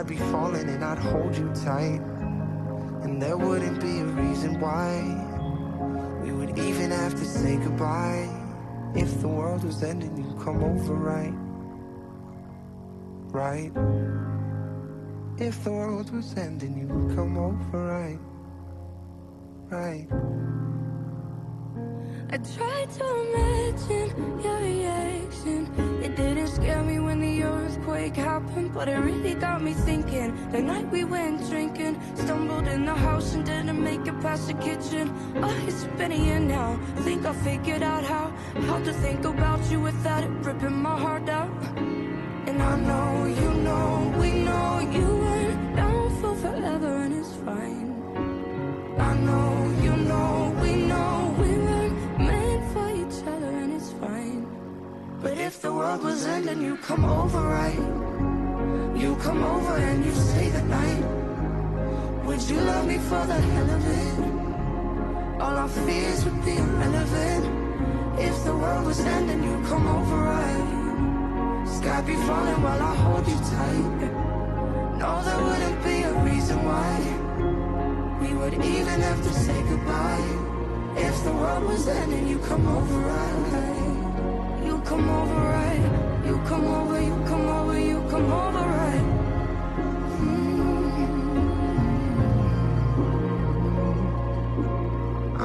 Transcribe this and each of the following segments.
I'd be falling and I'd hold you tight. And there wouldn't be a reason why we would even have to say goodbye. If the world was ending, you'd come over, right? Right? If the world was ending, you would come over, right? Right? I tried to imagine your reaction. It didn't scare me when the earthquake happened, but it really got me thinking. The night we went drinking, stumbled in the house and didn't make it past the kitchen. Oh, it's been a year now. Think I figured out how to think about you without it ripping my heart out. And I know, you know, we know you weren't down for forever, and it's fine. I know, you know, we know we weren't meant for each other, and it's fine. But if the world was ending, you come over, right? You come over and you stay the night. Would you love me for the hell of it? All our fears would be irrelevant. If the world was ending, you come over, right? Sky be falling while I hold you tight. No, there wouldn't be a reason why we would even have to say goodbye. If the world was ending, you come over, right? You come over, right? You come over, you come over, you come over, right?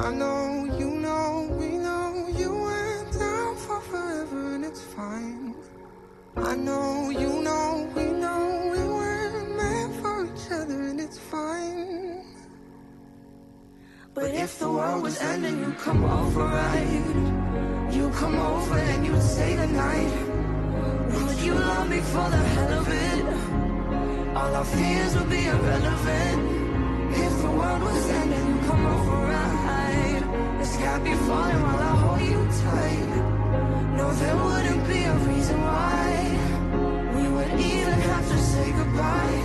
I know, you know, we know you went down for forever, and it's fine. I know, you know, we know we weren't meant for each other, and it's fine. But if the world was ending, you come over, right? You come over and you'd stay the night. Would you love me for the hell of it? All our fears would be irrelevant. If the world was ending, you come over, right? The sky be falling while I hold you tight. No, there wouldn't be a reason why we would even have to say goodbye.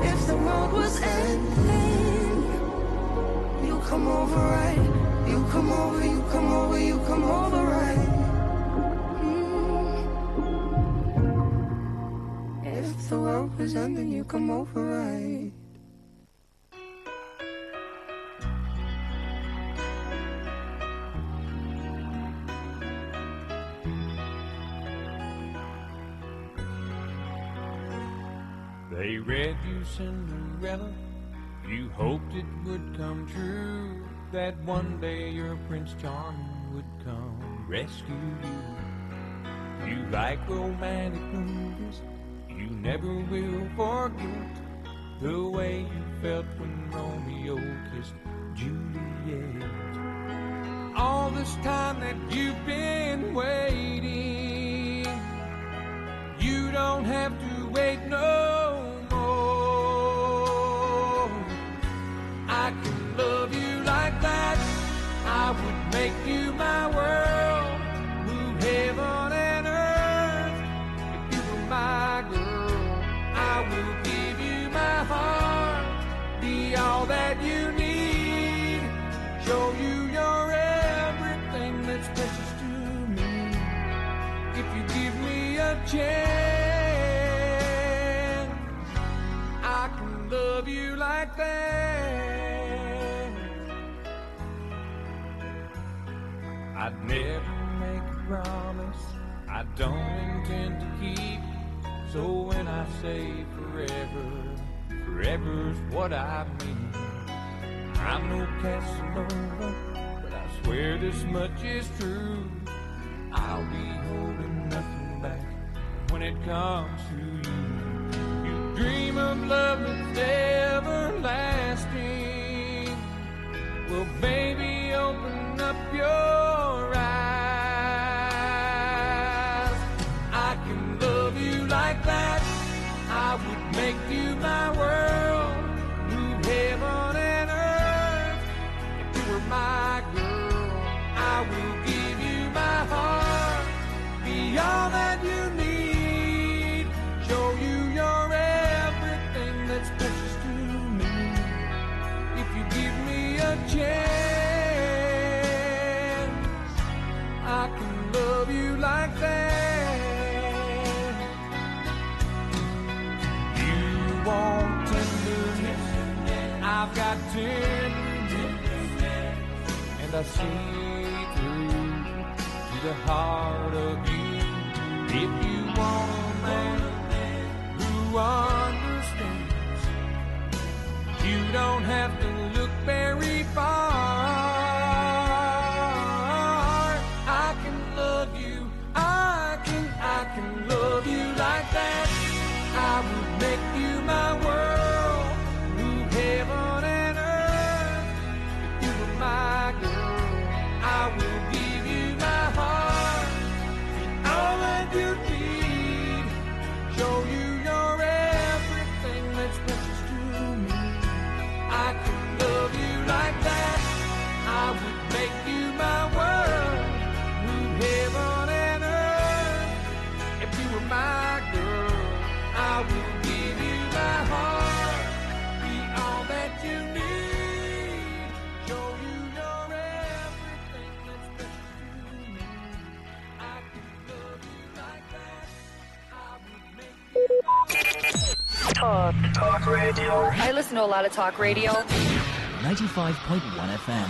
If the world was ending, you come over, right? You come over, you come over, you come over, right? If the world was ending, you come over, right? They read you Cinderella, you hoped it would come true, that one day your Prince Charming would come rescue you. You like romantic movies, you never will forget the way you felt when Romeo kissed Juliet. All this time that you've been waiting, you don't have to wait no more. I can love you like that, I would make you my world, move heaven and earth. If you were my girl, I will give you my heart, be all that you need, show you you're everything that's precious to me. If you give me a chance, I can love you like that. I'd never make a promise I don't intend to keep. So when I say forever, forever's what I mean. I'm no Casanova, but I swear this much is true. I'll be holding nothing back when it comes to you. You dream of love that's everlasting. Well, baby, open up your eyes. I can love you like that, I would make you my world, move heaven and earth. If you were my girl, I will give you my heart, be all that you need, show you you're everything that's precious to me. If you give me a chance, I can love you like that. You won't I've got tenderness, and I see through to the heart of you. If you want a man who understands, you don't have to look very far. I can love you, I can love you like that. I would make you my world, move heaven and earth. If you were my girl, I will give you my heart, all that you need, show you you're everything that's precious to me. I could love you like that. I would make you my world, move heaven and earth. If you were my girl, I will give you my heart, be all that you need, show you you're everything that's precious to me. I could love you like that. I would make you Talk radio. I listen to a lot of talk radio. 95.1 FM.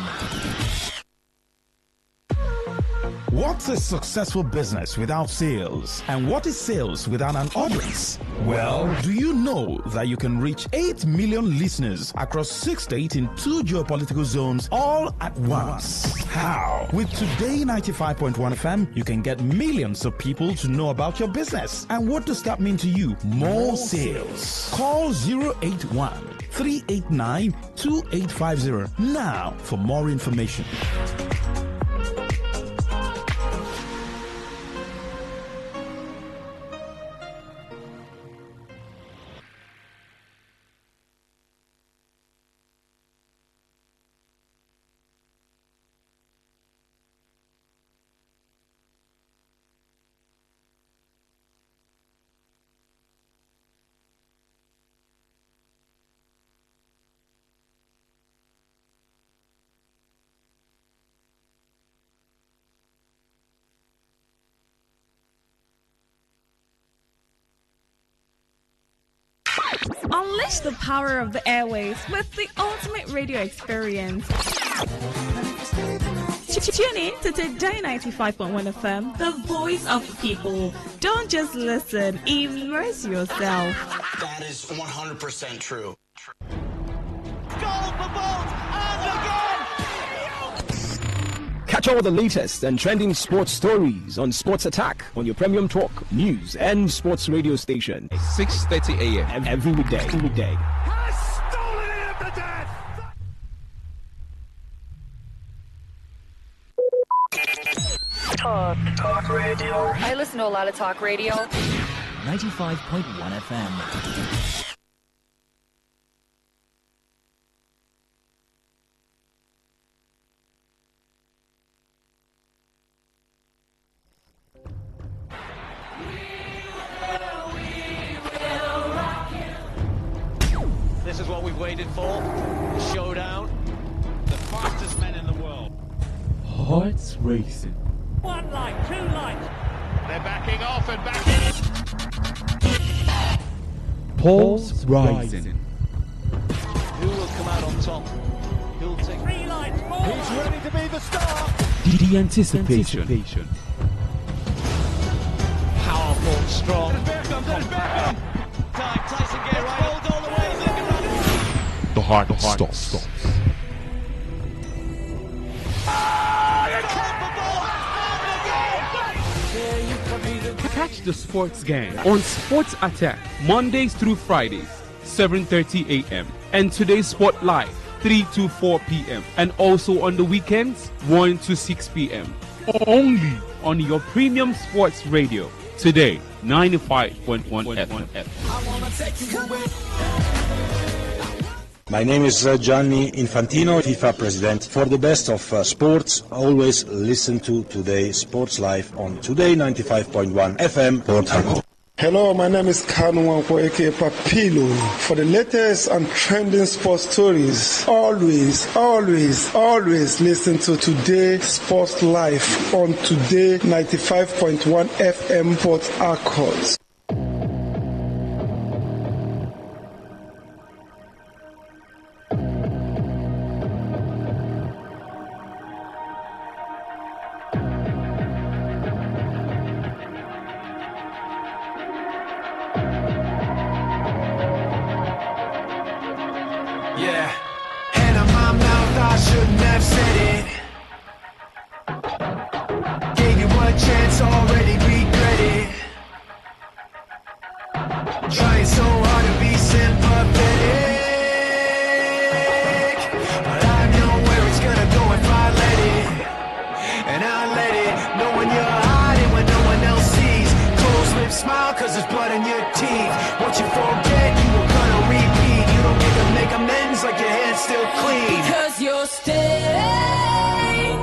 What's a successful business without sales? And what is sales without an audience? Well, do you know that you can reach 8 million listeners across 6 states in 2 geopolitical zones all at once? How? With Today 95.1 FM, you can get millions of people to know about your business. And what does that mean to you? More sales. Call 081 389 2850 now for more information. Unleash the power of the airwaves with the ultimate radio experience. Tune in to Today 95.1 FM, the voice of the people. Don't just listen, immerse yourself. That is 100% true. Goal for Bolt, and again! Catch all the latest and trending sports stories on Sports Attack on your premium talk, news, and sports radio station. 6:30 a.m. every weekday. Has stolen it at the death! Talk radio. I listen to a lot of talk radio. 95.1 FM. This is what we've waited for. The showdown. The fastest men in the world. Hearts racing. One light, two lights. They're backing off and backing. Pulse rising. Who will come out on top? Who'll take 3 lights, 4 He's ready to be the star. The anticipation. Powerful, strong, compact. Tyson gets rolled all the way. The heart stops. Catch the sports gang on Sports Attack Mondays through Fridays, 7:30 a.m. and Today's Sport Live, 3 to 4 p.m. and also on the weekends, 1 to 6 p.m. Only on your premium sports radio. Today, 95.1 FM. My name is Gianni Infantino, FIFA president. For the best of sports, always listen to Today Sports Live on Today 95.1 FM, Port Harcourt. Hello, my name is Kanu Wanko, aka Papilo. For the latest and trending sports stories, always listen to Today Sports Live on Today 95.1 FM, Port Harcourt. Yeah. Hand on my mouth, I shouldn't have said it. Gave you a chance, already regret it. Trying so hard to be sympathetic, but I know where it's gonna go if I let it. And I let it, knowing you're hiding when no one else sees. Close lips, smile, cause there's blood in your teeth. What you forget, you were gonna repeat. You don't get to make amends like your hand's still clean. Because you're staying.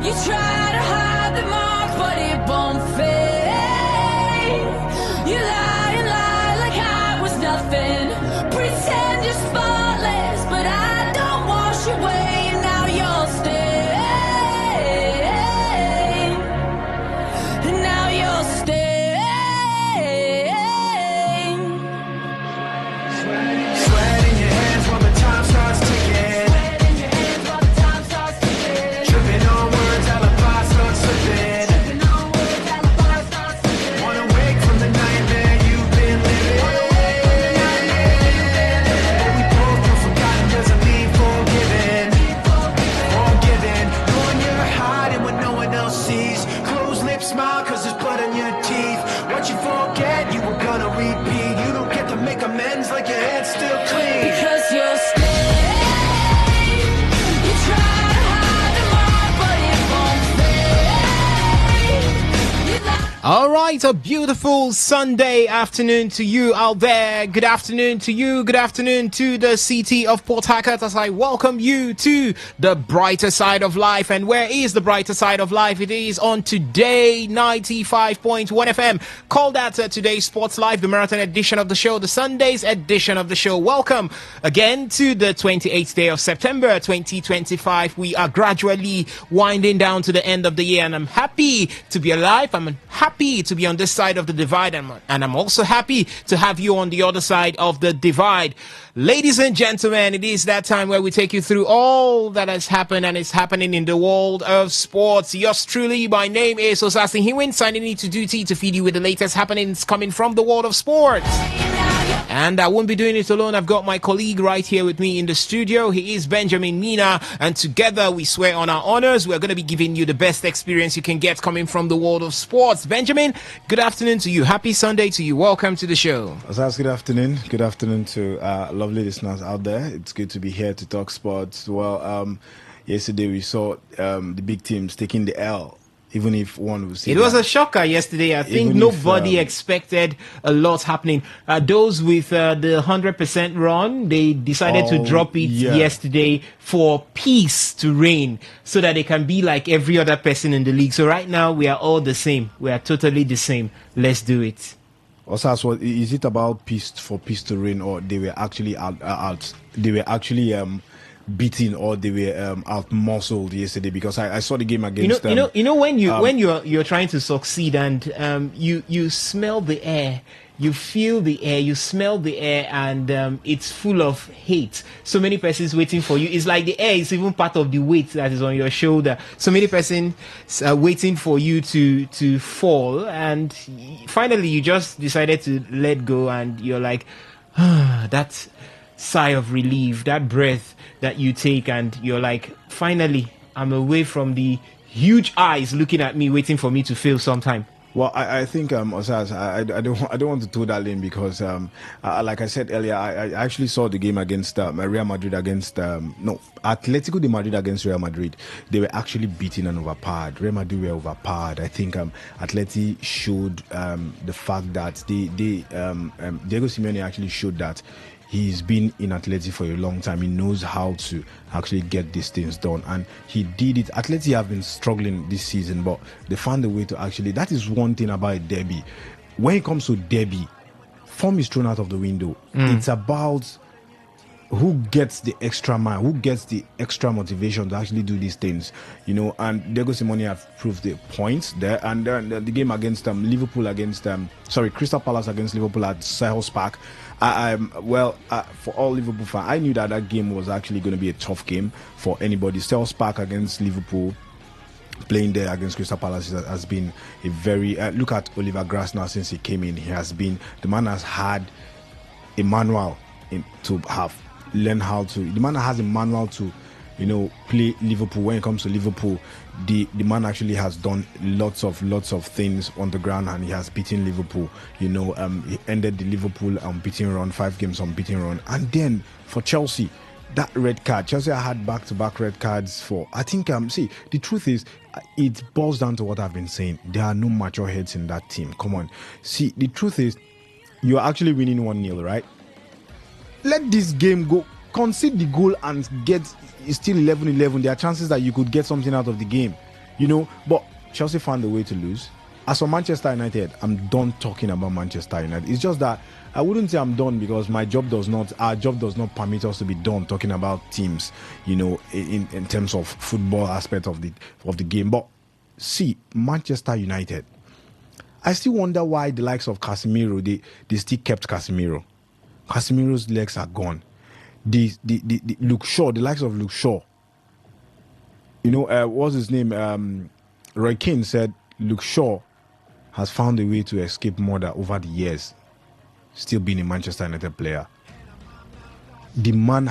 You try to hide the mark, but it won't fade. You lie and lie like I was nothing. Pretend you're spotless, but I don't wash away. And now you're staying. And now you're staying. Sweat in your hands while the time starts ticking. Tripping on words, alibi starts slipping. Wanna wake from the nightmare you've been living. What we both know forgotten doesn't mean forgiven. Forgiven, knowing you're hiding when no one else sees. Closed lips, smile, cause there's blood in your teeth. What you forget, you were gonna repeat. You don't get to make amends like your hand's still clean. Because you're staying. You try to hide the mark, but it won't fade. You lie. All right, a beautiful Sunday afternoon to you out there. Good afternoon to you. Good afternoon to the city of Port Harcourt as I welcome you to the brighter side of life. And where is the brighter side of life? It is on Today 95.1 FM. Call that Today Sports Live, the marathon edition of the show, the Sundays edition of the show. Welcome again to the 28th day of September 2025. We are gradually winding down to the end of the year, and I'm happy to be alive. I'm happy to be on this side of the divide, and I'm also happy to have you on the other side of the divide. Ladies and gentlemen, it is that time where we take you through all that has happened and is happening in the world of sports. Yours truly, my name is Osasi Hiwin, signing into duty to feed you with the latest happenings coming from the world of sports. And I won't be doing it alone. I've got my colleague right here with me in the studio. He is Benjamin Mina, and together we swear on our honors. We're going to be giving you the best experience you can get coming from the world of sports. Benjamin, good afternoon to you. Happy Sunday to you. Welcome to the show. Osas, good afternoon. Good afternoon to lovely listeners out there. It's good to be here to talk sports. Well, yesterday we saw the big teams taking the L. Even if one would say it was a shocker yesterday. I think nobody expected a lot happening. Those with the 100% run, they decided to drop it yesterday for peace to reign so that they can be like every other person in the league. So right now we are all the same. We are totally the same. Let's do it. Osas, what is it about peace for peace to reign, or they were actually out? They were actually beaten, or they were out muscled yesterday? Because I saw the game against them. You know when you're trying to succeed and you smell the air, you feel the air, you smell the air, and it's full of hate. So many persons waiting for you. It's like the air is even part of the weight that is on your shoulder. So many persons waiting for you to fall, and finally you just decided to let go, and you're like, that sigh of relief, that breath that you take, and you're like, finally I'm away from the huge eyes looking at me, waiting for me to fail sometime. Well, I think, Osas, I don't want to toe that lane because, like I said earlier, I actually saw the game against Real Madrid against Atletico de Madrid against Real Madrid. They were actually beaten and overpowered. Real Madrid were overpowered. I think Atleti showed the fact that Diego Simeone actually showed that he's been in Atleti for a long time. He knows how to actually get these things done, and he did it. Atleti have been struggling this season, but they found a way to actually. That is one thing about a derby. When it comes to derby, form is thrown out of the window. It's about who gets the extra mile, who gets the extra motivation to actually do these things, and Diego Simeone have proved the points there. And then the game against Crystal Palace against Liverpool at Selhurst Park. For all Liverpool fans, I knew that game was actually going to be a tough game for anybody. Selhurst Park against Liverpool, playing there against Crystal Palace has been a very look at Oliver Glasner since he came in. The man has had a manual to have learn how to. The man has a manual to, play Liverpool. When it comes to Liverpool, the man actually has done lots of things on the ground, and he has beaten Liverpool. He ended the Liverpool unbeaten run, 5 games unbeaten run, and then for Chelsea, that red card. Chelsea had back-to-back red cards for. I think see, the truth is, it boils down to what I've been saying. There are no mature heads in that team. Come on, see, the truth is, you're actually winning 1-0, right? Let this game go. Concede the goal and get still 11-11. There are chances that you could get something out of the game, But Chelsea found a way to lose. As for Manchester United, I'm done talking about Manchester United. It's just that I wouldn't say I'm done because our job does not permit us to be done talking about teams, in terms of football aspect of the game. But see, Manchester United, I still wonder why the likes of Casemiro, they still kept Casemiro. Casemiro's legs are gone. The Luke Shaw, the likes of Luke Shaw. What's his name? Roy Keane said Luke Shaw has found a way to escape murder over the years, still being a Manchester United player. The man,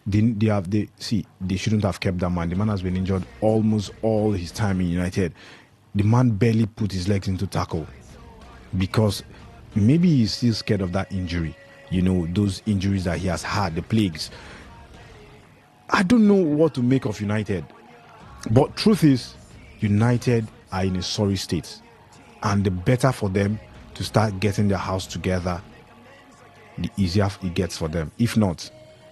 they shouldn't have kept that man. The man has been injured almost all his time in United. The man barely put his legs into tackle because maybe he's still scared of that injury. Those injuries that he has had, the plagues. I don't know what to make of United. But truth is, United are in a sorry state. And the better for them to start getting their house together, the easier it gets for them. If not,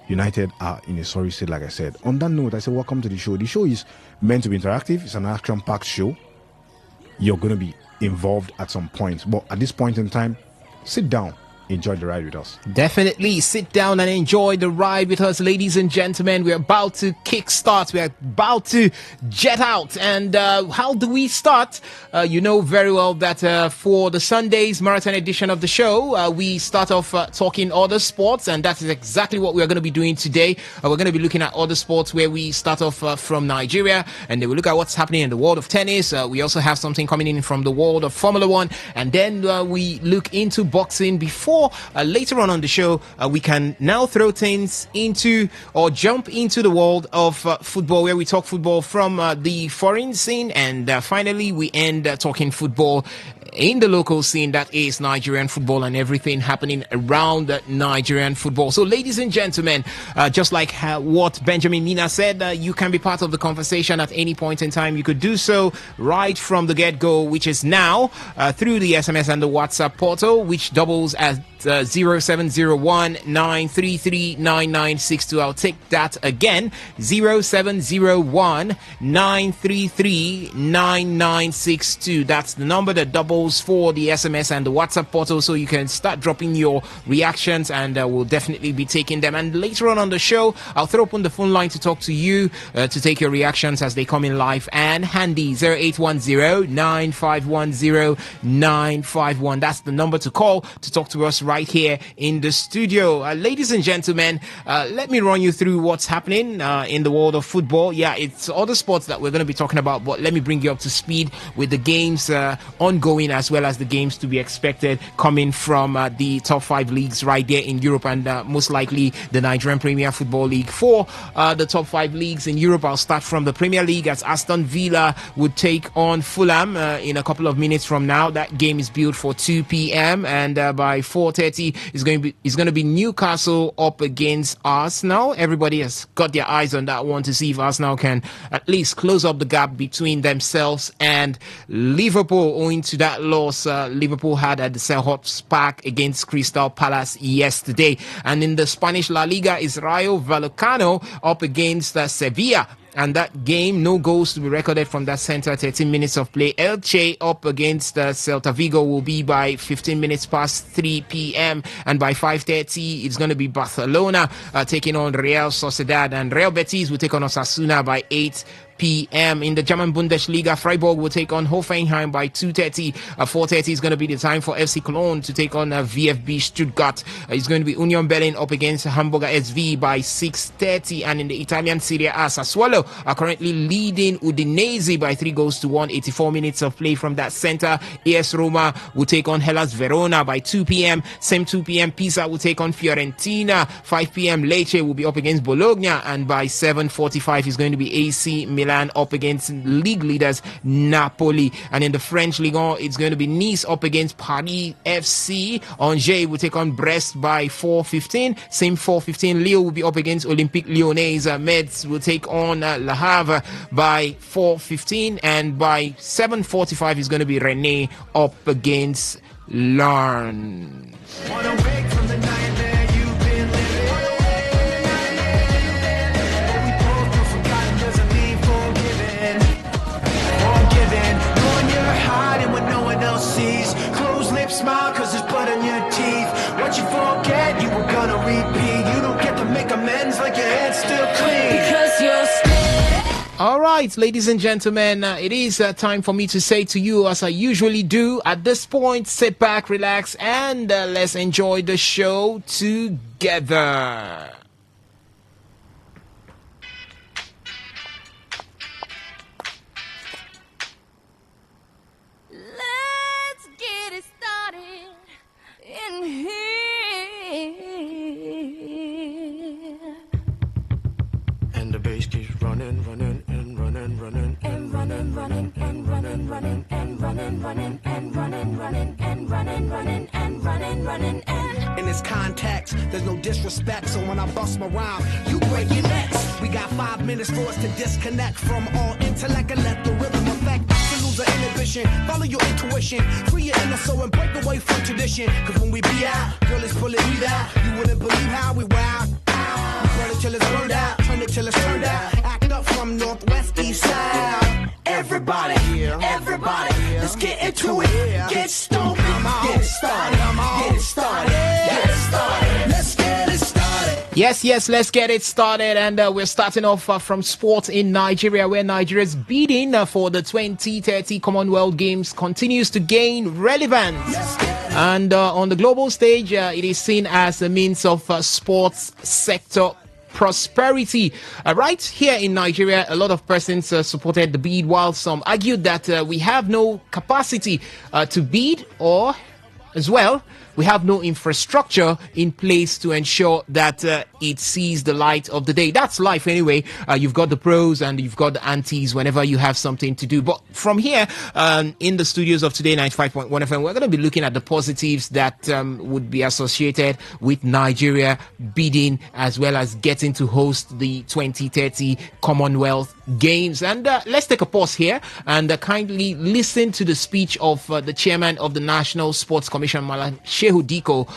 United are in a sorry state, like I said. On that note, I say welcome to the show. The show is meant to be interactive. It's an action-packed show. You're going to be involved at some point. But at this point in time, sit down. Enjoy the ride with us. Definitely sit down and enjoy the ride with us, ladies and gentlemen. We're about to kickstart. We're about to jet out. And how do we start? You know very well that for the Sunday's marathon edition of the show, we start off talking other sports, and that is exactly what we're going to be doing today. We're going to be looking at other sports where we start off from Nigeria, and then we look at what's happening in the world of tennis. We also have something coming in from the world of Formula One, and then we look into boxing before later on the show we can now throw things into or jump into the world of football, where we talk football from the foreign scene, and finally we end talking football in the local scene, that is Nigerian football and everything happening around Nigerian football. So ladies and gentlemen, just like what Benjamin Mina said, you can be part of the conversation at any point in time. You could do so right from the get-go, which is now through the SMS and the WhatsApp portal, which doubles as 0701-933-9962. I'll take that again, 0701-933-9962. That's the number that doubles for the SMS and the WhatsApp portal, so you can start dropping your reactions, and we'll definitely be taking them. And later on the show, I'll throw open the phone line to talk to you, to take your reactions as they come in live and handy. 0810-9510-951. That's the number to call to talk to us right here in the studio. Ladies and gentlemen, let me run you through what's happening in the world of football. Yeah, it's other sports that we're going to be talking about, but let me bring you up to speed with the games ongoing, as well as the games to be expected coming from the top 5 leagues right there in Europe, and most likely the Nigerian Premier Football League. For the top 5 leagues in Europe, I'll start from the Premier League, as Aston Villa would take on Fulham in a couple of minutes from now. That game is billed for 2 p.m. and by 4:30 is going to be Newcastle up against Arsenal. Everybody has got their eyes on that one to see if Arsenal can at least close up the gap between themselves and Liverpool, owing to that loss Liverpool had at the Selhurst Park against Crystal Palace yesterday. And in the Spanish La Liga is Rayo Vallecano up against Sevilla. And that game, no goals to be recorded from that center, 13 minutes of play. Elche up against Celta Vigo will be by 15 minutes past 3 p.m. And by 5:30, it's going to be Barcelona taking on Real Sociedad. And Real Betis will take on Osasuna by 8 p.m. In the German Bundesliga, Freiburg will take on Hoffenheim by 2:30. 4:30 is going to be the time for FC Cologne to take on VfB Stuttgart. It's going to be Union Berlin up against Hamburger SV by 6:30. And in the Italian Serie A, Sassuolo are currently leading Udinese by 3-1. 84 minutes of play from that center. AS Roma will take on Hellas Verona by 2 p.m. Same 2 p.m. Pisa will take on Fiorentina. 5 p.m. Lecce will be up against Bologna. And by 7:45 is going to be AC Milan up against league leaders Napoli. And in the French Ligue 1, it's going to be Nice up against Paris FC. Angers will take on Brest by 4:15. Same 4:15. Lille will be up against Olympique Lyonnais. Metz will take on Le Havre by 4:15. And by 7:45 is going to be Rennes up against Larn. Smile cause there's blood in your teeth. What you forget, you were gonna repeat. You don't get to make amends like your head's still clean. Because you're scared. All right, ladies and gentlemen, it is time for me to say to you, as I usually do, at this point, sit back, relax, and let's enjoy the show together. In here and the bass keeps running and running and running and running and running in this context, there's no disrespect, so when I bust my rhyme, you break your necks. We got 5 minutes for us to disconnect from all intellect and let the rhythm affect. To lose the inhibition, follow your intuition, free your inner soul and break away from tradition. Cause when we be out, girl, it's pulling me out. You wouldn't believe how we wow. We burn it till it's burned out, turn it till it's turned out. Act up from northwest, east side. Everybody, let's get into it. Get stoked, get it started, get it started, get it started. Let's get it started. Yes, let's get it started. And we're starting off from sports in Nigeria, where Nigeria's bidding for the 2030 Commonwealth Games continues to gain relevance. And on the global stage, it is seen as a means of sports sector prosperity. Right here in Nigeria, a lot of persons supported the bid, while some argued that we have no capacity to bid, or as well, we have no infrastructure in place to ensure that it sees the light of the day. That's life anyway. You've got the pros and you've got the antis whenever you have something to do. But from here, in the studios of Today 95.1 FM, we're going to be looking at the positives that would be associated with Nigeria bidding, as well as getting to host the 2030 Commonwealth Games. And let's take a pause here and kindly listen to the speech of the chairman of the National Sports Commission, Malam Shehu Diko,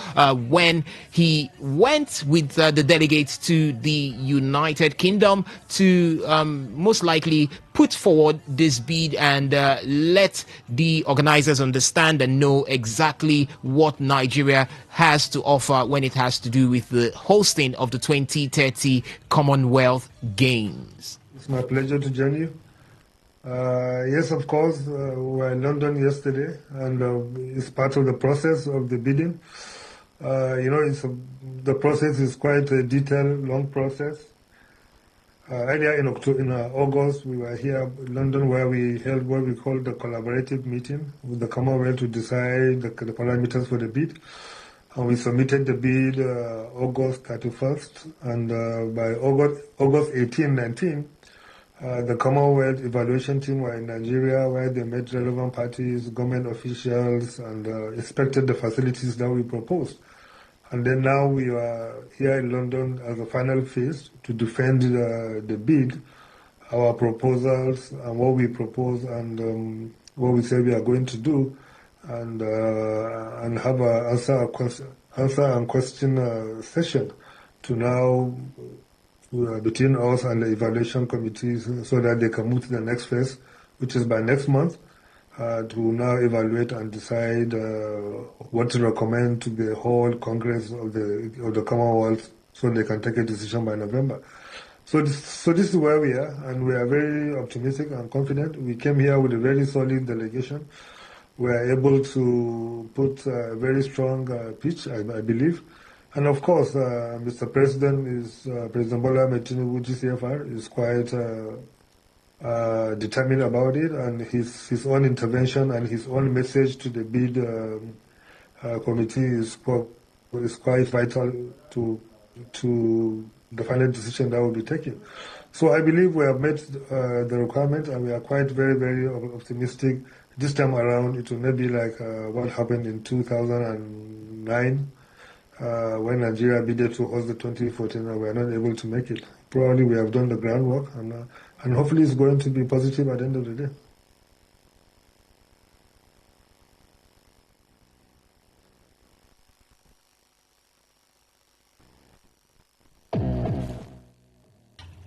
when he went with the delegates to the United Kingdom to most likely put forward this bid and let the organizers understand and know exactly what Nigeria has to offer when it has to do with the hosting of the 2030 Commonwealth Games. It's my pleasure to join you. Yes, of course, we were in London yesterday, and it's part of the process of the bidding. The process is quite a detailed, long process. Earlier in August, we were here in London, where we held what we call the collaborative meeting with the Commonwealth to decide the parameters for the bid. And we submitted the bid August 31st, and by August 18, 19, the Commonwealth evaluation team were in Nigeria, where they met relevant parties, government officials, and inspected the facilities that we proposed. And then now we are here in London as a final phase to defend the bid, our proposals, and what we propose, and what we say we are going to do, and have a answer and question session to now between us and the evaluation committees, so that they can move to the next phase, which is by next month, to now evaluate and decide what to recommend to the whole Congress of the Commonwealth, so they can take a decision by November. So this is where we are, and we are very optimistic and confident. We came here with a very solid delegation. We are able to put a very strong pitch, I believe. And of course, Mr. President President Bola Ahmed Tinubu, GCFR, is quite determined about it, and his own intervention and his own message to the bid committee is quite vital to the final decision that will be taken. So I believe we have met the requirement, and we are quite very, very optimistic. This time around, it will not be like what happened in 2009 when Nigeria bidded to host the 2014 and we are not able to make it. Probably we have done the groundwork, and hopefully it's going to be positive at the end of the day.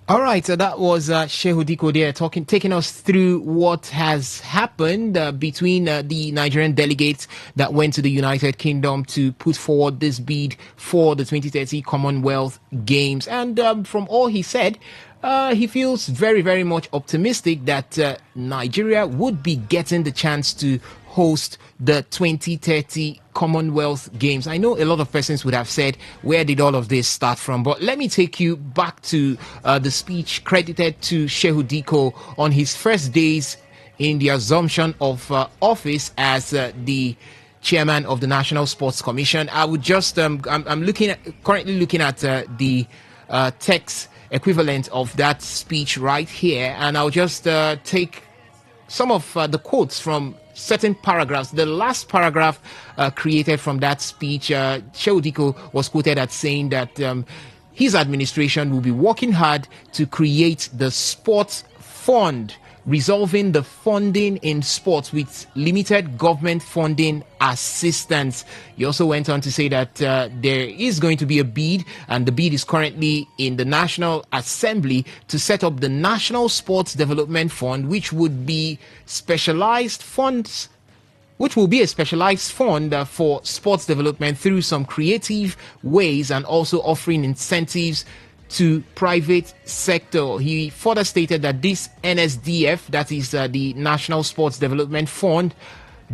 All right, so that was Shehu Diko there taking us through what has happened between the Nigerian delegates that went to the United Kingdom to put forward this bid for the 2030 Commonwealth Games. And from all he said, he feels very, very much optimistic that Nigeria would be getting the chance to host the 2030 Commonwealth Games. I know a lot of persons would have said, where did all of this start from? But let me take you back to the speech credited to Shehu Diko on his first days in the assumption of office as the chairman of the National Sports Commission. I would just, I'm currently looking at the text equivalent of that speech right here, and I'll just take some of the quotes from certain paragraphs. The last paragraph created from that speech, Shehu Diko was quoted as saying that his administration will be working hard to create the sports fund, resolving the funding in sports with limited government funding assistance. He also went on to say that there is going to be a bid, and the bid is currently in the National Assembly to set up the National Sports Development Fund, which would be specialized funds. Which will be a specialized fund for sports development through some creative ways, and also offering incentives to private sector. He further stated that this NSDF, that is the National Sports Development Fund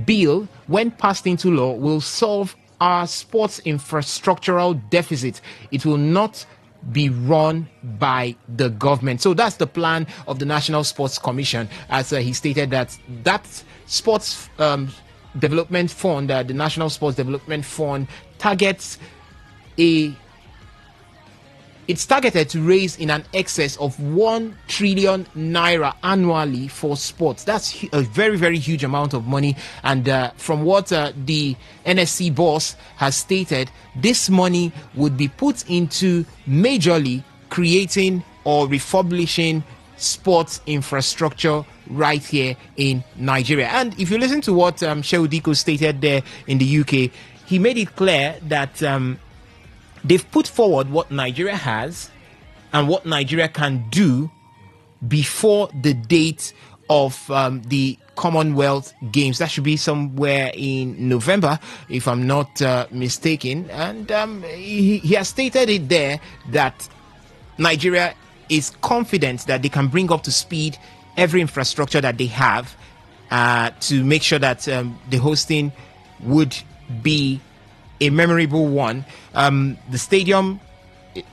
bill, when passed into law, will solve our sports infrastructural deficit. It will not be run by the government. So that's the plan of the National Sports Commission, as he stated that sports development fund, the National Sports Development Fund, it's targeted to raise in an excess of 1 trillion naira annually for sports. That's a very, very huge amount of money. And from what the NSC boss has stated, this money would be put into majorly creating or refurbishing sports infrastructure right here in Nigeria. And if you listen to what Shehu Diko stated there in the UK, he made it clear that they've put forward what Nigeria has and what Nigeria can do before the date of the Commonwealth Games. That should be somewhere in November, if I'm not mistaken. And he has stated it there that Nigeria is confident that they can bring up to speed every infrastructure that they have to make sure that the hosting would be a memorable one. The stadium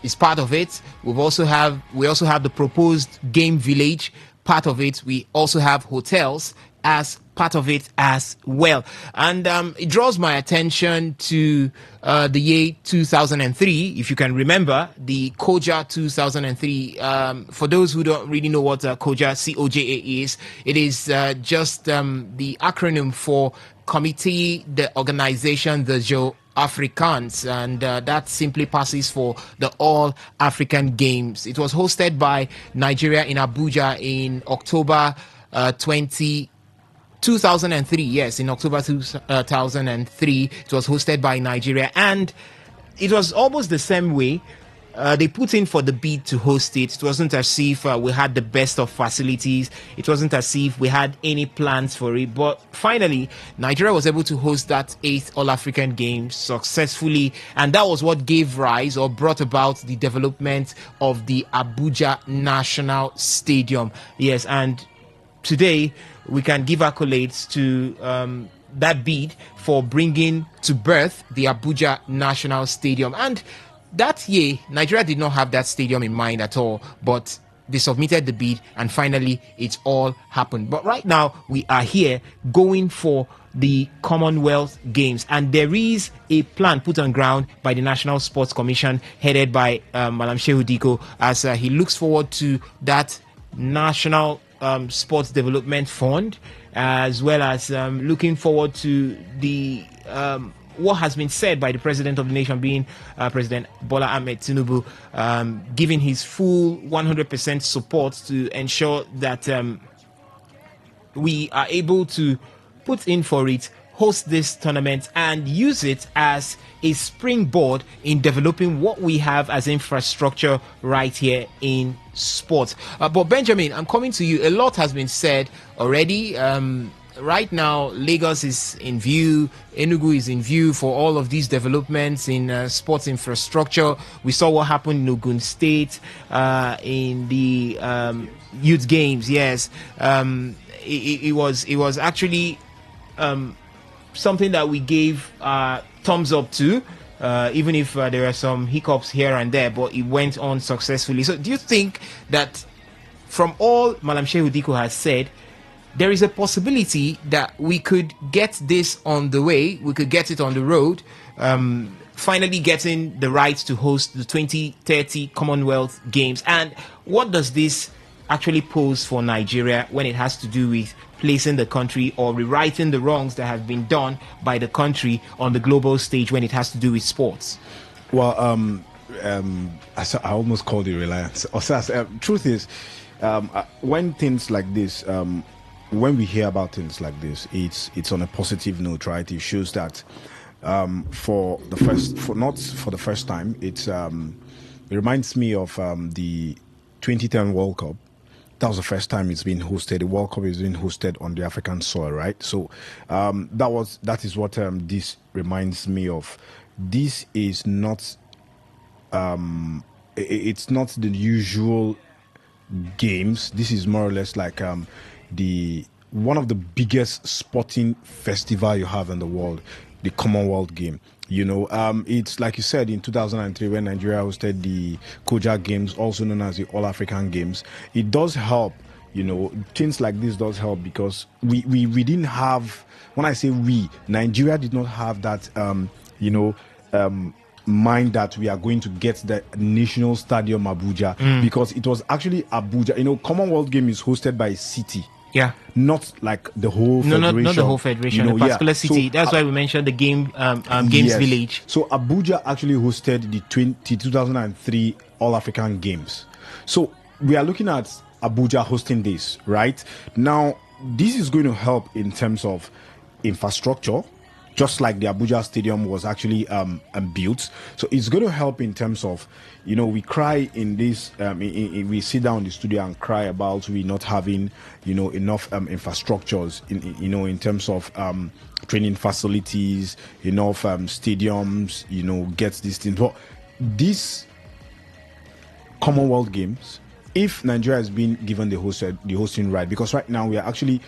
is part of it. We also have the proposed game village, part of it. We also have hotels as part of it as well. And it draws my attention to the year 2003. If you can remember the COJA 2003, for those who don't really know what COJA, C-O-J-A is, it is just the acronym for Committee de Organisation de Jeux Africains, and that simply passes for the All African Games. It was hosted by Nigeria in Abuja in October 2003. Yes, in October 2003, it was hosted by Nigeria, and it was almost the same way they put in for the bid to host it. It wasn't as if we had the best of facilities. It wasn't as if we had any plans for it. But finally, Nigeria was able to host that 8th All-African Games successfully. And that was what gave rise or brought about the development of the Abuja National Stadium. Yes, and today we can give accolades to that bid for bringing to birth the Abuja National Stadium. And that year, Nigeria did not have that stadium in mind at all, but they submitted the bid and finally it all happened. But right now, we are here going for the Commonwealth Games, and there is a plan put on ground by the National Sports Commission headed by Malam Shehu Diko as he looks forward to that National Sports Development Fund, as well as looking forward to the what has been said by the president of the nation, being President Bola Ahmed Tinubu, giving his full 100% support to ensure that we are able to put in for it, host this tournament, and use it as a springboard in developing what we have as infrastructure right here in sports. But Benjamin, I'm coming to you. A lot has been said already. Right now, Lagos is in view, Enugu is in view for all of these developments in sports infrastructure. We saw what happened in Ogun State in the youth games. Yes, it was actually something that we gave thumbs up to, even if there were some hiccups here and there, but it went on successfully. So do you think that from all Malam Shehu Diko has said, there is a possibility that we could get this on the way, we could get it on the road, finally getting the right to host the 2030 Commonwealth Games? And what does this actually pose for Nigeria when it has to do with placing the country or rewriting the wrongs that have been done by the country on the global stage when it has to do with sports? Well, I almost called it reliance. Truth is, when things like this, when we hear about things like this, it's on a positive note, right? It shows that not for the first time, it reminds me of the 2010 World Cup. That was the first time it's been hosted. The World Cup is being hosted on the African soil, right? So that is what this reminds me of. This is not it's not the usual games. This is more or less like one of the biggest sporting festival you have in the world, the Commonwealth Game. You know, it's like you said in 2003 when Nigeria hosted the Koja Games, also known as the All African Games. It does help, you know, things like this does help because we didn't have, when I say we, Nigeria did not have that, mind that we are going to get the National Stadium Abuja because it was actually Abuja. You know, Commonwealth Game is hosted by a city. Yeah, not like the whole federation. Not the whole federation, the particular city. So, that's why we mentioned the games village. So Abuja actually hosted the 2003 All African Games. So we are looking at Abuja hosting this right now. This is going to help in terms of infrastructure, just like the Abuja Stadium was actually built. So it's going to help in terms of, you know, we cry in this, we sit down in the studio and cry about we not having, you know, enough infrastructures, in terms of training facilities, enough stadiums, you know, gets these things. But these Commonwealth Games, if Nigeria has been given the hosting right, because right now we are actually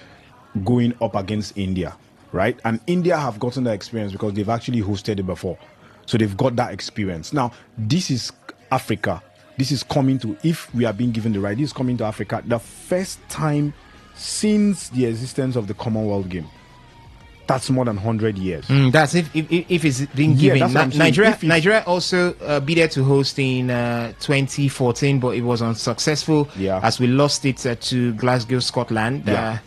going up against India. Right, and India have gotten that experience because they've actually hosted it before, so they've got that experience. Now, this is Africa. This is coming to, if we are being given the right, this is coming to Africa the first time since the existence of the Commonwealth Game. That's more than 100 years. That's if it's being given. Nigeria also bid to host in 2014, but it was unsuccessful. Yeah, as we lost it to Glasgow, Scotland. Yeah.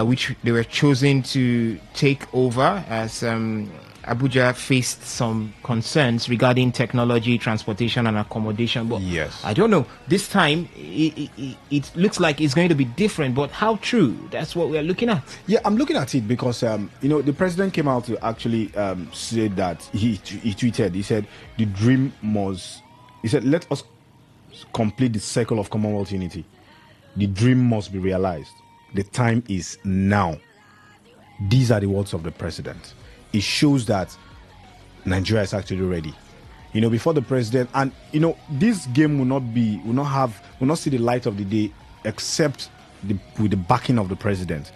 Which they were chosen to take over as Abuja faced some concerns regarding technology, transportation, and accommodation. But yes, I don't know. This time, it looks like it's going to be different. But how true? That's what we are looking at. Yeah, I'm looking at it because, the president came out to actually say that he tweeted. He said the dream must He said, let us complete the cycle of Commonwealth unity. The dream must be realized. The time is now. These are the words of the president. It shows that Nigeria is actually ready. Before the president, and this game will not see the light of the day except with the backing of the president.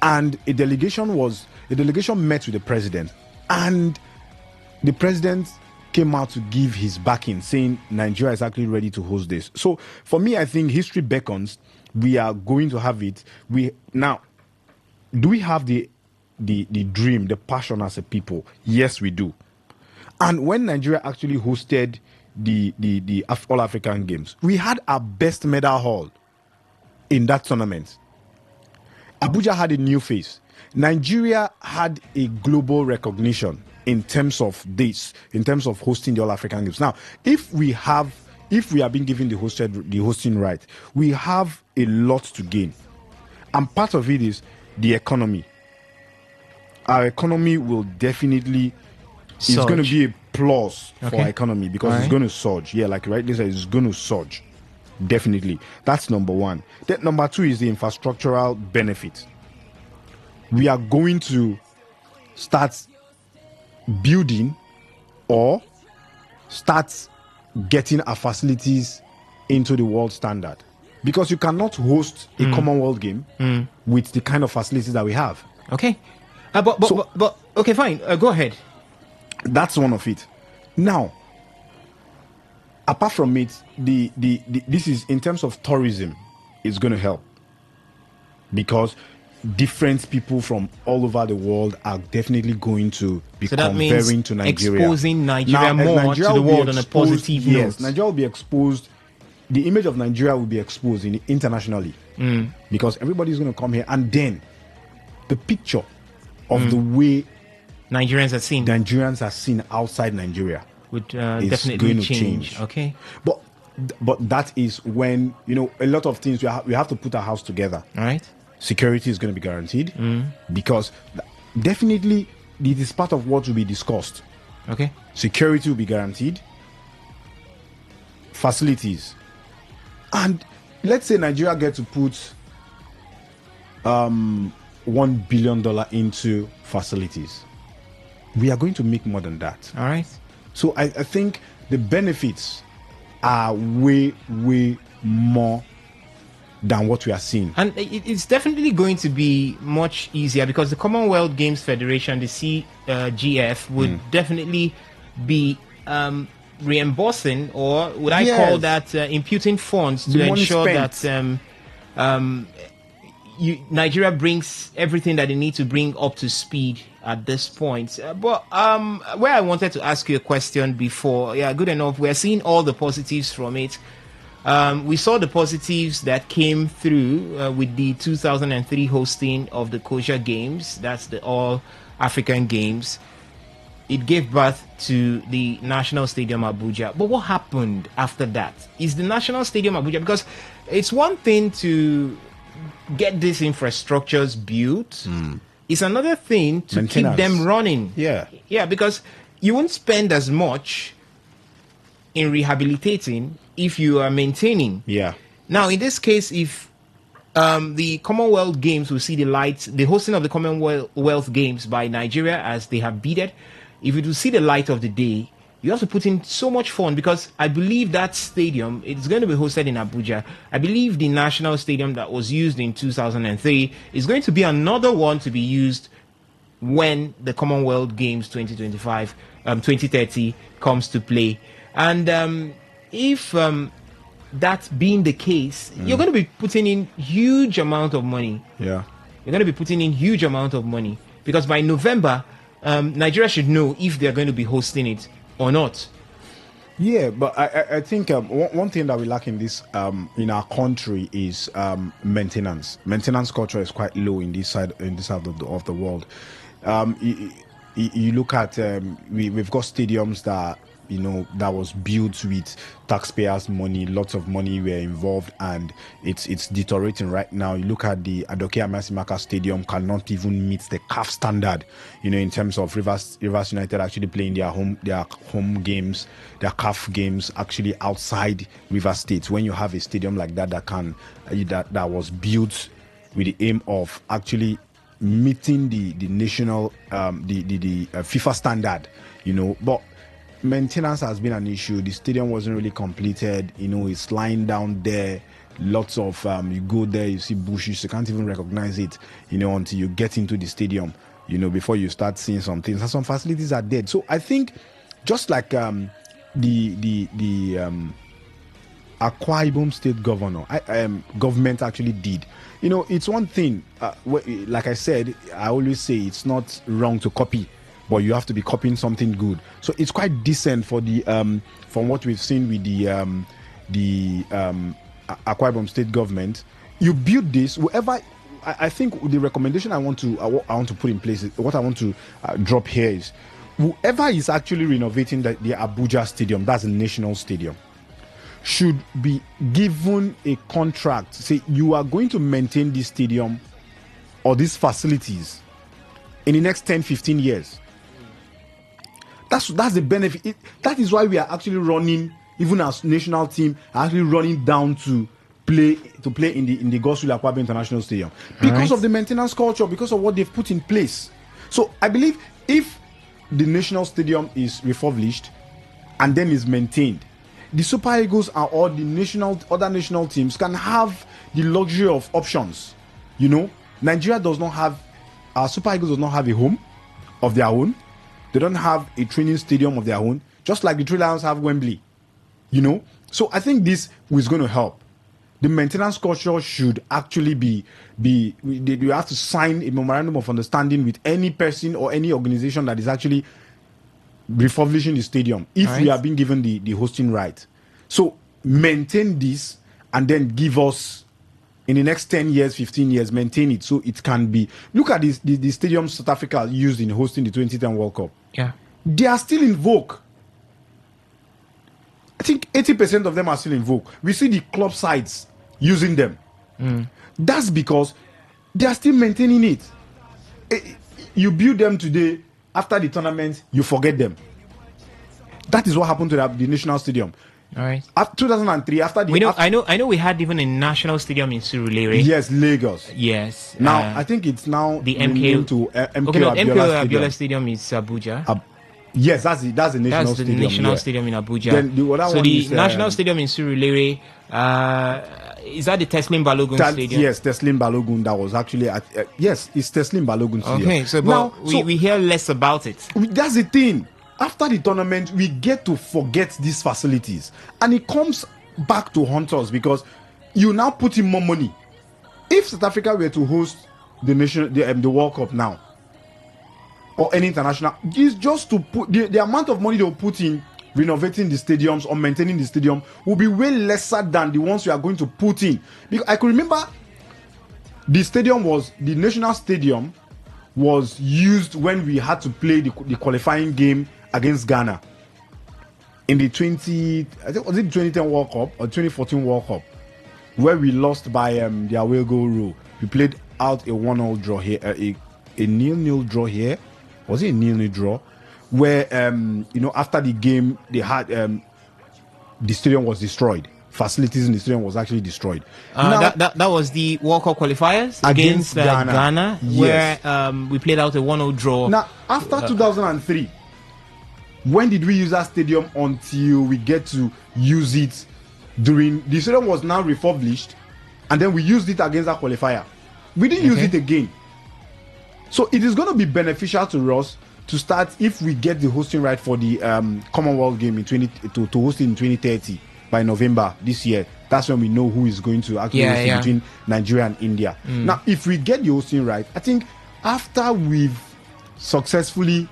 And a delegation met with the president, and the president came out to give his backing, saying Nigeria is actually ready to host this. So for me, I think history beckons. We are going to have it. Now, do we have the dream, the passion as a people? Yes, we do. And when Nigeria actually hosted the All African Games, we had our best medal haul in that tournament. Abuja had a new face. Nigeria had a global recognition in terms of hosting the All African Games. Now, if we are being given the hosting right, we have a lot to gain. And part of it is the economy. Our economy will definitely... It's going to be a plus for our economy because it's going to surge. Yeah, like rightly said, it's going to surge. Definitely. That's number one. Then number two is the infrastructural benefit. We are going to start building or start getting our facilities into the world standard. Because you cannot host a Commonwealth game with the kind of facilities that we have. Okay. But okay, fine. Go ahead. That's one of it. Now, apart from it, this is in terms of tourism, it's going to help because different people from all over the world are definitely going to be comparing to Nigeria, exposing Nigeria more to the world on a positive note. Yes, Nigeria will be exposed. The image of Nigeria will be exposed internationally because everybody's going to come here, and then the picture of the way Nigerians are seen outside Nigeria would definitely change. Okay, but that is when a lot of things we have to put our house together. All right, security is going to be guaranteed because definitely it is part of what will be discussed. Okay, security will be guaranteed, facilities, and let's say Nigeria get to put $1 billion into facilities. We are going to make more than that. All right. So I think the benefits are way, way more than what we are seeing. And it's definitely going to be much easier because the Commonwealth Games Federation, the CGF, would definitely be reimbursing, or would I call that imputing funds to ensure that Nigeria brings everything that they need to bring up to speed at this point. But where I wanted to ask you a question before, good enough. We're seeing all the positives from it. We saw the positives that came through with the 2003 hosting of the Kosher Games. That's the All African Games. It gave birth to the National Stadium Abuja. But what happened after that? Is the National Stadium Abuja, because it's one thing to get these infrastructures built. It's another thing to keep them running. Yeah, because you won't spend as much in rehabilitating if you are maintaining. Now, in this case, if the Commonwealth Games will see the light, the hosting of the Commonwealth Games by Nigeria as they have bidded, if it will see the light of the day, you have to put in so much fund, because I believe that stadium, it's going to be hosted in Abuja. I believe the national stadium that was used in 2003 is going to be another one to be used when the Commonwealth Games 2030 comes to play. And if that being the case, you're going to be putting in huge amount of money. You're going to be putting in huge amount of money, because by November, Nigeria should know if they're going to be hosting it or not. But I think one thing that we lack in this in our country is maintenance. Maintenance culture is quite low in this side of the world. You look at we've got stadiums that that was built with taxpayers' money. Lots of money were involved, and it's deteriorating right now. You look at the Adoke Amasimaka Stadium, cannot even meet the CAF standard, in terms of Rivers United actually playing their home games, their CAF games actually outside Rivers State. When you have a stadium like that that was built with the aim of actually meeting the national the FIFA standard, but maintenance has been an issue. The stadium wasn't really completed. It's lying down there. Lots of you go there, you see bushes, you can't even recognize it, until you get into the stadium, before you start seeing some things. And some facilities are dead. So I think just like the Akwa Ibom State government actually did. It's one thing, like I said, I always say it's not wrong to copy, but you have to be copying something good. So it's quite decent for the from what we've seen with the Akwa Ibom State government. You build this, whoever. I think the recommendation I want to put in place, what I want to drop here is, whoever is actually renovating the Abuja Stadium, that's a national stadium, should be given a contract. Say, you are going to maintain this stadium or these facilities in the next 10-15 years. That's the benefit. That is why we are actually running, even as national team, actually running down to play in the Godswill Akwabe International Stadium because of the maintenance culture, because of what they've put in place. So I believe if the national stadium is refurbished and then is maintained, the Super Eagles and all the other national teams can have the luxury of options. Nigeria does not have, our Super Eagles does not have a home of their own. They don't have a training stadium of their own, just like the Three Lions have Wembley. So I think this is going to help. The maintenance culture should actually be you have to sign a memorandum of understanding with any person or any organization that is actually refurbishing the stadium if we are being given the hosting right. So maintain this and then give us, in the next 10 years, 15 years, maintain it so it can be. Look at this, the stadium South Africa used in hosting the 2010 World Cup. Yeah. They are still in vogue. I think 80% of them are still in vogue. We see the club sides using them. That's because they are still maintaining it. You build them today, after the tournament, you forget them. That is what happened to the national stadium. All right. After 2003, after the I know we had even a national stadium in Surulere. Yes, Lagos. Yes. Now I think it's now the MKO to MKO Abiola Stadium is Abuja. Yes, that's the national stadium. That's the national stadium in Abuja. Then the national stadium in Surulere, is that the Teslim Balogun Stadium? Yes, Teslim Balogun. That was actually yes, it's Teslim Balogun Stadium. Okay, so we hear less about it. That's the thing. After the tournament, we get to forget these facilities, and it comes back to haunt us because you now put in more money. If South Africa were to host the World Cup now, or any international, is just to put the amount of money they'll put in renovating the stadiums or maintaining the stadium will be way lesser than the ones we are going to put in. Because I could remember the national stadium was used when we had to play the qualifying game against Ghana in the 2010 World Cup or 2014 World Cup, where we lost by the away goal rule. We played out a 1-0 draw here, a 0-0 draw here. Was it a 0-0 draw? Where after the game they had the stadium was destroyed. Facilities in the stadium was actually destroyed. That was the World Cup qualifiers against Ghana, yes. Where we played out a 1-0 draw. Now after 2003, when did we use that stadium until we get to use it? During the stadium was now refurbished, and then we used it against that qualifier. We didn't use it again. So it is going to be beneficial to us to start if we get the hosting right for the Commonwealth game to host it in 2030 by November this year. That's when we know who is going to actually host it between Nigeria and India. Now, if we get the hosting right, I think after we've successfully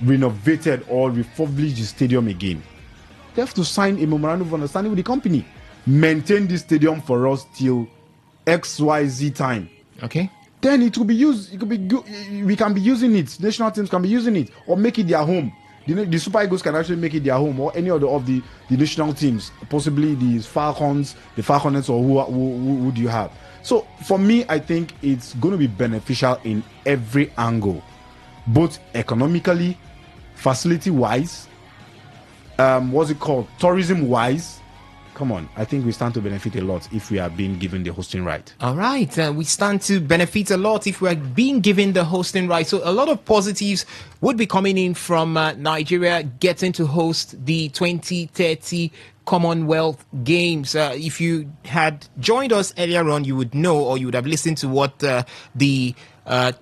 renovated or refurbished the stadium again, they have to sign a memorandum of understanding with the company. Maintain this stadium for us till XYZ time. Okay. Then it will be used. It could be good. We can be using it. National teams can be using it or make it their home. the Super Eagles can actually make it their home, or any other of the national teams, possibly the Falcons, the Falconets, or who do you have? So for me, I think it's going to be beneficial in every angle, both economically, facility-wise, tourism-wise. Come on, I think we stand to benefit a lot if we are being given the hosting right. All right, we stand to benefit a lot if we're being given the hosting right. So a lot of positives would be coming in from Nigeria getting to host the 2030 Commonwealth Games. If you had joined us earlier on, you would know, or you would have listened to what the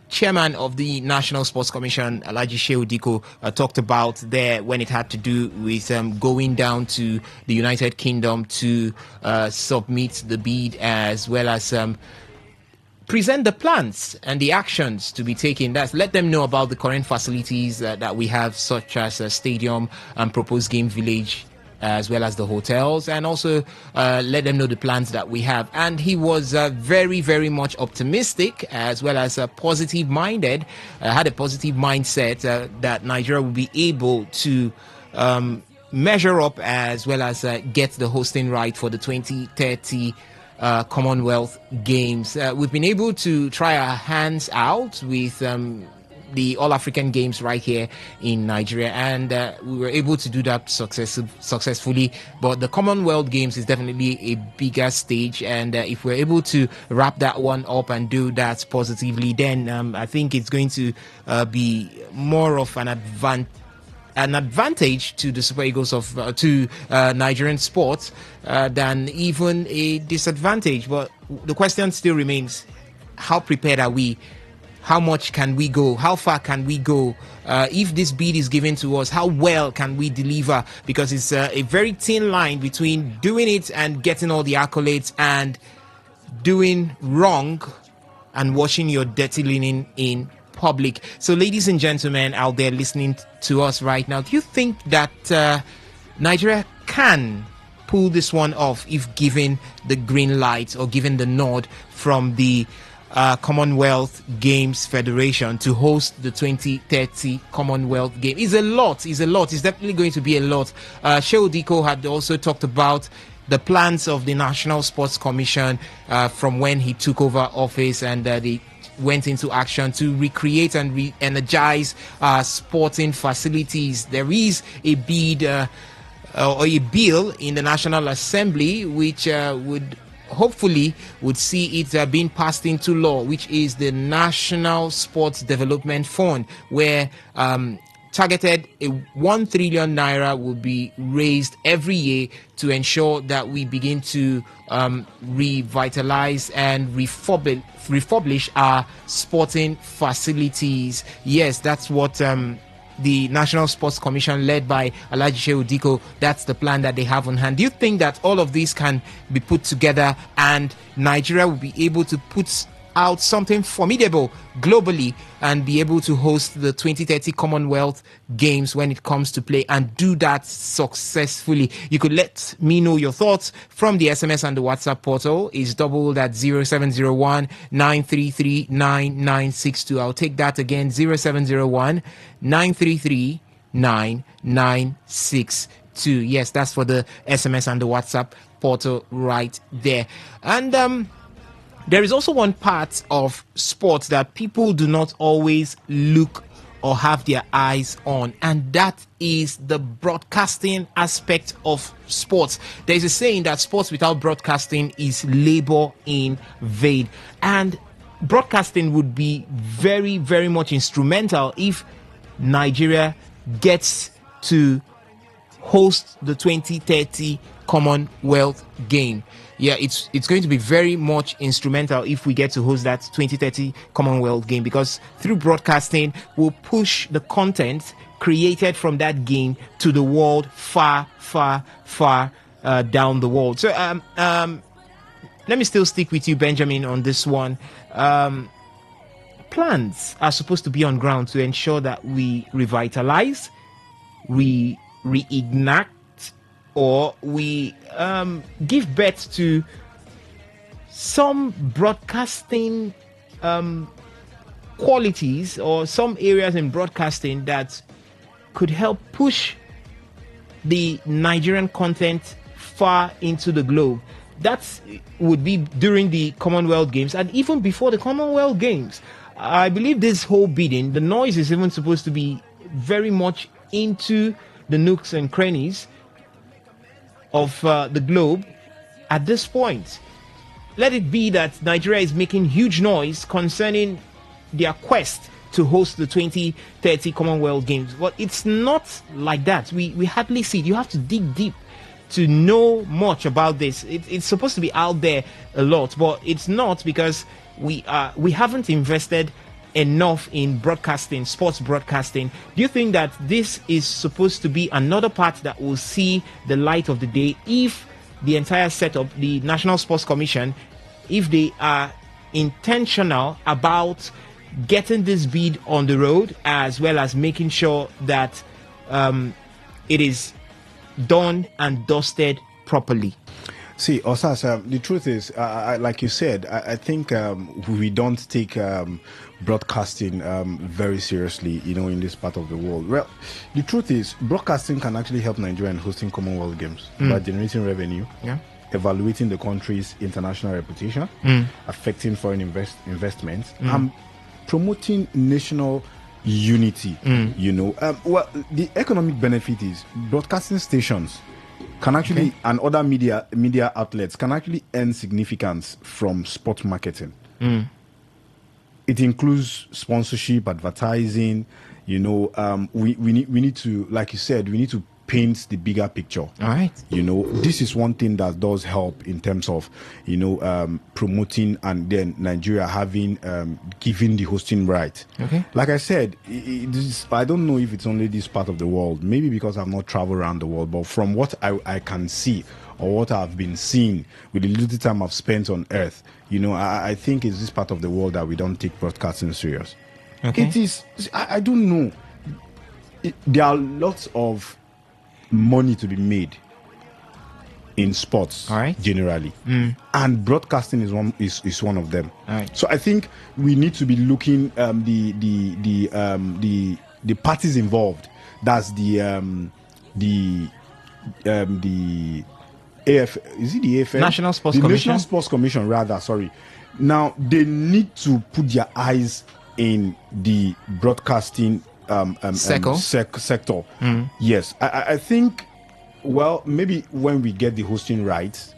chairman of the National Sports Commission, Alhaji Shehu Diko, talked about there when it had to do with going down to the United Kingdom to submit the bid, as well as present the plans and the actions to be taken. That's let them know about the current facilities that we have, such as a stadium and proposed game village, as well as the hotels, and also let them know the plans that we have. And he was very, very much optimistic, as well as positive-minded, had a positive mindset that Nigeria will be able to measure up, as well as get the hosting right for the 2030 Commonwealth Games. We've been able to try our hands out with the All-African Games right here in Nigeria, and we were able to do that successfully. But the Commonwealth Games is definitely a bigger stage, and if we're able to wrap that one up and do that positively, then I think it's going to be more of an advantage to the Super Eagles of to Nigerian sports than even a disadvantage. But the question still remains: how prepared are we? How much can we go? How far can we go? If this bid is given to us, how well can we deliver? Because it's a very thin line between doing it and getting all the accolades, and doing wrong and washing your dirty linen in public. So, ladies and gentlemen out there listening to us right now, do you think that Nigeria can pull this one off if given the green light or given the nod from the Commonwealth Games Federation to host the 2030 Commonwealth Game? It's a lot. It's definitely going to be a lot. Shehu Diko had also talked about the plans of the National Sports Commission from when he took over office, and they went into action to recreate and re-energize sporting facilities. There is a bid or a bill in the National Assembly which hopefully would see it being passed into law, which is the National Sports Development Fund, where targeted 1 trillion naira will be raised every year to ensure that we begin to revitalize and refurbish our sporting facilities. Yes, that's what the National Sports Commission, led by Alhaji Shehu Diko, that's the plan that they have on hand. Do you think that all of these can be put together and Nigeria will be able to put out something formidable globally and be able to host the 2030 Commonwealth Games when it comes to play, and do that successfully? You could let me know your thoughts from the SMS and the WhatsApp portal. Is doubled at 0701 933 9962. I'll take that again: 0701 933 9962. Yes, that's for the SMS and the WhatsApp portal right there. And there is also one part of sports that people do not always look or have their eyes on, and that is the broadcasting aspect of sports. There is a saying that sports without broadcasting is labor in vain, and broadcasting would be very, very much instrumental if Nigeria gets to host the 2030 Commonwealth Game. Yeah, it's going to be very much instrumental if we get to host that 2030 Commonwealth Game, because through broadcasting, we'll push the content created from that game to the world, far, far, far down the world. So let me still stick with you, Benjamin, on this one. Plans are supposed to be on ground to ensure that we revitalize, we reignite, or we give birth to some broadcasting qualities, or some areas in broadcasting that could help push the Nigerian content far into the globe. That would be during the Commonwealth Games and even before the Commonwealth Games. I believe this whole bidding, the noise is even supposed to be very much into the nooks and crannies of the globe at this point. Let it be that Nigeria is making huge noise concerning their quest to host the 2030 Commonwealth Games. But it's not like that. We hardly see it. You have to dig deep to know much about this. It's supposed to be out there a lot, but it's not, because we haven't invested enough in broadcasting, sports broadcasting. Do you think that this is supposed to be another part that will see the light of the day if the entire setup, the National Sports Commission, if they are intentional about getting this bid on the road, as well as making sure that it is done and dusted properly? See, Osas, the truth is, like you said, I think we don't take broadcasting very seriously, in this part of the world. Well, the truth is, broadcasting can actually help Nigeria in hosting Commonwealth Games by generating revenue, evaluating the country's international reputation, affecting foreign investments, and promoting national unity. Well, the economic benefit is broadcasting stations can actually, and other media outlets can actually earn significance from sport marketing. It includes sponsorship, advertising. We need to, like you said, we need to paint the bigger picture. All right. This is one thing that does help in terms of, promoting, and then Nigeria having, giving the hosting right. Okay. Like I said, I don't know if it's only this part of the world, maybe because I've not traveled around the world, but from what I can see, or what I've been seeing with the little time I've spent on earth, I think it's this part of the world that we don't take broadcasting serious. Okay. It is, I don't know. There are lots of money to be made in sports, generally, and broadcasting is one of them. So I think we need to be looking the parties involved. That's the AF, is it the AFM? National Sports Commission. National Sports Commission, rather. Sorry. Now they need to put their eyes in the broadcasting sector. Yes, I think. Well, maybe when we get the hosting right,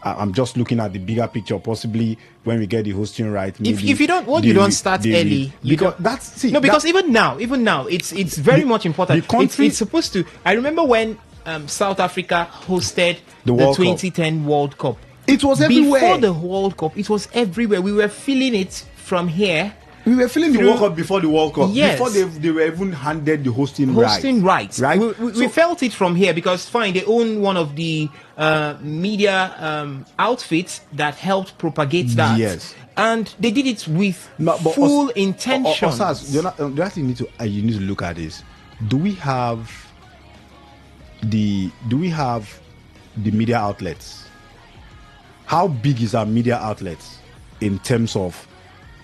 I'm just looking at the bigger picture. Possibly when we get the hosting right, maybe if you don't, you don't start early. Because even now, it's very much important. It's supposed to. I remember when South Africa hosted the 2010 World Cup. It was everywhere. Before the World Cup, it was everywhere. We were feeling it from here. We were feeling the World Cup before the World Cup. Yes. Before they were even handed the hosting rights. Right? We felt it from here because, fine, they own one of the media outfits that helped propagate that. Yes. And they did it with full intention. The other thing you need to look at is, do we have the media outlets? How big is our media outlets in terms of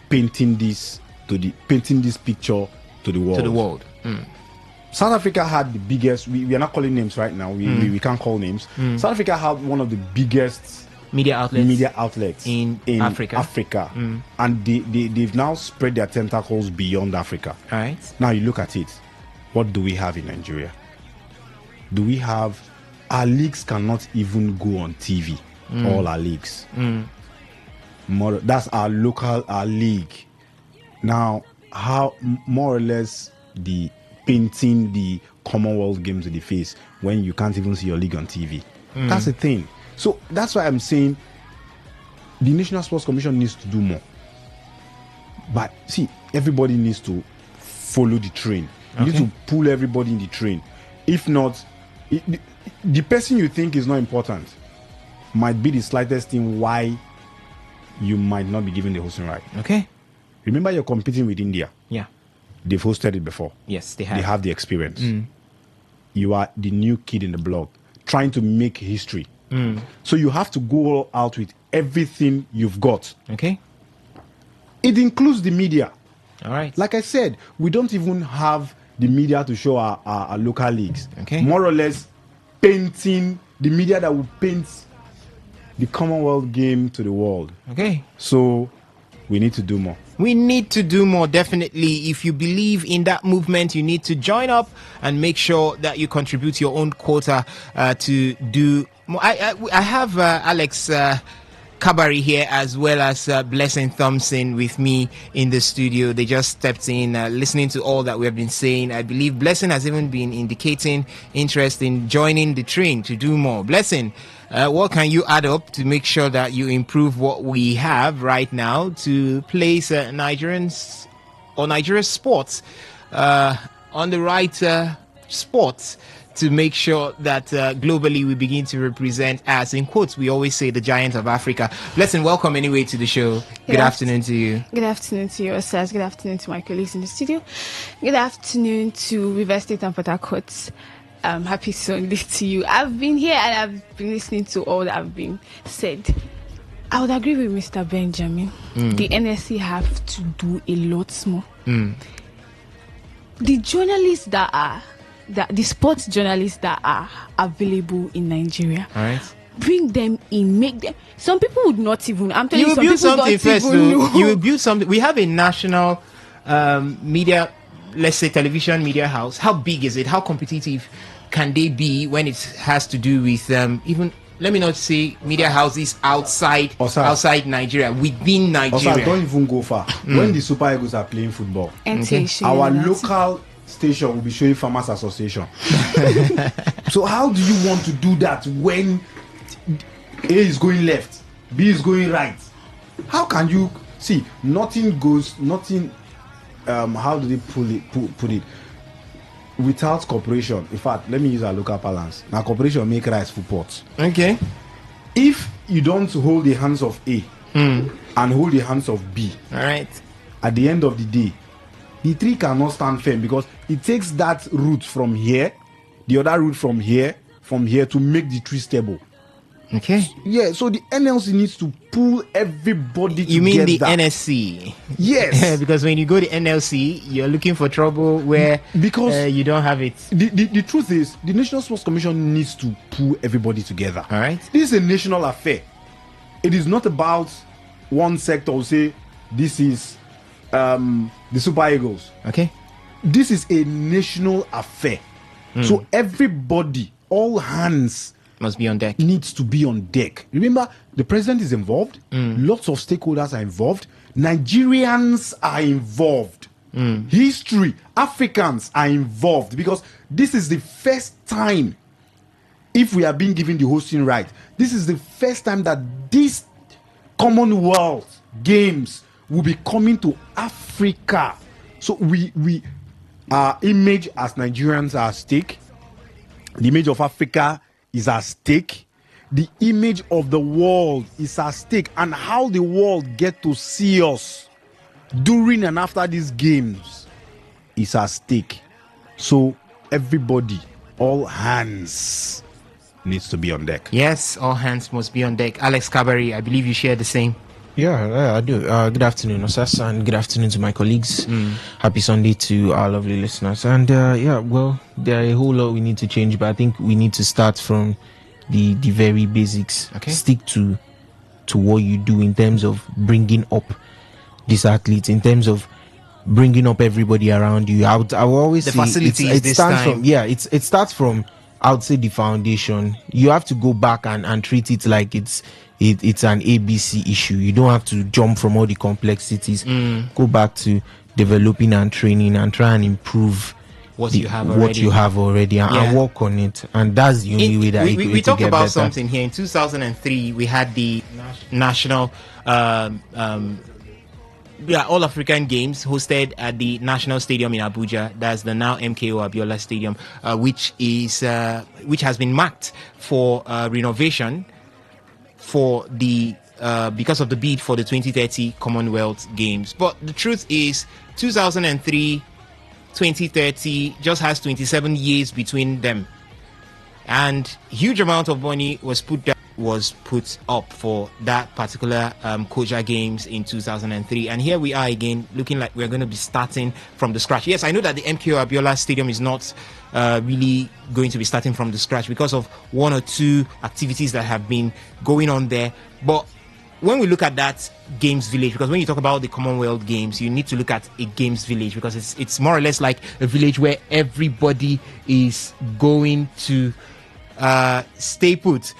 painting this picture to the world? South Africa had the biggest. We are not calling names right now. We can't call names. South Africa had one of the biggest media outlets in Africa. And they've now spread their tentacles beyond Africa. All right. Now you look at it. What do we have in Nigeria? Do we have our leagues cannot even go on TV? All our leagues. That's our league. Now, how more or less the painting the Commonwealth Games in the face when you can't even see your league on TV? That's the thing. So that's why I'm saying the National Sports Commission needs to do more. But see, everybody needs to follow the train. You need to pull everybody in the train. If not, the person you think is not important might be the slightest thing why you might not be given the hosting right. Okay. Remember, you're competing with India. Yeah. They've hosted it before. Yes, they have. They have the experience. You are the new kid in the block trying to make history. So you have to go out with everything you've got. Okay. It includes the media. All right. Like I said, we don't even have the media to show our local leagues. Okay. More or less painting the media that will paint the Commonwealth game to the world. Okay. So we need to do more. We need to do more, definitely. If you believe in that movement, you need to join up and make sure that you contribute your own quota to do more. I have Alex Kabari here, as well as Blessing Thompson with me in the studio. They just stepped in, listening to all that we have been saying. I believe Blessing has even been indicating interest in joining the train to do more. Blessing, what can you add up to make sure that you improve what we have right now to place Nigerians or Nigerian sports on the right sports, to make sure that globally we begin to represent, as in quotes, we always say, the giant of Africa. Blessing, welcome anyway to the show. Good afternoon to you. Good afternoon to you, sirs. Good afternoon to my colleagues in the studio. Good afternoon to River State and Port Harcourt. Happy Sunday to you. I've been here and I've been listening to all that have been said. I would agree with Mr. Benjamin. The NSC have to do a lot more. The journalists the sports journalists that are available in Nigeria, all right, bring them in, make them. Some people would not even. I'm telling you, some people something don't first. Even know. You will build something. We have a national media, let's say television media house. How big is it? How competitive can they be when it has to do with even? Let me not say media houses outside Nigeria, within Nigeria. Also, don't even go far. When the Super Eagles are playing football, our local station will be showing Farmers Association. So how do you want to do that when A is going left, B is going right? How can you see? Nothing. How do they put it? Without cooperation, in fact, let me use our local balance. Now, cooperation make rice for pots. Okay. If you don't hold the hands of A and hold the hands of B, all right, at the end of the day, the tree cannot stand firm, because it takes that root from here, the other root from here to make the tree stable. Okay. Yeah, so the NLC needs to pull everybody together. You mean the NSC? Yes. Because when you go to NLC, you're looking for trouble where you don't have it. The truth is, the National Sports Commission needs to pull everybody together. All right. This is a national affair. It is not about one sector who say this is the Super Eagles. Okay. This is a national affair. So everybody, all hands must be on deck. Needs to be on deck. Remember, the president is involved. Lots of stakeholders are involved. Nigerians are involved. History, Africans are involved, because this is the first time, if we are being given the hosting right, this is the first time that this Commonwealth Games will be coming to Africa. So we our image as Nigerians are at stake. The image of Africa is at stake. The image of the world is at stake, and how the world get to see us during and after these games is at stake. So everybody, all hands needs to be on deck. Yes, all hands must be on deck. Alex Kabari, I believe you share the same. Yeah, I do. Good afternoon, Osas, and good afternoon to my colleagues. Happy Sunday to our lovely listeners. And well, there are a whole lot we need to change, but I think we need to start from the very basics. Okay. Stick to what you do in terms of bringing up these athletes, in terms of bringing up everybody around you. I will always the say facilities it this starts time. It starts from, I would say, the foundation. You have to go back and treat it like it's an ABC issue. You don't have to jump from all the complexities. Go back to developing and training and try and improve what you have already and work on it. And that's the only way that we talked about better. something here. In 2003, we had the national All African Games hosted at the National Stadium in Abuja. That's the now MKO Abiola Stadium, which has been marked for renovation for the because of the bid for the 2030 Commonwealth Games. But the truth is, 2003, 2030 just has 27 years between them, and huge amount of money was put down was put up for that particular Koja Games in 2003. And here we are again, looking like we're going to be starting from the scratch. Yes, I know that the MKO Abiola Stadium is not really going to be starting from the scratch because of one or two activities that have been going on there. But when we look at that games village, because when you talk about the Commonwealth Games, you need to look at a games village, because it's more or less like a village where everybody is going to stay put.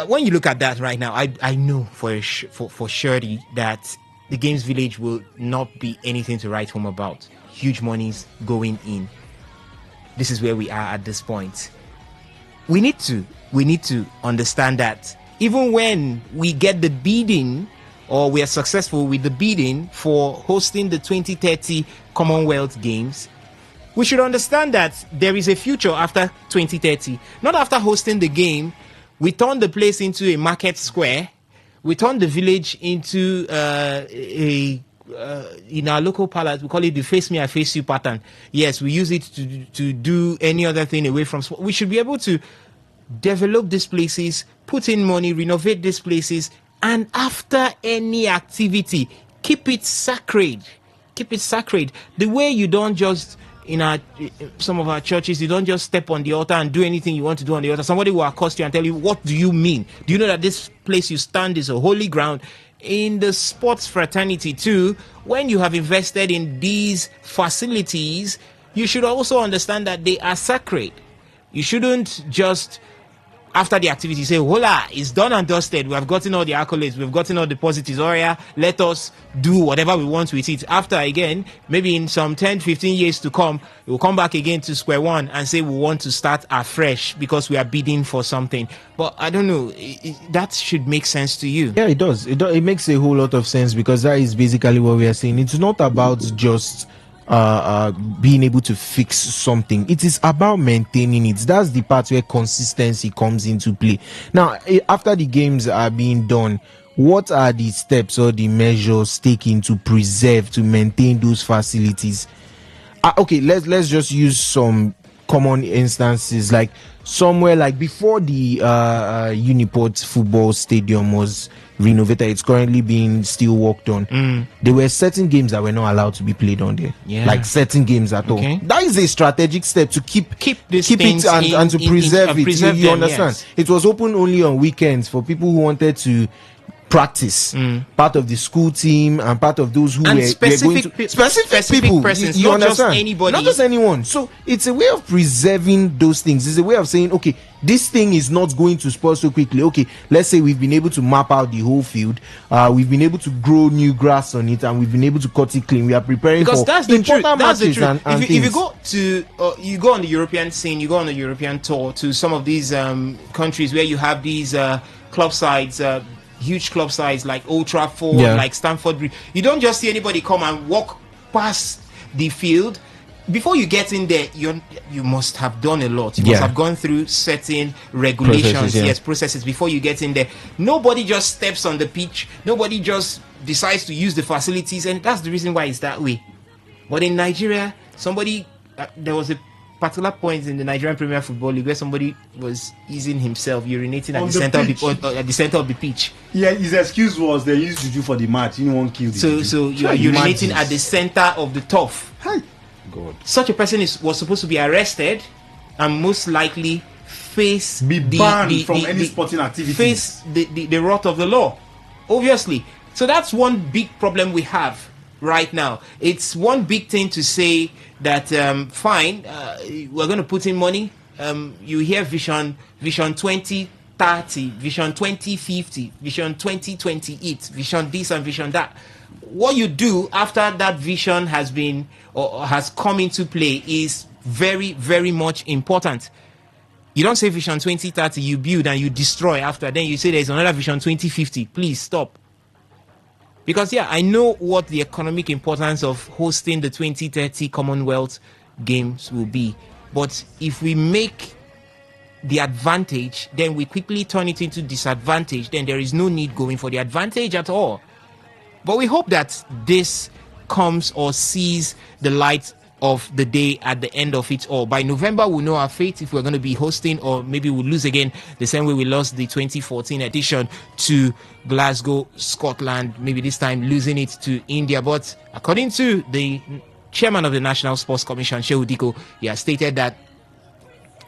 When you look at that right now, I know for surety that the games village will not be anything to write home about. Huge monies going in. This is where we are at this point. We need to understand that even when we get the bidding, or we are successful with the bidding for hosting the 2030 Commonwealth Games, we should understand that there is a future after 2030. Not after hosting the game, we turn the place into a market square. We turn the village into in our local parlance, we call it the face me, I face you pattern. Yes, we use it to do any other thing away from sport. We should be able to develop these places, put in money, renovate these places, and after any activity, keep it sacred. Keep it sacred. The way you don't just, in some of our churches, you don't just step on the altar and do anything you want to do on the altar. Somebody will accost you and tell you, what do you mean? Do you know that this place you stand is a holy ground? In the sports fraternity too, when you have invested in these facilities, you should also understand that they are sacred. You shouldn't just, after the activity, say, voila, it's done and dusted. We have gotten all the accolades. We've gotten all the positives. Oh yeah, let us do whatever we want with it. After, again, maybe in some 10, 15 years to come, we'll come back again to square one and say we want to start afresh because we are bidding for something. But I don't know, that should make sense to you. Yeah, it does. It makes a whole lot of sense, because that is basically what we are saying. It's not about just being able to fix something. It is about maintaining it. That's the part where consistency comes into play. Now, after the games are being done, what are the steps or the measures taken to preserve, to maintain those facilities? Okay, let's just use some common instances, like somewhere like before the Uniport football stadium was renovated, it's currently being still worked on. There were certain games that were not allowed to be played on there, like certain games at all. That is a strategic step to keep it and to preserve it. You understand? Yes. It was open only on weekends for people who wanted to practice, part of the school team and part of those who were going to specific people persons, you understand? Just anybody, not just anyone. So it's a way of preserving those things. It's a way of saying, okay, this thing is not going to spoil so quickly. Okay, let's say we've been able to map out the whole field, we've been able to grow new grass on it, and we've been able to cut it clean. We are preparing because for that's the important truth. That's matches the truth. And if you go to you go on the European scene, you go on the European tour to some of these countries where you have these club sides, huge club sides like Old Trafford, like Stamford Bridge. You don't just see anybody come and walk past the field. Before you get in there, you must have done a lot. You must have gone through certain regulations, processes before you get in there. Nobody just steps on the pitch. Nobody just decides to use the facilities, and that's the reason why it's that way. But in Nigeria, there was a particular point in the Nigerian Premier Football League where somebody was easing himself, urinating at the center of the pitch. Yeah, his excuse was they used to do for the match. You won't kill the So you are urinating at the center of the turf. Hi, God. Such a person was supposed to be arrested and most likely banned from any sporting activity. Face the wrath of the law, obviously. So that's one big problem we have right now. It's one big thing to say that fine, we're going to put in money. You hear vision 2030, vision 2050, vision 2028, vision this and vision that. What you do after that vision has been or has come into play is very, very much important. You don't say vision 2030, you build and you destroy after. Then you say there's another vision 2050. Please stop. Because, I know what the economic importance of hosting the 2030 Commonwealth Games will be. But if we make the advantage, then we quickly turn it into disadvantage, then there is no need going for the advantage at all. But we hope that this comes or sees the light of the day at the end of it all. By November, we'll know our fate if we're going to be hosting, or maybe we'll lose again the same way we lost the 2014 edition to Glasgow, Scotland, maybe this time losing it to India. But according to the chairman of the National Sports Commission, Shehu Diko, he has stated that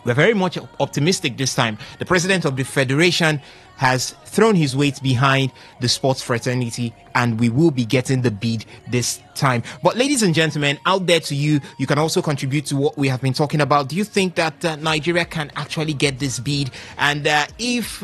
we're very much optimistic this time. The president of the federation has thrown his weight behind the sports fraternity, and we will be getting the bid this time. But ladies and gentlemen, out there to you, you can also contribute to what we have been talking about. Do you think that Nigeria can actually get this bid? And if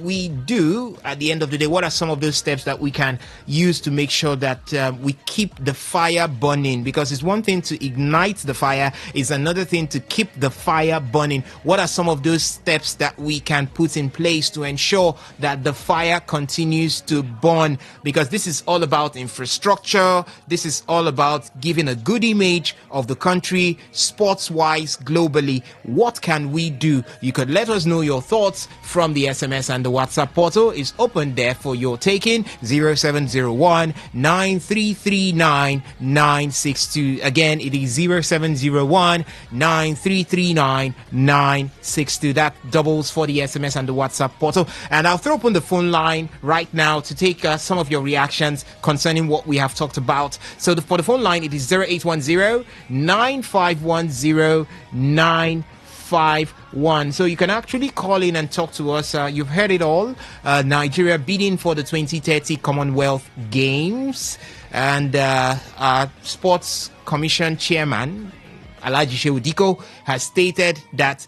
we do, at the end of the day, what are some of those steps that we can use to make sure that we keep the fire burning? Because it's one thing to ignite the fire, it's another thing to keep the fire burning. What are some of those steps that we can put in place to ensure that the fire continues to burn? Because this is all about infrastructure. This is all about giving a good image of the country, sports-wise, globally. What can we do? You could let us know your thoughts from the SMS, and the WhatsApp portal is open there for your taking. 0701 9339 962. Again, it is 0701 9339 962. That doubles for the SMS and the WhatsApp portal. And I'll throw open the phone line right now to take some of your reactions concerning what we have talked about. So for the phone line, it is 0810 9510 951. So you can actually call in and talk to us. You've heard it all. Nigeria bidding for the 2030 Commonwealth Games, and our Sports Commission Chairman, Alhaji Shehu Diko, has stated that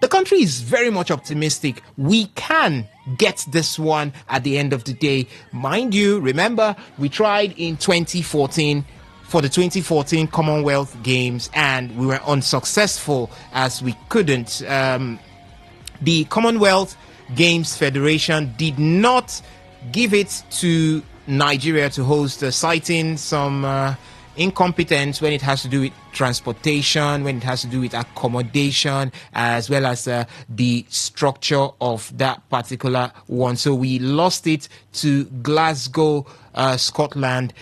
the country is very much optimistic. We can get this one at the end of the day. Mind you, remember, we tried in 2014 for the 2014 Commonwealth Games, and we were unsuccessful as we couldn't. The Commonwealth Games Federation did not give it to Nigeria to host, citing some incompetence when it has to do with transportation, when it has to do with accommodation, as well as the structure of that particular one. So we lost it to Glasgow, Scotland,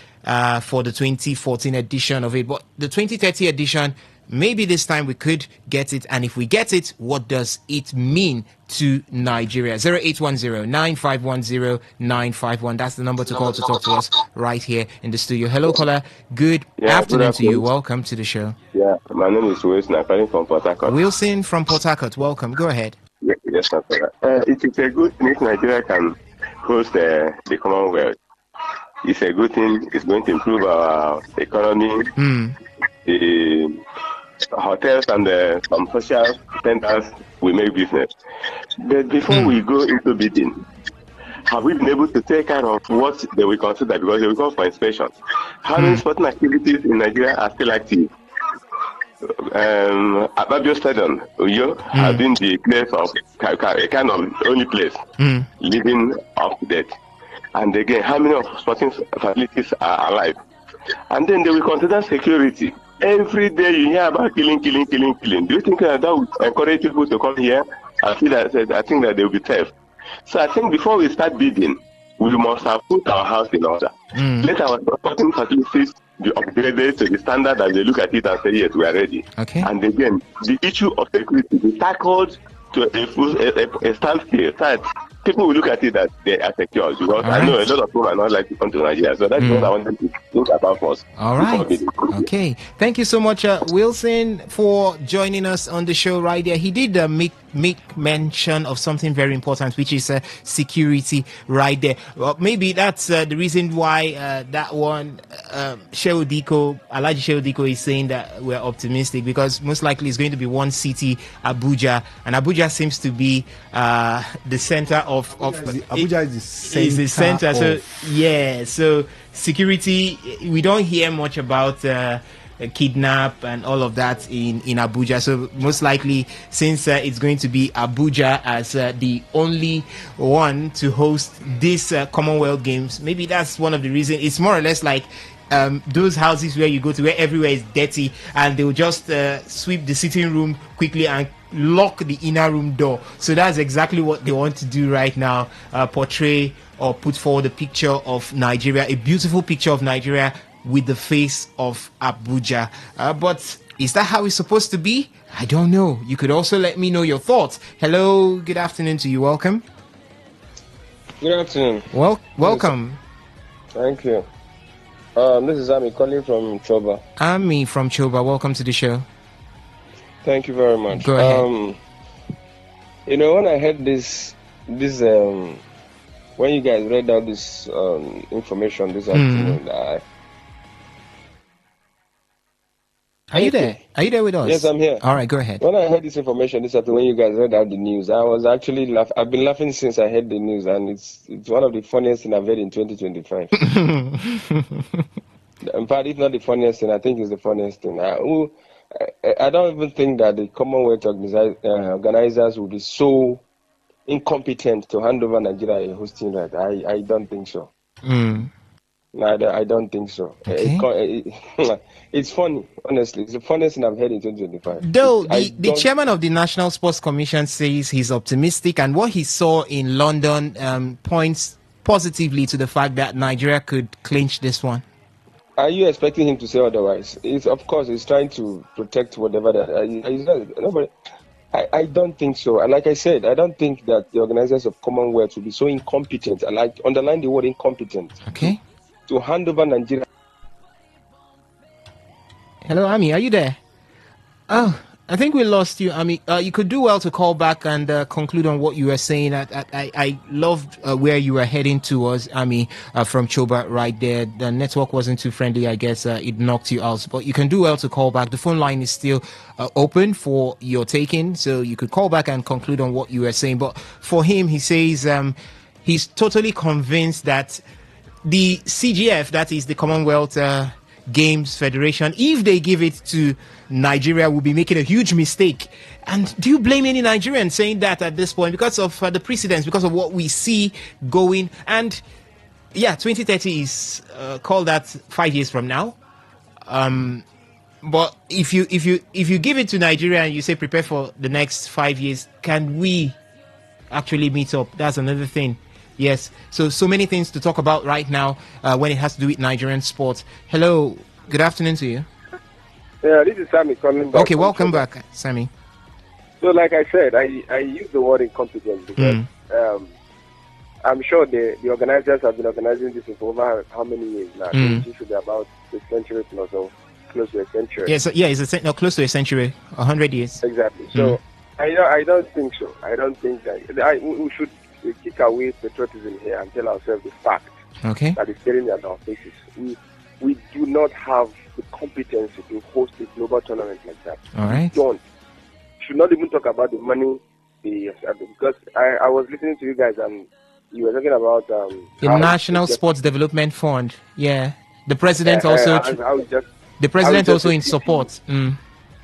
for the 2014 edition of it. But the 2030 edition, maybe this time we could get it. And if we get it, what does it mean to Nigeria? 0810 9510 951. That's the number to call to talk to us right here in the studio. Hello, caller. Good afternoon to you. Welcome to the show. Yeah, my name is Wilson. I'm calling from Port Harcourt. Wilson from Port Harcourt. Welcome. Go ahead. Yes, sir. It is a good thing if Nigeria can host the Commonwealth. It's a good thing. It's going to improve our economy. The hotels and some social centers will make business. But before we go into bidding, have we been able to take care of what they will consider, because they will come for inspection? How many sporting activities in Nigeria are still active? Ababio Stadium, Uyo, has been the place of a kind of only place living up to date. And again, how many of sporting facilities are alive? And then they will consider security. Every day you hear about killing. Do you think that would encourage people to come here? I think that they will be safe. So I think before we start bidding, we must have put our house in order. Let our sporting facilities be upgraded to the standard, and they look at it and say, yes, we are ready. Okay. And again, the issue of security be tackled to a standstill. So people will look at it that they are secure, because I know a lot of people are not like to come to Nigeria. So that's what I wanted to think about first. All right. Okay. Thank you so much, Wilson, for joining us on the show right there. He did make mention of something very important, which is security right there. Well, maybe that's the reason why that one, Alhaji Shehu Diko is saying that we're optimistic, because most likely it's going to be one city, Abuja, and Abuja seems to be the center of Abuja is the center. So yeah, so security, we don't hear much about kidnap and all of that in Abuja. So most likely, since it's going to be Abuja as the only one to host this Commonwealth Games, maybe that's one of the reasons. It's more or less like those houses where you go to where everywhere is dirty, and they will just sweep the sitting room quickly and lock the inner room door. So that's exactly what they want to do right now, portray or put forward a picture of Nigeria, a beautiful picture of Nigeria with the face of Abuja. But is that how it's supposed to be? I don't know. You could also let me know your thoughts. Hello, good afternoon to you. Welcome. Good afternoon. Welcome. Thank you. This is Ami calling from Choba. Ami from Choba. Welcome to the show. Thank you very much. Go ahead. When I heard this, when you guys read out this information this afternoon, Are you there? Are you there with us? Yes, I'm here. All right, go ahead. When I heard this information this afternoon, when you guys read out the news, I was actually I've been laughing since I heard the news, and it's one of the funniest things I've heard in 2025. In fact, if not the funniest thing, I think it's the funniest thing. I don't even think that the Commonwealth organizers will be so incompetent to hand over Nigeria a hosting right. I don't think so. No, I don't think so. Okay. It's funny, honestly. It's the funniest thing I've heard in 2025. Though the chairman of the National Sports Commission says he's optimistic, and what he saw in London points positively to the fact that Nigeria could clinch this one. Are you expecting him to say otherwise? Of course, he's trying to protect whatever that. I don't think so. And like I said, I don't think that the organizers of Commonwealth will be so incompetent. I like underline the word incompetent. Okay. To hand over Nigeria. Hello, Ami, are you there? Oh, I think we lost you, Ami. You could do well to call back and conclude on what you were saying. I loved where you were heading towards, Ami, from Choba right there. The network wasn't too friendly, I guess. It knocked you out. But you can do well to call back. The phone line is still open for your taking, so you could call back and conclude on what you were saying. But for him, he says he's totally convinced that the CGF, that is the Commonwealth Games Federation, if they give it to Nigeria, will be making a huge mistake. And do you blame any Nigerian saying that at this point because of the precedents, because of what we see going? And yeah, 2030 is called that 5 years from now. But if you give it to Nigeria and you say prepare for the next 5 years, can we actually meet up? That's another thing. Yes, so many things to talk about right now when it has to do with Nigerian sports. Hello, good afternoon to you. Yeah, this is Sammy coming back. Okay, welcome back, Sammy. So like I said, I use the word incompetent because I'm sure the organizers have been organizing this for over how many years now? It should be about a century plus or close to a century. Yes, it's close to a century, 100 years. Exactly. So I don't think so. I don't think that we should kick away patriotism here and tell ourselves the fact that is staring at our faces. We do not have the competency to host a global tournament like that. All right. We don't. Should not even talk about the money because I was listening to you guys and you were talking about the National Sports Development Fund. Yeah, the president also. The president also in support.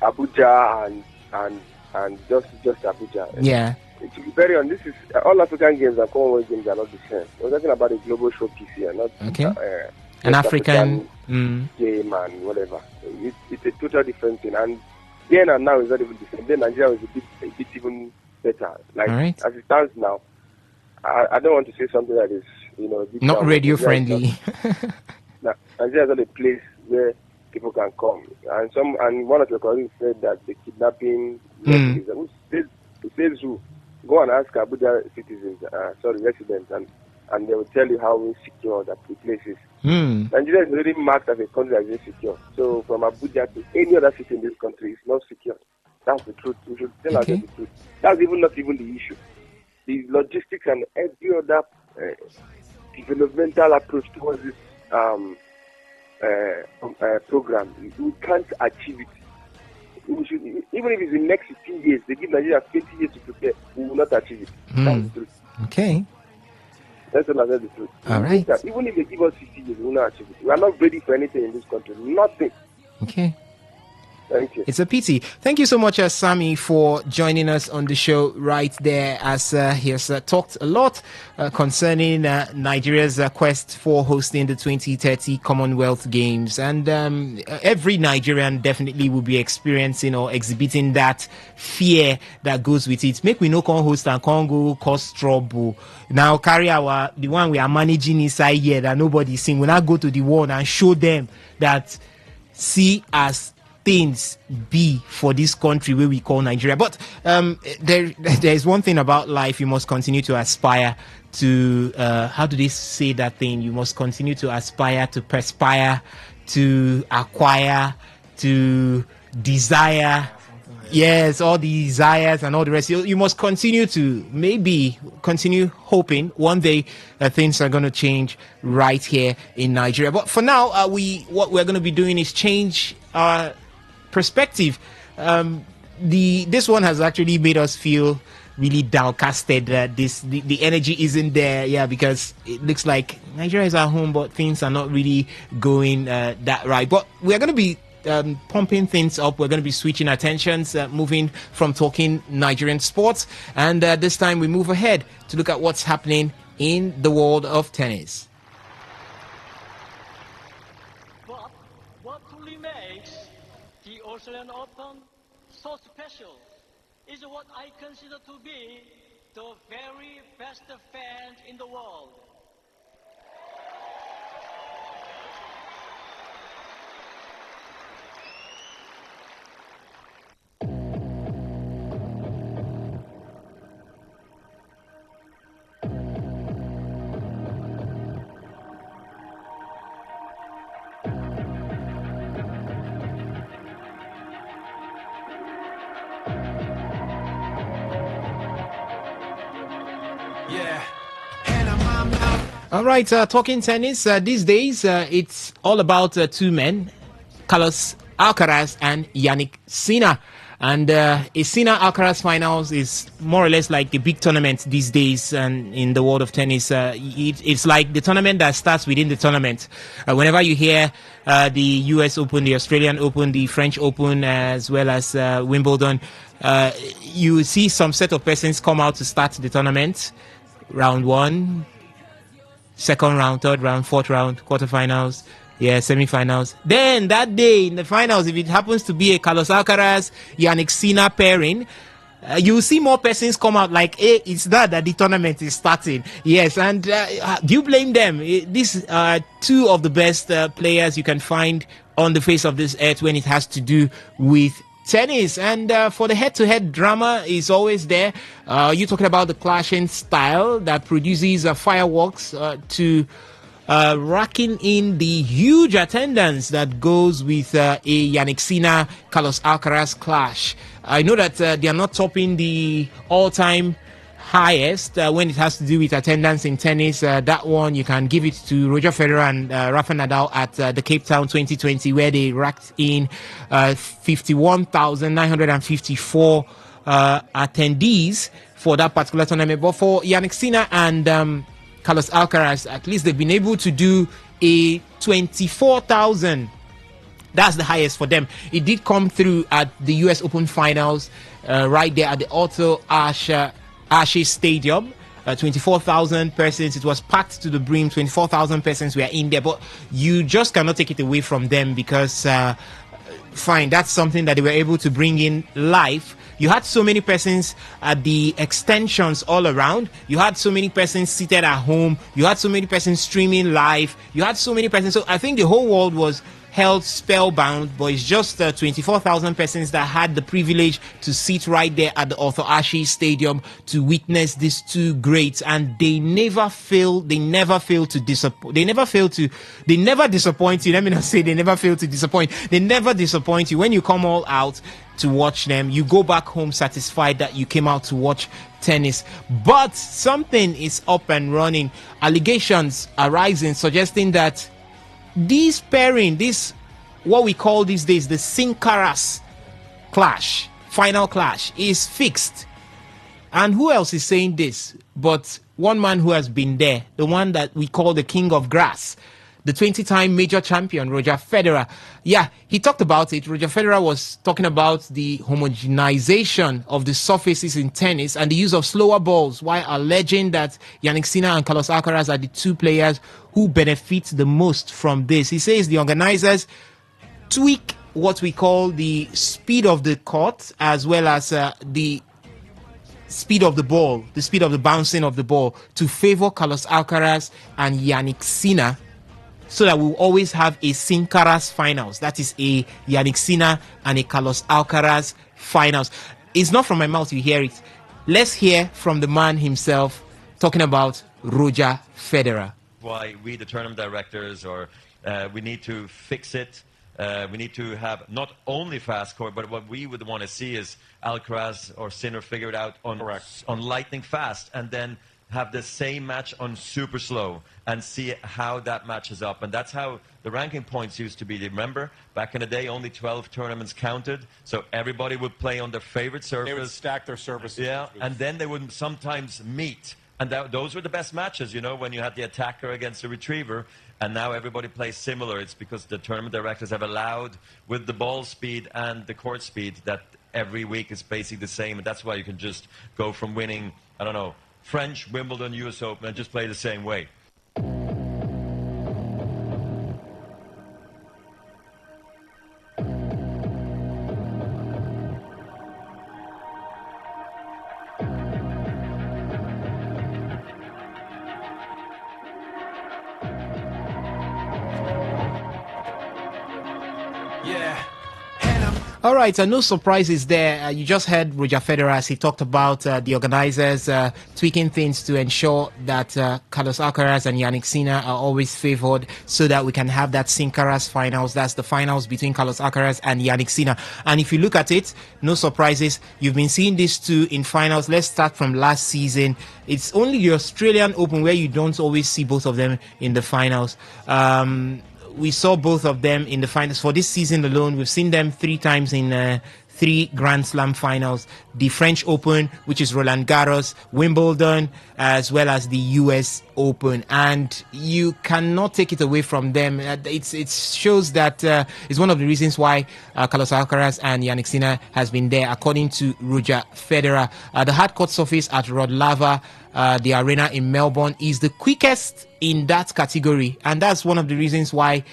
Abuja and just Abuja. Yeah. To be very honest, this is all African games and Commonwealth games are not the same. We're talking about a global showpiece here, not an African game and whatever. It's a total different thing. And then and now is not even the same. Then Nigeria is a bit even better. Like as it stands now, I don't want to say something that is not radio friendly. Nigeria is not a place where people can come. And one of your colleagues said that the kidnapping who says who? Go and ask Abuja citizens, residents, and they will tell you how insecure that the place is. Nigeria is already marked as a country that is insecure. So from Abuja to any other city in this country is not secure. That's the truth. We should tell ourselves the truth. That's not even the issue. The logistics and every other developmental approach towards this program, we can't achieve it. We should, even if it's in the next 15 years, they give Nigeria 20 years to prepare, we will not achieve it. That's the truth. Okay. That's the truth. All right. Even if they give us 50 years, we will not achieve it. We are not ready for anything in this country. Nothing. Okay. Thank you. It's a pity. Thank you so much, Sammy, for joining us on the show right there, as he has talked a lot concerning Nigeria's quest for hosting the 2030 Commonwealth Games. And every Nigerian definitely will be experiencing or exhibiting that fear that goes with it. Make we no con host and con go cause trouble. Now carry the one we are managing inside here that nobody's seeing. We now go to the world and show them that see as things be for this country where we call Nigeria. But there's one thing about life: you must continue to aspire to how do they say that thing? You must continue to aspire, to perspire, to acquire, to desire. Yes, all the desires and all the rest. You must continue to continue hoping one day things are going to change right here in Nigeria. But for now, what we're going to be doing is change our perspective. This one has actually made us feel really downcasted. The energy isn't there, because it looks like Nigeria is at home, but things are not really going that right. But we're going to be pumping things up. We're going to be switching attentions, moving from talking Nigerian sports, and this time we move ahead to look at what's happening in the world of tennis. But what truly makes the Australian Open so special is what I consider to be the very best fans in the world. All right, talking tennis. These days, it's all about two men, Carlos Alcaraz and Yannick Sinner. And a Sinner-Alcaraz finals is more or less like a big tournament these days, and in the world of tennis, it's like the tournament that starts within the tournament. Whenever you hear the US Open, the Australian Open, the French Open, as well as Wimbledon, you see some set of persons come out to start the tournament. Round one, second round, third round, fourth round, quarterfinals, semifinals. Then that day in the finals, if it happens to be a Carlos Alcaraz, Yannick Sinner pairing, you see more persons come out like, hey, it's that the tournament is starting. Yes, and do you blame them? These are two of the best players you can find on the face of this earth when it has to do with tennis. And for the head-to-head drama is always there. You're talking about the clashing style that produces fireworks to racking in the huge attendance that goes with a Yannick Sinner Carlos Alcaraz clash. I know that they are not topping the all-time highest when it has to do with attendance in tennis. That one you can give it to Roger Federer and Rafa Nadal at the Cape Town 2020, where they racked in 51,954 attendees for that particular tournament. But for Yannick Sinner and Carlos Alcaraz, at least they've been able to do a 24,000. That's the highest for them. It did come through at the US Open finals right there at the Otto Ashe Stadium. 24,000 persons. It was packed to the brim. 24,000 persons were in there. But you just cannot take it away from them because, fine, that's something that they were able to bring in live. You had so many persons at the extensions all around. You had so many persons seated at home. You had so many persons streaming live. You had so many persons. So I think the whole world was held spellbound, but it's just 24,000 persons that had the privilege to sit right there at the Arthur Ashe Stadium to witness these two greats, and they never fail to disappoint. They never disappoint you. Let me not say they never fail to disappoint. They never disappoint you. When you come all out to watch them, you go back home satisfied that you came out to watch tennis. But something is up and running. Allegations are rising suggesting that this pairing, this what we call these days the Sincaras clash, final clash, is fixed. And who else is saying this but one man who has been there, the one that we call the king of grass, the 20-time major champion, Roger Federer. Yeah, he talked about it. Roger Federer was talking about the homogenization of the surfaces in tennis and the use of slower balls, while alleging that Yannick Sinner and Carlos Alcaraz are the two players who benefit the most from this. He says the organizers tweak what we call the speed of the court as well as the speed of the ball, the speed of the bouncing of the ball to favor Carlos Alcaraz and Yannick Sinner, so that we'll always have a Sincaras finals. That is a Yannick Sinner and a Carlos Alcaraz finals. It's not from my mouth, you hear it. Let's hear from the man himself talking about Roger Federer. Why we, the tournament directors, we need to fix it. We need to have not only fast court, but what we would want to see is Alcaraz or Sinner figure it out on lightning fast, and then have the same match on super slow and see how that matches up. And that's how the ranking points used to be. Remember, back in the day, only 12 tournaments counted, so everybody would play on their favorite surface. They would stack their surfaces. Yeah, and then they would sometimes meet. And those were the best matches, you know, when you had the attacker against the retriever. And now everybody plays similar. It's because the tournament directors have allowed, with the ball speed and the court speed, that every week is basically the same. And that's why you can just go from winning, I don't know, French, Wimbledon, US Open, and just play the same way. All right, no surprises there. You just heard Roger Federer as he talked about the organizers tweaking things to ensure that Carlos Alcaraz and Yannick Sinner are always favored, so that we can have that Sincaras finals. That's the finals between Carlos Alcaraz and Yannick Sinner. And if you look at it, no surprises. You've been seeing these two in finals. Let's start from last season. It's only the Australian Open where you don't always see both of them in the finals. We saw both of them in the finals. For this season alone, we've seen them 3 times in 3 Grand Slam finals. The French Open, which is Roland Garros, Wimbledon, as well as the US Open. And you cannot take it away from them. It shows that it's one of the reasons why Carlos Alcaraz and Yannick Sinner has been there, according to Roger Federer. The hard court surface at Rod Laver, the arena in Melbourne, is the quickest in that category, and that's one of the reasons why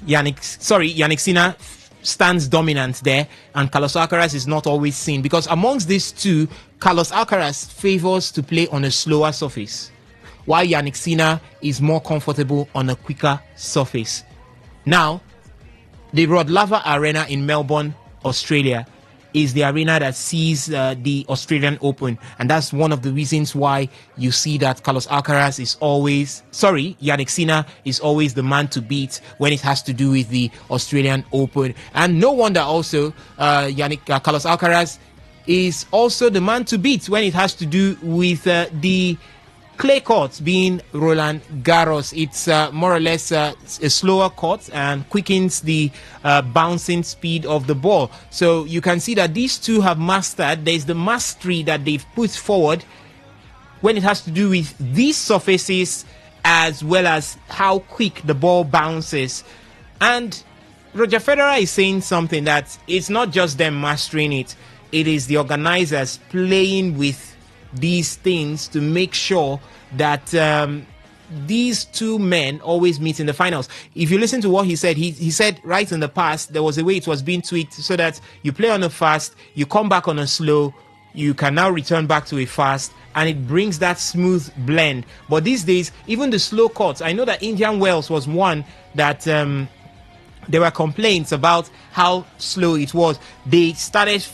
Yannick Sinner stands dominant there, and Carlos Alcaraz is not always seen, because amongst these two, Carlos Alcaraz favors to play on a slower surface, while Yannick Sinner is more comfortable on a quicker surface. Now, the Rod Laver Arena in Melbourne, Australia, is the arena that sees the Australian Open, and that's one of the reasons why you see that Yannick Sinner is always the man to beat when it has to do with the Australian Open. And no wonder also Carlos Alcaraz is also the man to beat when it has to do with the clay court, being Roland Garros. It's more or less a slower court and quickens the bouncing speed of the ball. So you can see that these two have mastered. There's the mastery that they've put forward when it has to do with these surfaces, as well as how quick the ball bounces. And Roger Federer is saying something, that it's not just them mastering it, it is the organizers playing with these things to make sure that these two men always meet in the finals. If you listen to what he said, he said right in the past there was a way it was being tweaked so that you play on a fast, you come back on a slow, you can now return back to a fast, and it brings that smooth blend. But these days, even the slow courts, I know that Indian Wells was one that there were complaints about how slow it was. They started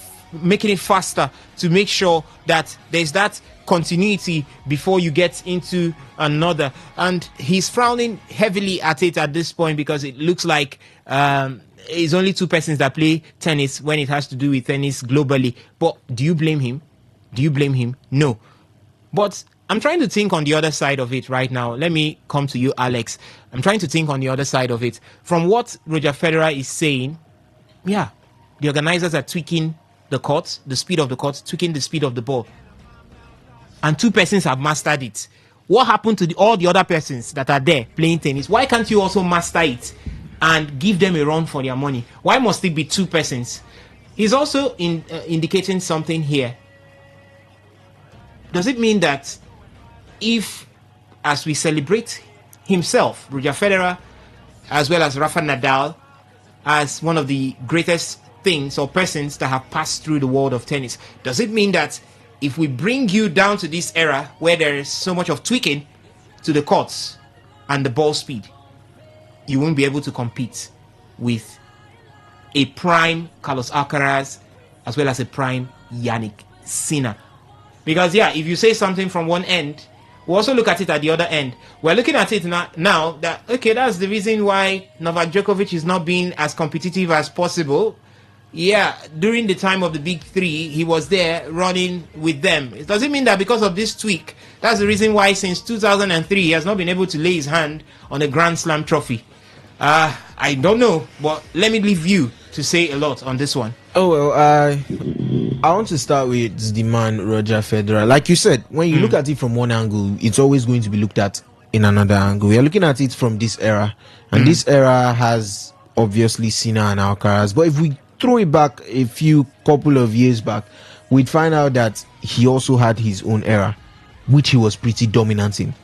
making it faster to make sure that there's that continuity before you get into another. And he's frowning heavily at it at this point, because it looks like it's only 2 persons that play tennis when it has to do with tennis globally. But do you blame him? Do you blame him? No. But I'm trying to think on the other side of it right now. Let me come to you, Alex. I'm trying to think on the other side of it. From what Roger Federer is saying, yeah, the organizers are tweaking the court, the speed of the court, tweaking the speed of the ball. And 2 persons have mastered it. what happened to all the other persons that are there playing tennis? Why can't you also master it and give them a run for their money? Why must it be 2 persons? He's also indicating something here. Does it mean that if, as we celebrate himself, Roger Federer, as well as Rafa Nadal, as one of the greatest things or persons that have passed through the world of tennis, does it mean that if we bring you down to this era where there is so much of tweaking to the courts and the ball speed, you won't be able to compete with a prime Carlos Alcaraz as well as a prime Yannick Sinner? Because if you say something from one end, we also look at it at the other end. We're looking at it now that, okay, that's the reason why Novak Djokovic is not being as competitive as possible. Yeah, during the time of the big three, he was there running with them. It doesn't mean that because of this tweak, that's the reason why since 2003, he has not been able to lay his hand on a Grand Slam trophy. I don't know, but let me leave you to say a lot on this one. Oh, well, I want to start with the man, Roger Federer. Like you said, when you look at it from one angle, it's always going to be looked at in another angle. We are looking at it from this era, and this era has obviously Sinner and Alcaraz. But if we throw it back a couple of years back, we'd find out that he also had his own era, which he was pretty dominant in.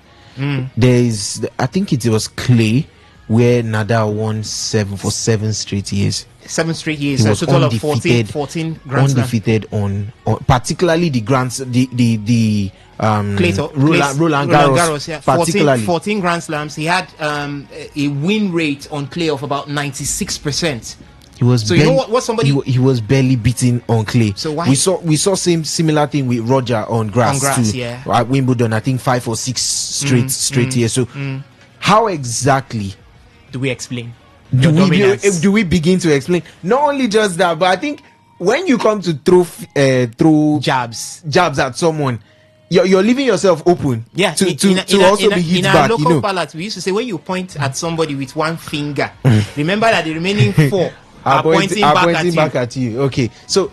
There's, I think it was clay, where Nadal won 7 straight years. 7 straight years, He a was total of undefeated, 14 Grand Slam. undefeated on particularly the Roland Garros, yeah. particularly 14 Grand Slams. He had a win rate on clay of about 96%. He was so you know what somebody he was barely beaten on clay. So why we saw similar thing with Roger on grass too. Yeah. At Wimbledon, I think 5 or 6 straight years. So how exactly do we explain? Do we begin to explain? Not only just that, but I think when you come to throw jabs at someone, you're leaving yourself open. Yeah, to also be hit back. In our local palace, we used to say when you point at somebody with one finger, remember that the remaining 4 are pointing back at you. Okay, so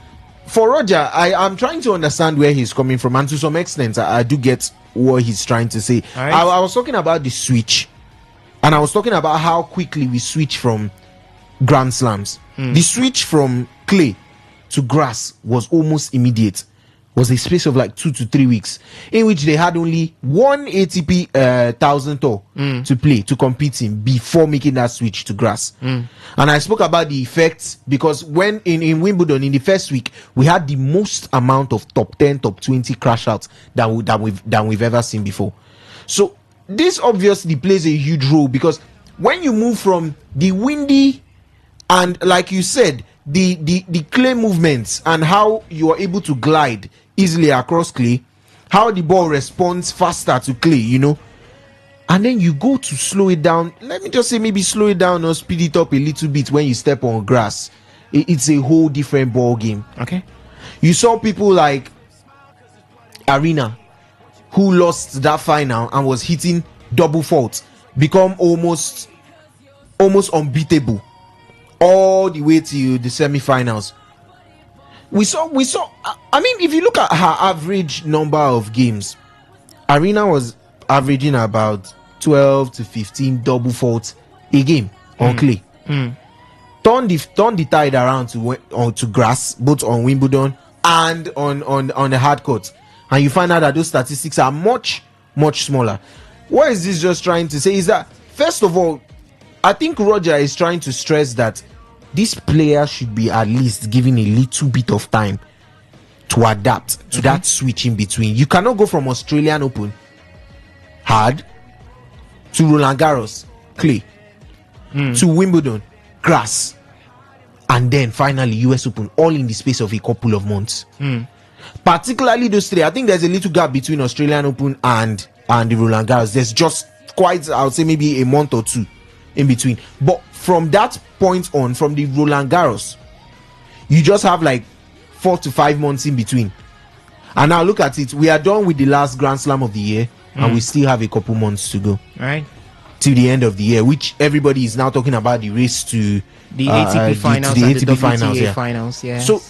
for Roger, I'm trying to understand where he's coming from, and to some extent, I do get what he's trying to say. Right. I was talking about the switch, and I was talking about how quickly we switch from Grand Slams. The switch from clay to grass was almost immediate. Was a space of like 2 to 3 weeks, in which they had only one ATP 1000 tour to compete in before making that switch to grass. And I spoke about the effects because when in Wimbledon in the first week we had the most amount of top 10, top 20 crash outs than we've ever seen before. So this obviously plays a huge role because when you move from the windy and, like you said, the clay movements and how you are able to glide easily across clay, how the ball responds faster to clay, and then you go to slow it down. Let me just say maybe slow it down or speed it up a little bit when you step on grass. It's a whole different ball game. Okay, you saw people like Arena who lost that final and was hitting double faults become almost unbeatable all the way to the semi-finals. We saw. I mean, if you look at her average number of games, Arena was averaging about 12 to 15 double faults a game on clay. Turn the tide around to grass, both on Wimbledon and on the hard court, and you find out that those statistics are much smaller. What is this just trying to say is that, first of all, I think Roger is trying to stress that this player should be at least given a little bit of time to adapt to that switch in between. You cannot go from Australian Open hard to Roland Garros clay to Wimbledon grass and then finally US Open all in the space of a couple of months. Particularly those three. I think there's a little gap between Australian Open and the Roland Garros. There's just quite, I would say, maybe a month or 2 in between. But from that point on, from the Roland Garros, you just have like 4 to 5 months in between. And now look at it, we are done with the last Grand Slam of the year and we still have a couple months to go, right, till the end of the year, which everybody is now talking about the race to the ATP finals the and ATP the WTA finals, finals. Yeah. So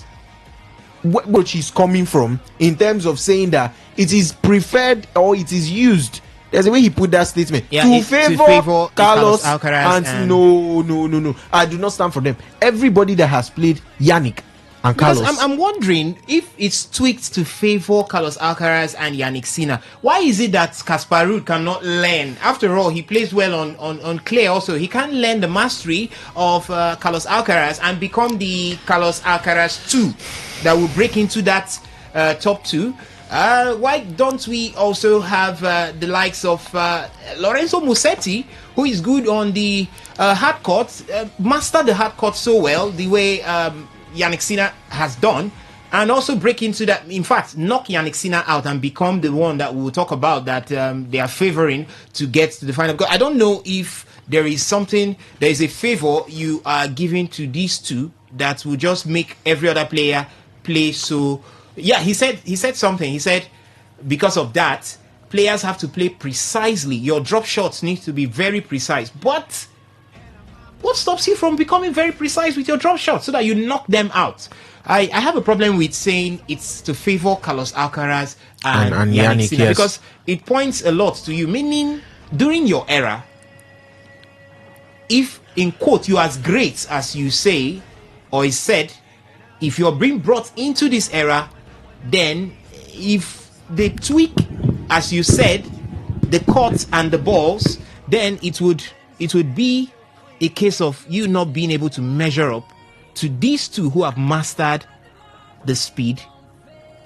what she's coming from in terms of saying that it is preferred or it is used There's a way he put that statement. Yeah, to favor Carlos Alcaraz and no. I do not stand for them. Everybody that has played Yannick and because Carlos. I'm wondering if it's tweaked to favor Carlos Alcaraz and Yannick Sinner. Why is it that Casper Ruud cannot learn? After all, he plays well on clay also. He can't learn the mastery of Carlos Alcaraz and become the Carlos Alcaraz 2 that will break into that top 2. Why don't we also have the likes of Lorenzo Musetti, who is good on the hard court, master the hard court so well, the way Yannick Sinner has done, and also break into that, in fact, knock Yannick Sinner out and become the one that we'll talk about that they are favoring to get to the final. Because I don't know if there is a favor you are giving to these two that will just make every other player play so. Yeah, he said something. He said because of that, players have to play precisely. Your drop shots need to be very precise. But what stops you from becoming very precise with your drop shots so that you knock them out? I have a problem with saying it's to favor Carlos Alcaraz and Yannick Sinner, yes, because it points a lot to you. Meaning, during your era, if in quote you as great as you say or is said, if you're being brought into this era, then if they tweak, as you said, the court and the balls, then it would be a case of you not being able to measure up to these two who have mastered the speed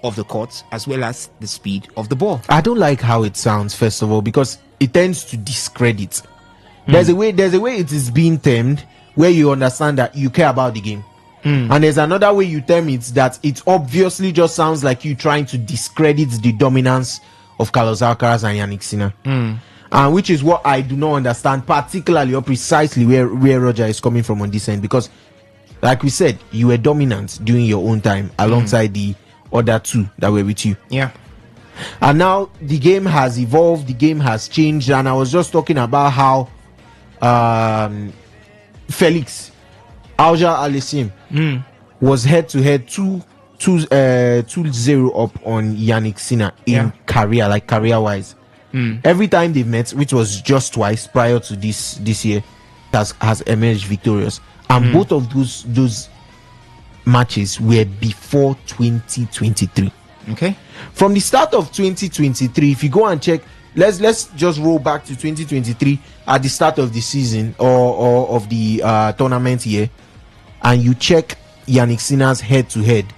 of the court as well as the speed of the ball. I don't like how it sounds, first of all, because it tends to discredit. There's a way it is being termed where you understand that you care about the game. And there's another way you term it that it obviously just sounds like you trying to discredit the dominance of Carlos Alcaraz and Yannick Sinner. Which is what I do not understand, particularly or precisely where Roger is coming from on this end, because like we said, you were dominant during your own time alongside the other two that were with you. Yeah. And now the game has evolved, the game has changed, and I was just talking about how Felix Auger-Aliassime was head-to-head 2-0 up on Yannick Sinner in career-wise. Every time they've met, which was just twice prior to this year, has emerged victorious. And both of those matches were before 2023. Okay. From the start of 2023, if you go and check, let's just roll back to 2023 at the start of the season or of the tournament year, and you check Yannick Sinner's head-to-head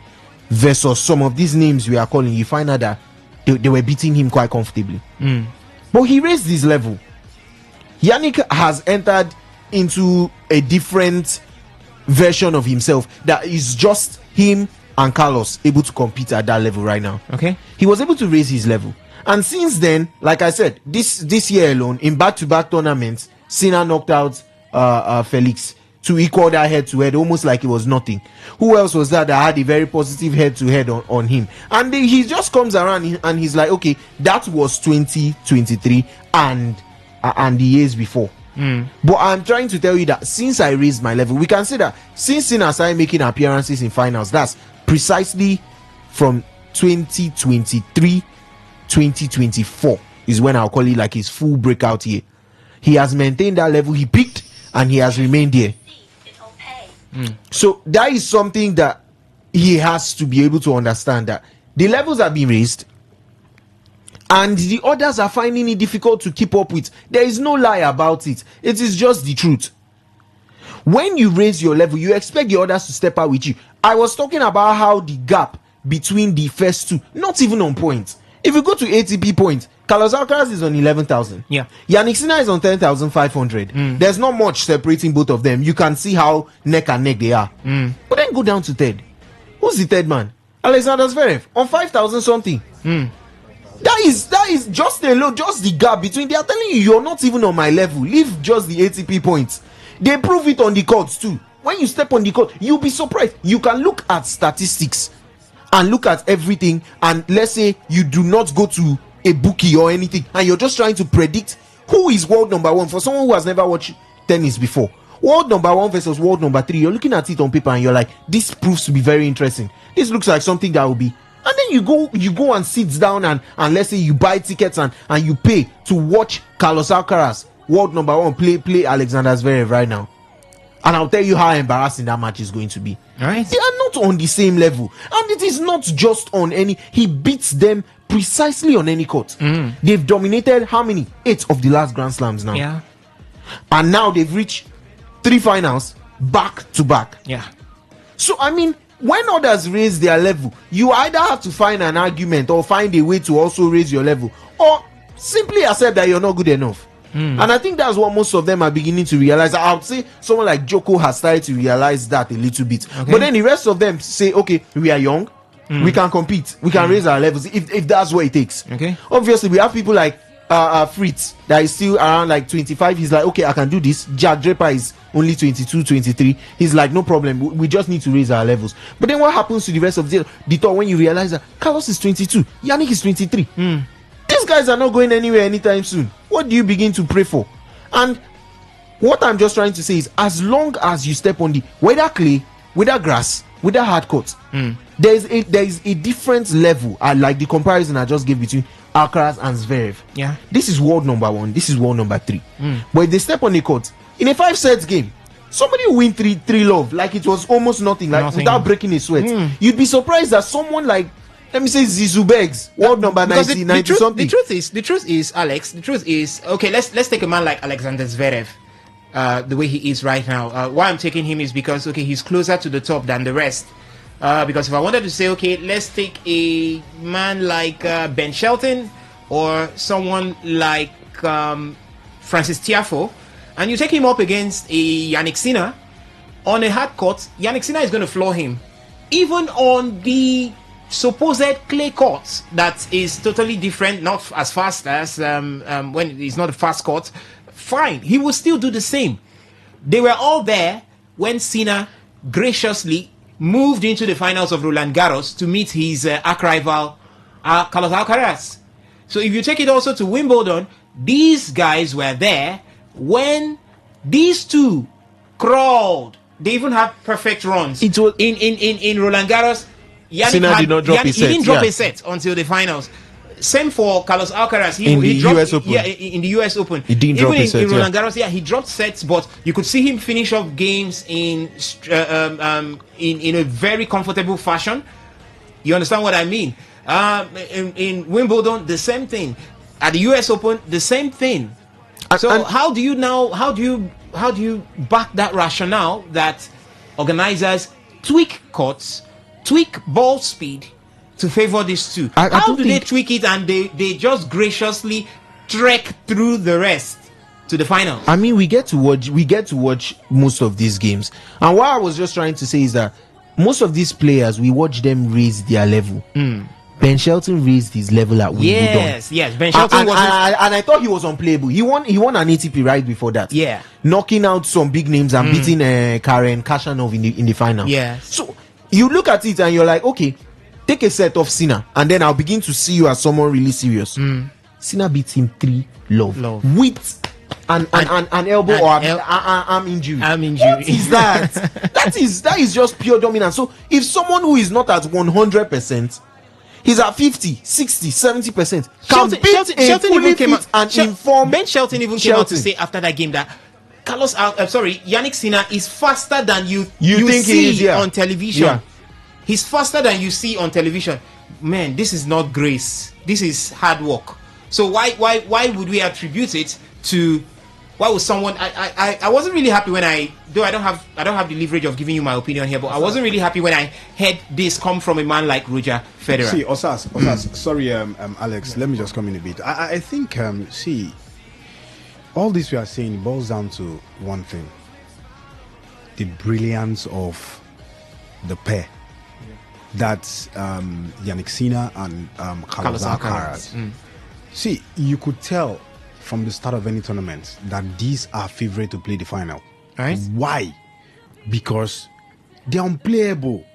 versus some of these names we are calling, you find out that they were beating him quite comfortably. But he raised his level. Yannick has entered into a different version of himself that is just him and Carlos able to compete at that level right now. Okay. He was able to raise his level. And since then, like I said, this year alone, in back-to-back tournaments, Sinner knocked out Felix to equal that head-to-head, almost like it was nothing. Who else was that had a very positive head-to-head on him? And he just comes around and he's like, okay, that was 2023 and the years before. But I'm trying to tell you that since I raised my level, we can say that since Sinner started making appearances in finals, that's precisely from 2023, 2024 is when I'll call it like his full breakout year. He has maintained that level he picked and he has remained there. So that is something that he has to be able to understand, that the levels are being raised and the others are finding it difficult to keep up with. There is no lie about it. It is just the truth. When you raise your level, you expect the others to step out with you. I was talking about how the gap between the first two, not even on points. If you go to ATP points, Carlos Alcaraz is on 11,000. Yeah. Yannick Sinner is on 10,500. There's not much separating both of them. You can see how neck and neck they are. But then go down to third. Who's the third man? Alexander Zverev on 5,000 something. That is just the gap between. They are telling you you're not even on my level. Leave just the ATP points. They prove it on the courts too. When you step on the court, you'll be surprised. You can look at statistics and look at everything, and let's say you do not go to a bookie or anything, and you're just trying to predict who is world number one. For someone who has never watched tennis before, world number one versus world number three, you're looking at it on paper and you're like, this proves to be very interesting. This looks like something that will be And then you go and sit down and let's say you buy tickets and you pay to watch Carlos Alcaraz, world number 1, play Alexander Zverev right now. And I'll tell you how embarrassing that match is going to be. Right? They are not on the same level. And it is not just on any... He beats them precisely on any court. They've dominated how many? 8 of the last Grand Slams now. Yeah. And now they've reached 3 finals back to back. Yeah. So, I mean, when others raise their level, you either have to find an argument or find a way to also raise your level, or simply accept that you're not good enough. And I think that's what most of them are beginning to realize. I would say someone like Joko has started to realize that a little bit. Okay. But then the rest of them say, okay, we are young, we can compete, we can raise our levels if that's what it takes. Okay. Obviously, we have people like Fritz that is still around like 25. He's like, okay, I can do this. Jack Draper is only 22, 23. He's like, no problem. We just need to raise our levels. But then what happens to the rest of the tour when you realize that Carlos is 22, Yannick is 23? These guys are not going anywhere anytime soon. What do you begin to pray for? And what I'm just trying to say is, as long as you step on the whether clay, whether grass, whether hard court, there is a different level. I like the comparison I just gave between Alcaraz and Zverev. Yeah. This is world number 1. This is world number 3. But if they step on the court in a 5-set game, somebody will win 3-love like it was almost nothing, like without breaking a sweat. You'd be surprised that someone like, let me say, Zizou Beggs, world number 90 something. The truth is, Alex. The truth is, okay. Let's take a man like Alexander Zverev, the way he is right now. Why I'm taking him is because, okay, he's closer to the top than the rest. Because if I wanted to say, okay, let's take a man like Ben Shelton or someone like Francis Tiafoe, and you take him up against a Yannick Sinner on a hard court, Yannick Sinner is going to floor him. Even on the supposed clay court that is totally different, not as fast as when it's not a fast court, fine, he will still do the same. They were all there when Sinner graciously moved into the finals of Roland Garros to meet his arch rival Carlos Alcaraz. So if you take it also to Wimbledon, these guys were there when these two crawled. They even had perfect runs. It was in Roland Garros. Sinner did not drop a set. He didn't drop a set until the finals. Same for Carlos Alcaraz. In the US Open. Yeah, in the US Open. He didn't drop a set. In Roland Garros, he dropped sets, but you could see him finish off games in a very comfortable fashion. You understand what I mean? In Wimbledon, the same thing. At the US Open, the same thing. So how do you back that rationale that organizers tweak courts, tweak ball speed to favor these two? How do they tweak it and they just graciously trek through the rest to the final? I mean, we get to watch most of these games, and what I was just trying to say is that most of these players, we watch them raise their level. Ben Shelton raised his level at Wimbledon. Yes. Ben Shelton was, and I thought he was unplayable. He won an ATP right before that. Yeah, knocking out some big names and beating Karen Khachanov in the final. Yeah. So you look at it and you're like, okay, take a set of Sinner, and then I'll begin to see you as someone really serious. Sinner beats him 3-love with an elbow or arm injury. What is that? that is just pure dominance. So if someone who is not at 100%, he's at 50, 60, 70%. Shelton even came out and inform. Ben Shelton even came out to say after that game that Yannick Sinner is faster than you think see on television. Yeah. He's faster than you see on television. Man, this is not grace. This is hard work. So why would we attribute it to? Why would someone? I wasn't really happy when I don't have the leverage of giving you my opinion here, but I wasn't really happy when I heard this come from a man like Roger Federer. See, Osas, sorry, Alex, let me just come in a bit. I think, all this we are saying boils down to one thing: the brilliance of the pair. That's Yannick Sinner and Carlos Alcaraz. See, you could tell from the start of any tournament that these are favorite to play the final. Right? Why? Because they're unplayable.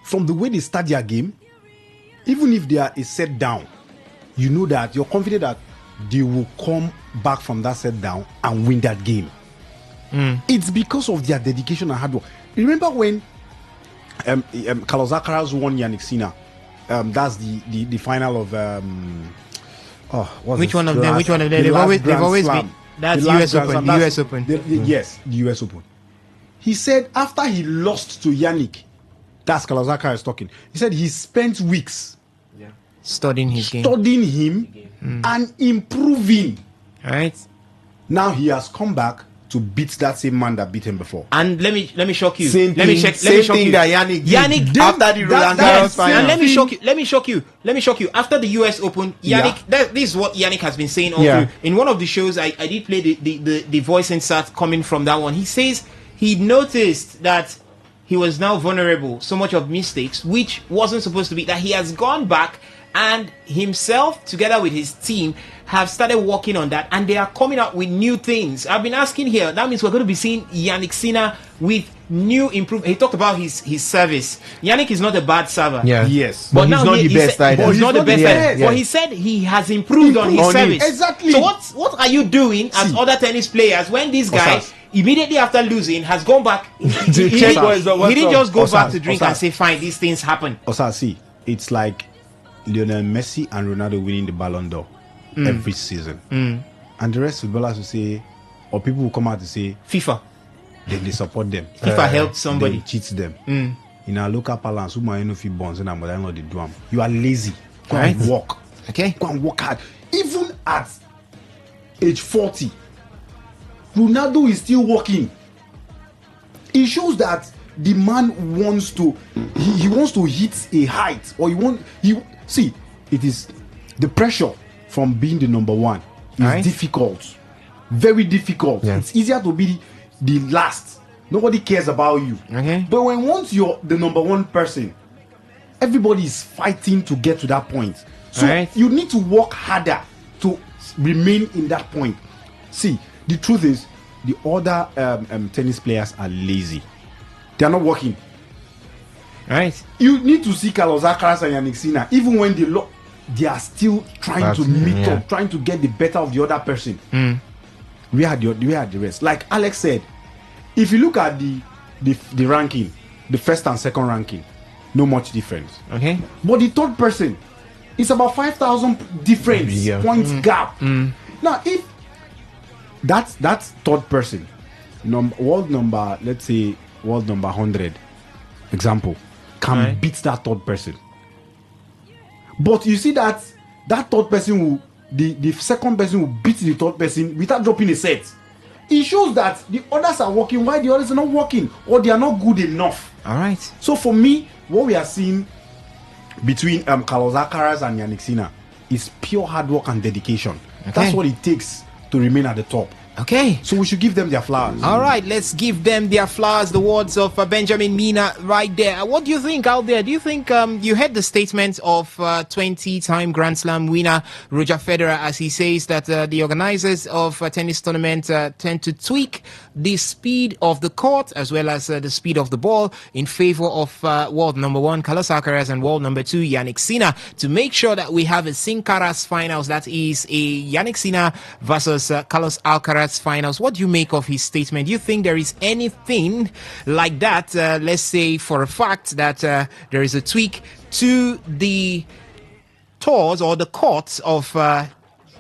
From the way they start their game, even if they are a set down, you know that you're confident that they will come back from that set down and win that game. It's because of their dedication and hard work. Remember when Carlos Alcaraz won Yannick Sinner that's the final of which one of them? They've always been. That's US Open. The US Open. Yes, the US Open. He said after he lost to Yannick, that's Carlos Alcaraz talking. He said he spent weeks studying his game, and improving. Right. Now he has come back to beat that same man that beat him before. And let me shock you. Same let me thing shock you. that Yannick after the Roland Garros final. And let me shock you. After the US Open, Yannick, this is what Yannick has been saying all through. In one of the shows, I did play the voice insert coming from that one. He says he noticed that he was now vulnerable, so much of mistakes, which wasn't supposed to be, that he has gone back and himself, together with his team, have started working on that, and they are coming out with new things. I've been asking here, that means we're going to be seeing Yannick Sinner with new improvement. He talked about his service. Yannick is not a bad server. Yeah. Yes. But he's not the best either. He's not the best either. But he said he has improved on his service. Exactly. So what are you doing as other tennis players when this guy, immediately after losing, has gone back? He didn't just go back to drink and say, fine, these things happen. See, it's like Lionel Messi and Ronaldo winning the Ballon d'Or every season. And the rest of the footballers will say, or people will come out to say, FIFA. Then they support them. FIFA helped somebody. They cheat them. In our local parlance, who might not feel bonds and I'm not the drum. You are lazy. Go and work. Okay. Go and work hard. Even at age 40, Ronaldo is still working. It shows that the man wants to he wants to hit a height, or it is the pressure from being the number one is difficult, very difficult. It's easier to be the last. Nobody cares about you. But once you're the number one person, everybody is fighting to get to that point. So you need to work harder to remain in that point. See, the truth is, the other tennis players are lazy. They are not working. You need to see Carlos Alcaraz and Yannick Sinner. Even when they are still trying to meet up, trying to get the better of the other person. We had the rest. Like Alex said, if you look at the ranking, the first and second ranking, no much difference. But the third person, it's about 5,000 difference points gap. Now, if that third person, world number 100, example, can beat that third person. But you see that third person will, the second person will beat the third person without dropping a set. It shows that the others are working while the others are not working, or they are not good enough. So for me, what we are seeing between Carlos Alcaraz and Yannick Sinner is pure hard work and dedication. That's what it takes to remain at the top. So we should give them their flowers. All right, let's give them their flowers. The words of Benjamin Mina right there. What do you think out there? Do you think you heard the statement of 20-time Grand Slam winner Roger Federer, as he says that the organizers of a tennis tournament tend to tweak the speed of the court as well as the speed of the ball in favor of world number one Carlos Alcaraz and world number two Yannick Sinner, to make sure that we have a Sin Caras finals, that is a Yannick Sinner versus Carlos Alcaraz finals. What do you make of his statement? Do you think there is anything like that? Let's say for a fact that there is a tweak to the tours or the courts of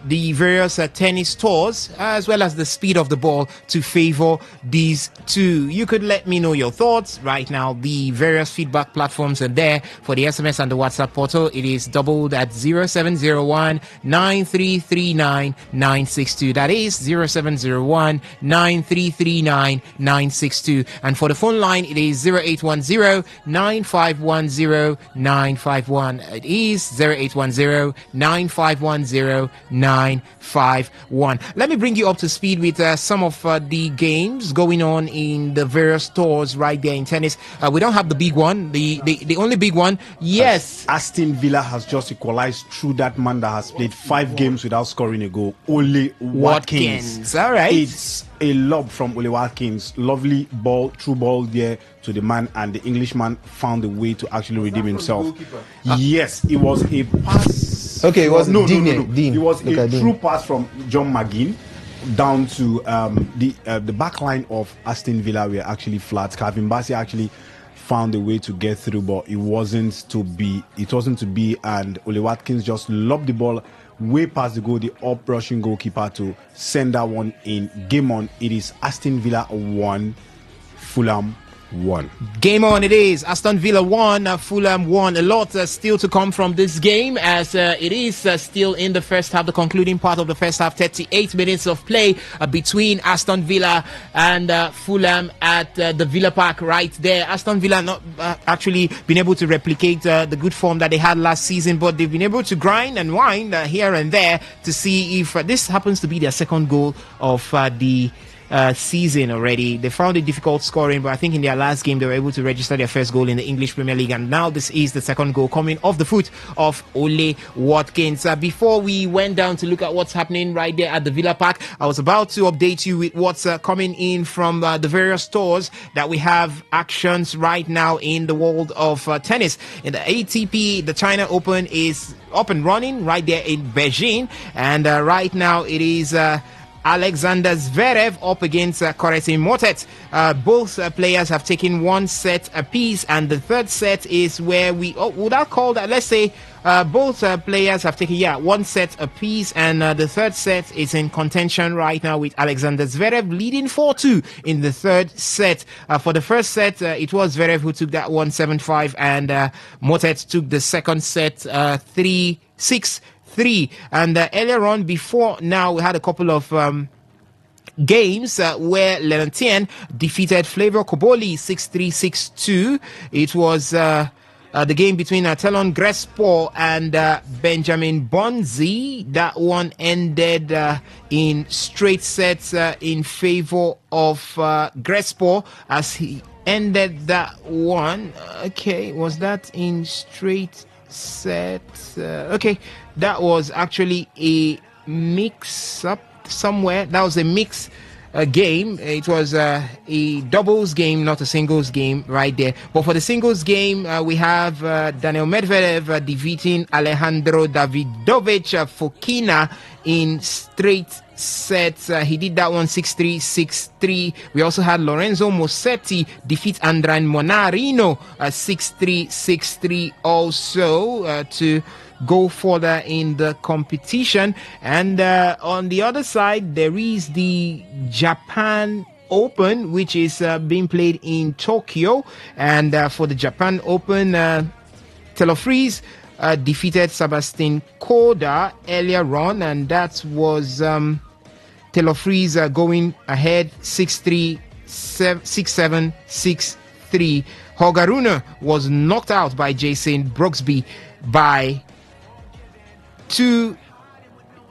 the various tennis tours, as well as the speed of the ball to favor these two. You could let me know your thoughts right now. The various feedback platforms are there for the SMS and the WhatsApp portal. It is doubled at 0701 9339 962. That is 0701 9339 962. And for the phone line, it is 0810 9510 951. It is 0810 9510 951. Let me bring you up to speed with some of the games going on in the various tours right there in tennis. We don't have the big one, the only big one. Yes, Aston Villa has just equalized through that man that has played 5 games without scoring a goal. Ole Watkins. All right, it's a lob from Ole Watkins. Lovely ball, true ball there to the man, and the Englishman found a way to actually redeem himself. Yes, it was a pass. Okay, it was Dean. It was a true pass from John McGinn down to the back line of Aston Villa were actually flat. Calvin Bassey actually found a way to get through, but it wasn't to be, and Ole Watkins just lobbed the ball way past the goal, the up-rushing goalkeeper to send that one in. Game on. It is Aston Villa 1, Fulham 1. Game on it is. Aston Villa 1, Fulham 1. A lot still to come from this game, as it is still in the first half, the concluding part of the first half. 38 minutes of play between Aston Villa and Fulham at the Villa Park right there. Aston Villa not actually been able to replicate the good form that they had last season, but they've been able to grind and wind here and there to see if this happens to be their second goal of the season already. They found it difficult scoring, but I think in their last game they were able to register their first goal in the English Premier League, and now this is the second goal coming off the foot of Ole Watkins. Before we went down to look at what's happening right there at the Villa Park, I was about to update you with what's coming in from the various stores that we have actions right now in the world of tennis. In the ATP, the China Open is up and running right there in Beijing, and right now it is Alexander Zverev up against Corentin Moutet. Both players have taken one set apiece, and the third set is where would I call that? Let's say both players have taken one set apiece, and the third set is in contention right now with Alexander Zverev leading 4-2 in the third set. For the first set, it was Zverev who took that one 7-5, and Moutet took the second set 3-6. And earlier on, before now, we had a couple of games where Lenantien defeated Flavio Koboli 6-3, 6-2. It was the game between Telon Grespo and Benjamin Bonzi. That one ended in straight sets in favor of Grespo as he ended that one. Okay, was that in straight sets? Okay. That was actually a mix-up somewhere. That was a mix game. It was a doubles game, not a singles game right there. But for the singles game, we have Daniel Medvedev defeating Alejandro Davidovich Fokina in straight sets. He did that one 6-3, 6-3. We also had Lorenzo Musetti defeat Andran Monarino 6-3, 6-3 also to go further in the competition. And on the other side, there is the Japan Open, which is being played in Tokyo. And for the Japan Open, Taylor Fries defeated Sebastian Koda earlier on, and that was Taylor Fries going ahead 6-3, 6-7, 6-3. Holger Rune was knocked out by Jason Brooksby by 2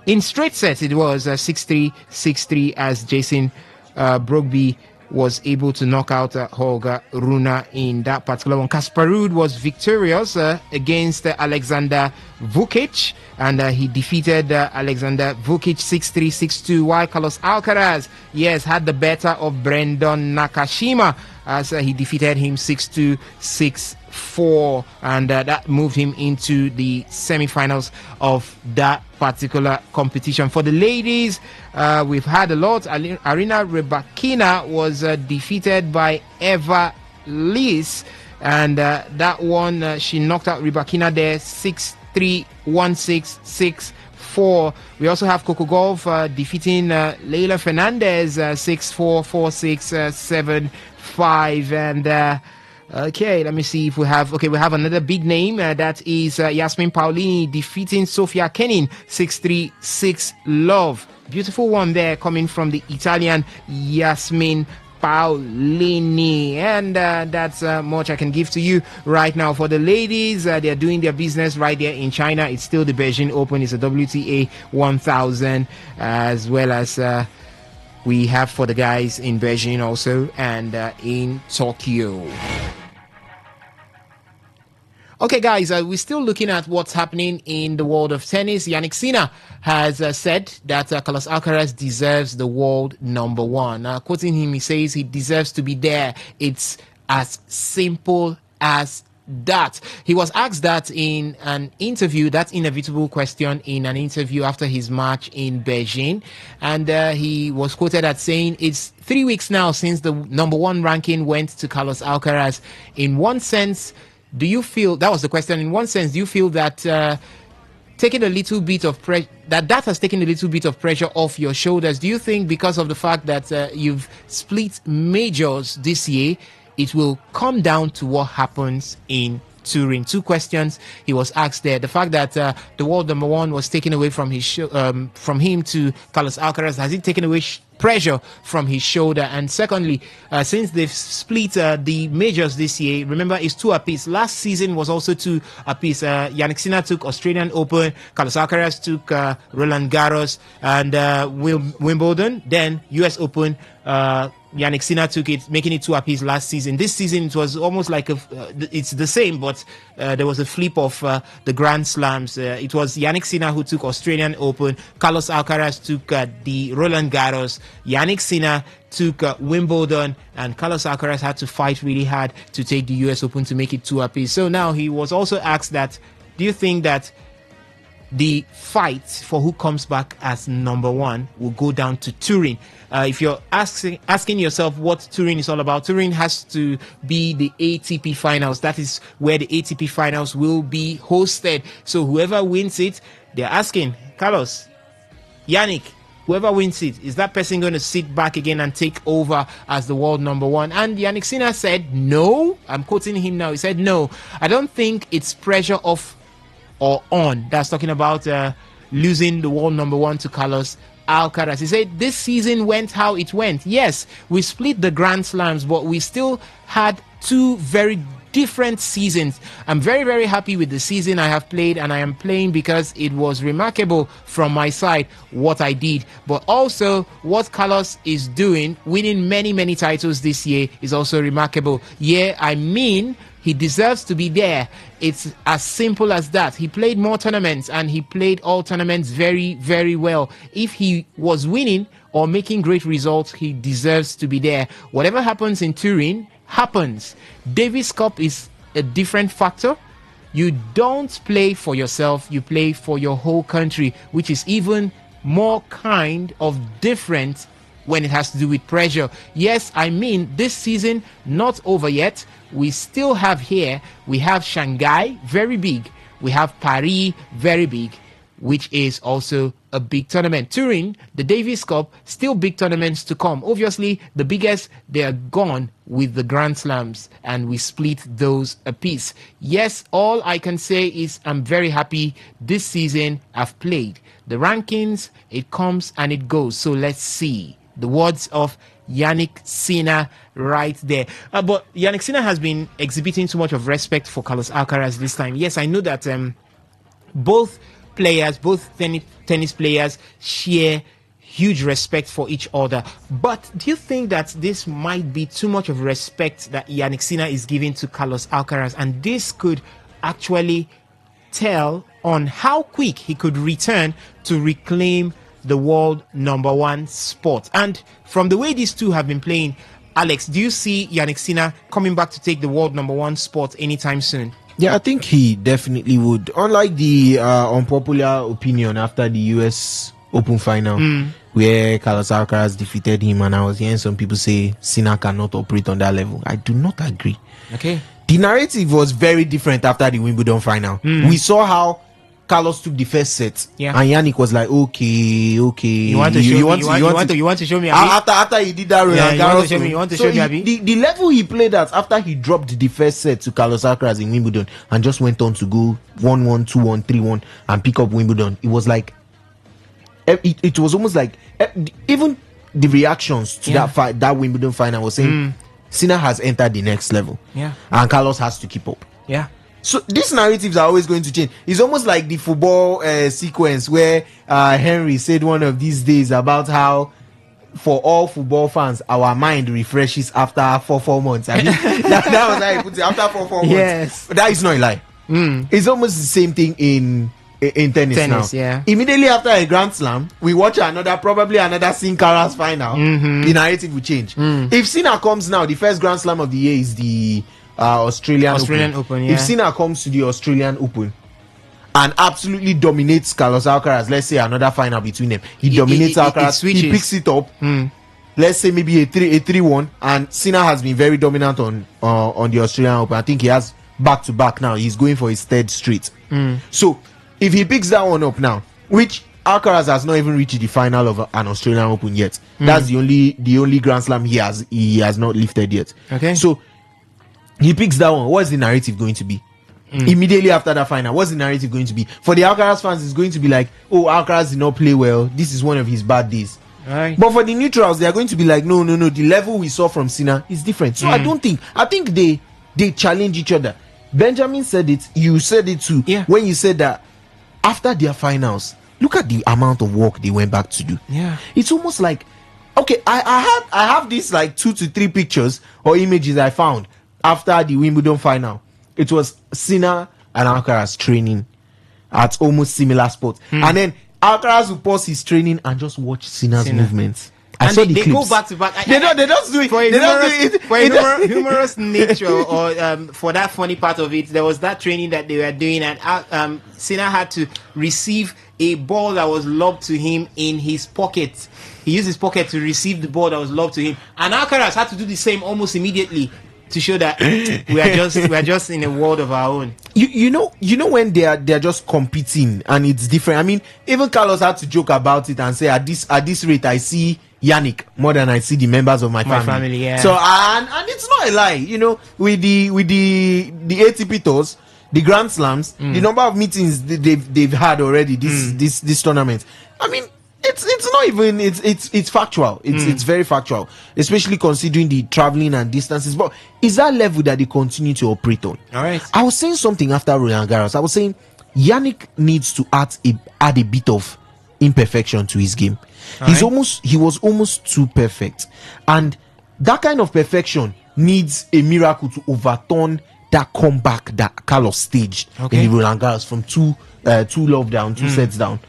in straight sets. It was 6-3, 6-3 as Jason Brooksby was able to knock out Holger Rune in that particular one. Kasper Ruud was victorious against Alexander Vukic, and he defeated Alexander Vukic 6-3, 6-2, while Carlos Alcaraz, had the better of Brendan Nakashima as he defeated him 6-2, 6-4, and that moved him into the semi-finals of that particular competition. For the ladies, we've had a lot. Arina Rybakina was defeated by Eva Lys, and that one she knocked out Rybakina there 6-3, 1-6, 6-4. We also have Coco Gauff defeating Leila Fernandez 6-4, 4-6, 7-5, and okay, let me see if we have another big name that is Yasmin Paolini defeating Sofia Kenin 6-3, 6-love. Beautiful one there coming from the Italian Yasmin Paolini, and that's much I can give to you right now. For the ladies, they're doing their business right there in China. It's still the Beijing Open. It's a WTA 1000, as well as we have for the guys in Beijing also, and in Tokyo. Okay, guys, we're still looking at what's happening in the world of tennis. Yannick Sinner has said that Carlos Alcaraz deserves the world number one. Quoting him, he says he deserves to be there. It's as simple as that. He was asked that in an interview, that inevitable question in an interview after his match in Beijing. And he was quoted as saying, it's 3 weeks now since the number one ranking went to Carlos Alcaraz. In one sense, do you feel, that was the question, in one sense, do you feel that taking a little bit of that has taken a little bit of pressure off your shoulders? Do you think because of the fact that you've split majors this year, it will come down to what happens in Turin? Two questions he was asked there. The fact that the world number one was taken away from his from him to Carlos Alcaraz, has it taken away pressure from his shoulder? And secondly, since they've split the majors this year, remember it's 2 apiece. Last season was also 2 apiece. Yannick Sinner took Australian Open, Carlos Alcaraz took Roland Garros and Wimbledon, then US Open. Yannick Sinner took it, making it 2 apiece last season. This season it was almost like it's the same, but there was a flip of the Grand Slams. It was Yannick Sinner who took Australian Open, Carlos Alcaraz took the Roland Garros, Yannick Sinner took Wimbledon, and Carlos Alcaraz had to fight really hard to take the US Open to make it 2 apiece. So now he was also asked that, do you think that the fight for who comes back as number one will go down to Turin? If you're asking yourself what Turin is all about, Turin has to be the ATP finals. That is where the ATP finals will be hosted. So whoever wins it, they're asking, Carlos, Yannick, whoever wins it, is that person going to sit back again and take over as the world number one? And Yannick Sinner said no. I'm quoting him now. He said, no, I don't think it's pressure off or on. That's talking about losing the world number one to Carlos Alcaraz. He said this season went how it went. Yes, we split the Grand Slams, but we still had 2 very different seasons. I'm very, very happy with the season I have played, and I am playing because it was remarkable from my side what I did. But also what Carlos is doing, winning many, many titles this year, is also remarkable. Yeah, I mean, he deserves to be there. It's as simple as that. He played more tournaments and he played all tournaments very, very well. If he was winning or making great results, he deserves to be there. Whatever happens in Turin happens. Davis Cup is a different factor. You don't play for yourself, you play for your whole country, which is even more kind of different when it has to do with pressure. Yes, I mean, this season not over yet. We still have here, we have Shanghai, very big. We have Paris, very big, which is also a big tournament. Turin, the Davis Cup, still big tournaments to come. Obviously, the biggest, they are gone with the Grand Slams, and we split those apiece. Yes, all I can say is I'm very happy this season I've played. The rankings, it comes and it goes. So let's see. The words of Yannick Sinner right there. But Yannick Sinner has been exhibiting too much of respect for Carlos Alcaraz this time. Yes, I know that both players, both tennis players, share huge respect for each other. But do you think that this might be too much of respect that Yannick Sinner is giving to Carlos Alcaraz, and this could actually tell on how quick he could return to reclaim the world number one spot? And from the way these two have been playing, Alex, do you see Yannick Sinner coming back to take the world number one spot anytime soon? Yeah, I think he definitely would. Unlike the unpopular opinion after the US Open final, where Carlos Alcaraz defeated him, and I was hearing some people say Sinner cannot operate on that level. I do not agree. Okay. The narrative was very different after the Wimbledon final. We saw how Carlos took the first set, and Yannick was like, okay. You want to show me? After he did that, you want to show me? The level he played at after he dropped the first set to Carlos Alcaraz in Wimbledon and just went on to go 1-1, 2-1, 3-1 and pick up Wimbledon. It was like, it was almost like even the reactions to that Wimbledon final was saying Sinner has entered the next level, and Carlos has to keep up. So these narratives are always going to change. It's almost like the football sequence where Henry said one of these days about how for all football fans, our mind refreshes after 4 months. I mean, that was how he put it, after 4 months. Yes. But that is not a lie. It's almost the same thing in tennis now. Yeah. Immediately after a Grand Slam, we watch probably another Sin Cara's final. The narrative will change. If Sinner comes now, the first Grand Slam of the year is the Australian Open. Yeah. If Sinner comes to the Australian Open and absolutely dominates Carlos Alcaraz, let's say another final between them, he dominates Alcaraz, he picks it up. Let's say maybe a 3-1, and Sinner has been very dominant on the Australian Open. I think he has back-to-back now. He's going for his third straight. So if he picks that one up now, which Alcaraz has not even reached the final of an Australian Open yet. That's the only Grand Slam he has not lifted yet. Okay. So he picks that one. What's the narrative going to be? Immediately after that final, what's the narrative going to be? For the Alcaraz fans, it's going to be like, oh, Alcaraz did not play well. This is one of his bad days. Right. But for the neutrals, they are going to be like, no. The level we saw from Sinner is different. So I think they challenge each other. Benjamin said it. You said it too. Yeah. When you said that after their finals, look at the amount of work they went back to do. Yeah. It's almost like, okay, I have these like 2 to 3 pictures or images I found after the Wimbledon final. It was Sinner and Alcaraz training at almost similar spots, and then Alcaraz will pause his training and just watch Sinner's movements. I saw the clips. They go back to back. They don't do it For a humorous nature, or for that funny part of it, there was that training that they were doing, and Sinner had to receive a ball that was lobbed to him in his pocket. He used his pocket to receive the ball that was lobbed to him, and Alcaraz had to do the same almost immediately to show that we are just in a world of our own. You know when they are just competing and it's different. I mean, even Carlos had to joke about it and say at this rate I see Yannick more than I see the members of my family. Yeah. So and it's not a lie. You know, with the ATP tours, the Grand Slams, the number of meetings they've had already this tournament. I mean, it's not even it's factual. It's very factual, especially considering the traveling and distances. But is that level that they continue to operate on? All right. I was saying something after Roland Garros. I was saying Yannick needs to add a bit of imperfection to his game. He was almost too perfect, and that kind of perfection needs a miracle to overturn that comeback that Carlos staged in the Roland Garros from two love down, 2 sets down.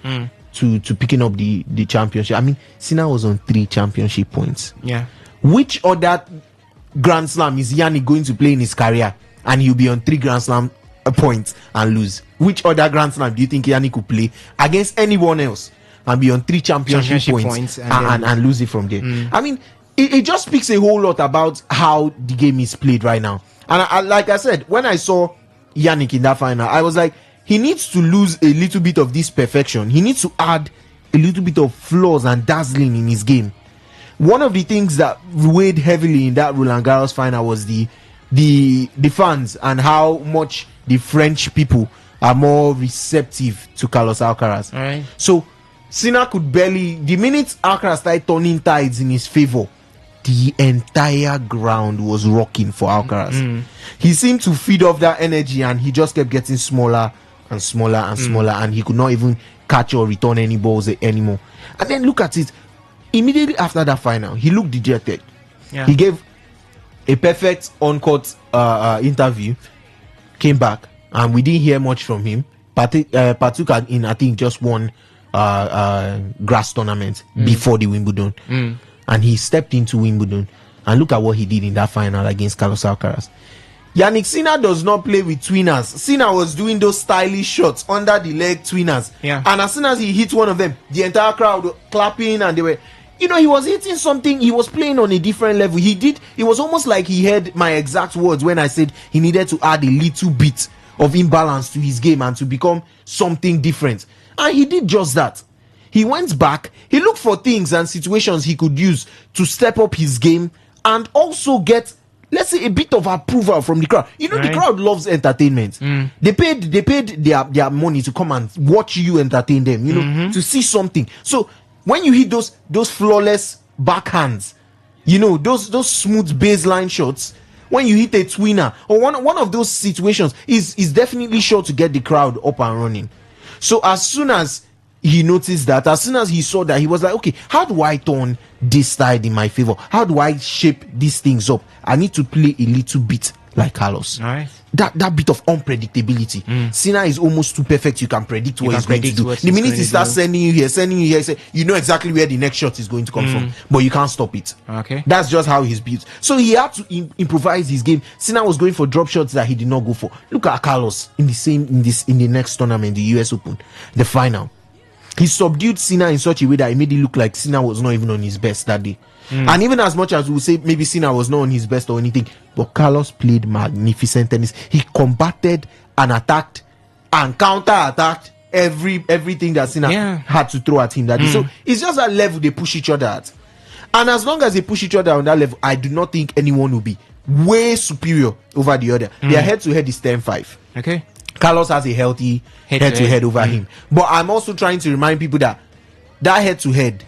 To picking up the championship. I mean, Sinner was on 3 championship points. Yeah. Which other Grand Slam is Yannick going to play in his career and he'll be on 3 Grand Slam points and lose? Which other Grand Slam do you think Yannick could play against anyone else and be on 3 championship points and lose it from there? I mean, it just speaks a whole lot about how the game is played right now. And I, like I said, when I saw Yannick in that final, I was like, he needs to lose a little bit of this perfection. He needs to add a little bit of flaws and dazzling in his game. One of the things that weighed heavily in that Roland Garros final was the fans and how much the French people are more receptive to Carlos Alcaraz. All right. So Sinner could barely, the minute Alcaraz started turning tides in his favor, the entire ground was rocking for Alcaraz. He seemed to feed off that energy and he just kept getting smaller and smaller and smaller, and he could not even catch or return any balls anymore. And then look at it, immediately after that final, he looked dejected. He gave a perfect on-court interview, came back, and we didn't hear much from him. Partook in, I think, just one grass tournament before the Wimbledon, and he stepped into Wimbledon, and look at what he did in that final against Carlos Alcaraz. Yannick Sinner does not play with twinners. Sinner was doing those stylish shots under the leg twinners. And as soon as he hit one of them, the entire crowd were clapping and they were, he was hitting something. He was playing on a different level. It was almost like he heard my exact words when I said he needed to add a little bit of imbalance to his game and to become something different. And he did just that. He went back, he looked for things and situations he could use to step up his game and also get, let's say, a bit of approval from the crowd. The crowd loves entertainment. They paid their money to come and watch you entertain them, to see something. So when you hit those flawless backhands, those smooth baseline shots, when you hit a twinner or one of those situations is definitely sure to get the crowd up and running. So as soon as he noticed that, as soon as he saw that, he was like, okay, how do I turn this tide in my favor? How do I shape these things up? I need to play a little bit like Carlos. All right. that bit of unpredictability. Sinner is almost too perfect. You can predict what he's going to do. The minute he starts sending you here, say, you know exactly where the next shot is going to come from, but you can't stop it. Okay, that's just how he's built. So he had to improvise his game. Sinner was going for drop shots that he did not go for. Look at Carlos in the next tournament, the US Open, the final. He subdued Sinner in such a way that it made it look like Sinner was not even on his best that day. And even as much as we say maybe Sinner was not on his best or anything, but Carlos played magnificent tennis. He combated and attacked and counter-attacked everything that Sinner had to throw at him that day. So it's just that level they push each other at. And as long as they push each other on that level, I do not think anyone will be way superior over the other. Their head-to-head is 10-5. Okay. Carlos has a healthy head-to-head over him. But I'm also trying to remind people that head-to-head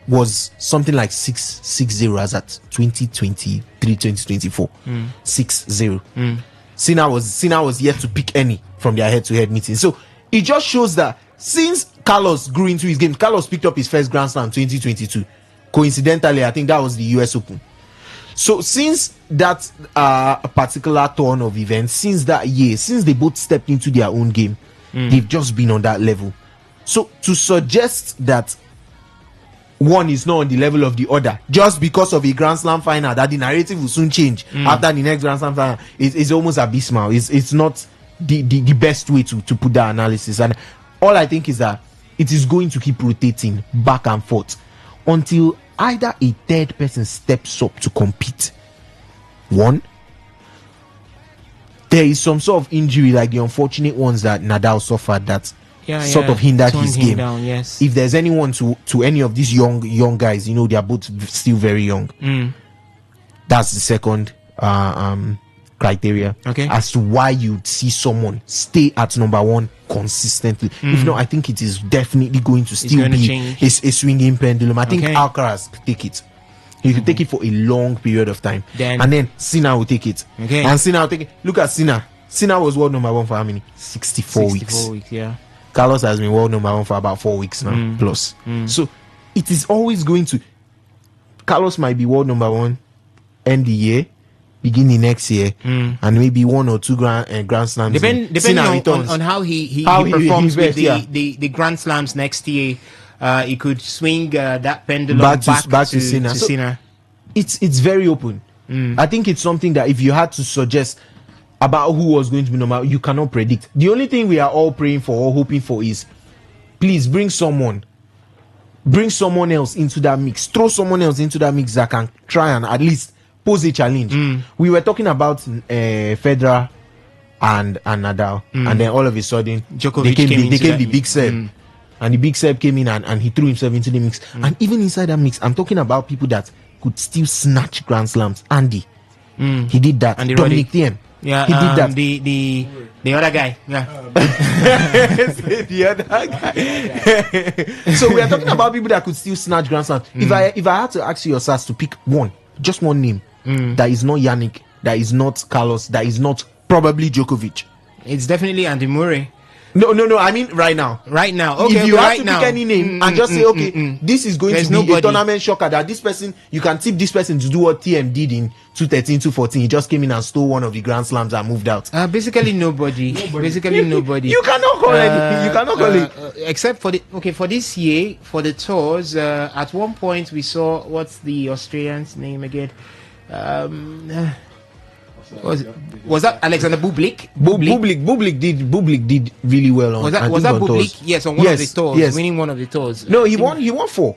was something like 6-0 as at 2023, 2024. 6-0. Sinner was yet to pick any from their head-to-head meeting. So it just shows that since Carlos grew into his game, Carlos picked up his first Grand Slam 2022. Coincidentally, I think that was the US Open. So since that particular turn of events, since that year, since they both stepped into their own game, they've just been on that level. So to suggest that one is not on the level of the other just because of a Grand Slam final, that the narrative will soon change after the next Grand Slam final, is almost abysmal. It's not the best way to put that analysis. And all I think is that it is going to keep rotating back and forth until either a third person steps up to compete. One, there is some sort of injury like the unfortunate ones that Nadal suffered that sort of hindered his game. Yes. If there's anyone to any of these young guys, you know, they are both still very young. That's the second criteria as to why you'd see someone stay at number one consistently. If not, I think it is definitely going to still be a swinging pendulum. I think Alcaraz could take it. He could take it for a long period of time, and then Sinner will take it. And Sinner will take it. Look at Sinner. Sinner was world number one for how many? 64 weeks. Yeah. Carlos has been world number one for about 4 weeks now plus. So it is always going to. Carlos might be world number one end the year, beginning next year, and maybe 1 or 2 grand slams. Depending on how he performs with the grand slams next year, he could swing that pendulum back to Sinner. So it's very open. I think it's something that if you had to suggest about who was going to be number, you cannot predict. The only thing we are all praying for or hoping for is, please bring someone else into that mix. Throw someone else into that mix that can try and at least pose a challenge. We were talking about Federer and Nadal, and then all of a sudden Djokovic they came the big Sept, and the big Sept came in and he threw himself into the mix. And even inside that mix, I'm talking about people that could still snatch Grand Slams. Andy, he did that. Andy Dominic Thiem. Yeah, he did that. The other guy. Yeah. The other guy. So we are talking about people that could still snatch Grand Slams. If I had to ask you, Osas, to pick just one name that is not Yannick, that is not Carlos, that is not probably Djokovic, it's definitely Andy Murray. No. I mean right now. Okay. If you have to pick any name and just say, okay, this is going to be a tournament shocker, that this person, you can tip this person to do what TM did in 2013, 2014. He just came in and stole one of the Grand Slams and moved out. Basically nobody. Basically nobody. You cannot call it. You cannot call it. Except for for this year, for the tours. At one point we saw, what's the Australian's name again? Was that Alexander Bublik? Bublik did really well on. Was that Bublik? Yes, on one of the tours, winning one of the tours. No, he won 4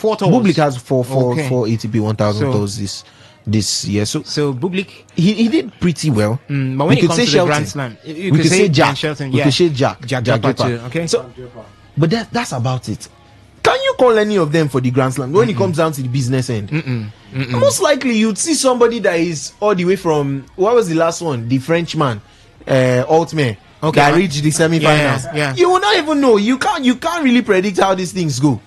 tours. Bublik has four ATP 1000 tours this year. So Bublik, he did pretty well. But when it comes to the Grand Slam, we could say Jack Shelton. We could say Jack too. Okay. So, but that's about it. Can you call any of them for the Grand Slam when it comes down to the business end? Most likely you'd see somebody that is all the way from, what was the last one? The Frenchman, Altmaier, that reached the semi-finals. Yeah. You will not even know. You can't really predict how these things go.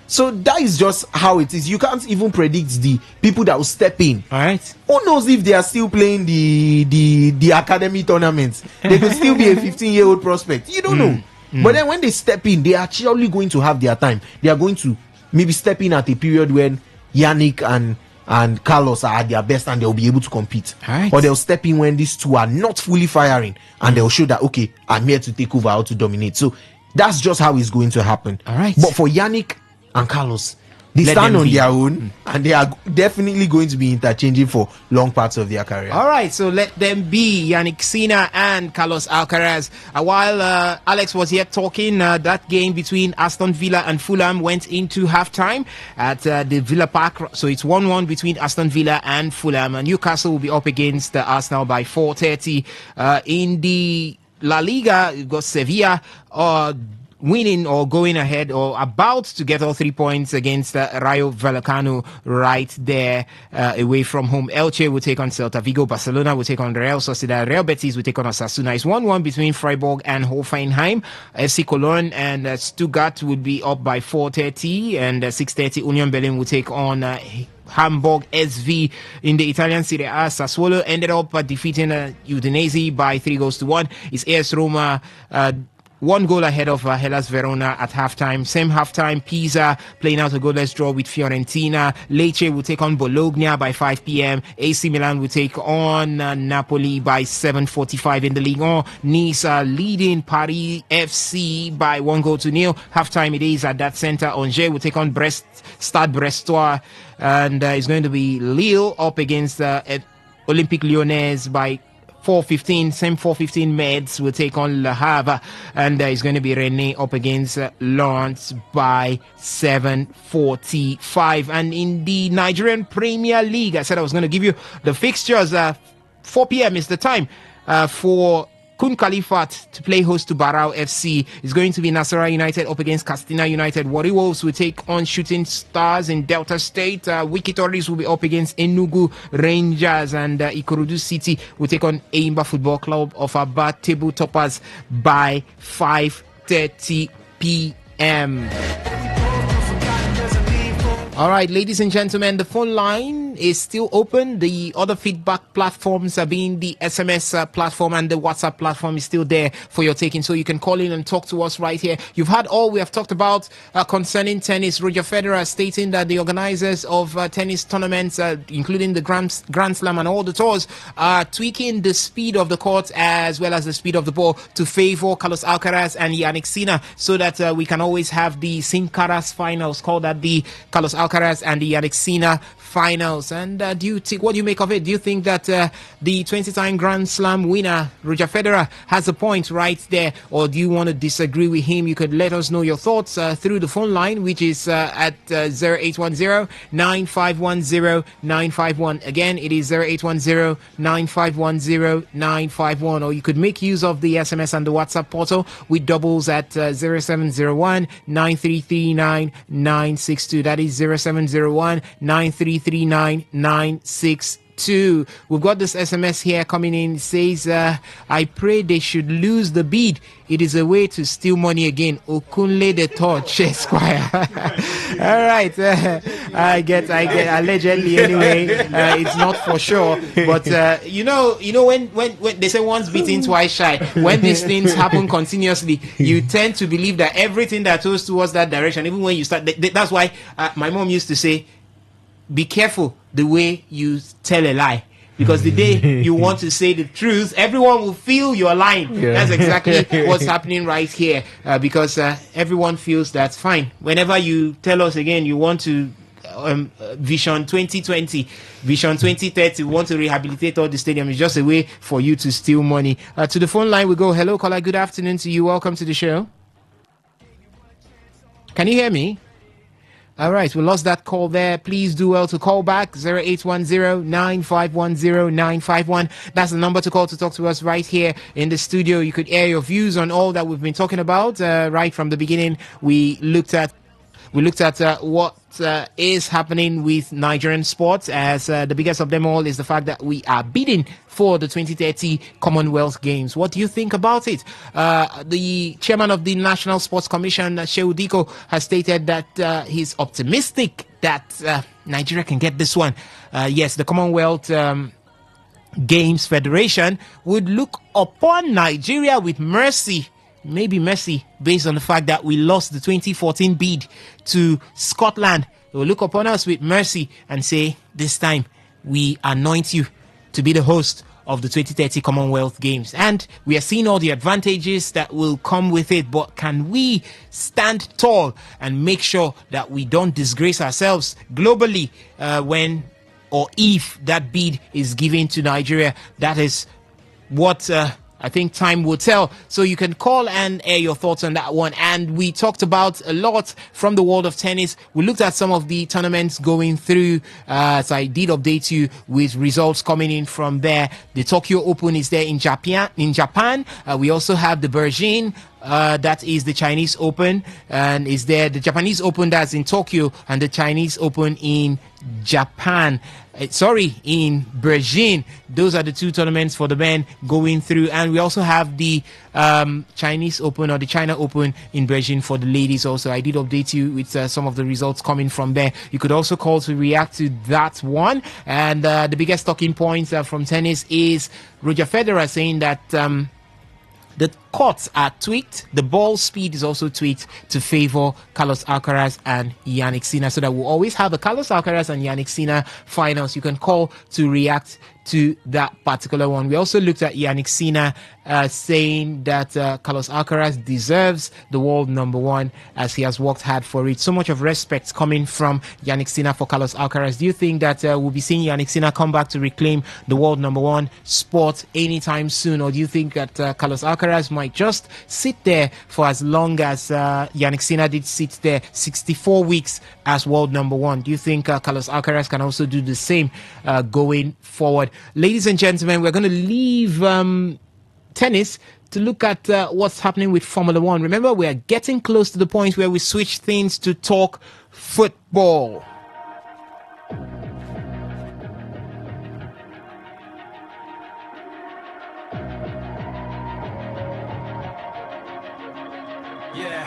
So that is just how it is. You can't even predict the people that will step in. All right. Who knows if they are still playing the academy tournaments? They could still be a 15-year-old prospect. You don't know. But then when they step in, they are actually going to have their time. They are going to maybe step in at a period when Yannick and and Carlos are at their best and they'll be able to compete. Right. Or they'll step in when these two are not fully firing and they'll show that, okay, I'm here to take over or to dominate. So that's just how it's going to happen. All right. But for Yannick and Carlos, they Let stand them on be. their own and they are definitely going to be interchanging for long parts of their career. All right, so let them be Yannick Sinner and Carlos Alcaraz. While Alex was here talking, that game between Aston Villa and Fulham went into halftime at the Villa Park. So it's 1-1 between Aston Villa and Fulham. Newcastle will be up against Arsenal by 4:30. In the La Liga, you've got Sevilla winning or going ahead or about to get all 3 points against Rayo Vallecano right there away from home. Elche will take on Celta Vigo. Barcelona will take on Real Sociedad. Real Betis will take on Osasuna. It's 1-1 between Freiburg and Hoffenheim. FC Cologne and Stuttgart would be up by 4:30 and 6:30 Union Berlin will take on Hamburg SV. In the Italian Serie A, Sassuolo ended up defeating Udinese by 3-1. It's AS Roma 1 goal ahead of Hellas Verona at halftime. Same halftime, Pisa playing out a goalless draw with Fiorentina. Lecce will take on Bologna by 5 p.m. AC Milan will take on Napoli by 7:45 in the Ligue 1. Nice leading Paris FC by 1-0. Halftime it is at that center. Angers will take on Stade Brestois. And it's going to be Lille up against Olympique Lyonnais by 4:15. Same 4:15 Meds will take on Le Havre, and it's going to be Rennes up against Lens by 7:45. And in the Nigerian Premier League, I said I was going to give you the fixtures. 4 p.m. is the time for Kun Khalifat to play host to Barao FC. Is going to be Nasarawa United up against Castina United. Warri Wolves will take on Shooting Stars in Delta State. Wiki Tories will be up against Enugu Rangers, and Ikorodu City will take on Eimba Football Club of Aba Table Toppers by 5:30 p.m. All right, ladies and gentlemen, the phone line is still open. The other feedback platforms are being the SMS platform, and the WhatsApp platform is still there for your taking. So you can call in and talk to us right here. You've heard all we have talked about concerning tennis. Roger Federer stating that the organizers of tennis tournaments, including the Grand Slam and all the tours, are tweaking the speed of the court as well as the speed of the ball to favor Carlos Alcaraz and Yannick Sinner, so that we can always have the Sin Caras finals, called that the Carlos Alcaraz and the Yannick Sinner finals. And what do you make of it? Do you think that the 20-time Grand Slam winner Roger Federer has a point right there, or do you want to disagree with him? You could let us know your thoughts through the phone line, which is at 0810-9510-951. Again, it is 0810-9510-951. Or you could make use of the SMS and the WhatsApp portal with doubles at 0701-9339-962. That is 0701-9339-962. We've got this SMS here coming in. It says, I pray they should lose the bid. It is a way to steal money again. Okunle the Torch, Esquire. All right. I get allegedly anyway. It's not for sure. But, you know, when they say once beaten, twice shy, when these things happen continuously, you tend to believe that everything that goes towards that direction, even when you start, that's why my mom used to say, be careful the way you tell a lie, because the day you want to say the truth, everyone will feel you're lying. Yeah. That's exactly what's happening right here, because everyone feels that's fine. Whenever you tell us again you want to Vision 2020, Vision 2030, we want to rehabilitate all the stadium, it's just a way for you to steal money. To the phone line we go. Hello, caller. Good afternoon to you. Welcome to the show. Can you hear me? All right, we lost that call there. Please do well to call back 0810-9510-951. That's the number to call to talk to us right here in the studio. You could air your views on all that we've been talking about right from the beginning. We looked at what is happening with Nigerian sports, as the biggest of them all is the fact that we are bidding for the 2030 Commonwealth Games. What do you think about it? The chairman of the National Sports Commission, Shehu Diko, has stated that he's optimistic that Nigeria can get this one. Yes, the Commonwealth Games Federation would look upon Nigeria with mercy, maybe mercy, based on the fact that we lost the 2014 bid to Scotland He will look upon us with mercy and say, this time we anoint you to be the host of the 2030 Commonwealth Games. And we are seeing all the advantages that will come with it, but can we stand tall and make sure that we don't disgrace ourselves globally when or if that bid is given to Nigeria? That is what I think time will tell. So you can call and air your thoughts on that one. And we talked about a lot from the world of tennis. We looked at some of the tournaments going through, as I did update you with results coming in from there. The Tokyo Open is there in Japan. We also have the Beijing, that is the Chinese Open, and is there the Japanese Open that's in Tokyo, and the Chinese Open in Japan. In Beijing. Those are the two tournaments for the men going through. And we also have the Chinese Open, or the China Open in Beijing for the ladies also. I did update you with some of the results coming from there. You could also call to react to that one. And the biggest talking points from tennis is Roger Federer saying that the courts are tweaked. The ball speed is also tweaked to favor Carlos Alcaraz and Yannick Sinner, so that we'll always have a Carlos Alcaraz and Yannick Sinner finals. You can call to react to that particular one. We also looked at Yannick Sinner saying that Carlos Alcaraz deserves the world number one, as he has worked hard for it. So much of respect coming from Yannick Sinner for Carlos Alcaraz. Do you think that we'll be seeing Yannick Sinner come back to reclaim the world number one spot anytime soon, or do you think that Carlos Alcaraz might just sit there for as long as Yannick Sinner did sit there, 64 weeks as world number one? Do you think Carlos Alcaraz can also do the same going forward? Ladies and gentlemen, we're going to leave tennis to look at what's happening with Formula One. Remember, we are getting close to the point where we switch things to talk football. Yeah,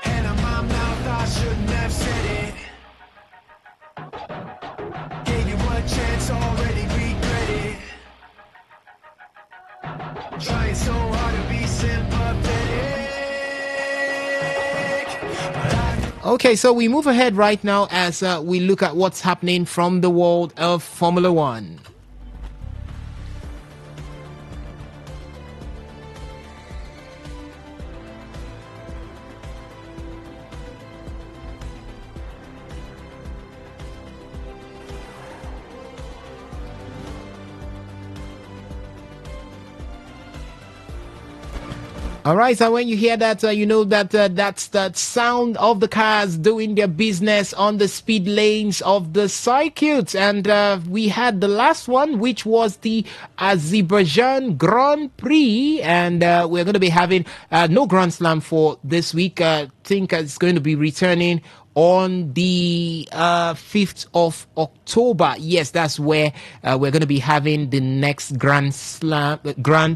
and in my mouth I shouldn't have said it. Gave you one chance, already regret it. Trying so hard to be sympathetic. Okay, so we move ahead right now as we look at what's happening from the world of Formula One. All right, so when you hear that, you know that that's the sound of the cars doing their business on the speed lanes of the circuit. And we had the last one, which was the Azerbaijan Grand Prix. And we're going to be having no Grand Slam for this week. I think it's going to be returning on the 5th of October. Yes, that's where we're going to be having the next Grand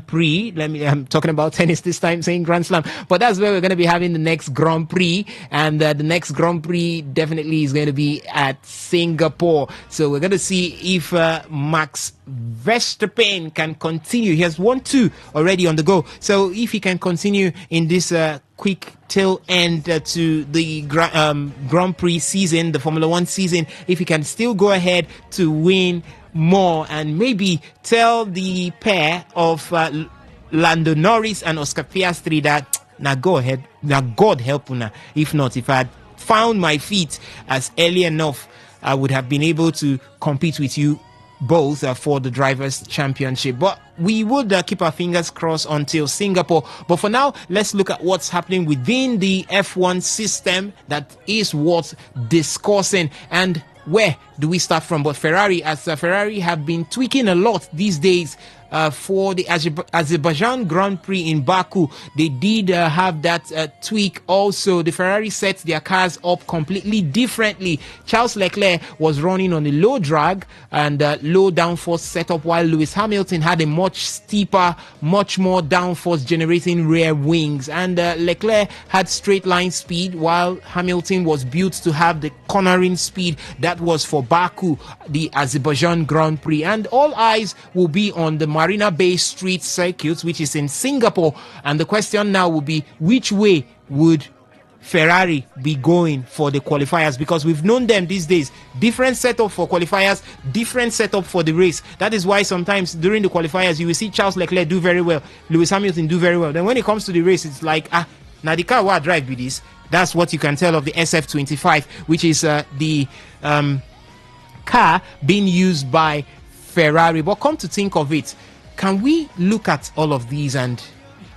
Prix. I'm talking about tennis this time, saying Grand Slam, but that's where we're going to be having the next Grand Prix. And the next Grand Prix definitely is going to be at Singapore. So we're going to see if Max Verstappen can continue. He has 1-2 already on the go. So if he can continue in this quick tail end to the Grand Prix season, the Formula One season, if he can still go ahead to win more and maybe tell the pair of Lando Norris and Oscar Piastri that now go ahead, now God help una. If not, if I had found my feet as early enough, I would have been able to compete with you both for the Drivers' Championship. But we would keep our fingers crossed until Singapore. But for now, let's look at what's happening within the F1 system. That is what's discussing. And where do we start from? But Ferrari, as Ferrari have been tweaking a lot these days for the Azerbaijan Grand Prix in Baku. They did have that tweak also. The Ferrari set their cars up completely differently. Charles Leclerc was running on a low drag and low downforce setup, while Lewis Hamilton had a much steeper, much more downforce generating rear wings. And Leclerc had straight line speed, while Hamilton was built to have the cornering speed that was for Baku, the Azerbaijan Grand Prix. And all eyes will be on the Marina Bay Street Circuit, which is in Singapore. And the question now will be, which way would Ferrari be going for the qualifiers? Because we've known them these days. Different setup for qualifiers, different setup for the race. That is why sometimes during the qualifiers, you will see Charles Leclerc do very well, Lewis Hamilton do very well. Then when it comes to the race, it's like, now the car will drive with this. That's what you can tell of the SF25, which is the car being used by Ferrari. But come to think of it, can we look at all of these and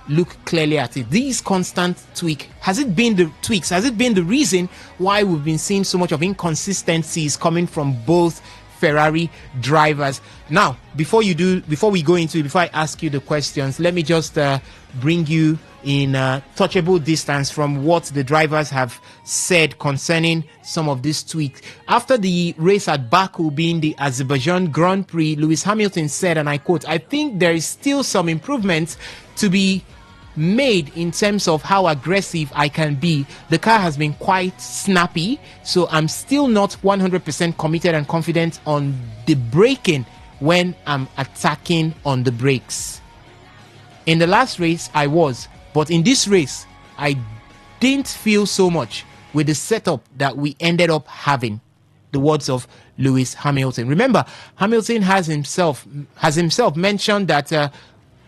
look clearly at it? These constant tweaks, has it been the reason why we've been seeing so much of inconsistencies coming from both Ferrari drivers? Now, before I ask you the questions, let me just bring you in touchable distance from what the drivers have said concerning some of these tweaks. After the race at Baku being the Azerbaijan Grand Prix, Lewis Hamilton said, and I quote, "I think there is still some improvement to be made in terms of how aggressive I can be. The car has been quite snappy, so I'm still not 100% committed and confident on the braking when I'm attacking on the brakes. In the last race, I was, but in this race, I didn't feel so much with the setup that we ended up having." The words of Lewis Hamilton. Remember, Hamilton has himself mentioned that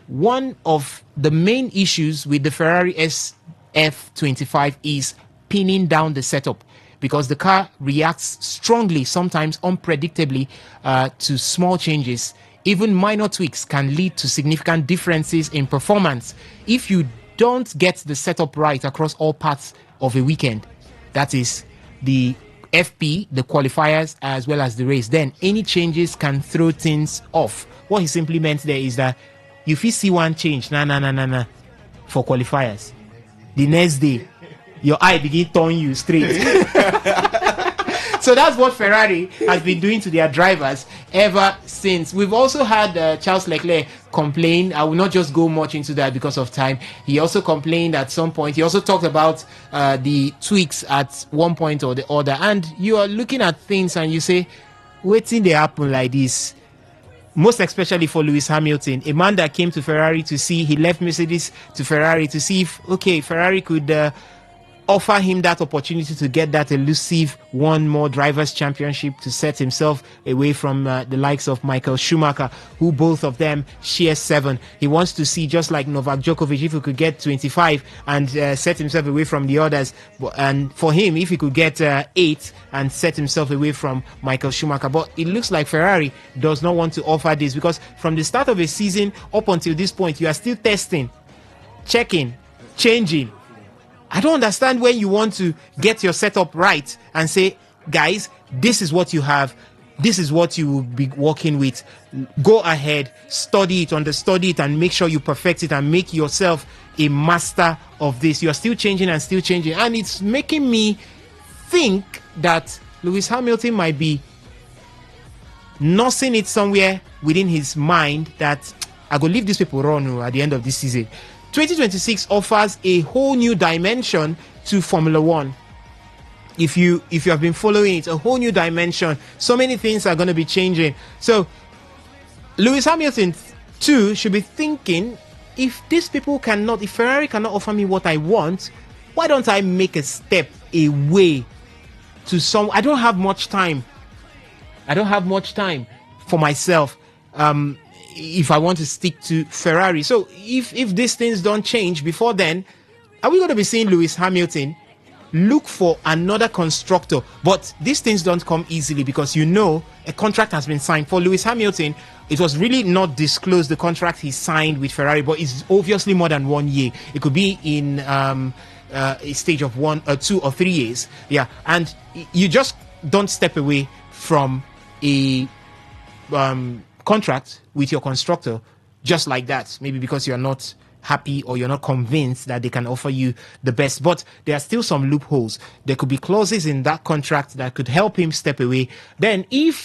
one of the main issues with the Ferrari SF25 is pinning down the setup, because the car reacts strongly, sometimes unpredictably, to small changes. Even minor tweaks can lead to significant differences in performance. If you don't get the setup right across all parts of a weekend, that is the FP, the qualifiers, as well as the race, then any changes can throw things off. What he simply meant there is that if you see one change, for qualifiers, the next day, your eye begin turn you straight. So that's what Ferrari has been doing to their drivers ever since. We've also had Charles Leclerc complain. I will not just go much into that because of time. He also complained at some point. He also talked about the tweaks at one point or the other. And you are looking at things and you say, waiting they happen like this. Most especially for Lewis Hamilton, a man that came to Ferrari to see, he left Mercedes to Ferrari to see if, Ferrari could offer him that opportunity to get that elusive one more drivers' championship, to set himself away from the likes of Michael Schumacher, who both of them share 7. He wants to see, just like Novak Djokovic, if he could get 25 and set himself away from the others. And for him, if he could get 8 and set himself away from Michael Schumacher. But it looks like Ferrari does not want to offer this, because from the start of a season up until this point, you are still testing, checking, changing. I don't understand when you want to get your setup right and say, guys, this is what you have. This is what you will be working with. Go ahead, study it, understudy it, and make sure you perfect it and make yourself a master of this. You're still changing and still changing. And it's making me think that Lewis Hamilton might be nursing it somewhere within his mind that I go leave these people run at the end of this season. 2026 offers a whole new dimension to Formula One. If you have been following it, a whole new dimension. So many things are going to be changing. So Lewis Hamilton too should be thinking, if Ferrari cannot offer me what I want, why don't I make a step away to some? I don't have much time for myself. If I want to stick to Ferrari. So if these things don't change before then, are we going to be seeing Lewis Hamilton look for another constructor? But these things don't come easily, because a contract has been signed. For Lewis Hamilton, it was really not disclosed, the contract he signed with Ferrari, but it's obviously more than 1 year. It could be in a stage of 1 or 2 or 3 years. Yeah, and you just don't step away from a contract with your constructor just like that, maybe because you're not happy or you're not convinced that they can offer you the best. But there are still some loopholes. There could be clauses in that contract that could help him step away. Then if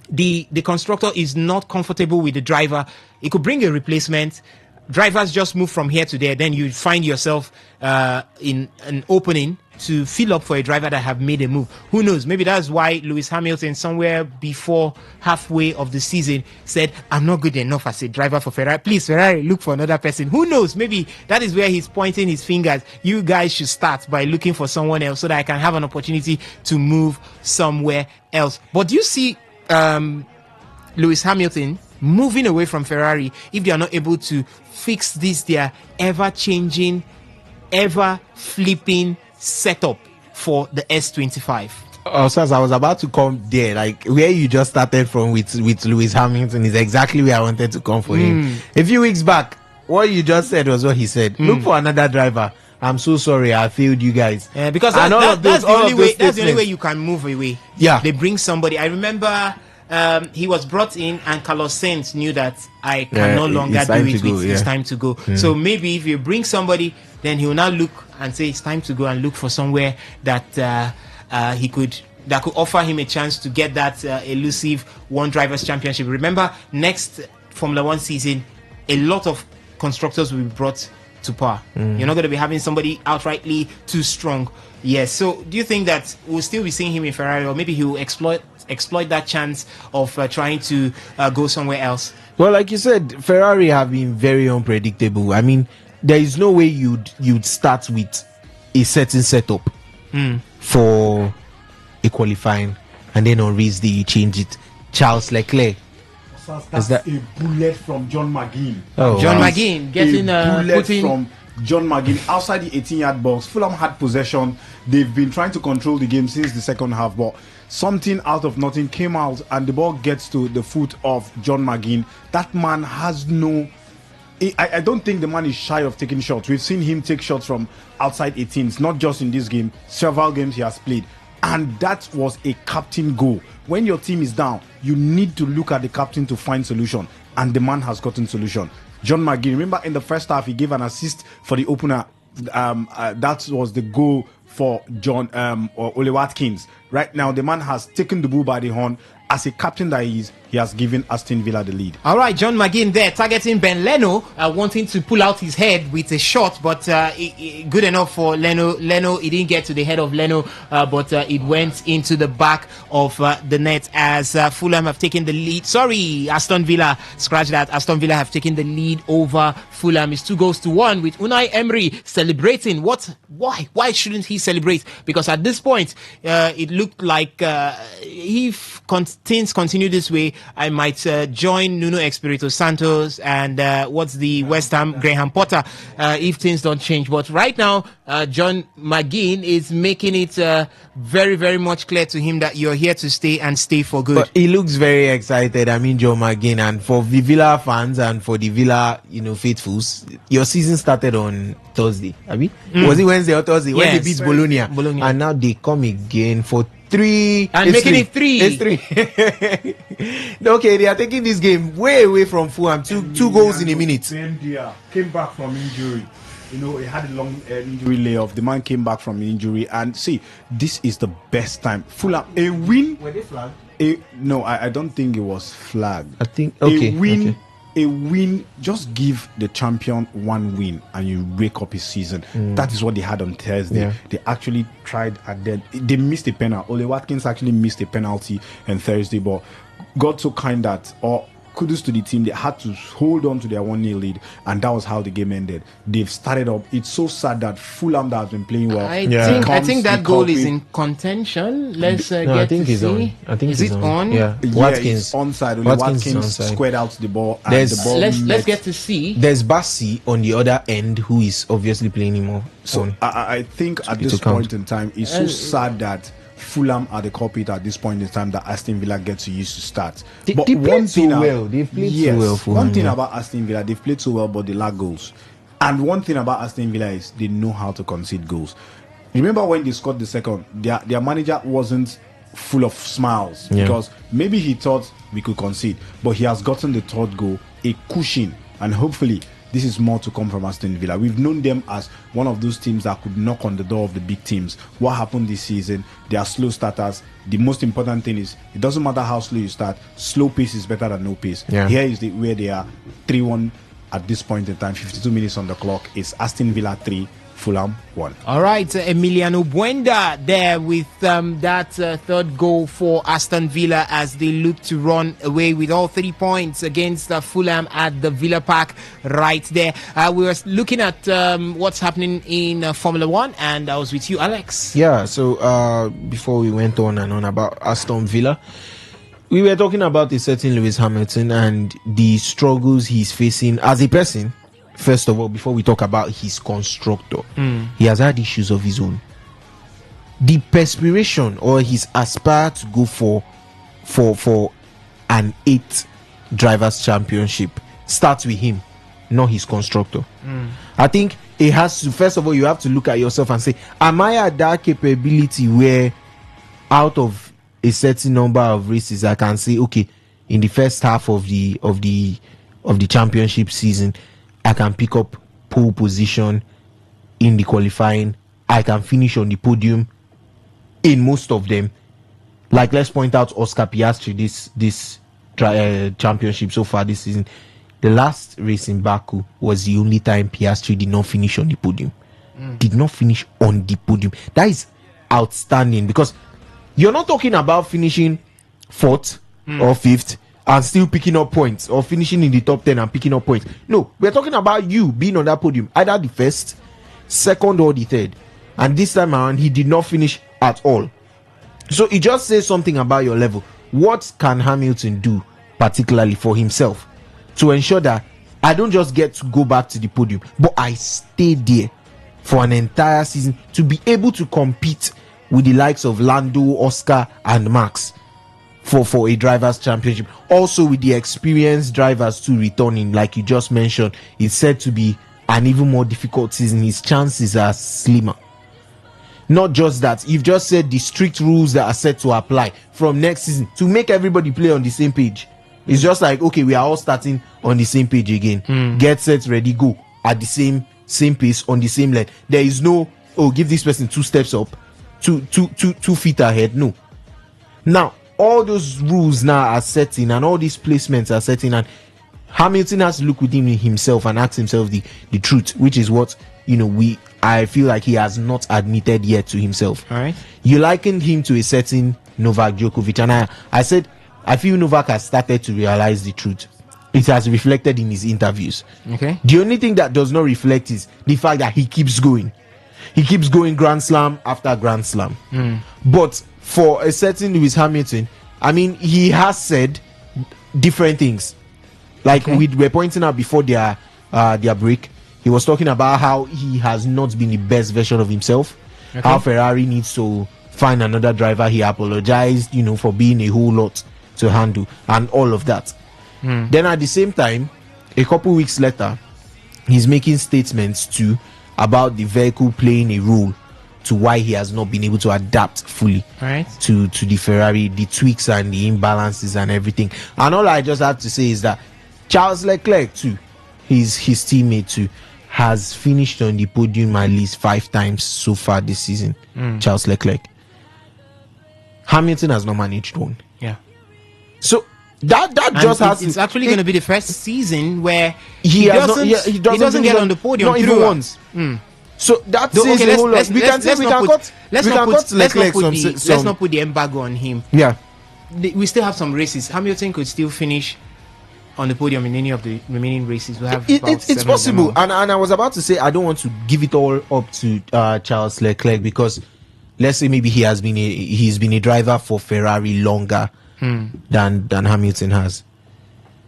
the constructor is not comfortable with the driver, it could bring a replacement. Drivers just move from here to there, then you find yourself in an opening to fill up for a driver that have made a move. Who knows? Maybe that's why Lewis Hamilton, somewhere before halfway of the season, said, I'm not good enough as a driver for Ferrari. Please, Ferrari, look for another person. Who knows? Maybe that is where he's pointing his fingers. You guys should start by looking for someone else so that I can have an opportunity to move somewhere else. But do you see Lewis Hamilton moving away from Ferrari if they are not able to fix this, their ever-changing, ever-flipping setup for the S25? So as I was about to come there, like where you just started from with Lewis Hamilton is exactly where I wanted to come for him. A few weeks back, what you just said was what he said. Look for another driver. I'm so sorry, I failed you guys. Because that's the only way you can move away. Yeah. They bring somebody. I remember he was brought in and Carlos Sainz knew that I can no longer do it. It's time to go. So maybe if you bring somebody, then he will now look and say it's time to go and look for somewhere that could offer him a chance to get that elusive one drivers championship. Remember, next Formula One season, a lot of constructors will be brought to par. You're not going to be having somebody outrightly too strong. Yes. So do you think that we'll still be seeing him in Ferrari, or maybe he will exploit that chance of trying to go somewhere else? Well, like you said, Ferrari have been very unpredictable. I mean, there is no way you'd start with a certain setup for a qualifying and then on race day you change it. Charles Leclerc. That's a bullet from John McGinn. John McGinn getting from John McGinn outside the 18-yard box. Fulham had possession. They've been trying to control the game since the second half, but something out of nothing came out and the ball gets to the foot of John McGinn. That man has no... I don't think the man is shy of taking shots. We've seen him take shots from outside 18s, not just in this game. Several games he has played. And that was a captain goal. When your team is down, you need to look at the captain to find solution. And the man has gotten solution. John McGinn, remember in the first half, he gave an assist for the opener. That was the goal for John Ole Watkins. Right now, the man has taken the bull by the horn. As a captain that he is, he has given Aston Villa the lead. All right, John McGinn there targeting Ben Leno, wanting to pull out his head with a shot, but good enough for Leno. It didn't get to the head of Leno, but it went into the back of the net as Fulham have taken the lead. Sorry, Aston Villa, scratch that. Aston Villa have taken the lead over Fulham. It's 2-1 with Unai Emery celebrating. Why shouldn't he celebrate? Because at this point, it looked like if things continue this way, I might join Nuno Espirito Santos and what's the West Ham Graham Potter if things don't change. But right now, John McGinn is making it very, very much clear to him that you're here to stay and stay for good. But he looks very excited. I mean, John McGinn, and for the Villa fans and for the Villa, faithfuls, your season started on Thursday. I mean, was it Wednesday or Thursday when they beat Bologna? And now they come again for 3 and making it 3. It's 3. Okay, they are taking this game way away from Fulham. Two goals in a minute. Came back from injury. He had a long injury layoff. The man came back from injury, and see, this is the best time. Fulham, a win. Were they flagged? No, I don't think it was flagged. I think okay. A win, just give the champion one win and you wake up his season. That is what they had on Thursday. Yeah. They actually tried, and then they missed a penalty. Ole Watkins actually missed a penalty on Thursday, but got so kind that, kudos to the team, they had to hold on to their 1-0 lead, and that was how the game ended. They've started up. It's so sad that Fulham, that has been playing well, I think that goal is in contention. Let's get to see. I think is it on? Yeah, Watkins onside. Watkins squared out the ball, and the ball let's get to see. There's Bassi on the other end, who is obviously playing him more. So I think at this point in time, it's so sad that Fulham are the culprit at this point in time that Aston Villa gets to use to start. They played so well. They've played so well. One thing about Aston Villa, they've played so well, but they lack goals. And one thing about Aston Villa is they know how to concede goals. Remember when they scored the second, their manager wasn't full of smiles because maybe he thought we could concede, but he has gotten the third goal, a cushion, and hopefully this is more to come from Aston Villa. We've known them as one of those teams that could knock on the door of the big teams. What happened this season? They are slow starters. The most important thing is it doesn't matter how slow you start. Slow pace is better than no pace. Yeah. Here is where they are 3-1 at this point in time. 52 minutes on the clock. It's Aston Villa 3, Fulham won. All right, Emiliano Buenda there with that third goal for Aston Villa as they look to run away with all 3 points against Fulham at the Villa Park right there. We were looking at what's happening in Formula One, and I was with you, Alex. Yeah, so before we went on and on about Aston Villa, we were talking about a certain Lewis Hamilton and the struggles he's facing as a person. First of all, before we talk about his constructor, he has had issues of his own. The perspiration or his aspire to go for an 8th drivers championship starts with him, not his constructor. I think it has to, first of all, you have to look at yourself and say, am I at that capability where out of a certain number of races I can say, okay, in the first half of the championship season, I can pick up pole position in the qualifying. I can finish on the podium in most of them. Like, let's point out Oscar Piastri this championship so far this season. The last race in Baku was the only time Piastri did not finish on the podium. Did not finish on the podium. That is outstanding, because you're not talking about finishing 4th or 5th and still picking up points, or finishing in the top 10 and picking up points. No, we're talking about you being on that podium, either the 1st, 2nd, or the 3rd. And this time around, he did not finish at all. So it just says something about your level. What can Hamilton do, particularly for himself, to ensure that I don't just get to go back to the podium, but I stay there for an entire season to be able to compete with the likes of Lando, Oscar, and Max for a drivers championship. Also with the experienced drivers too returning, like you just mentioned, it's said to be an even more difficult season. His chances are slimmer. Not just that, you've just said the strict rules that are set to apply from next season to make everybody play on the same page. It's just like, okay, we are all starting on the same page again. Get set, ready, go at the same pace, on the same line. There is no, oh, give this person 2 steps up, 2 feet ahead. No. Now all those rules now are setting, and all these placements are setting, and Hamilton has to look within himself and ask himself the truth, which is what, I feel like he has not admitted yet to himself. All right. You likened him to a certain Novak Djokovic, and I said I feel Novak has started to realize the truth. It has reflected in his interviews. Okay. The only thing that does not reflect is the fact that he keeps going. He keeps going Grand Slam after Grand Slam. But for a certain Lewis Hamilton, I mean, he has said different things. Like we were pointing out before their break, he was talking about how he has not been the best version of himself. How Ferrari needs to find another driver. He apologized, for being a whole lot to handle and all of that. Then at the same time, a couple weeks later, he's making statements too about the vehicle playing a role to why he has not been able to adapt fully to the Ferrari, the tweaks and the imbalances and everything. And all I just have to say is that Charles Leclerc too, his teammate too, has finished on the podium at least 5 times so far this season. Charles Leclerc. Hamilton has not managed one. Yeah. So that just has. It's actually going to be the first season where he doesn't get on the podium. Not even once. So that says a whole lot. Let's not put the embargo on him. Yeah. We still have some races. Hamilton could still finish on the podium in any of the remaining races. We have it's possible, and I was about to say I don't want to give it all up to Charles Leclerc, because let's say maybe he's been a driver for Ferrari longer than Hamilton has.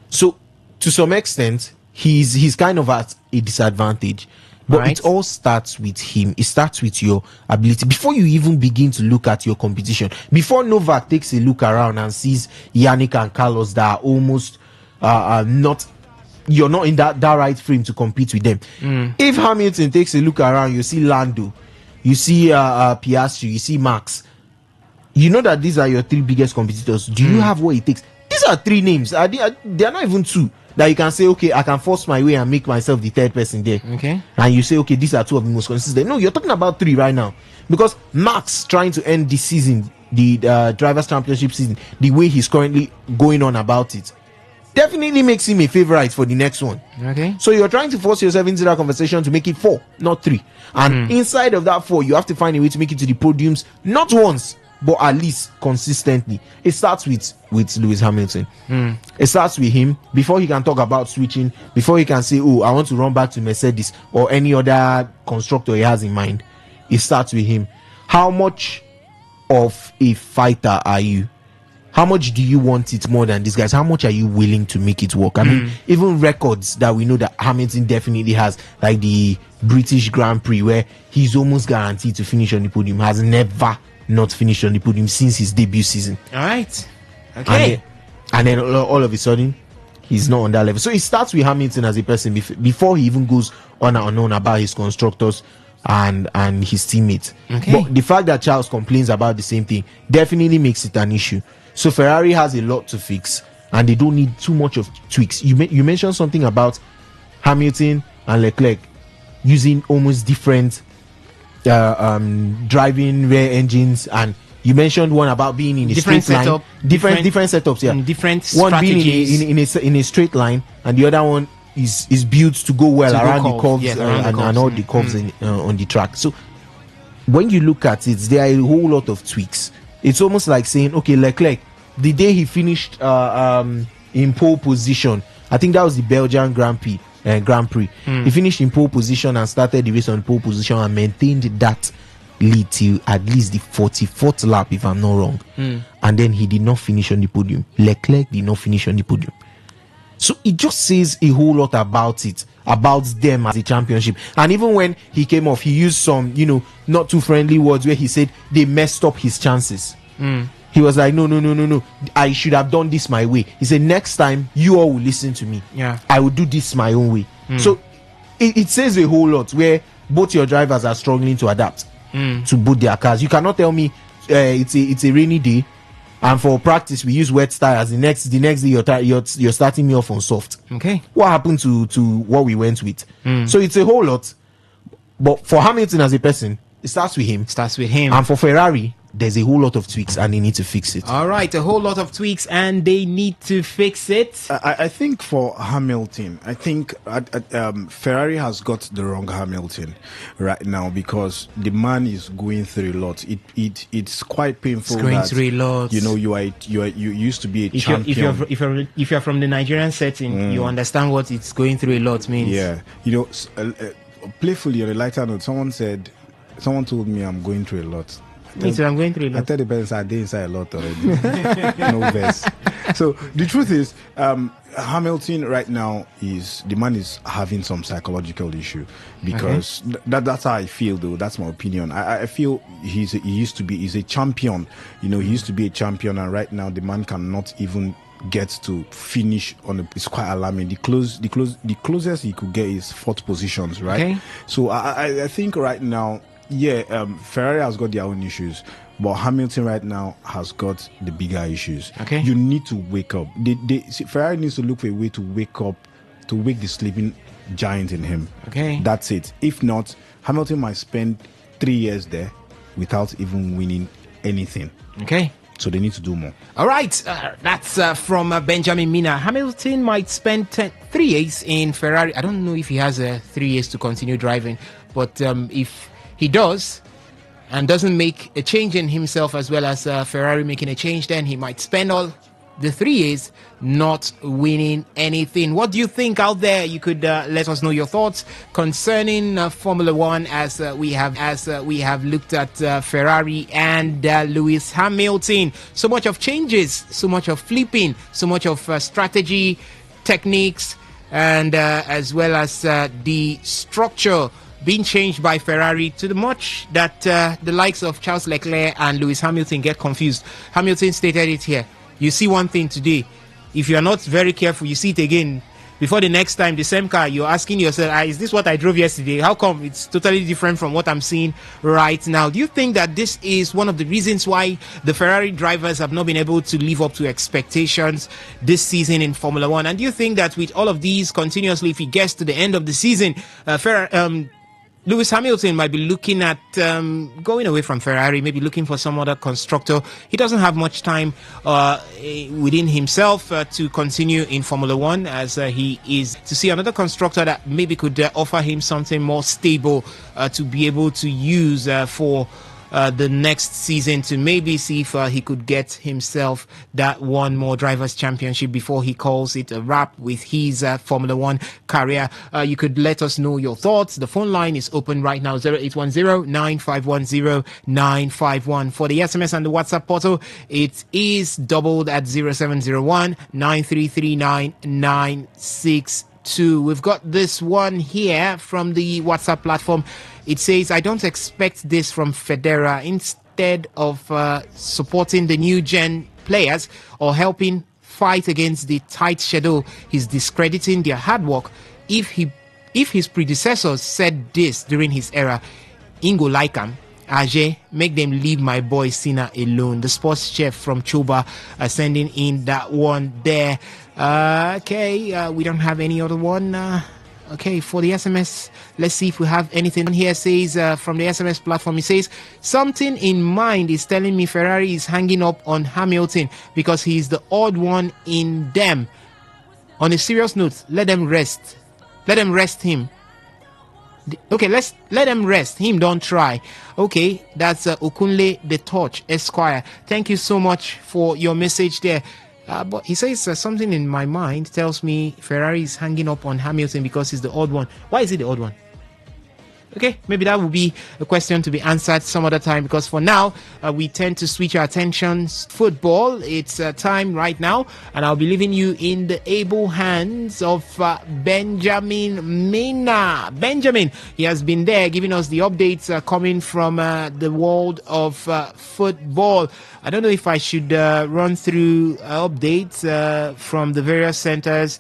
So to some extent he's kind of at a disadvantage. But it all starts with him. It starts with your ability. Before you even begin to look at your competition, before Novak takes a look around and sees Yannick and Carlos that are almost you're not in that right frame to compete with them. If Hamilton takes a look around, you see Lando, you see Piastri, you see Max, you know that these are your 3 biggest competitors. Do you have what it takes? These are 3 names. They are not even 2 that you can say, okay, I can force my way and make myself the 3rd person there. Okay. And you say, okay, these are 2 of the most consistent. No, you're talking about 3 right now, because Max trying to end this season, the drivers championship season, the way he's currently going on about it, definitely makes him a favorite for the next one. Okay. So you're trying to force yourself into that conversation to make it 4, not 3. And inside of that 4, you have to find a way to make it to the podiums, not once, but at least consistently. It starts with Lewis Hamilton. It starts with him before he can talk about switching, before he can say, oh, I want to run back to Mercedes or any other constructor he has in mind. It starts with him. How much of a fighter are you? How much do you want it more than these guys? How much are you willing to make it work? I mean, even records that we know that Hamilton definitely has, like the British Grand Prix, where he's almost guaranteed to finish on the podium, has never not finished on the podium since his debut season. All right. Okay. And then all of a sudden, he's not on that level. So it starts with Hamilton as a person before he even goes on and on about his constructors and his teammates. Okay. But the fact that Charles complains about the same thing definitely makes it an issue. So Ferrari has a lot to fix, and they don't need too much of tweaks. You mentioned something about Hamilton and Leclerc using almost different driving rear engines, and you mentioned one about being in a different straight setup, line, different setups, yeah, different one strategies. being in a straight line, and the other one is built to go well around the curves, yes, and all the curves on the track. So when you look at it, there are a whole lot of tweaks. It's almost like saying, okay, Leclerc, the day he finished in pole position, I think that was the Belgian Grand Prix. He finished in pole position and started the race on pole position and maintained that lead till at least the 44th lap, if I'm not wrong. And then he did not finish on the podium. Leclerc did not finish on the podium. So it just says a whole lot about it, about them as a championship. And even when he came off, he used some, not too friendly words where he said they messed up his chances. He was like, no, I should have done this my way. He said, next time you all will listen to me. Yeah, I will do this my own way. So it says a whole lot where both your drivers are struggling to adapt to both their cars. You cannot tell me it's a rainy day and for practice we use wet tires. The next day you're starting me off on soft. Okay, what happened to what we went with? So it's a whole lot. But for Hamilton as a person, it starts with him. And for Ferrari, there's a whole lot of tweaks and they need to fix it. All right, a whole lot of tweaks and they need to fix it. I think for Hamilton, I think Ferrari has got the wrong Hamilton right now because the man is going through a lot. It's quite painful. It's going through a lot. You used to be a champion. If you're from the Nigerian setting, you understand what it's going through a lot means. Yeah, playfully on a lighter note, someone told me I'm going through a lot. Me too, I'm going through a lot. I tell the parents I did inside a lot already. No verse. So the truth is, Hamilton right now the man is having some psychological issue because that's how I feel though. That's my opinion. I feel he's a champion. He used to be a champion, and right now the man cannot even get to finish it's quite alarming. The closest he could get is 4th positions, right? Okay. So I think right now, Ferrari has got their own issues, but Hamilton right now has got the bigger issues. Okay. You need to wake up. Ferrari needs to look for a way to wake up, to wake the sleeping giant in him. Okay. That's it. If not, Hamilton might spend 3 years there without even winning anything. Okay. So they need to do more. All right, that's from Benjamin Mina. Hamilton might spend 3 years in Ferrari. I don't know if he has 3 years to continue driving, but if he does and doesn't make a change in himself as well as Ferrari making a change, then he might spend all the 3 years not winning anything. What do you think out there? You could let us know your thoughts concerning Formula One as we have looked at Ferrari and Lewis Hamilton. So much of changes, so much of flipping, so much of strategy, techniques, and as well as the structure being changed by Ferrari to the much that the likes of Charles Leclerc and Lewis Hamilton get confused. Hamilton stated it here. You see one thing today, if you are not very careful, you see it again. Before the next time, the same car, you're asking yourself, is this what I drove yesterday? How come it's totally different from what I'm seeing right now? Do you think that this is one of the reasons why the Ferrari drivers have not been able to live up to expectations this season in Formula One? And do you think that with all of these continuously, if it gets to the end of the season, Lewis Hamilton might be looking at going away from Ferrari, maybe looking for some other constructor. He doesn't have much time within himself to continue in Formula One, as he is to see another constructor that maybe could offer him something more stable to be able to use for the next season, to maybe see if he could get himself that one more drivers' championship before he calls it a wrap with his Formula One career. You could let us know your thoughts. The phone line is open right now, 0810-9510-951. For the SMS and the WhatsApp portal, it is doubled at 0701-9339-962. We've got this one here from the WhatsApp platform. It says, I don't expect this from Federer. Instead of supporting the new gen players or helping fight against the tight schedule, he's discrediting their hard work. If his predecessors said this during his era, Ingo Laikam, Ajay, make them leave my boy Sina alone. The sports chef from Chuba sending in that one there. Okay, we don't have any other one. Okay, for the SMS, let's see if we have anything here. Says from the SMS platform, it says, something in mind is telling me Ferrari is hanging up on Hamilton because he's the odd one in them. On a serious note, let them rest. Let them rest him. Okay, let them rest him. Don't try. Okay, that's Okunle the Torch Esquire. Thank you so much for your message there. But he says something in my mind tells me Ferrari is hanging up on Hamilton because he's the odd one. Why is he the odd one? Okay, maybe that will be a question to be answered some other time, because for now, we tend to switch our attentions football. It's time right now, and I'll be leaving you in the able hands of Benjamin Mena. Benjamin, he has been there giving us the updates coming from the world of football. I don't know if I should run through updates from the various centers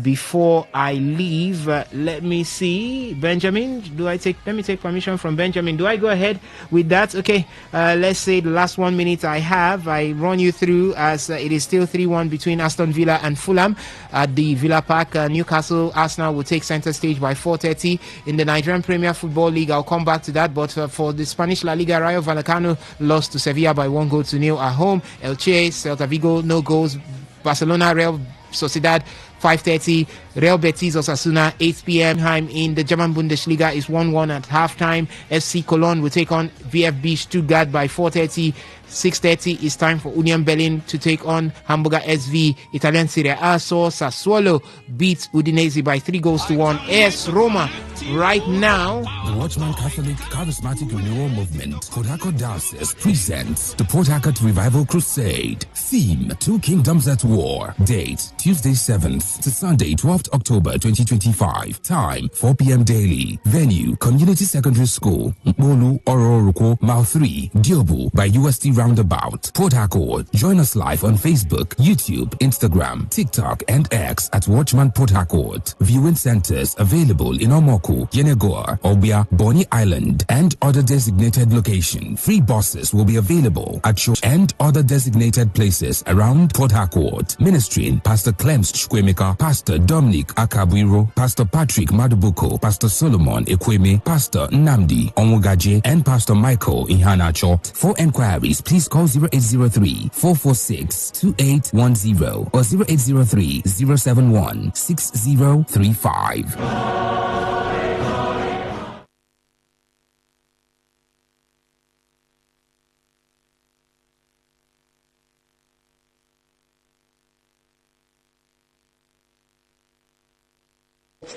before I leave. Let me see. Benjamin, let me take permission from Benjamin. Do I go ahead with that? Okay, let's say the last 1 minute I have, I run you through, as it is still 3-1 between Aston Villa and Fulham at the Villa Park. Newcastle Arsenal will take center stage by 4:30 in the Nigerian Premier Football League. I'll come back to that, but for the Spanish La Liga, Rayo Vallecano lost to Sevilla by 1-0 at home. Elche, Celta Vigo, no goals. Barcelona, Real Sociedad, 5:30. Real Betis Osasuna, 8 p.m. in the German Bundesliga is 1-1 at halftime. FC Cologne will take on VfB Stuttgart by 4:30. 6:30 is time for Union Berlin to take on Hamburger SV. Italian Serie A saw Sassuolo beat Udinese by 3-1. AS Roma right now. The Watchman Catholic Charismatic Renewal Movement, Port Harcourt Diocese, presents the Port Harcourt Revival Crusade. Theme: Two Kingdoms at War. Date: Tuesday 7th to Sunday 12th October 2025. Time: 4 p.m. daily. Venue: Community Secondary School, Molu Ororuko, Mile 3, Diobu by UST Roundabout, Port Harcourt. Join us live on Facebook, YouTube, Instagram, TikTok, and X at Watchman Port Harcourt. Viewing centers available in Omoku, Yenegoa, Obia, Bonny Island, and other designated locations. Free buses will be available at church and other designated places around Port Harcourt. Ministering: Pastor Clems Chukwemeka, Pastor Dominic Akabwiro, Pastor Patrick Madubuko, Pastor Solomon Ekweme, Pastor Nnamdi Onwugaje, and Pastor Michael Ihanacho. For enquiries, please call 0803-446-2810 or 0803-071-6035.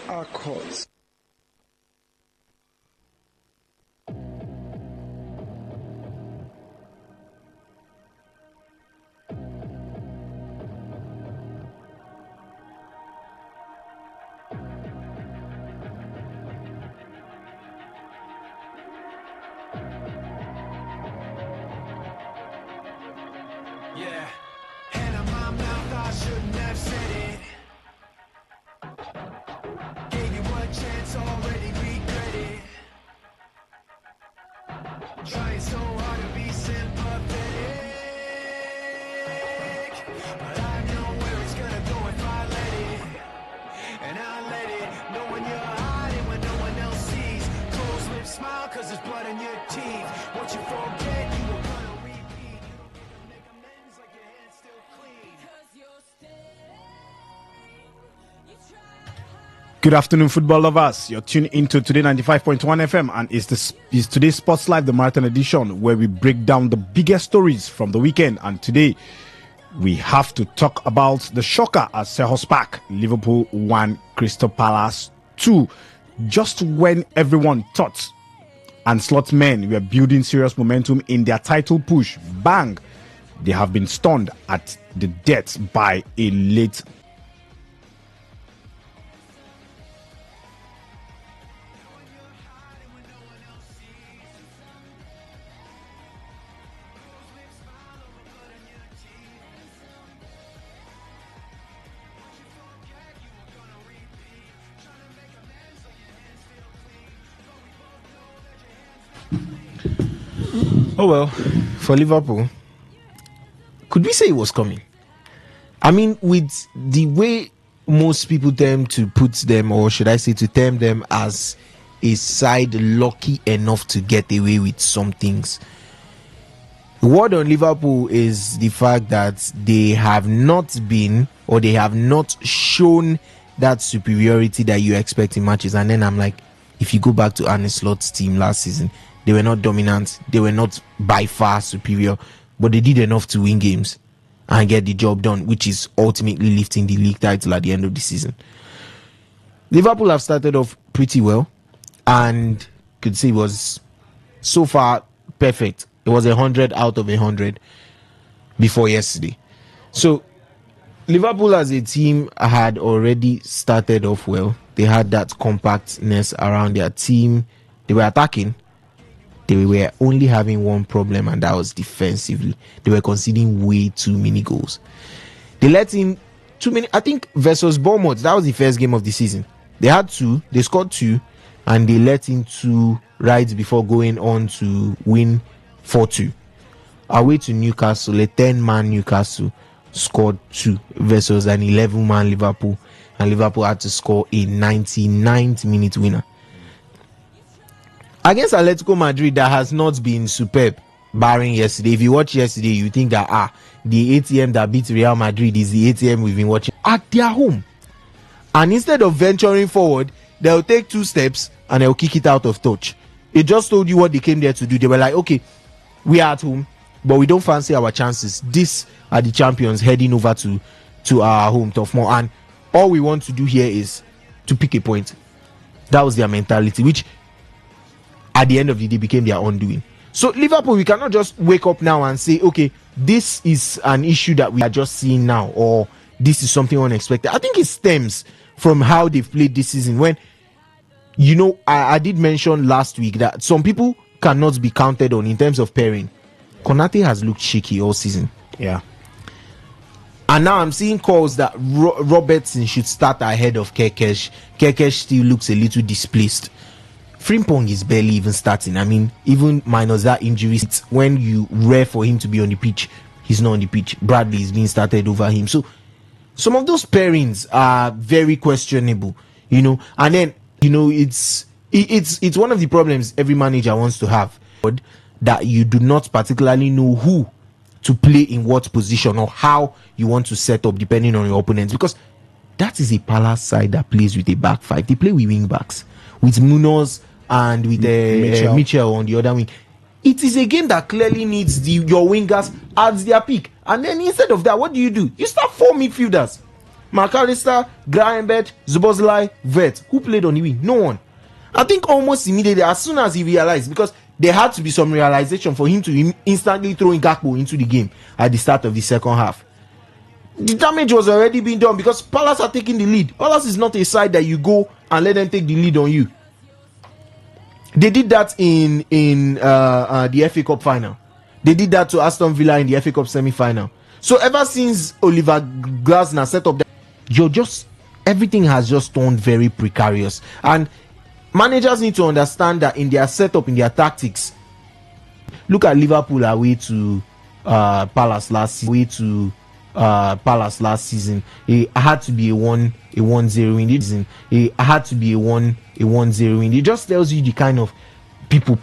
Our courts. Yeah, and in my mouth I shouldn't have said it. Gave you a chance. Good afternoon, football lovers. You're tuned into Today 95.1 FM, and it's today's Sports Live, the marathon edition, where we break down the biggest stories from the weekend. And today, we have to talk about the shocker at Selhurst Park. Liverpool 1, Crystal Palace 2. Just when everyone thought and slot men were building serious momentum in their title push, bang, they have been stunned at the death by a late Oh well, for Liverpool, could we say it was coming? I mean, with the way most people tend to put them, or should I say to term them as a side lucky enough to get away with some things. The word on Liverpool is the fact that they have not been, or they have not shown that superiority that you expect in matches. And then I'm like, if you go back to Arne Slot's team last season, they were not dominant. They were not by far superior, but they did enough to win games and get the job done, which is ultimately lifting the league title at the end of the season. Liverpool have started off pretty well, and could say it was so far perfect. It was 100 out of 100 before yesterday. So Liverpool as a team had already started off well. They had that compactness around their team. They were attacking. They were only having one problem, and that was defensively. They were conceding way too many goals. They let in too many. I think versus Bournemouth, that was the first game of the season. They had two, they scored two, and they let in two right before going on to win 4-2. Away to Newcastle, a 10-man Newcastle scored two versus an 11-man Liverpool, and Liverpool had to score a 99th minute winner. Against Atletico Madrid, that has not been superb, barring yesterday. If you watch yesterday, you think that the ATM that beat Real Madrid is the ATM we've been watching at their home. And instead of venturing forward, they'll take two steps and they'll kick it out of touch. It just told you what they came there to do. They were like, okay, we are at home, but we don't fancy our chances. These are the champions heading over to our home turf more, and all we want to do here is to pick a point. That was their mentality, which at the end of the day became their undoing. So Liverpool, we cannot just wake up now and say, okay, this is an issue that we are just seeing now, or this is something unexpected. I think it stems from how they've played this season. When, you know, I did mention last week that some people cannot be counted on in terms of pairing. Konate has looked shaky all season. Yeah. And now I'm seeing calls that Robertson should start ahead of Kekesh. Kekesh still looks a little displaced. Frimpong is barely even starting. I mean, even minus that injury, when you rare for him to be on the pitch, he's not on the pitch. Bradley is being started over him. So some of those pairings are very questionable, you know. And then, you know, it's one of the problems every manager wants to have, that you do not particularly know who to play in what position or how you want to set up depending on your opponents, because that is a Palace side that plays with a back five. They play with wing backs, with Munoz and with Mitchell on the other wing. It is a game that clearly needs your wingers at their peak. And then instead of that, what do? You start four midfielders: McAllister, Gravenberch, Szoboszlai, Vert. Who played on the wing? No one. I think almost immediately, as soon as he realized, because there had to be some realization for him to instantly throw in Gakpo into the game at the start of the second half. The damage was already being done because Palace are taking the lead. Palace is not a side that you go and let them take the lead on you. They did that in the FA Cup final. They did that to Aston Villa in the FA Cup semi-final. So ever since Oliver Glasner set up that, everything has just turned very precarious. And managers need to understand that in their setup, in their tactics. Look at Liverpool away to Palace last season. It had to be a 1-0 win. It had to be a 1-0 win. It just tells you the kind of people,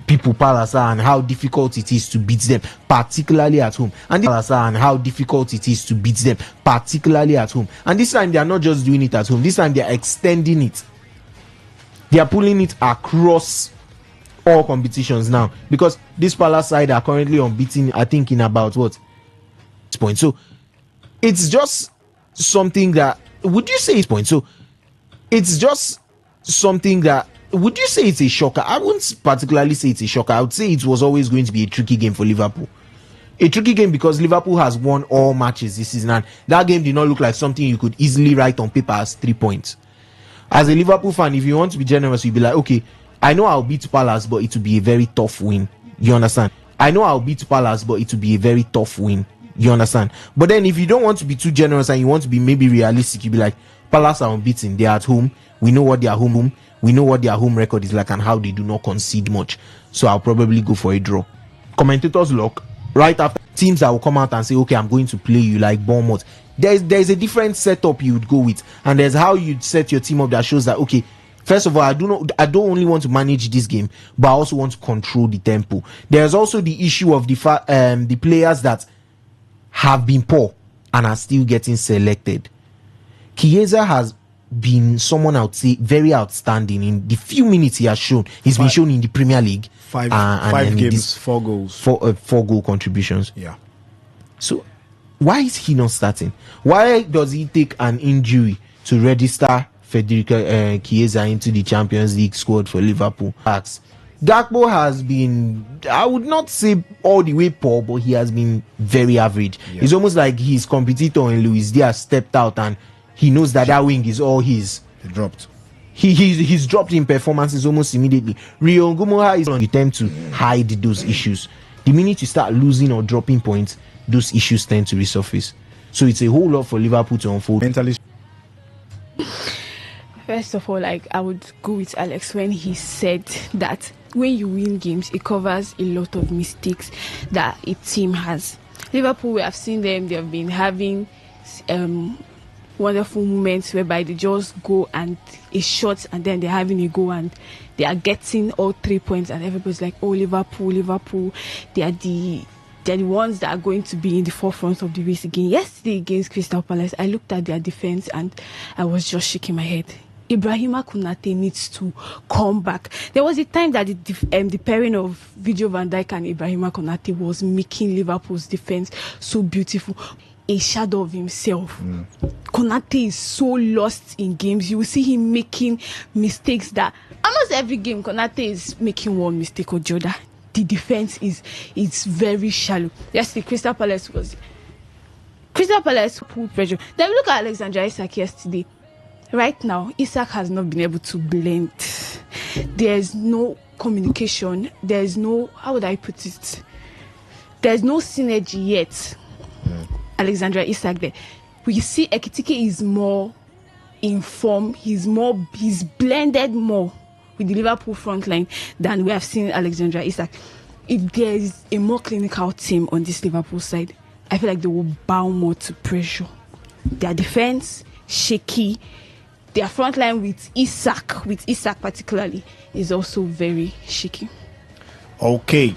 people Palace are and how difficult it is to beat them, particularly at home. And Palace are and how difficult it is to beat them, particularly at home. And this time they are not just doing it at home. This time they are extending it. They are pulling it across all competitions now, because this Palace side are currently unbeaten, I think, in about what point. So it's just something that, would you say it's point? So it's just something that, would you say it's a shocker? I wouldn't particularly say it's a shocker. I would say it was always going to be a tricky game for Liverpool. A tricky game because Liverpool has won all matches this season, and that game did not look like something you could easily write on paper as 3 points. As a Liverpool fan, if you want to be generous, you'll be like, okay, I know I'll beat Palace, but it will be a very tough win. You understand? I know I'll beat Palace, but it will be a very tough win. You understand? But then if you don't want to be too generous and you want to be maybe realistic, you'll be like, Palace are unbeaten. They're at home. We know what their home. We know what their home record is like and how they do not concede much. So I'll probably go for a draw. Commentators look right after teams that will come out and say, okay, I'm going to play you like Bournemouth. There's a different setup you would go with, and there's how you'd set your team up that shows that, okay, first of all, I don't only want to manage this game, but I also want to control the tempo. There's also the issue of the players that have been poor and are still getting selected. Chiesa has been someone I would say very outstanding in the few minutes he has shown. He's been shown in the Premier League. Five games, 4 goals. 4 goal contributions. Yeah. So why is he not starting? Why does he take an injury to register Federico Chiesa into the Champions League squad for Liverpool? Gakpo has been, I would not say all the way poor, but he has been very average. Yeah. It's almost like his competitor in Luis Diaz stepped out and he knows that wing is all his. He dropped. He's dropped in performances almost immediately. Rio Ngumoha is on the attempt to hide those issues. The minute you start losing or dropping points, those issues tend to resurface. So it's a whole lot for Liverpool to unfold. Mentally. First of all, like, I would go with Alex when he said that when you win games, it covers a lot of mistakes that a team has. Liverpool, we have seen them, they have been having wonderful moments whereby they just go and a shot and then they're having a go and they are getting all 3 points and everybody's like, oh, Liverpool, they are the ones that are going to be in the forefront of the race again. Yesterday against Crystal Palace, I looked at their defense and I was just shaking my head. Ibrahima Konate needs to come back. There was a time that the pairing of Virgil van Dijk and Ibrahima Konate was making Liverpool's defense so beautiful. A shadow of himself. Konate is so lost in games. You will see him making mistakes that almost every game Konate is making one mistake or the other. The defense is very shallow. Yesterday, Crystal Palace pulled pressure. Then we look at Alexander Isak yesterday. Right now, Isak has not been able to blend. There's no communication. There's no, how would I put it? There's no synergy yet. Alexander Isak there. We see Ekitike is more in form. He's blended more with the Liverpool front line than we have seen Alexander Isak. If there is a more clinical team on this Liverpool side, I feel like they will bow more to pressure. Their defense, shaky. Their front line with Isak particularly, is also very shaky. Okay.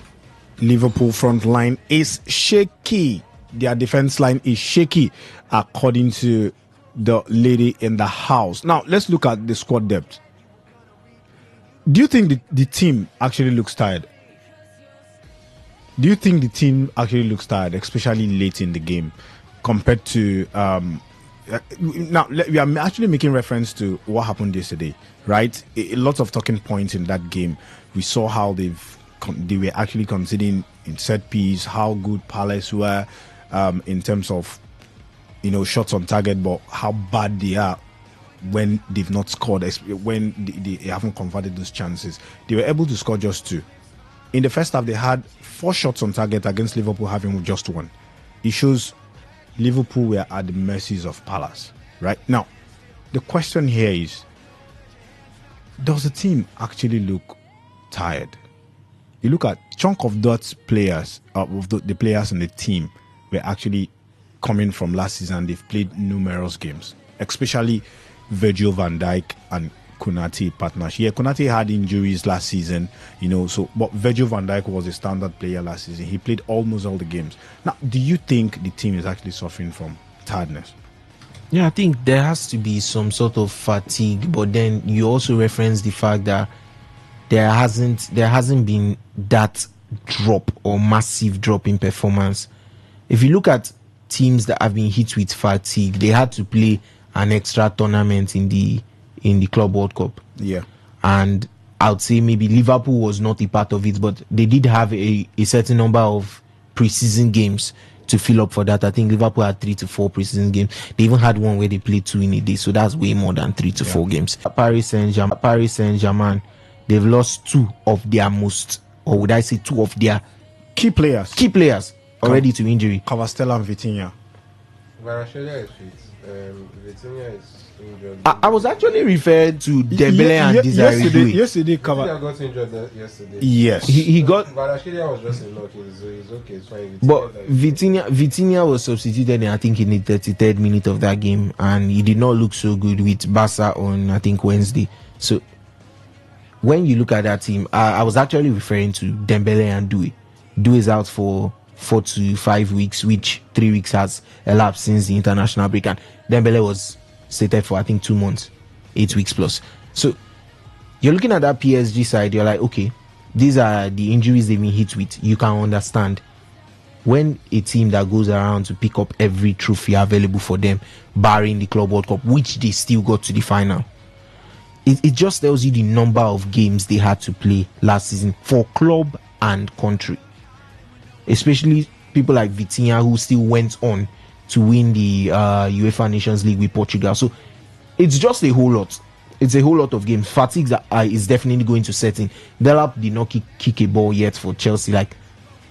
Liverpool front line is shaky. Their defense line is shaky, according to the lady in the house. Now, let's look at the squad depth. Do you think the team actually looks tired? Do you think the team actually looks tired, especially late in the game, compared to... now, we are actually making reference to what happened yesterday, right? A lot of talking points in that game. We saw how they were actually conceding in set piece, how good Palace were in terms of, shots on target, but how bad they are when they've not scored, when they haven't converted those chances. They were able to score just 2. In the first half, they had 4 shots on target against Liverpool having just 1. It shows Liverpool were at the mercies of Palace. Right now, the question here is, does the team actually look tired? You look at chunk of those players, of the players in the team were actually coming from last season. They've played numerous games, especially Virgil van Dijk and Konate partnership. Yeah, Konate had injuries last season, but Virgil van Dijk was a standard player last season. He played almost all the games. Now, do you think the team is actually suffering from tiredness? Yeah, I think there has to be some sort of fatigue, but then you also reference the fact that there hasn't been that drop or massive drop in performance. If you look at teams that have been hit with fatigue, they had to play an extra tournament in the Club World Cup. Yeah. And I would say maybe Liverpool was not a part of it, but they did have a certain number of preseason games to fill up for that. I think Liverpool had 3 to 4 preseason games. They even had one where they played 2 in a day, so that's way more than 3 to 4 games. Paris Saint-Germain, they've lost 2 of their most, or would I say 2 of their key players already to injury. Kvaratskhelia and Vitinha. Kvaratskhelia is fit. Vitinha is injured. I was actually referred to Dembele and Desiree. Yesterday, Vitinha got injured yesterday. Yes. He got. Kvaratskhelia was just a knock. He's okay. It's fine. But Vitinha was substituted in, I think, in the 33rd minute of that game, and he did not look so good with Barca on, I think, Wednesday. So when you look at that team, I was actually referring to Dembele and Doué. Doué is out for 4 to 5 weeks, which 3 weeks has elapsed since the international break, and Dembele was stated for, I think, 2 months, 8 weeks plus. So you're looking at that PSG side, you're like, okay, these are the injuries they've been hit with. You can understand when a team that goes around to pick up every trophy available for them, barring the Club World Cup, which they still got to the final. It just tells you the number of games they had to play last season for club and country. Especially people like Vitinha, who still went on to win the UEFA Nations League with Portugal. So it's just a whole lot. It's a whole lot of games. Fatigue is definitely going to set in. Delap did not kick a ball yet for Chelsea, like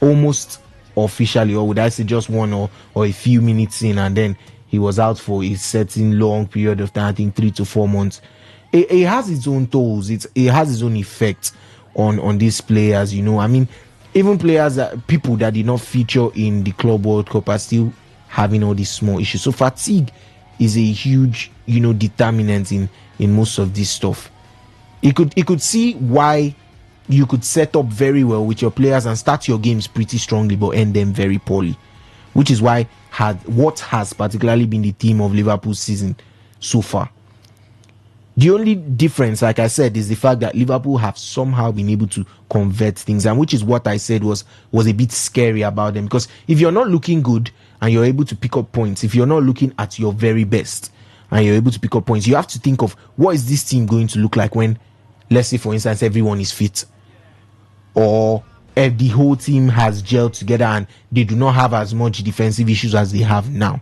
almost officially, or would I say just 1 or a few minutes in, and then he was out for a certain long period of time, I think 3 to 4 months. It has its own tolls. It has its own effect on these players. I mean, even people that did not feature in the Club World Cup are still having all these small issues. So fatigue is a huge, determinant in most of this stuff. You could see why you could set up very well with your players and start your games pretty strongly, but end them very poorly, which is why what has particularly been the theme of Liverpool's season so far. The only difference, like I said, is the fact that Liverpool have somehow been able to convert things, and which is what I said was a bit scary about them. Because if you're not looking good and you're able to pick up points, if you're not looking at your very best and you're able to pick up points, you have to think of what is this team going to look like when, let's say, for instance, everyone is fit, or if the whole team has gelled together and they do not have as much defensive issues as they have now.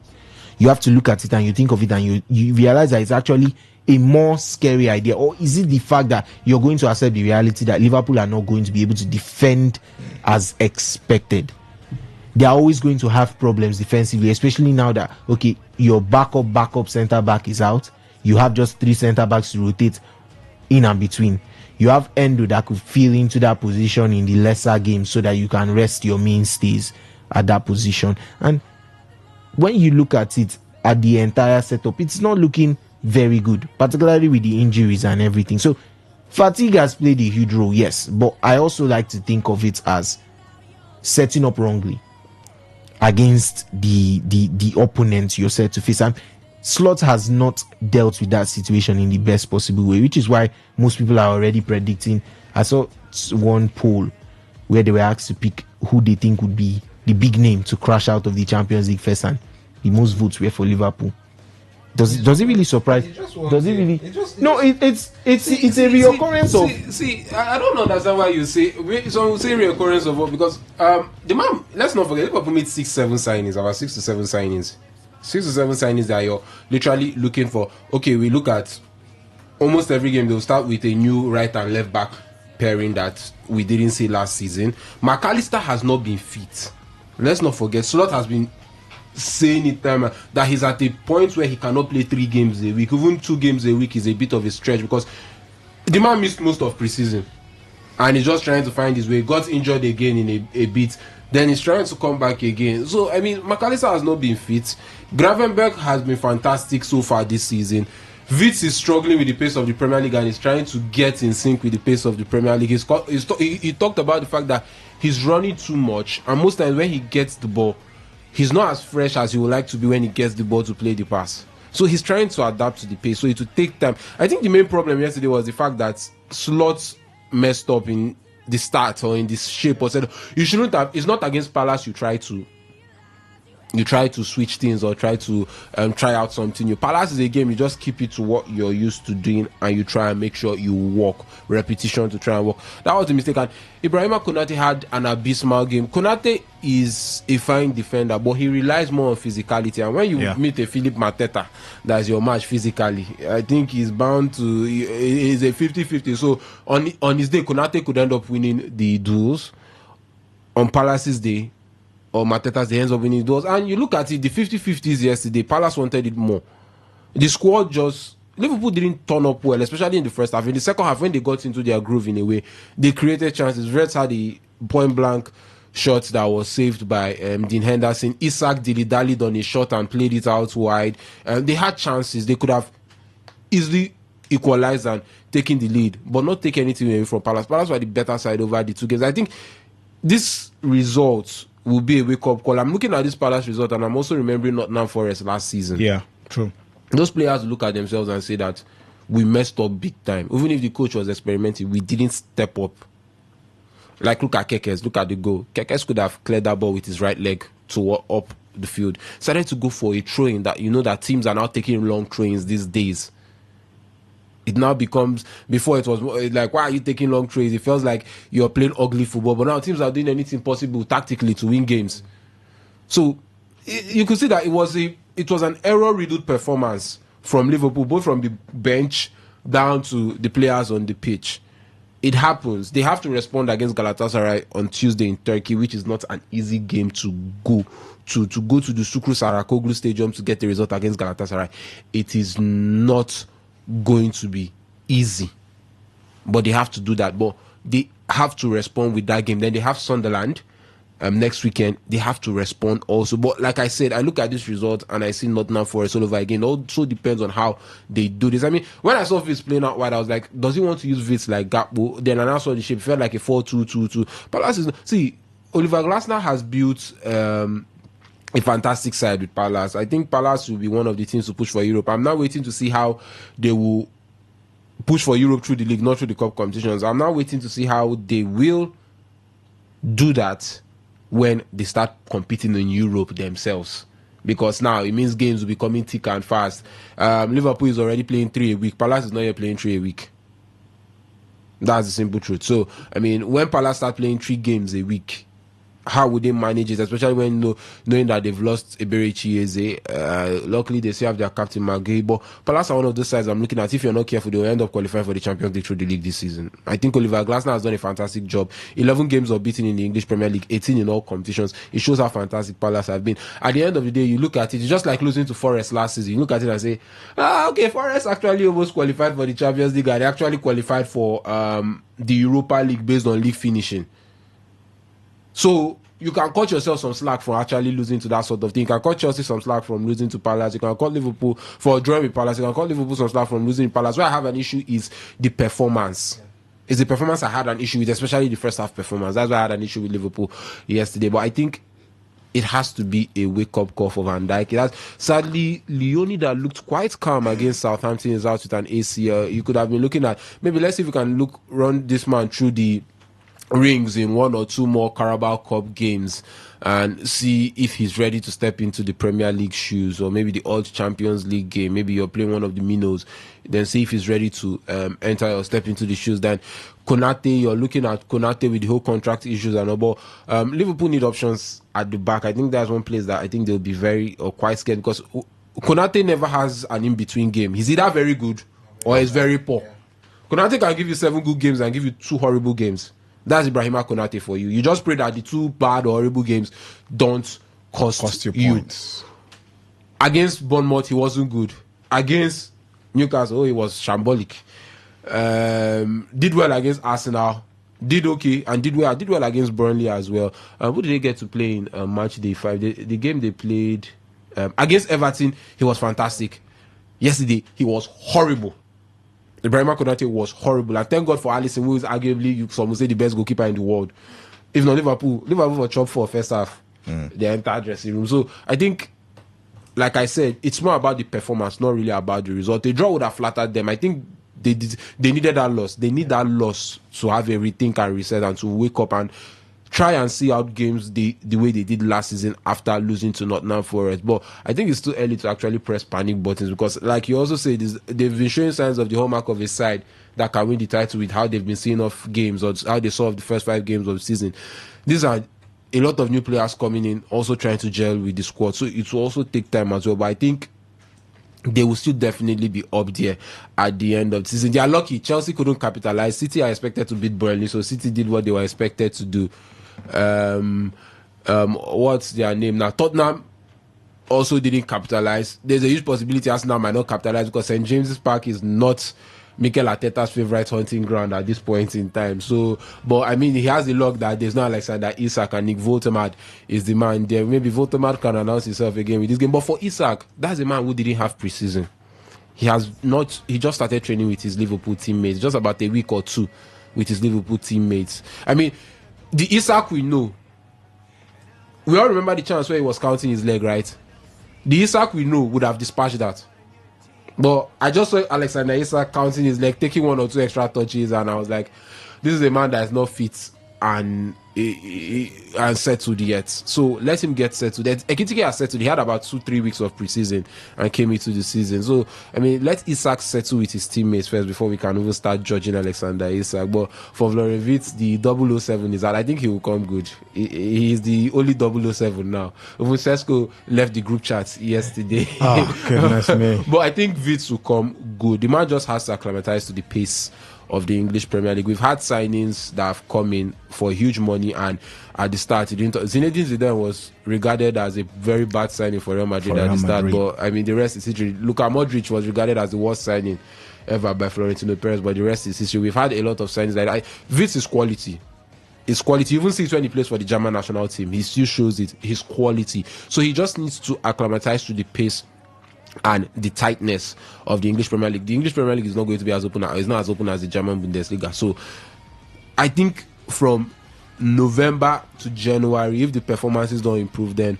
You have to look at it and you think of it and you realize that it's actually a more scary idea. Or is it the fact that you're going to accept the reality that Liverpool are not going to be able to defend as expected? They are always going to have problems defensively, especially now that, okay, your backup centre back is out. You have just 3 centre backs to rotate in and between. You have Endo that could fill into that position in the lesser games so that you can rest your mainstays at that position. And when you look at it, at the entire setup, it's not looking very good, particularly with the injuries and everything. So fatigue has played a huge role, yes, but I also like to think of it as setting up wrongly against the opponent you're set to face. And Slot has not dealt with that situation in the best possible way, which is why most people are already predicting. I saw one poll where they were asked to pick who they think would be the big name to crash out of the Champions League first, and the most votes were for Liverpool. Does it really surprise? Does it really? No, it's a reoccurrence of. See, I don't understand why you say some will say reoccurrence of what, because the man. Let's not forget, Liverpool made 6-7 signings, about 6 to 7 signings. 6 to 7 signings that you're literally looking for. Okay, we look at almost every game. They'll start with a new right and left back pairing that we didn't see last season. McAllister has not been fit. Let's not forget, Slot has been saying it time that he's at a point where he cannot play 3 games a week. Even 2 games a week is a bit of a stretch because the man missed most of preseason and he's just trying to find his way. Got injured again in a bit, then he's trying to come back again. So I mean, McAllister has not been fit. Gravenberch has been fantastic so far this season. Vitz is struggling with the pace of the Premier League and is trying to get in sync with the pace of the Premier League. He talked about the fact that he's running too much, and most times when he gets the ball, he's not as fresh as he would like to be when he gets the ball to play the pass. So he's trying to adapt to the pace. So it will take time. I think the main problem yesterday was the fact that slots messed up in the start or in this shape or said you shouldn't have. It's not against Palace. You try to switch things or try to try out something new. Palace is a game you just keep it to what you're used to doing and you try and make sure you walk repetition to try and walk. That was the mistake. And Ibrahima Konate had an abysmal game. Konate is a fine defender, but he relies more on physicality. And when you meet a Philip Mateta that's your match physically, I think he's bound to. He's a 50-50. So on his day, Konate could end up winning the duels. On Palace's day, or Mateta's, they ends up winning those. And you look at it, the 50-50s yesterday, Palace wanted it more. The squad just... Liverpool didn't turn up well, especially in the first half. In the second half, when they got into their groove in a way, they created chances. Reds had a point-blank shot that was saved by Dean Henderson. Isak dilly-dallied on a shot and played it out wide. They had chances. They could have easily equalized and taken the lead, but not take anything away from Palace. Palace were the better side over the two games. I think this result will be a wake-up call. I'm looking at this Palace result and I'm also remembering Nottingham Forest last season. Yeah, true. Those players look at themselves and say that we messed up big time. Even if the coach was experimenting, we didn't step up. Like, look at Kekes, look at the goal. Kekes could have cleared that ball with his right leg to up the field. Started to go for a throw-in that, you know, that teams are now taking long throw-ins these days. It now becomes, before it was like, why are you taking long throws? It feels like you're playing ugly football. But now teams are doing anything possible tactically to win games. So you could see that it was an error-riddled performance from Liverpool, both from the bench down to the players on the pitch. It happens. They have to respond against Galatasaray on Tuesday in Turkey, which is not an easy game to go to the Sukru Sarakoglu Stadium to get the result against Galatasaray. It is not going to be easy, but they have to do that. But they have to respond with that game. Then they have Sunderland next weekend. They have to respond also. But like I said, I look at this result and I see Nottingham Forest all over again. It also depends on how they do this. I mean, when I saw Vitz playing out wide, I was like, does he want to use Vitz like Gakpo? Then I saw the shape, it felt like a 4-2-2-2. But see, Oliver Glasner has built a fantastic side with Palace. I think Palace will be one of the teams to push for Europe. I'm now waiting to see how they will push for Europe through the league, not through the cup competitions. I'm now waiting to see how they will do that when they start competing in Europe themselves. Because now it means games will be coming thick and fast. Liverpool is already playing 3 a week. Palace is not yet playing 3 a week. That's the simple truth. So, I mean, when Palace start playing 3 games a week, how would they manage it, especially when knowing that they've lost Eberechi Eze? Luckily, they still have their captain, Maguire. But Palace are one of those sides I'm looking at. If you're not careful, they'll end up qualifying for the Champions League through the league this season. I think Oliver Glasner has done a fantastic job. 11 games unbeaten in the English Premier League, 18 in all competitions. It shows how fantastic Palace have been. At the end of the day, you look at it, it's just like losing to Forest last season. You look at it and say, okay, Forest actually almost qualified for the Champions League, and they actually qualified for the Europa League based on league finishing. So you can cut yourself some slack for actually losing to that sort of thing. You can cut Chelsea some slack from losing to Palace. You can cut Liverpool for drawing with Palace. You can cut Liverpool some slack from losing to Palace. Where I have an issue is the performance. It's the performance I had an issue with, especially the first half performance. That's why I had an issue with Liverpool yesterday. But I think it has to be a wake-up call for Van Dijk. Sadly, Leone that looked quite calm against Southampton is out with an ACL. You could have been looking at, maybe let's see if we can run this man through the rings in 1 or 2 more Carabao Cup games and see if he's ready to step into the Premier League shoes, or maybe the old Champions League game. Maybe you're playing one of the minnows, then see if he's ready to enter or step into the shoes. Then Konate, you're looking at Konate with the whole contract issues and all. But Liverpool need options at the back. I think that's one place that I think they'll be very or quite scared, because Konate never has an in-between game. He's either very good or he's very poor. Konate can give you 7 good games and give you 2 horrible games. That's Ibrahima Konate for you. You just pray that the 2 bad or horrible games don't cost you points. Against Bournemouth, he wasn't good. Against Newcastle, he was shambolic. Did well against Arsenal. Did okay and did well against Burnley as well. Who did they get to play in match day 5? The game they played against Everton, he was fantastic. Yesterday, he was horrible. Ibrahim Konate was horrible. And thank God for Alisson, who is arguably, some would say, the best goalkeeper in the world. If not Liverpool were chopped for first half, the entire dressing room. So I think, like I said, it's more about the performance, not really about the result. A draw would have flattered them. I think they needed that loss. They need that loss to have a rethink and reset and to wake up and try and see out games the way they did last season after losing to Nottingham Forest. But I think it's too early to actually press panic buttons because, like you also said, they've been showing signs of the hallmark of a side that can win the title with how they've been seeing off games or how they saw off the first 5 games of the season. These are a lot of new players coming in, also trying to gel with the squad. So it will also take time as well. But I think they will still definitely be up there at the end of the season. They are lucky. Chelsea couldn't capitalize. City are expected to beat Burnley, so City did what they were expected to do. What's their name now? Tottenham also didn't capitalize. There's a huge possibility Arsenal might not capitalize because St. James's Park is not Mikel Arteta's favorite hunting ground at this point in time. So, but I mean, he has the luck that there's no Alexander Isak and Nick Voldemad is the man there. Maybe Voldemad can announce himself again with this game. But for Isak, that's a man who didn't have preseason. He just started training with his Liverpool teammates, just about a week or two with his Liverpool teammates. I mean, the Isak we know, we all remember the chance where he was counting his leg, right? The Isak we know would have dispatched that. But I just saw Alexander Isak counting his leg, taking 1 or 2 extra touches, and I was like, this is a man that is not fit and settled yet. So let him get settled. Ekitike has settled. He had about 2-3 weeks of preseason and came into the season. So, I mean, let Isak settle with his teammates first before we can even start judging Alexander Isak. But for Florian Wirtz, the 007 is that I think he will come good. He is the only 007 now. Even Sesko left the group chat yesterday. Oh, goodness me. But I think Wirtz will come good. The man just has to acclimatize to the pace of the English Premier League. We've had signings that have come in for huge money, and at the start, Zinedine Zidane was regarded as a very bad signing for Real Madrid at the start. But I mean, the rest is history. Luka Modric was regarded as the worst signing ever by Florentino Perez, but the rest is history. We've had a lot of signings like that. Wirtz is quality. His quality, you even see it when he plays for the German national team. He still shows it. His quality. So he just needs to acclimatize to the pace and the tightness of the English Premier League. The English Premier League is not going to be as open. It's not as open as the German Bundesliga. So I think from November to January, if the performances don't improve, then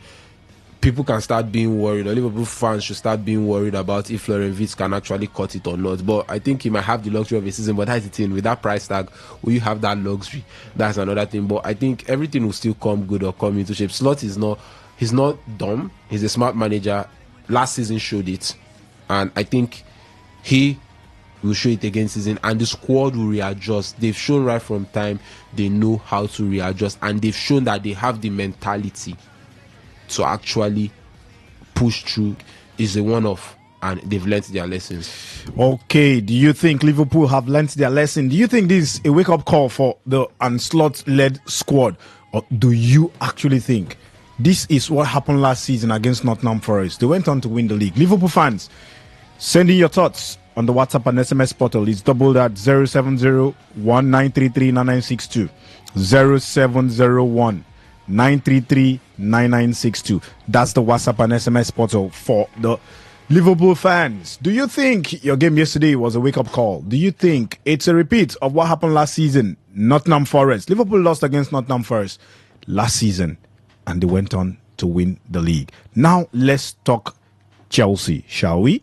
people can start being worried, or Liverpool fans should start being worried about if Florian Wirtz can actually cut it or not. But I think he might have the luxury of a season. But that's the thing, with that price tag, will you have that luxury? That's another thing. But I think everything will still come good or come into shape. Slot is not, he's not dumb. He's a smart manager. Last season showed it, and I think he will show it again season, and the squad will readjust. They've shown right from time they know how to readjust, and they've shown that they have the mentality to actually push through. Is a one-off, and they've learnt their lessons. Okay, do you think Liverpool have learnt their lesson? Do you think this is a wake-up call for the Ancelotti-led squad, or do you actually think this is what happened last season against Nottingham Forest? They went on to win the league. Liverpool fans, send in your thoughts on the WhatsApp and SMS portal. It's doubled at 070-1933-9962. 0701-933-9962. That's the WhatsApp and SMS portal for the Liverpool fans. Do you think your game yesterday was a wake-up call? Do you think it's a repeat of what happened last season? Nottingham Forest. Liverpool lost against Nottingham Forest last season, and they went on to win the league. Now let's talk Chelsea, shall we?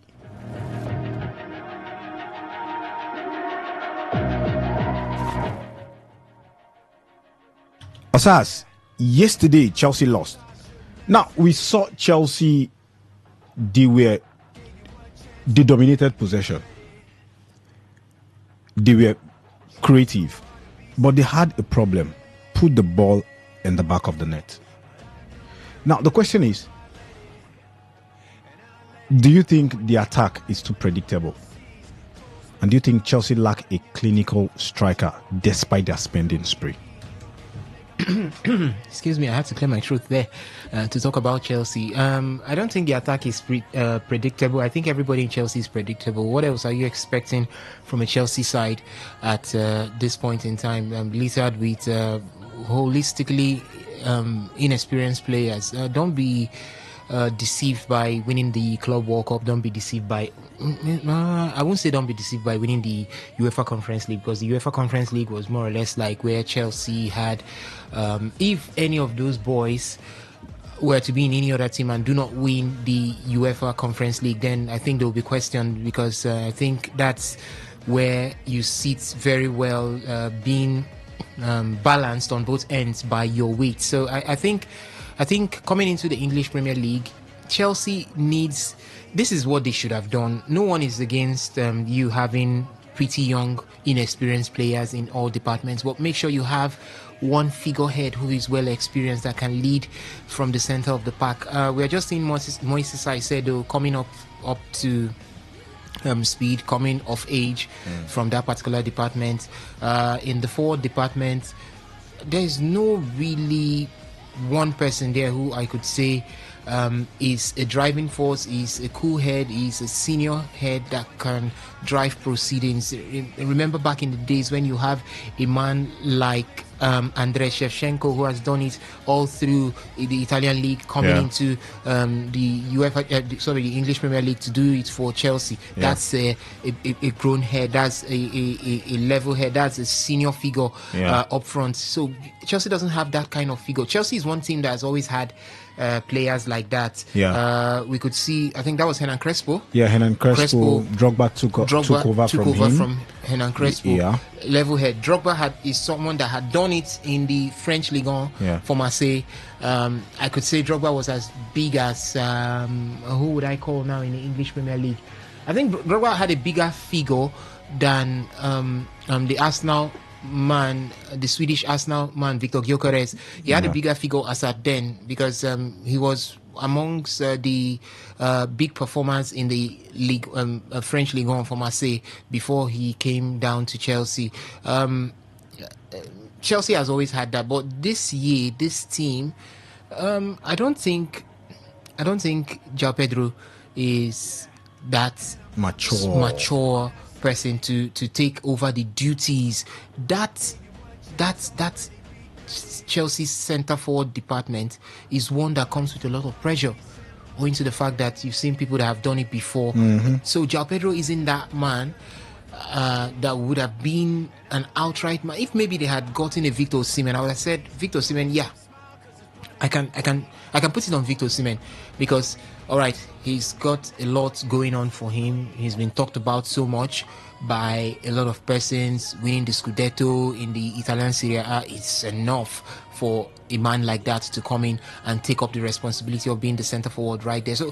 Asas, yesterday Chelsea lost. Now we saw Chelsea, they dominated possession. They were creative, but they had a problem. Put the ball in the back of the net. Now the question is, do you think the attack is too predictable? And do you think Chelsea lack a clinical striker despite their spending spree? Excuse me, I had to clear my throat there to talk about Chelsea. I don't think the attack is predictable. I think everybody in Chelsea is predictable. What else are you expecting from a Chelsea side at this point in time? Littered with holistically inexperienced players. Don't be deceived by winning the Club World Cup. Don't be deceived by... I won't say don't be deceived by winning the UEFA Conference League, because the UEFA Conference League was more or less like where Chelsea had... if any of those boys were to be in any other team and do not win the UEFA Conference League, then I think they will be questioned, because I think that's where you sit very well, being balanced on both ends by your weight. So I think coming into the English Premier League, Chelsea needs... This is what they should have done. No one is against you having pretty young, inexperienced players in all departments, but make sure you have one figurehead who is well experienced that can lead from the center of the pack. We are just seeing Moises Caicedo coming up to speed, coming of age from that particular department. In the forward department, there is no really one person there who I could say is a driving force, is a cool head, is a senior head that can drive proceedings. Remember back in the days when you have a man like Andrei Shevchenko, who has done it all through the Italian league, coming into the English Premier League to do it for Chelsea. That's a grown head, that's a level head, that's a senior figure up front. So Chelsea doesn't have that kind of figure. Chelsea is one team that has always had players like that. We could see, I think that was Hernan Crespo. Hernan Crespo. Drogba took over from Hernan Crespo. Level head. Drogba is someone that had done it in the French Ligue 1 for Marseille. I could say Drogba was as big as who would I call now in the English Premier League? I think Drogba had a bigger figure than the Arsenal man, the Swedish Arsenal man, Victor Gyökeres. He had a bigger figure as at then, because he was amongst the big performers in the league, French Ligue 1 for Marseille, before he came down to Chelsea. Chelsea has always had that, but this year, this team, I don't think João Pedro is that mature person to take over the duties that Chelsea's centre forward department is one that comes with a lot of pressure, owing to the fact that you've seen people that have done it before. So João Pedro isn't that man that would have been an outright man. If maybe they had gotten a Victor Osimhen, I would have said Victor Osimhen, I can put it on Victor Osimhen, because all right, he's got a lot going on for him. He's been talked about so much by a lot of persons. Winning the Scudetto in the Italian Serie A, it's enough for a man like that to come in and take up the responsibility of being the centre forward right there. So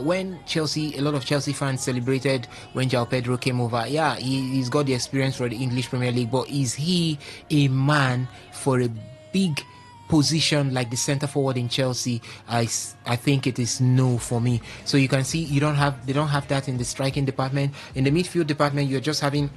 when a lot of Chelsea fans celebrated when João Pedro came over, he's got the experience for the English Premier League, but is he a man for a big position like the centre forward in Chelsea? I think it is no for me. So you can see they don't have that in the striking department. In the midfield department, you're just having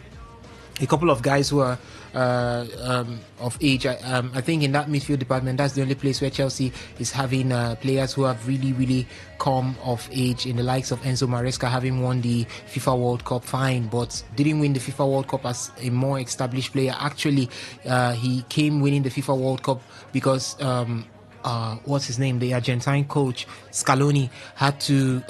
a couple of guys who are of age. I think in that midfield department, that's the only place where Chelsea is having players who have really, really come of age, in the likes of Enzo Maresca, having won the FIFA World Cup, fine, but didn't win the FIFA World Cup as a more established player. Actually, he came winning the FIFA World Cup because what's his name? The Argentine coach Scaloni had to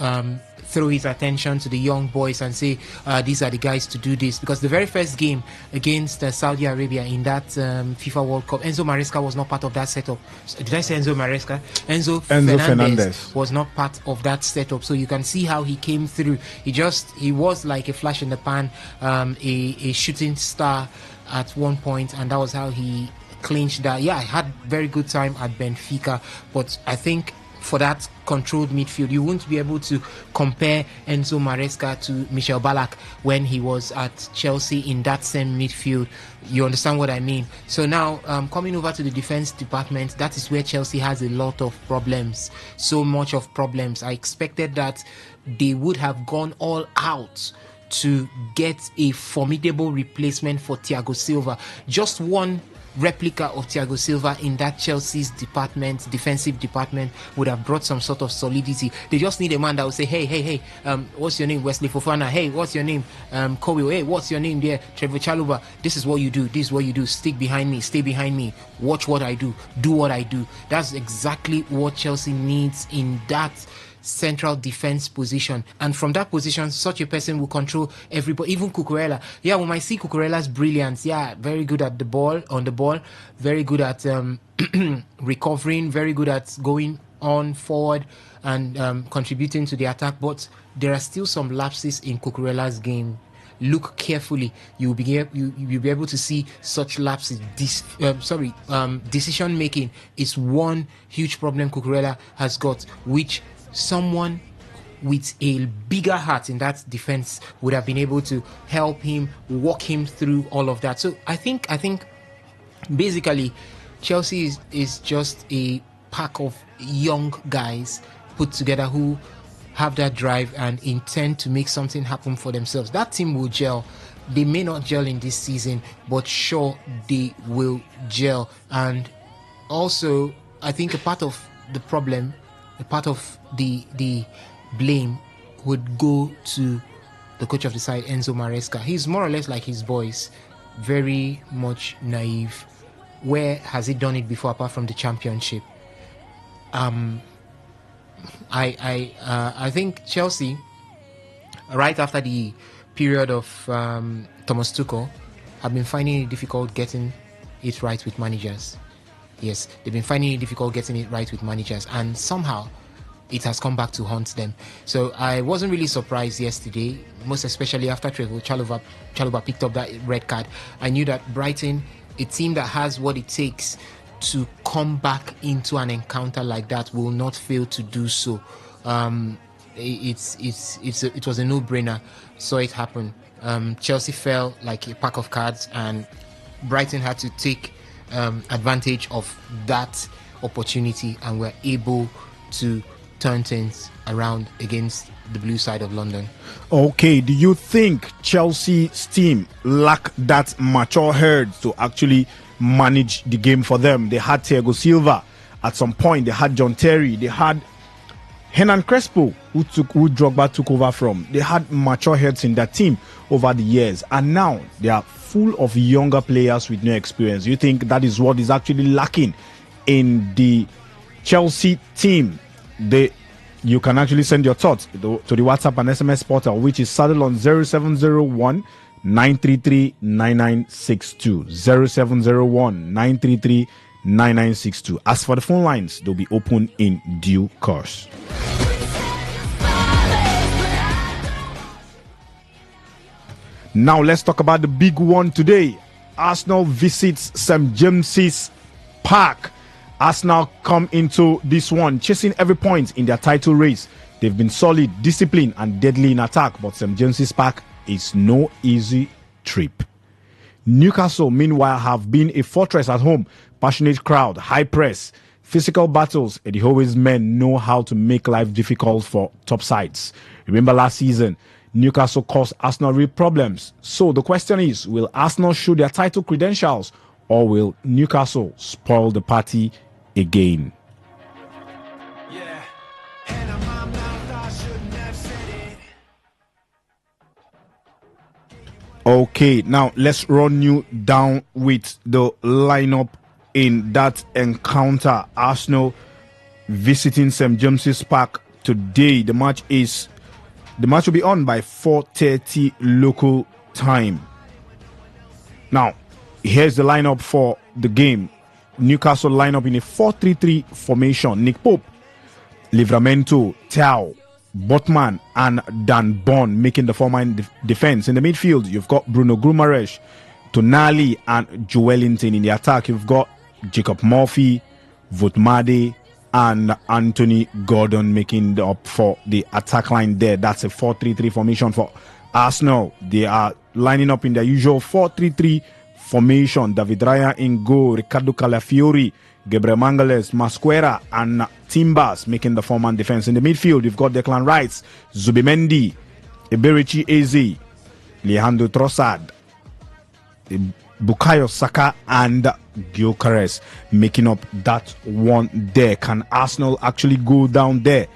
throw his attention to the young boys and say, these are the guys to do this. Because the very first game against Saudi Arabia in that FIFA World Cup, Enzo Maresca was not part of that setup. Did I say Enzo Maresca? Enzo Fernandez was not part of that setup. So you can see how he came through. He was like a flash in the pan, a shooting star at one point, and that was how he clinched that. I had very good time at Benfica, but I think for that controlled midfield, you won't be able to compare Enzo Maresca to Michel Ballack when he was at Chelsea in that same midfield. You understand what I mean? So now, coming over to the defense department, that is where Chelsea has a lot of problems. So much of problems. I expected that they would have gone all out to get a formidable replacement for Thiago Silva. Just one replica of Thiago Silva in that Chelsea's defensive department would have brought some sort of solidity. They just need a man that will say, hey, what's your name? Wesley Fofana. Hey, what's your name? Kobe. Hey, what's your name there? Trevor Chalobah. This is what you do. This is what you do. Stick behind me. Stay behind me. Watch what I do. Do what I do. That's exactly what Chelsea needs in that central defense position, and from that position such a person will control everybody, even Cucurella. Yeah, we might see Cucurella's brilliance. Yeah, very good at on the ball, very good at recovering, very good at going on forward and contributing to the attack, but there are still some lapses in Cucurella's game. Look carefully, you'll be able to see such lapses. Decision making is one huge problem Cucurella has got, which someone with a bigger heart in that defense would have been able to help him, walk him through all of that. So I think basically Chelsea is just a pack of young guys put together who have that drive and intend to make something happen for themselves. That team will gel. They may not gel in this season, but sure they will gel. And also I think a part of the problem, a part of the blame would go to the coach of the side, Enzo Maresca. He's more or less like his boys, very much naive. Where has he done it before apart from the championship? I think Chelsea, right after the period of Thomas Tuchel, have been finding it difficult getting it right with managers. Yes, they've been finding it difficult getting it right with managers, and somehow it has come back to haunt them. So I wasn't really surprised yesterday, most especially after Trevor Chalobah picked up that red card. I knew that Brighton, a team that has what it takes to come back into an encounter like that, will not fail to do so. It was a no-brainer. Saw it happen. Chelsea fell like a pack of cards, and Brighton had to take advantage of that opportunity and were able to turn things around against the blue side of London. Okay, do you think Chelsea's team lack that mature head to actually manage the game for them? They had Thiago Silva at some point, they had John Terry, they had Hernan Crespo, who Drogba took over from. They had mature heads in that team over the years, and now they are full of younger players with no experience. You think that is what is actually lacking in the Chelsea team? You can actually send your thoughts to the WhatsApp and SMS portal, which is saddled on 0701 933 9962. 0701 933 9962. As for the phone lines, they'll be open in due course. Now let's talk about the big one today. Arsenal visits St. James's Park. Arsenal come into this one chasing every point in their title race. They've been solid, disciplined and deadly in attack, but St. James's Park is no easy trip. Newcastle, meanwhile, have been a fortress at home. Passionate crowd, high press, physical battles, and the always men know how to make life difficult for top sides. Remember last season, Newcastle caused Arsenal real problems. So the question is, will Arsenal show their title credentials, or will Newcastle spoil the party again? Okay, now let's run you down with the lineup in that encounter. Arsenal visiting St. James's Park today. The match will be on by 4:30 local time. Now, here's the lineup for the game. Newcastle lineup in a 4-3-3 formation. Nick Pope, Livramento, Tao, Botman and Dan Bonn making the four-man defense. In the midfield, you've got Bruno Guimaraes, Tonali and Joelinton. In the attack, you've got Jacob Murphy, Votmade and Anthony Gordon making up for the attack line there. That's a 4-3-3 formation for Arsenal. They are lining up in their usual 4-3-3 formation. David Raya in goal, Ricardo Calafiori, Gabriel Mangales, Masquera and Timbers making the four-man defense. In the midfield, you've got Declan Rice, Zubimendi, Eberici Eze, Leandro Trossard, Bukayo Saka and Gyökeres making up that one there. Can Arsenal actually go down there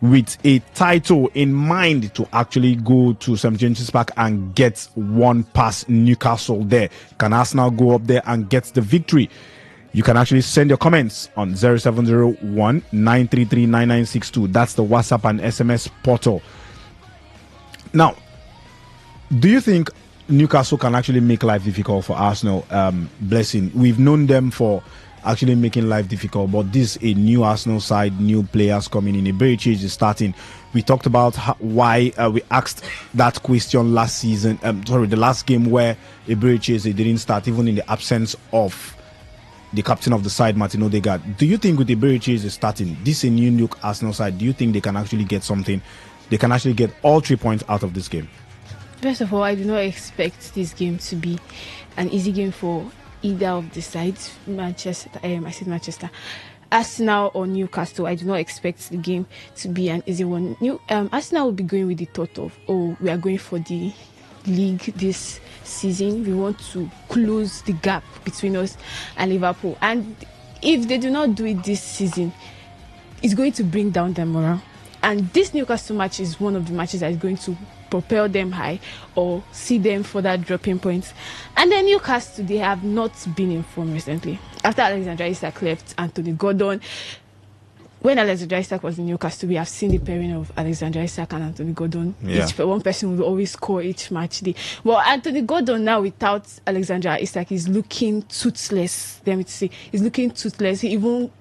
with a title in mind to actually go to St. James's Park and get one past Newcastle there? Can Arsenal go up there and get the victory? You can actually send your comments on 0701 933 9962. That's the WhatsApp and SMS portal. Now, do you think Newcastle can actually make life difficult for Arsenal? Blessing, we've known them for actually making life difficult, but this is a new Arsenal side, new players coming in. Iberici is starting. We talked about why we asked that question last season. The last game where Iberici didn't start, even in the absence of the captain of the side, Martin Odegaard. Do you think with Iberici starting, this is a new Arsenal side, do you think they can actually get something? They can actually get all 3 points out of this game? First of all, I do not expect this game to be an easy game for either of the sides. Manchester, Arsenal or Newcastle. I do not expect the game to be an easy one. Arsenal will be going with the thought of, we are going for the league this season. We want to close the gap between us and Liverpool. And if they do not do it this season, it's going to bring down their morale. And this Newcastle match is one of the matches that is going to propel them high or see them further dropping points. And then Newcastle, they have not been in form recently. After Alexander Isak left, Anthony Gordon. When Alexander Isak was in Newcastle, we have seen the pairing of Alexander Isak and Anthony Gordon. Yeah. One person will always score each match day. Well, Anthony Gordon now without Alexander Isak is looking toothless. Let me say, he's looking toothless. He even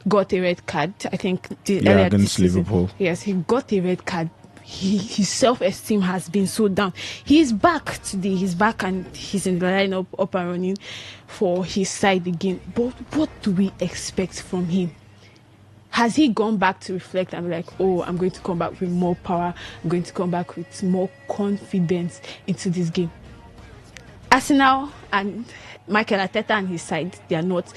got a red card, I think, earlier against Liverpool. Yes, he got a red card. His self-esteem has been so down. He's back today. He's back and he's in the lineup, up and running for his side again. But what do we expect from him? Has he gone back to reflect and be like, I'm going to come back with more power. I'm going to come back with more confidence into this game? Arsenal and Mikel Arteta and his side, they are not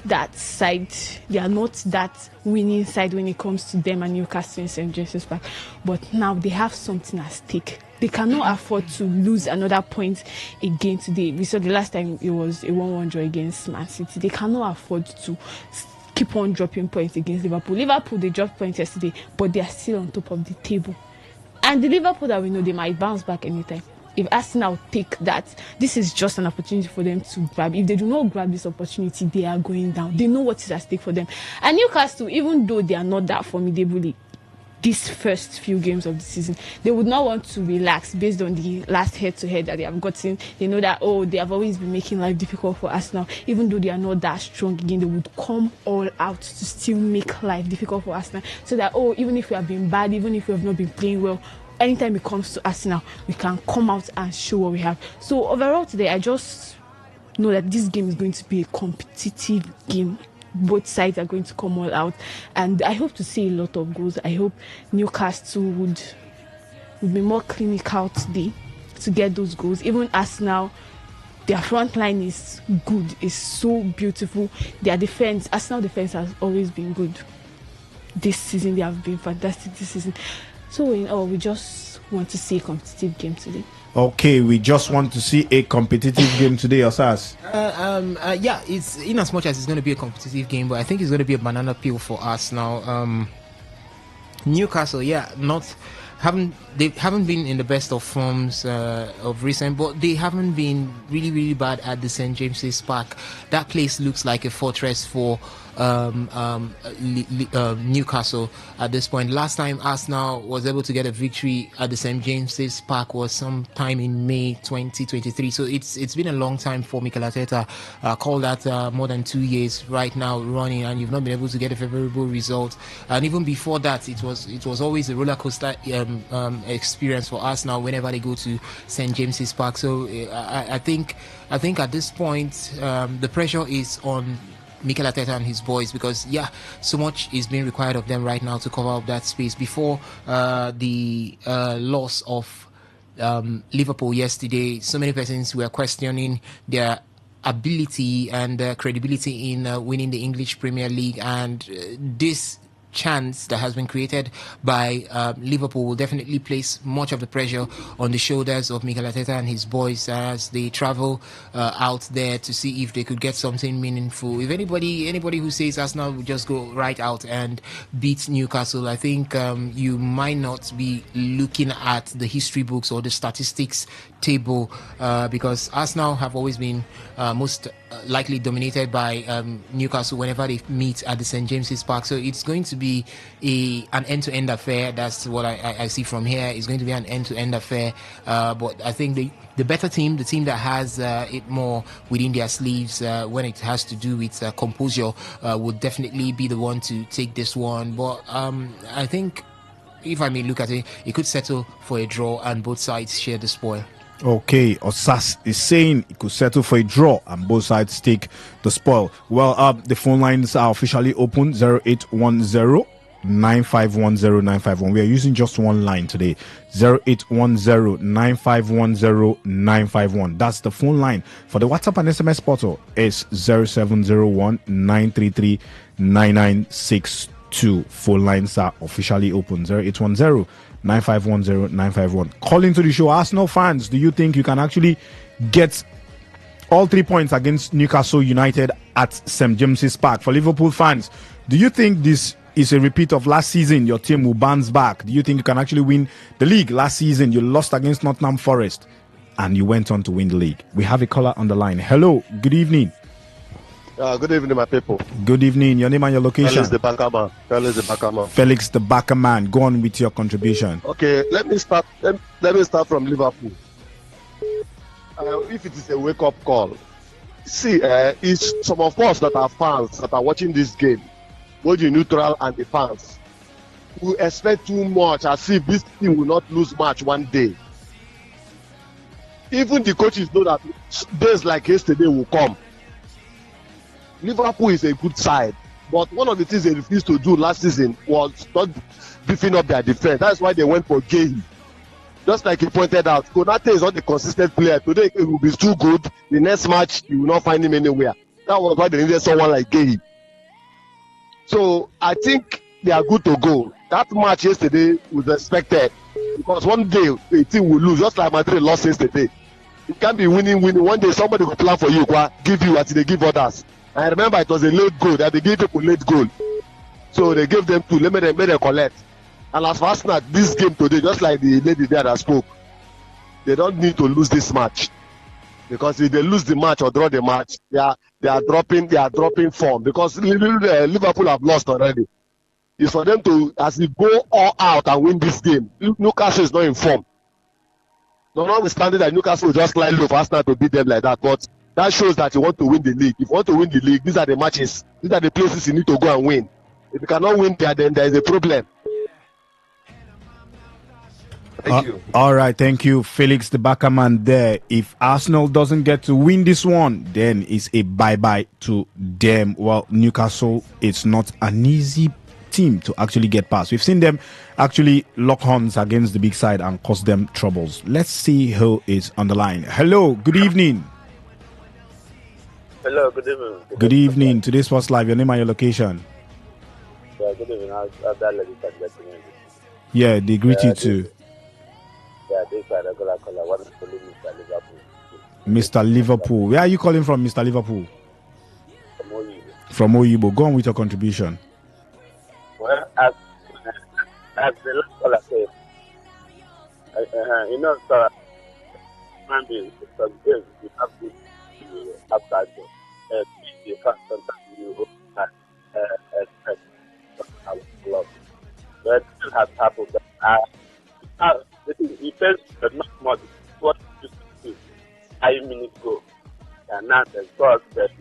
that side. They are not that winning side when it comes to them and Newcastle in St. James's Park. But now they have something at stake. They cannot afford to lose another point again today. We saw the last time it was a 1-1 draw against Man City. They cannot afford to keep on dropping points against Liverpool. Liverpool, they dropped points yesterday, but they are still on top of the table. And the Liverpool that we know, they might bounce back anytime. If Arsenal take that, this is just an opportunity for them to grab. If they do not grab this opportunity, they are going down. They know what is at stake for them. And Newcastle, even though they are not that formidable these first few games of the season, they would not want to relax based on the last head-to-head that they have gotten. They know that, they have always been making life difficult for Arsenal. Even though they are not that strong again, they would come all out to still make life difficult for Arsenal. So that, even if we have been bad, even if we have not been playing well, anytime it comes to Arsenal, we can come out and show what we have. So overall today, I just know that this game is going to be a competitive game. Both sides are going to come all out, and I hope to see a lot of goals. I hope Newcastle would be more clinical today to get those goals. Even Arsenal, their front line is good, is so beautiful. Their defense, Arsenal defense has always been good. This season, they have been fantastic this season. So in all, we just want to see a competitive game today. Okay, we just want to see a competitive game today, Osas. Yeah, it's in as much as it's going to be a competitive game, but I think it's going to be a banana peel for us now. Newcastle, they haven't been in the best of forms of recent, but they haven't been really, really bad at the St. James's Park. That place looks like a fortress for Newcastle at this point. Last time Arsenal was able to get a victory at the St. James's Park was sometime in May 2023. So it's been a long time for Mikel Arteta. Call that more than 2 years right now running, and you've not been able to get a favorable result. And even before that, it was always a roller coaster experience for Arsenal whenever they go to St. James's Park. So I think at this point the pressure is on Mikel Arteta and his boys, because so much is being required of them right now to cover up that space. Before the loss of Liverpool yesterday, so many persons were questioning their ability and credibility in winning the English Premier League, and this chance that has been created by Liverpool will definitely place much of the pressure on the shoulders of Mikel Arteta and his boys as they travel out there to see if they could get something meaningful. If anybody who says Arsenal will just go right out and beat Newcastle, I think you might not be looking at the history books or the statistics table because Arsenal have always been most likely dominated by Newcastle whenever they meet at the St. James's Park. So it's going to be an end-to-end affair. That's what I see from here. It's going to be an end-to-end affair. But I think the better team, the team that has it more within their sleeves when it has to do with composure, would definitely be the one to take this one. But I think, if I may look at it, it could settle for a draw and both sides share the spoil. Okay, Osas is saying it could settle for a draw and both sides take the spoil. Well, the phone lines are officially open, 0810 9510 951. We are using just one line today, 0810 9510 951. That's the phone line. For the WhatsApp and SMS portal, it's 0701 933 9962. Phone lines are officially open, 0810 9510 951. Call into the show. Arsenal fans, do you think you can actually get all 3 points against Newcastle United at St. James's Park? For Liverpool fans, do you think this is a repeat of last season? Your team will bounce back. Do you think you can actually win the league? Last season you lost against Nottingham Forest and you went on to win the league. We have a caller on the line. Hello, good evening. Good evening, my people. Good evening. Your name and your location? Felix the Backerman. Felix the Backerman. Go on with your contribution. Okay, let me start. Let me start from Liverpool. If it is a wake-up call, see, it's some of us that are fans that are watching this game, both the neutral and the fans, we expect too much, as if this team will not lose match one day. Even the coaches know that days like yesterday will come. Liverpool is a good side, but one of the things they refused to do last season was not beefing up their defense. That's why they went for Gay. Just like he pointed out, Konate is not a consistent player. Today he will be too good. The next match, you will not find him anywhere. That was why they needed someone like Gay. So I think they are good to go. That match yesterday was expected because one day a team will lose, just like Madrid lost yesterday. You can't be winning. One day somebody will plan for you, give you until they give others. I remember it was a late goal that they gave people late goal. So they gave them two, made them collect. And as far as now, this game today, just like the lady there that spoke, they don't need to lose this match. Because if they lose the match or draw the match, they are dropping form. Because Liverpool have lost already. It's for them to, as they go all out and win this game. Newcastle is not in form. Notwithstanding that Newcastle will just line low for Arsenal to beat them like that. But that shows that you want to win the league. If you want to win the league, these are the matches. These are the places you need to go and win. If you cannot win there, then there is a problem. Thank you. All right, thank you, Felix the Backerman there. If Arsenal doesn't get to win this one, then it's a bye-bye to them. Well, Newcastle, it's not an easy team to actually get past. We've seen them actually lock horns against the big side and cause them troubles. Let's see who is on the line. Hello, good evening. Hello, good evening. Good evening. Today's Sports Live. Your name and your location? Yeah, good evening. That lady said that to me. Yeah, they greet you too. Yeah, this is a regular caller. What is calling Mr. Liverpool? Mr. Liverpool. Where are you calling from, Mr. Liverpool? From Oyibo. From Oyibo. Go on with your contribution. Well, as the last caller said, you know, sir, maybe some days we have to have that you can't sometimes you expect our club. But it still has happened. It says not much what you used to do 5 minutes ago. And now the God that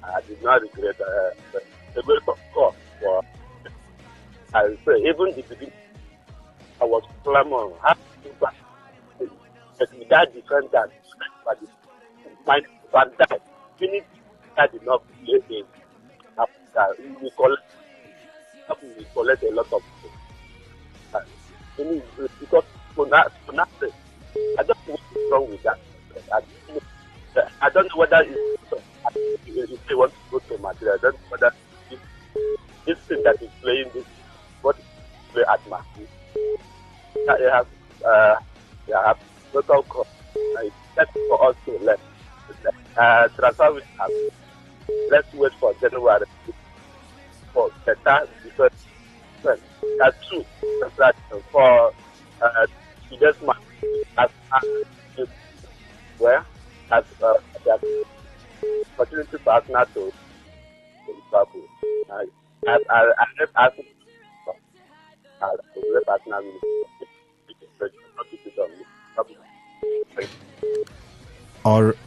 I did not regret the way of God. For I say, even if it, I was clamoring, but with that defender, but mind Van Dijk, finish that enough play game. After we collect a lot of because for that, I don't know what's wrong with that. I don't know whether if they want to go to Madrid, I don't know whether this thing that is playing this, what is play at Marseille, they have total cost. It's set for us to let transfer with us. Let's wait for January for the time because that's true. That for today's match, as where as opportunity for Arsenal to Liverpool. I just asked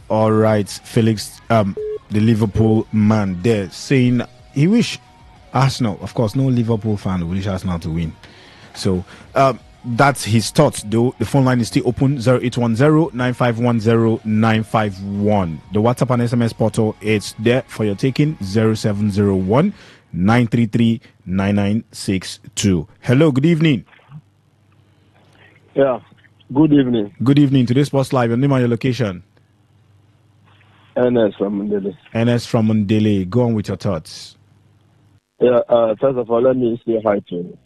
All right, Felix, the Liverpool man there saying he wish Arsenal, of course, no Liverpool fan wish Arsenal to win. So that's his thoughts, though. The phone line is still open, 0810-9510-951. The WhatsApp and SMS portal, it's there for your taking, 0701-933-9962. Hello, good evening. Yeah, good evening. Good evening. Today's Sports Live, your name and your location? NS from Mandela. NS from Mandela. Go on with your thoughts. Yeah, first of all, let me say hi to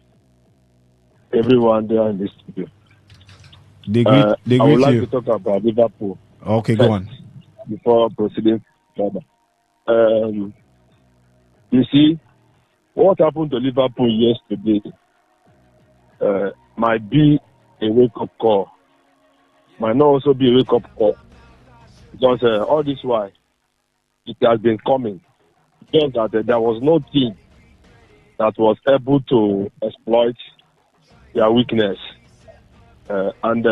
everyone there in this studio. They greet I would like you. to talk about Liverpool. Okay, go on. Before proceeding further. You see, what happened to Liverpool yesterday might be a wake-up call. Might not also be a wake-up call. Because all this while, it has been coming. Just that there was no team that was able to exploit their weakness. And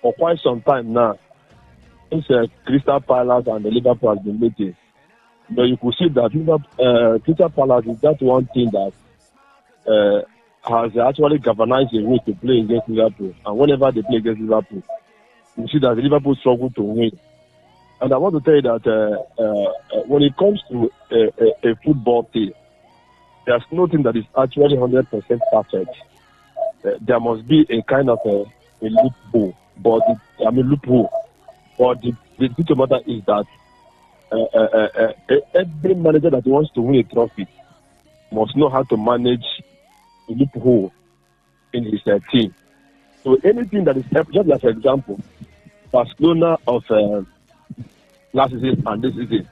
for quite some time now, since Crystal Palace and the Liverpool has been meeting, but you could see that Crystal Palace is that one thing that has actually galvanized a way to play against Liverpool. And whenever they play against Liverpool, you see that Liverpool struggle to win. And I want to tell you that when it comes to a football team, there's nothing that is actually 100% perfect. There must be a kind of a loophole. But loophole. But the truth of the matter is that every manager that wants to win a trophy must know how to manage a loophole in his team. So anything that is, just as an example, Barcelona of last season and this season,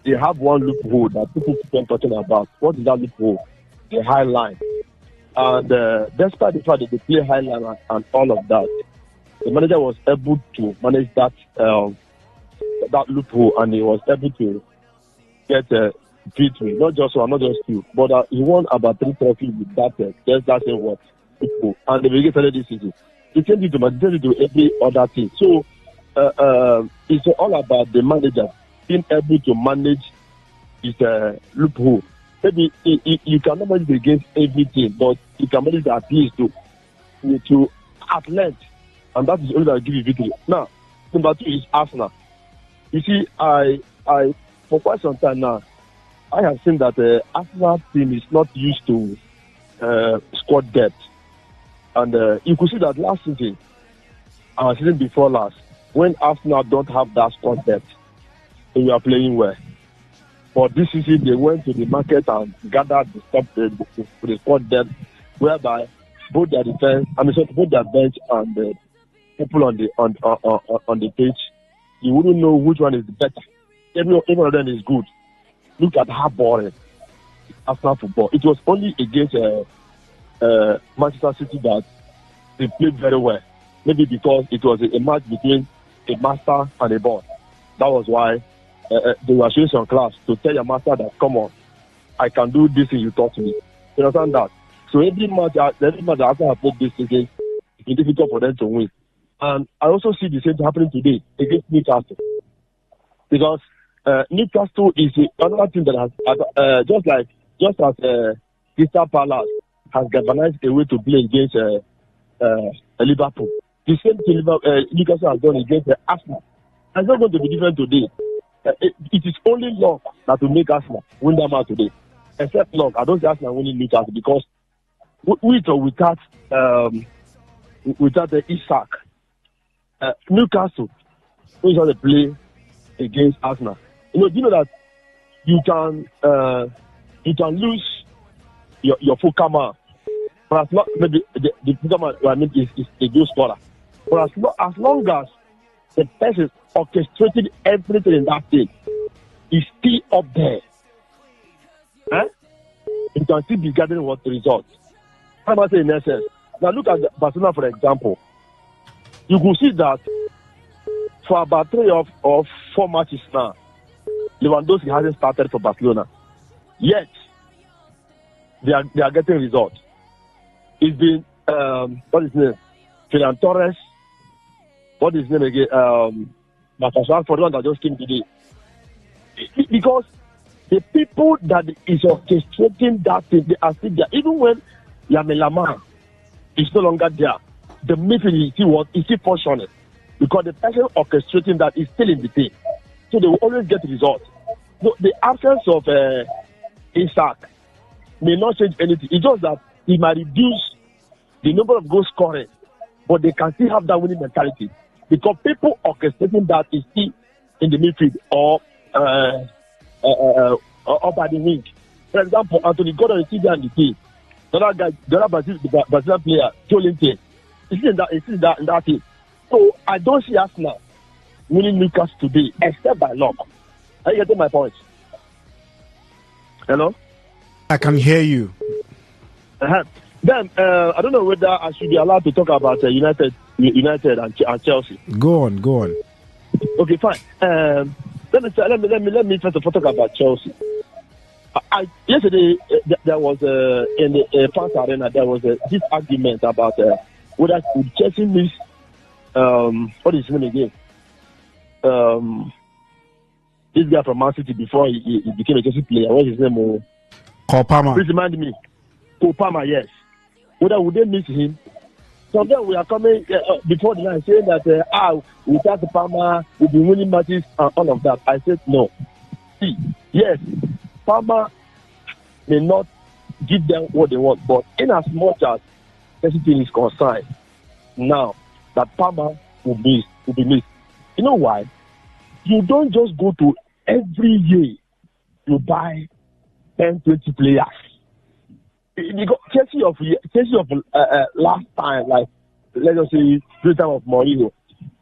they have one loophole that people keep on talking about. What is that loophole? The high line. And despite the fact that they play high line and all of that, the manager was able to manage that that loophole, and he was able to get a victory. Not just one, not just two, but he won about 3 trophies with that. That's what loophole. And they will get started this season. He changed it to every other thing. So it's all about the manager being able to manage his loophole. Maybe you cannot manage against everything, but you can manage at least to at length, and that is only that will give you victory. Now, number 2 is Arsenal. You see, I for quite some time now, I have seen that the Arsenal team is not used to squad depth, and you could see that last season, season before last, when Arsenal don't have that squad depth, they were playing well. But this season, they went to the market and gathered the squad depth, whereby both their defense, both their bench and the people on the pitch, you wouldn't know which one is better. Every one of them is good. Look at how boring Arsenal football. It was only against Manchester City that they played very well. Maybe because it was a match between a master and a boy. That was why they were showing some class to tell your master that, come on, I can do this thing you taught me. You understand that? So every match that Arsenal have played this season, it's been difficult for them to win. And I also see the same happening today against Newcastle. Because Newcastle is another team that has, just as Crystal Palace has galvanized a way to play against Liverpool. The same thing Newcastle has done against Arsenal. It's not going to be different today. It is only luck that will make Arsenal win that match today. Except luck, I don't see Arsenal winning Newcastle because with or without Isak, Newcastle is going to play against Arsenal. Do you know that you can you can lose your full camera. But as long maybe the full camera, I mean, is a good scorer. But as long as the person orchestrated everything in that thing, is still up there. You can still be gathering what the results. I'm not saying in essence. Now look at Barcelona, for example. You could see that for about 3 or 4 matches now, Lewandowski hasn't started for Barcelona. Yet, they are getting results. It's been, what is his name? Ferran Torres. What is his name again? Marcus Rashford, the one that just came today. Because the people that is orchestrating that thing, they are still there. Even when Lamine is no longer there, the midfield is still functioning. Because the person orchestrating that is still in the team. So they will always get results. So the absence of Isak may not change anything. It's just that it might reduce the number of goals scoring, but they can still have that winning mentality. Because people orchestrating that is still in the midfield or by the wing. For example, Anthony Gordon is still there in the team. The other Brazilian player, Jolinte, is in that team. So I don't see Arsenal winning Newcastle today, except by luck. Are you getting my point? Hello? I can hear you. Then I don't know whether I should be allowed to talk about United and Chelsea. Go on. Okay, fine. Let me first of all talk about Chelsea. Yesterday there was in the fans arena there was this argument about whether Chelsea miss what is his name again? This guy from Man City before he became a Chelsea player. What is his name? Kopama. Please remind me. Kopama, yes. Whether would they miss him? So then we are coming before the night saying that without Palmer we'll be winning matches and all of that. I said no. See, yes, Palmer may not give them what they want, but in as much as everything is concerned, now that Palmer will be missed. You know why? You don't just go to every year you buy 10, 20 players. Because Chelsea of last time, like let's just say the time of Mourinho.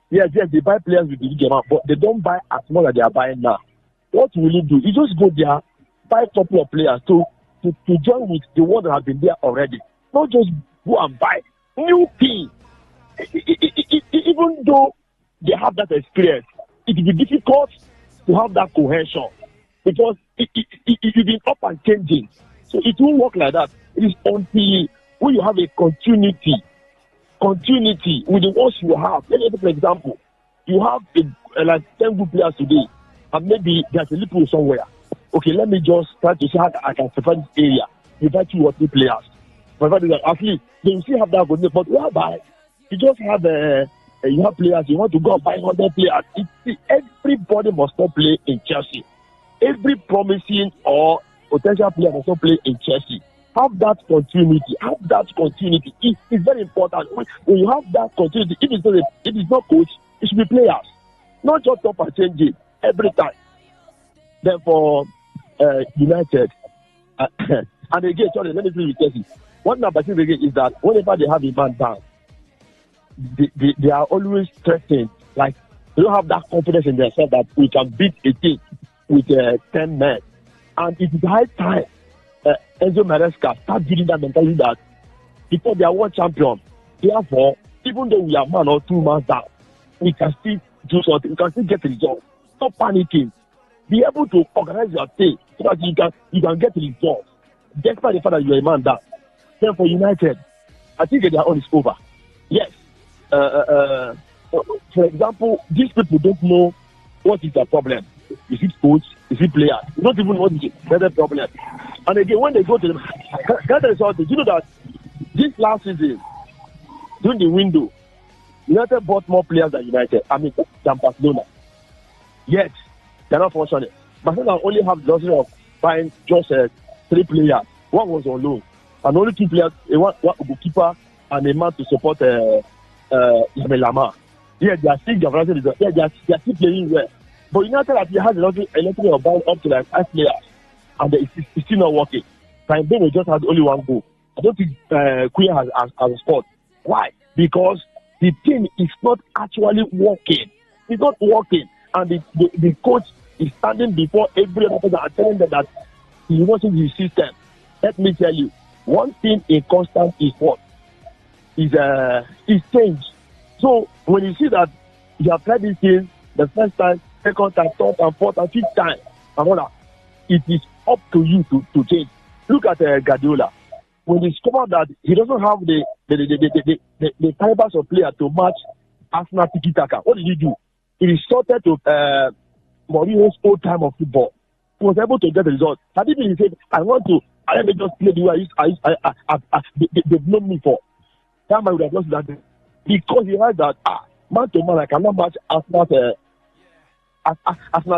Yes, they buy players with the big amount, but they don't buy as much as they are buying now. What will you do? You just go there, buy a couple of players to join with the one that have been there already. Not just go and buy new team. Even though they have that experience, it will be difficult to have that cohesion because it will be up and changing. So it won't work like that. It is until when you have a continuity with the ones you have. Let me take an example. You have like 10 good players today, and maybe there's a little somewhere. Okay, let me just try to see how I can prefer this area. You buy 2 or 3 players. At least they will still have that good. But whereby you just have you have players, you want to go and buy 100 players. Everybody must not play in Chelsea. Every promising or potential player must not play in Chelsea. Have that continuity. It's very important. When you have that continuity, if it's not coach, it should be players. Not just top and changing every time. Therefore, United, and again, sorry, let me say with Chelsea. One number thing again is that whenever they have a man down, they are always threatened. Like, they don't have that confidence in themselves that we can beat a team with 10 men. And it is high time Enzo Maresca start building that mentality that because they are world champion, therefore, even though we are 1 or 2 months down, we can still do something. We can still get results. Stop panicking. Be able to organize your day so that you can get results. Despite the fact that you are a man down. Then for United, I think their own is over. Yes. For example, these people don't know what is the problem. Is it coach? Is it player? You don't even know what is the problem. And again, when they go to get the result, you know that this last season, during the window, United bought more players than than Barcelona. Yet, they're not fortunate. Barcelona only have the luxury of buying just 3 players. One was on loan. And only 2 players, one goalkeeper and a man to support Lamar. Yeah, they are still they are still playing well. But United has a luxury of buying up to like 5 players. and it's still not working. Beno just has only one goal. I don't think Queen has a spot. Why? Because the team is not actually working. It's not working, and the coach is standing before every other person and telling them that he wasn't his system. Let me tell you, one thing in constant is what is change. So when you see that you have tried this thing the first time, second time, third time, fourth and fifth time, and all that, it is up to you to change. Look at Guardiola. When he discovered that he doesn't have the fibers of player to match Arsenal tiki-taka, what did he do? He resorted to Mourinho's old time of football. He was able to get the result. Had he been said, let me just play the way they've known me for. That man would have lost that day. Because he had that, man to man, I cannot match Arsenal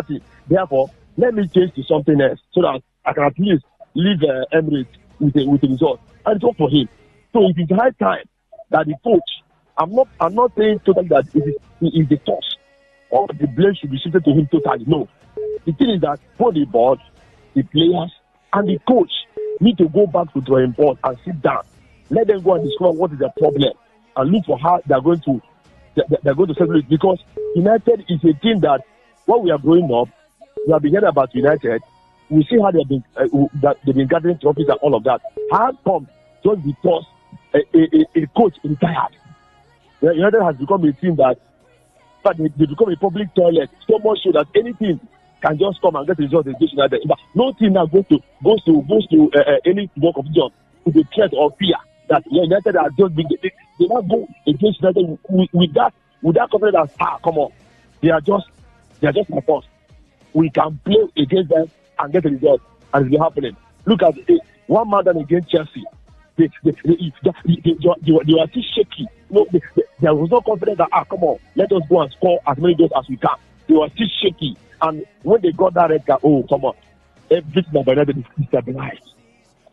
team. Therefore, let me change to something else so that I can at least leave Emirates with a result. And it's all for him. So it is high time that the coach, I'm not saying totally that it is the toss or the blame should be shifted to him totally. No. The thing is that both the board, the players, and the coach need to go back to the drawing board and sit down. Let them go and discover what is the problem and look for how they're going to settle it. Because United is a team that when we are growing up, we have been hearing about United. We see how they've been gathering trophies and all of that. How come just because a coach retired? United has become a team that they become a public toilet so much so that anything can just come and get results against United. No team now goes to any work of job with a threat or fear that United are just been. They not go against United with that confidence. Come on, they are just like us. We can play against them and get a result, and it's happening. Look at one man done against Chelsea. They were still shaky. No, there was no confidence that come on, let us go and score as many goals as we can. They were still shaky, and when they got that red card, come on, everything about United is stabilized.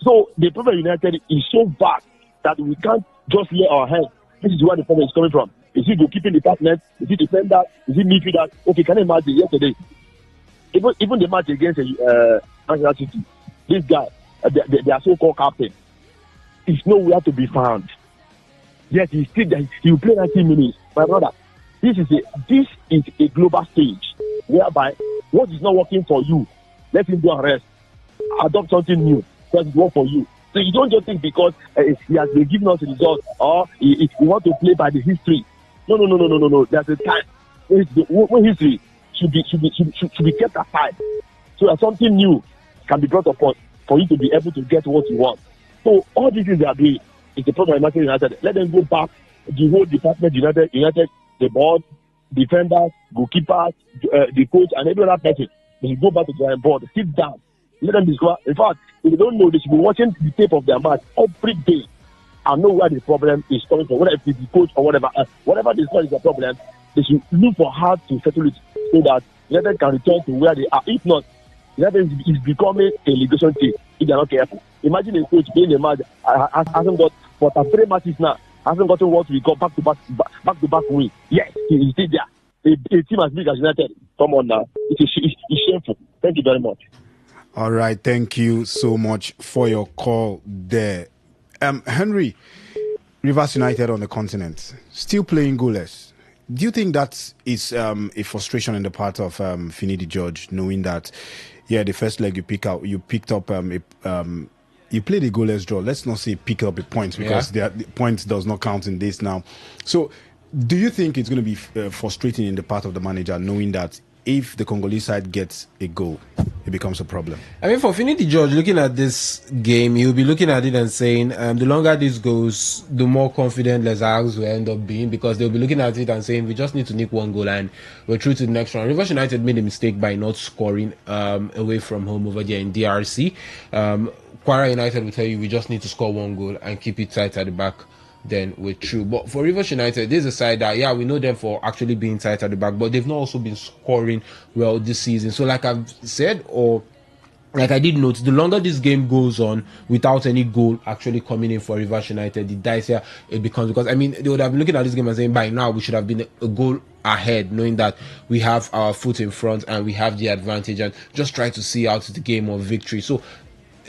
So the problem United is so bad that we can't just lay our hands. This is where the problem is coming from. Is it goalkeeping department? Is it defender? Is it midfielder? Okay, can you imagine yesterday? Even the match against Manchester City, this guy, their so-called captain, is nowhere to be found. Yes, he's still there. He will play 90 minutes. My brother, this is a global stage whereby what is not working for you, let him go and rest. Adopt something new that will work for you. So you don't just think because he has been giving us a result or if you want to play by the history. No. There's a time when history should be kept aside so that something new can be brought upon for you to be able to get what you want. So all these things they are doing is the problem of Manchester United. Let them go back, the whole department, United, the board, defenders, goalkeepers, the coach, and every other person. They should go back to the board, sit down, let them discover. In fact, if they don't know, they should be watching the tape of their match every day and know where the problem is coming from. Whether it's the coach or whatever they say is the problem, they should look for how to settle it so that United can return to where they are. If not, United is becoming a relegation team if they are not careful. Imagine a coach playing a match hasn't got for 3 matches now, hasn't gotten what we call back-to-back win. Yes, he's still there. A team as big as United, come on now. It's shameful. Thank you very much. All right, thank you so much for your call there. Henry, Rivers United on the continent, still playing goalless. Do you think that is a frustration on the part of Finidi George, knowing that, the first leg you picked up, you played a goalless draw. Let's not say pick up a point because the points does not count in this now. So, do you think it's going to be frustrating in the part of the manager, knowing that if the Congolese side gets a goal, it becomes a problem? I mean, for Finidi George, looking at this game, he'll be looking at it and saying, the longer this goes, the more confident Les Arcs will end up being, because they'll be looking at it and saying, we just need to nick one goal and we're through to the next round. Rivers United made a mistake by not scoring away from home over there in DRC. Kwara United will tell you, we just need to score one goal and keep it tight at the back. Then we're through. But for Rivers United, there's a side that we know them for actually being tight at the back, but they've not also been scoring well this season. So like I've said, or like I did note, the longer this game goes on without any goal actually coming in for Rivers United, the dicier it becomes. Because I mean, they would have been looking at this game and saying by now we should have been a goal ahead, knowing that we have our foot in front and we have the advantage, and just try to see out the game of victory. So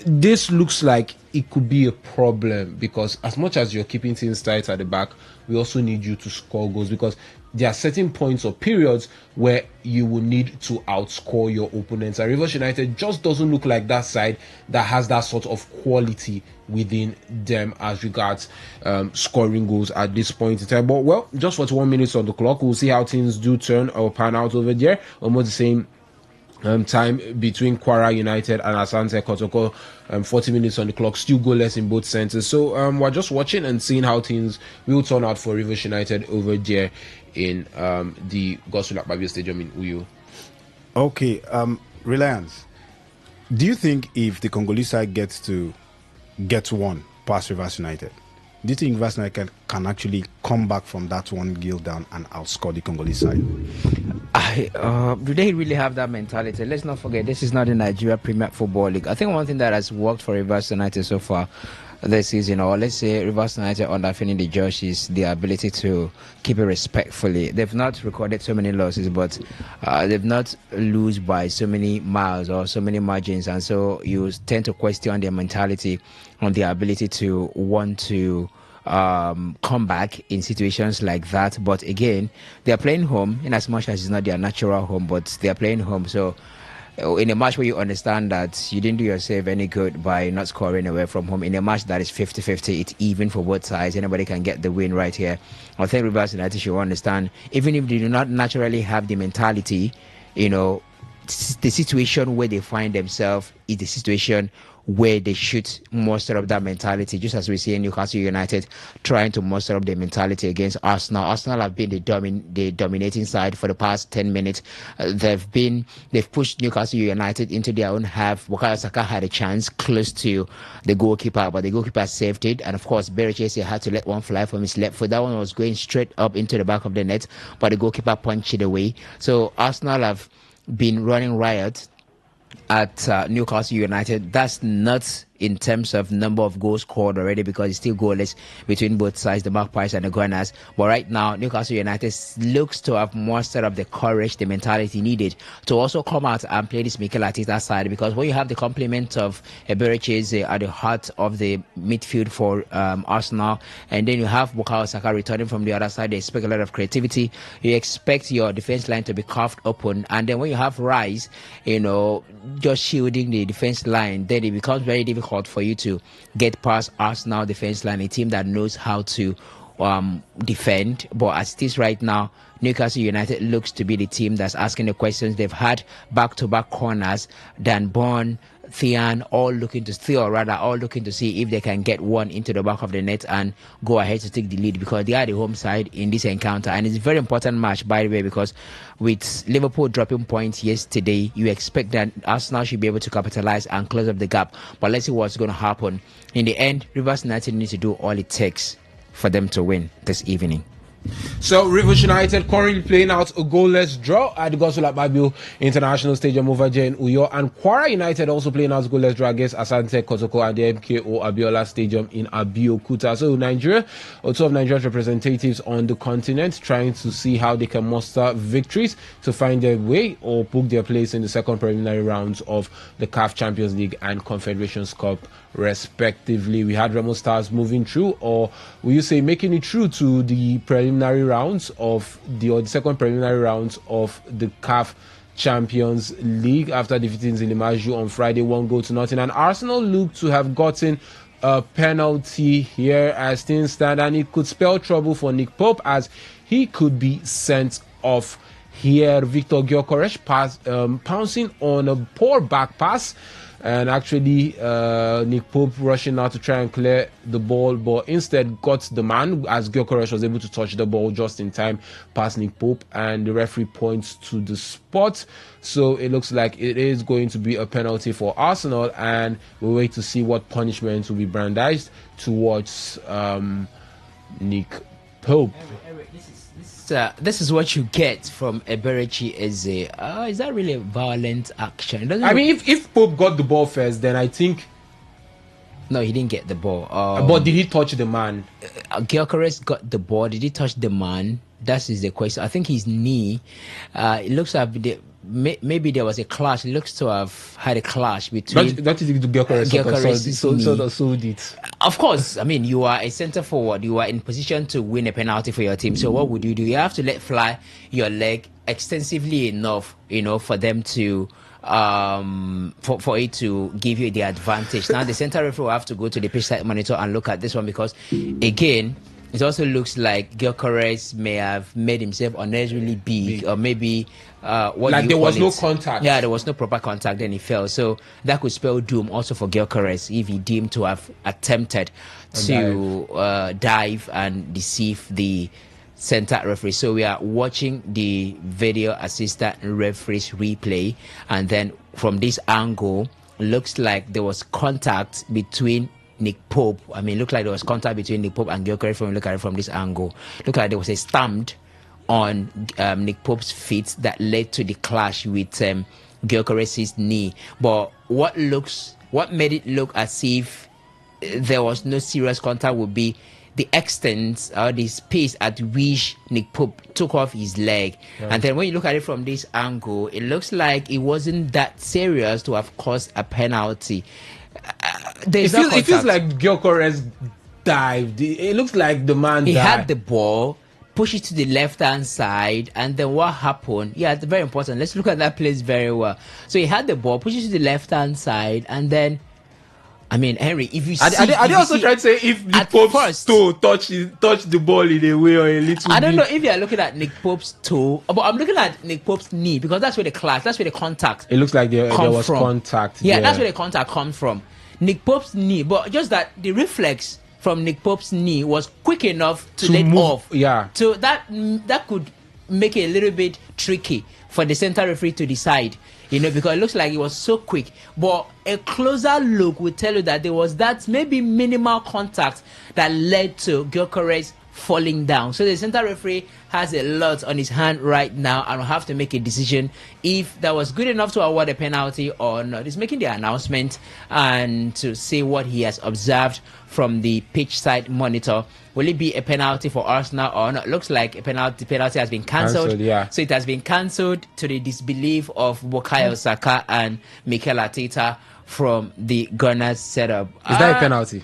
this looks like it could be a problem, because as much as you're keeping things tight at the back, we also need you to score goals, because there are certain points or periods where you will need to outscore your opponents. And Rivers United just doesn't look like that side that has that sort of quality within them as regards scoring goals at this point in time. But well, just 41 minutes on the clock. We'll see how things do turn or pan out over there. Almost the same time between Kwara United and Asante Kotoko. 40 minutes on the clock, still goalless in both centers. So we're just watching and seeing how things will turn out for Rivers United over there in the Godswill Akpabio Stadium in Uyo. Okay, Reliance, do you think if the Congolese side gets one past Rivers United, do you think Rivers United can actually come back from that one goal down and outscore the Congolese side? Do they really have that mentality? Let's not forget, this is not the Nigeria Premier Football League. I think one thing that has worked for Rivers United so far this season, or let's say Rivers United under Finidi George, is the ability to keep it respectfully. They've not recorded so many losses, but they've not lose by so many miles or so many margins, and so you tend to question their mentality on their ability to want to come back in situations like that. But again, they are playing home, in as much as it's not their natural home, but they are playing home. So in a match where you understand that you didn't do yourself any good by not scoring away from home, in a match that is 50-50, it's even for both sides, anybody can get the win right here. I think Rivers United should understand, even if they do not naturally have the mentality, you know, the situation where they find themselves is the situation where they should muster up that mentality, just as we see in Newcastle United trying to muster up their mentality against Arsenal. Arsenal have been the dominating side for the past 10 minutes. They've pushed Newcastle United into their own half. Bukayo Saka had a chance close to the goalkeeper, but the goalkeeper saved it. And of course, Berechese had to let one fly from his left foot. That one was going straight up into the back of the net, but the goalkeeper punched it away. So Arsenal have been running riot at Newcastle United. That's not in terms of number of goals scored already, because it's still goalless between both sides, the Magpies and the Gunners. But right now, Newcastle United looks to have mustered up the courage, the mentality needed to also come out and play this Mikel Arteta side, because when you have the complement of Berechese at the heart of the midfield for Arsenal, and then you have Bukayo Saka returning from the other side, they expect a lot of creativity. You expect your defense line to be carved open, and then when you have Rice, you know, just shielding the defense line, then it becomes very difficult for you to get past Arsenal defense line, a team that knows how to defend. But as it is right now, Newcastle United looks to be the team that's asking the questions. They've had back-to-back corners, Dan Burn, Thean, all looking to see if they can get one into the back of the net and go ahead to take the lead, because they are the home side in this encounter. And it's a very important match, by the way, because with Liverpool dropping points yesterday, you expect that Arsenal should be able to capitalize and close up the gap. But let's see what's going to happen. In the end, Rivers United needs to do all it takes for them to win this evening. So Rivers United currently playing out a goalless draw at the Godswill Akpabio International Stadium over there in Uyo, and Kwara United also playing out a goalless draw against Asante Kotoko at the MKO Abiola Stadium in Abeokuta. So Nigeria, two of Nigeria's representatives on the continent, trying to see how they can muster victories to find their way or book their place in the second preliminary rounds of the CAF Champions League and Confederations Cup respectively. We had Remo Stars moving through, or will you say making it through to the preliminary rounds of the second preliminary rounds of the CAF Champions League after defeating Zilimaju on Friday 1-0. And Arsenal look to have gotten a penalty here as things stand, and it could spell trouble for Nick Pope as he could be sent off here. Victor Gyökeres pouncing on a poor back pass, and actually Nick Pope rushing out to try and clear the ball, but instead got the man as Gyökeres was able to touch the ball just in time past Nick Pope, and the referee points to the spot. So it looks like it is going to be a penalty for Arsenal, and we'll wait to see what punishment will be brandished towards Nick Pope. This is This is what you get from Eberechi Eze. Is that really a violent action? I mean, if Pope got the ball first, then I think. No, he didn't get the ball. But did he touch the man? Gyökeres got the ball. Did he touch the man? That is the question. I think his knee. It looks like maybe there was a clash. It looks to have had a clash between. That is the Gyökeres. So it. Of course, I mean, you are a centre forward. You are in position to win a penalty for your team. So what would you do? You have to let fly your leg extensively enough, for them to. For it to give you the advantage. Now the center referee will have to go to the pitch side monitor and look at this one, because again it also looks like Gyökeres may have made himself unnecessarily big, or maybe there was no contact. Yeah, there was no proper contact, then he fell. So that could spell doom also for Gyökeres if he deemed to have attempted to dive and deceive the center referee. So we are watching the video assistant referee's replay, and then from this angle looks like there was contact between Nick Pope. I mean, looked like there was contact between Nick Pope and Gyökeres. From look at it from this angle, looked like there was a stamp on Nick Pope's feet that led to the clash with Gyökeres' knee. But what made it look as if there was no serious contact would be the extent or the space at which Nick Pope took off his leg. Yeah. And then when you look at it from this angle, it looks like it wasn't that serious to have caused a penalty. It feels like Gyökeres dived. It looks like the man He dived. had the ball, push it to the left-hand side, and then what happened? Yeah, it's very important. Let's look at that place very well. So he had the ball, push it to the left-hand side, and then I mean, Henry, if you see... Are they also trying to say if Nick Pope's toe touch the ball in a way or a little bit? I don't know if you're looking at Nick Pope's toe, but I'm looking at Nick Pope's knee, because that's where the clash, that's where the contact It looks like there was contact. Yeah, that's where the contact comes from. Nick Pope's knee, but just that the reflex from Nick Pope's knee was quick enough to let move off. Yeah. So that could make it a little bit tricky for the center referee to decide, because it looks like it was so quick. But a closer look will tell you that there was that maybe minimal contact that led to Gyökeres falling down. So the center referee has a lot on his hand right now and will have to make a decision if that was good enough to award a penalty or not. He's making the announcement and to say what he has observed from the pitch side monitor. Will it be a penalty for Arsenal or not? Looks like a penalty has been cancelled. Yeah. So it has been cancelled to the disbelief of Bukayo Saka and Mikel Arteta from the Gunners setup. Is that a penalty?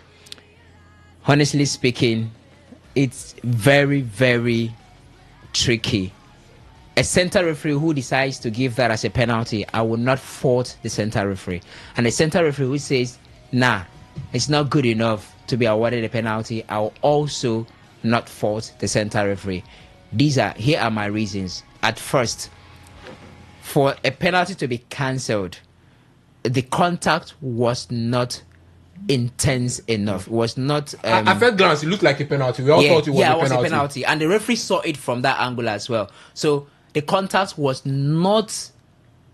Honestly speaking, it's very, very tricky. A center referee who decides to give that as a penalty, I will not fault the center referee. And a center referee who says, nah, it's not good enough to be awarded a penalty, I will also not fault the center referee. Here are my reasons. At first, for a penalty to be cancelled, the contact was not intense enough. It was not. At first glance, it looked like a penalty. We all thought it was a penalty, and the referee saw it from that angle as well. So the contact was not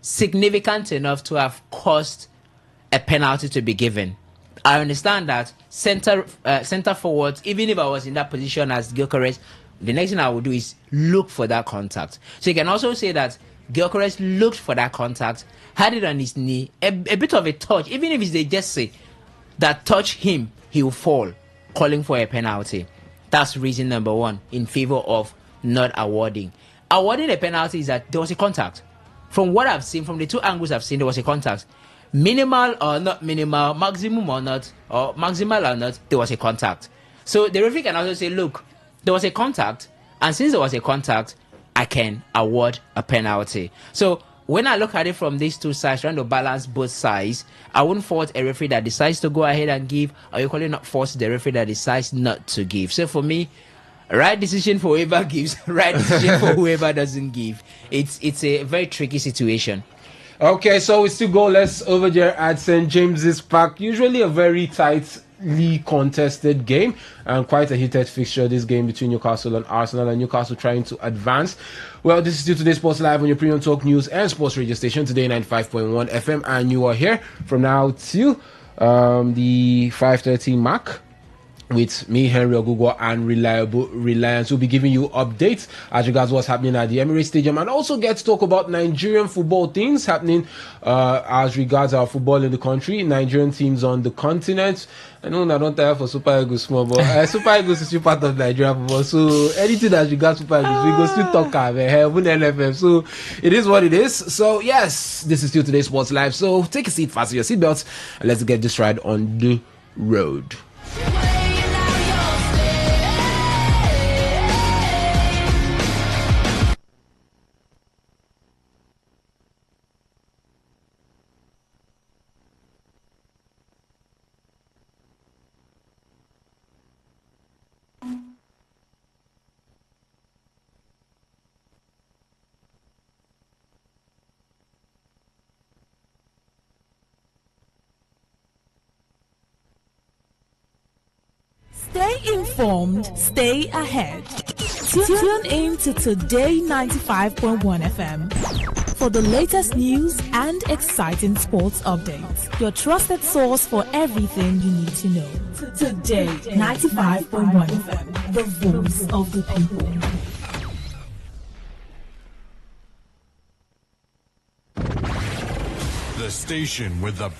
significant enough to have caused a penalty to be given. I understand that center forwards, even if I was in that position as Gyökeres, the next thing I would do is look for that contact. So you can also say that Gyökeres looked for that contact, had it on his knee, a bit of a touch, even if it's a jersey that touch him, he will fall, calling for a penalty. That's reason number one in favor of not awarding. Awarding a penalty is that there was a contact. From what I've seen, from the two angles I've seen, there was a contact. Minimal or not minimal, maximum or not, or maximal or not, there was a contact. So the referee can also say, look, there was a contact, and since there was a contact, I can award a penalty. So when I look at it from these two sides, trying to balance both sides, I wouldn't fault a referee that decides to go ahead and give, or equally not force the referee that decides not to give. So for me, right decision for whoever gives, right decision for whoever doesn't give. It's a very tricky situation. Okay, so we still goalless over there at St. James's Park. Usually a very tightly contested game and quite a heated fixture, this game between Newcastle and Arsenal, and Newcastle trying to advance. Well, this is still Today Sports Live on your premium talk news and sports radio station, Today 95.1 FM, and you are here from now to the 5:30 mark. with me, Henry Ogugo, and Reliable Reliance. We'll be giving you updates as regards what's happening at the Emirates Stadium, and also get to talk about Nigerian football things happening as regards our football in the country, Nigerian teams on the continent. I know I don't tire for Super Eagles small, but Super Eagles is still part of Nigerian football. So anything as regards Super Eagles, we go still talk about LFM. So it is what it is. So yes, this is still today's Sports Live. So take a seat, fasten your seatbelts, and let's get this ride on the road. Stay informed, stay ahead. Tune in to Today 95.1 FM for the latest news and exciting sports updates. Your trusted source for everything you need to know. Today 95.1 FM, the voice of the people. The station with the...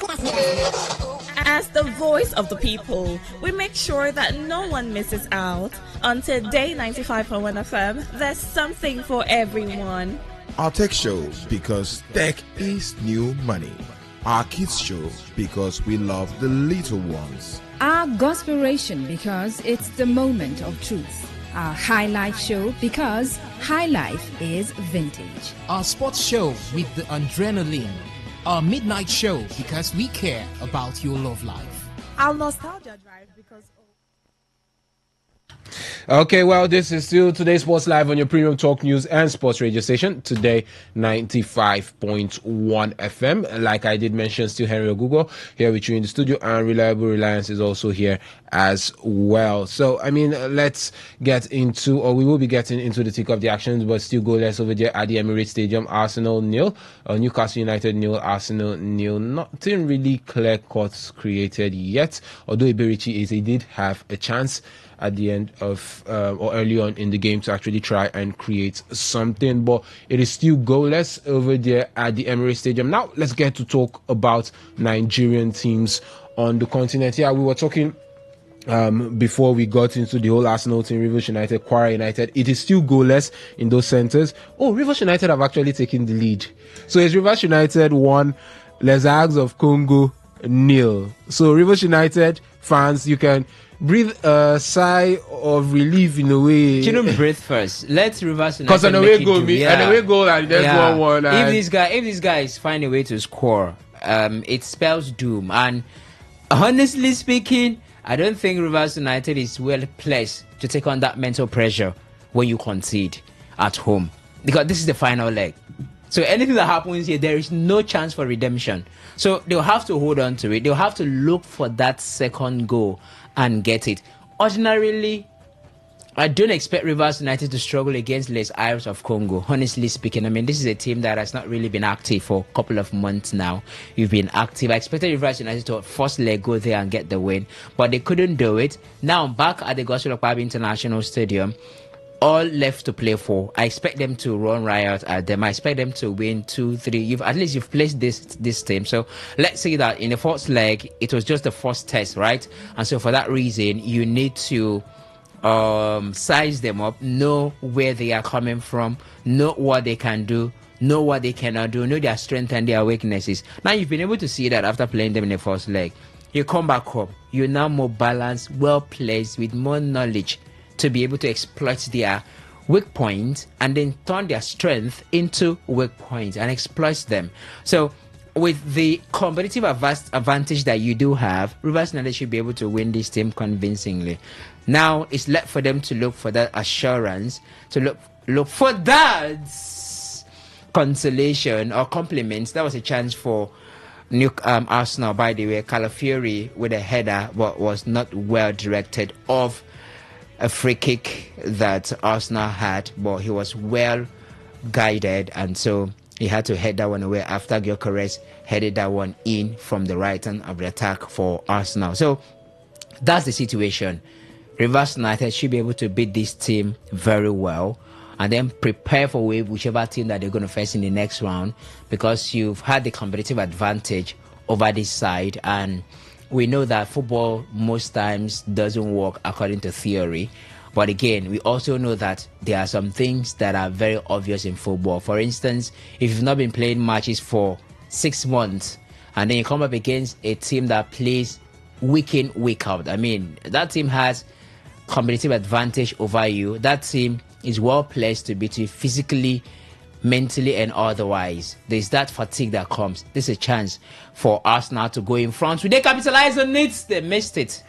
As the voice of the people, we make sure that no one misses out. On Today 95.1 FM, there's something for everyone. Our tech show, because tech is new money. Our kids show, because we love the little ones. Our Gospelration, because it's the moment of truth. Our High Life show, because High Life is vintage. Our sports show with the adrenaline. Our midnight show, because we care about your love life. Our nostalgia drive, because... Okay, well, this is still today's Sports Live on your premium talk news and sports radio station, Today 95.1 FM. Like I did mention, still Henry Ogugo here with you in the studio, and Reliable Reliance is also here as well. So, I mean, let's get into, or we will be getting into the thick of the actions, but still goalless over there at the Emirates Stadium. Arsenal 0, Newcastle United 0, Arsenal 0. Nothing really clear cuts created yet, although Iberichi is, he did have a chance at the end of or early on in the game to actually try and create something, but it is still goalless over there at the Emirates Stadium. Now let's get to talk about Nigerian teams on the continent. Yeah, we were talking before we got into the whole Arsenal team, Rivers United, Kwara United. It is still goalless in those centers. Oh, Rivers United have actually taken the lead. So it's Rivers United 1, Les Ags of Congo 0. So Rivers United fans, you can breathe a sigh of relief in a way. You don't breathe first. Let's reverse it. Because an away goal, an away goal, and there's 1-1. If these guys find a way to score, it spells doom. And honestly speaking, I don't think Rivers United is well placed to take on that mental pressure when you concede at home, because this is the final leg. So anything that happens here, there is no chance for redemption. So they'll have to hold on to it. They'll have to look for that second goal and get it. Ordinarily, I don't expect Rivers United to struggle against Les Ives of Congo. Honestly speaking, I mean, this is a team that has not really been active for a couple of months now. You've been active. I expected Rivers United to first leg go there and get the win, but they couldn't do it. Now back at the Gospel Okpab International Stadium, all left to play for. I expect them to run riot at them. I expect them to win 2-3. At least you've placed this team. So let's say that in the first leg, it was just the first test, right? And so for that reason, you need to size them up, know where they are coming from, know what they can do, know what they cannot do, know their strengths and their weaknesses. Now you've been able to see that after playing them in the first leg. You come back home, you're now more balanced, well placed, with more knowledge to be able to exploit their weak points and then turn their strength into weak points and exploit them. So with the competitive advantage that you do have, Rivers United should be able to win this team convincingly. Now it's left for them to look for that assurance, to look for that consolation or compliments. That was a chance for Arsenal, by the way. Calafiori with a header, but was not well directed off a free kick that Arsenal had, but he was well guided, and so he had to head that one away after Gyökeres headed that one in from the right hand of the attack for Arsenal. So that's the situation. Rivers United should be able to beat this team very well and then prepare for whichever team that they're going to face in the next round, because you've had the competitive advantage over this side. And we know that football most times doesn't work according to theory. But again, we also know that there are some things that are very obvious in football. For instance, if you've not been playing matches for 6 months and then you come up against a team that plays week in, week out, I mean, that team has competitive advantage over you. That team is well placed to beat you physically, mentally, and otherwise. There's that fatigue that comes. This is a chance for Arsenal to go in front. Will they capitalize on it? They missed it.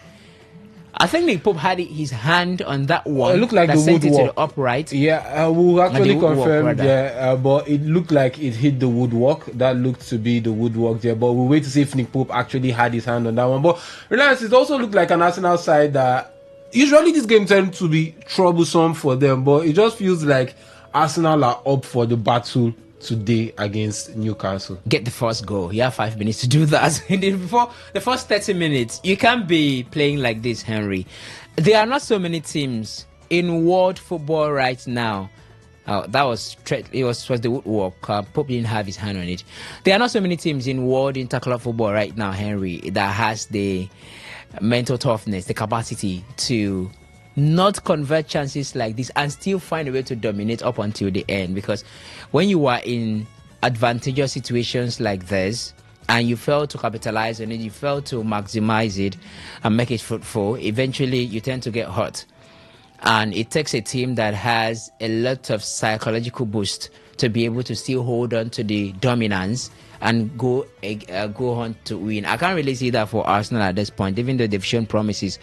I think Nick Pope had his hand on that one. It looked like that the sent it to woodwork. the upright. Yeah, we'll actually confirm. Yeah, but it looked like it hit the woodwork. That looked to be the woodwork there. But we'll wait to see if Nick Pope actually had his hand on that one. But Reliance, it also looked like an Arsenal side that usually this game tends to be troublesome for them. But it just feels like Arsenal are up for the battle today against Newcastle. Get the first goal. You have 5 minutes to do that. Before the first 30 minutes, you can't be playing like this, Henry. There are not so many teams in world football right now. That was the woodwork. Pope didn't have his hand on it. There are not so many teams in world interclub football right now, Henry, that has the mental toughness, the capacity to not convert chances like this and still find a way to dominate up until the end. Because when you are in advantageous situations like this and you fail to capitalize on it, you fail to maximize it and make it fruitful, eventually you tend to get hurt. And it takes a team that has a lot of psychological boost to be able to still hold on to the dominance and go on to win. I can't really see that for Arsenal at this point, even though they've shown promises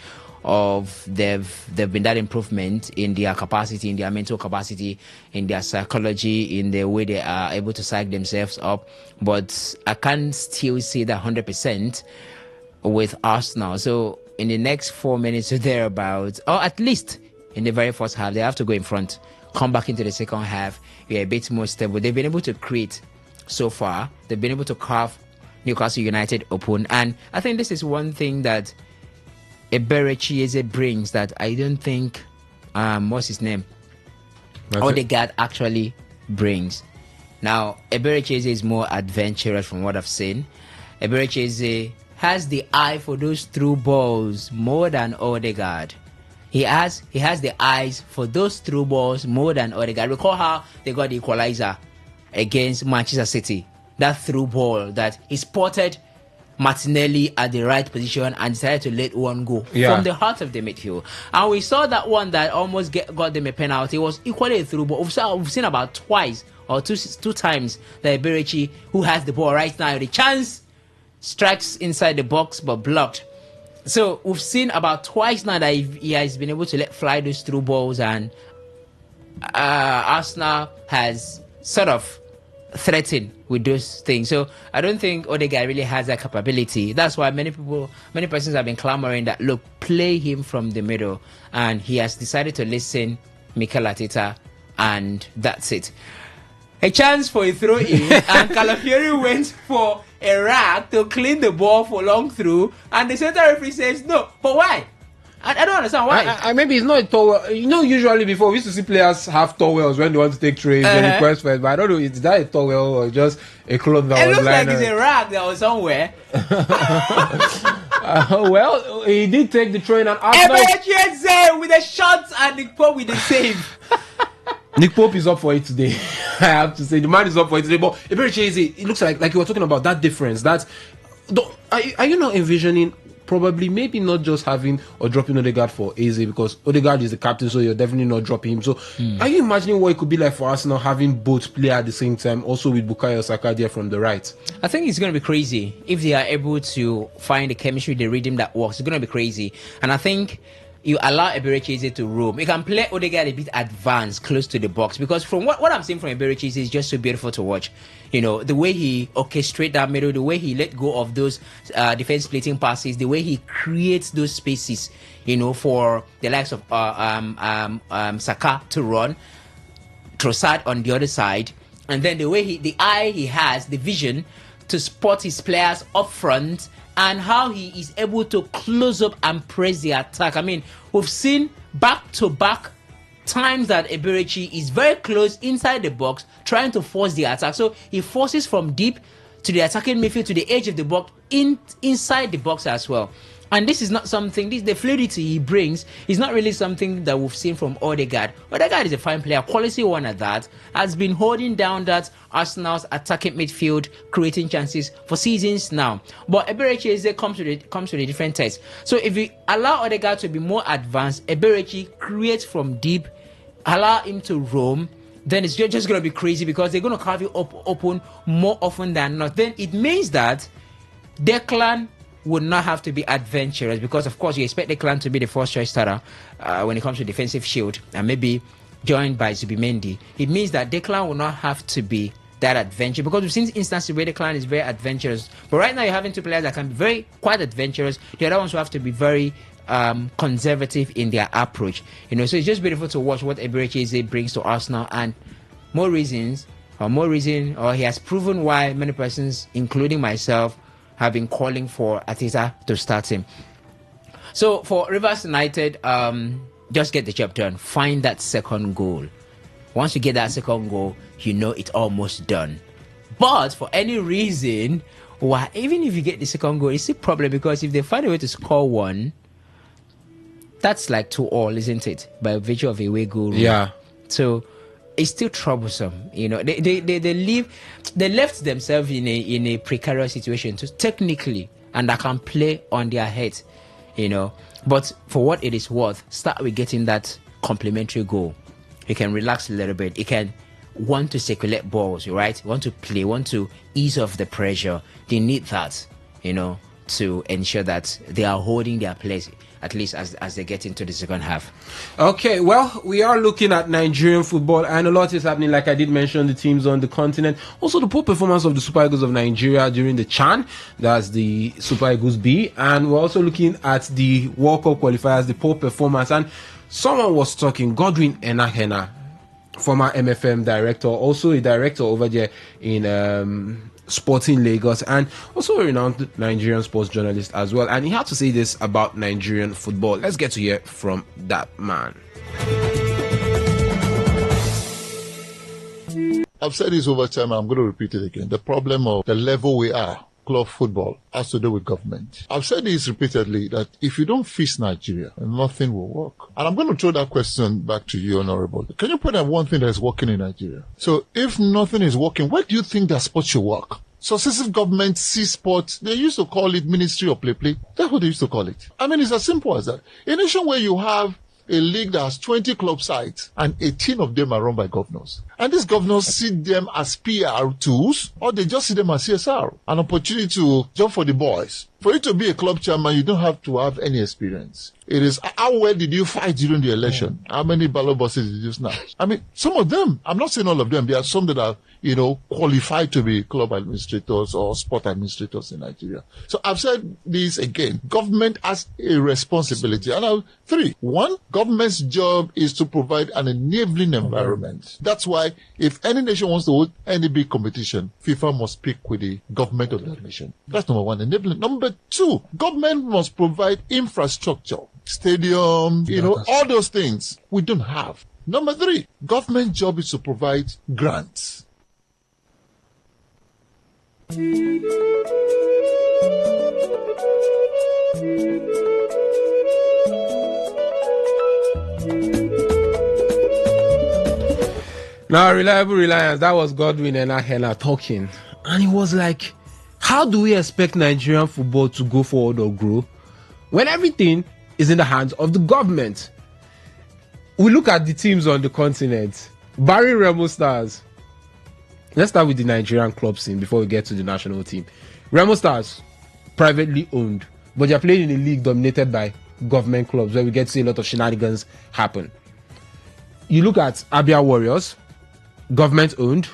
of they've been that improvement in their capacity, in their mental capacity, in their psychology, in the way they are able to psych themselves up. But I can't still see that 100% with Arsenal. So in the next 4 minutes or thereabouts, or at least in the very first half, they have to go in front, come back into the second half, be a bit more stable. They've been able to create so far. They've been able to carve Newcastle United open. And I think this is one thing that Eberechi brings that I don't think what's his name? Odegaard actually brings. Now, Eberechi is more adventurous from what I've seen. Eberechi has the eye for those through balls more than Odegaard. He has the eyes for those through balls more than Odegaard. Recall how they got the equalizer against Manchester City. That through ball that he spotted Martinelli at the right position and decided to let one go from the heart of the midfield. And we saw that one that almost got them a penalty. It was equally a through ball. We've seen about twice or two times that Eberechi, who has the ball right now, the chance strikes inside the box but blocked. So we've seen about twice now that he has been able to let fly those through balls, and Arsenal has sort of threatened with those things. So I don't think Odegaard really has that capability. That's why many persons have been clamoring that, look, play him from the middle, and he has decided to listen Mikel Arteta, and that's it. A chance for a throw in, and Calafiori went for a rag to clean the ball for long through, and the center referee says no. But why? I don't understand why. Maybe it's not a towel. You know, usually before we used to see players have towels when they want to take trays and request for it, but I don't know, is that a towel or just a cloth that was lying? It looks like it's a rag that was somewhere. Well, he did take the train and Eberechi with the shots and Nick Pope with the save. Nick Pope is up for it today. I have to say, the man is up for it today. But Eberechi, it looks like you were talking about that difference. Are you not envisioning probably maybe not just having or dropping Odegaard for Eze, because Odegaard is the captain, so you're definitely not dropping him. So are you imagining what it could be like for Arsenal having both play at the same time, also with Bukayo Saka there from the right? I think it's going to be crazy if they are able to find the chemistry, the rhythm that works. It's going to be crazy. And I think you allow Eberechi to roam. You can play Odegaard a bit advanced, close to the box, because from what I'm seeing from Eberechi is just so beautiful to watch. You know, the way he orchestrates that middle, the way he let go of those defense splitting passes, the way he creates those spaces, you know, for the likes of Saka to run, Trossard on the other side, and then the way the eye he has, the vision to spot his players up front and how he is able to close up and press the attack. I mean, we've seen back-to-back times that Eberechi is very close inside the box trying to force the attack. So he forces from deep to the attacking midfield to the edge of the box, inside the box as well. And this is not something, the fluidity he brings is not really something that we've seen from Odegaard. Odegaard is a fine player, quality one at that, has been holding down that Arsenal's attacking midfield, creating chances for seasons now. But Eberechi comes with a different test. So if we allow Odegaard to be more advanced, Eberechi creates from deep, allow him to roam, then it's just going to be crazy because they're going to carve you open more often than not. Then it means that Declan would not have to be adventurous because, of course, you expect Declan to be the first choice starter when it comes to defensive shield and maybe joined by Zubimendi. It means that Declan will not have to be that adventurous because we've seen instances where Declan is very adventurous. But right now, you're having two players that can be quite adventurous. The other ones will have to be very conservative in their approach. So it's just beautiful to watch what Eberechi brings to Arsenal, and he has proven why many persons, including myself, have been calling for Arteta to start him. So for Rivers United, just get the job done. Find that second goal. Once you get that second goal, it's almost done. But for any reason, even if you get the second goal, it's a problem because if they find a way to score one, that's like 2-2, isn't it? By virtue of a away goal. Yeah. So it's still troublesome. They left themselves in a precarious situation technically, and that can play on their head. But for what it is worth, start with getting that complementary goal. You can relax a little bit. You can want to circulate balls, right? Want to play, want to ease off the pressure. They need that, to ensure that they are holding their place, at least as they get into the second half. Okay, well, we are looking at Nigerian football, and a lot is happening. Like I did mention, the teams on the continent. Also, the poor performance of the Super Eagles of Nigeria during the CHAN, that's the Super Eagles B. And we're also looking at the World Cup qualifiers, the poor performance. And someone was talking, Godwin Enahena, former MFM director, also a director over there in Sporting Lagos, and also a renowned Nigerian sports journalist as well. And he had to say this about Nigerian football. Let's get to hear from that man. I've said this over time, and I'm going to repeat it again. The problem of the level we are, club football, has to do with government. I've said this repeatedly, that if you don't fix Nigeria, nothing will work. And I'm going to throw that question back to you, Honorable. Can you point out one thing that is working in Nigeria? So if nothing is working, where do you think that sport should work? Successive governments see sports, they used to call it Ministry of Play. That's what they used to call it. I mean, it's as simple as that. In a nation where you have a league that has 20 club sides and 18 of them are run by governors. And these governors see them as PR tools, or they just see them as CSR, an opportunity to jump for the boys. For you to be a club chairman, you don't have to have any experience. It is, how well did you fight during the election? How many ballot boxes did you snatch? I mean, some of them, I'm not saying all of them, there are some that are, qualified to be club administrators or sport administrators in Nigeria. So I've said this again. Government has a responsibility. And 3. 1, government's job is to provide an enabling environment. That's why if any nation wants to hold any big competition, FIFA must speak with the government of that nation. That's number 1, enabling. Number 2, government must provide infrastructure, stadium, all those things we don't have. Number 3, government job is to provide grants. Now, Reliable Reliance, that was Godwin Enahena talking. And he was like, how do we expect Nigerian football to go forward or grow when everything is in the hands of the government? We look at the teams on the continent. Barry Remo Stars. Let's start with the Nigerian club scene before we get to the national team. Remo Stars, privately owned, but they're playing in a league dominated by government clubs where we get to see a lot of shenanigans happen. You look at Abia Warriors, government owned.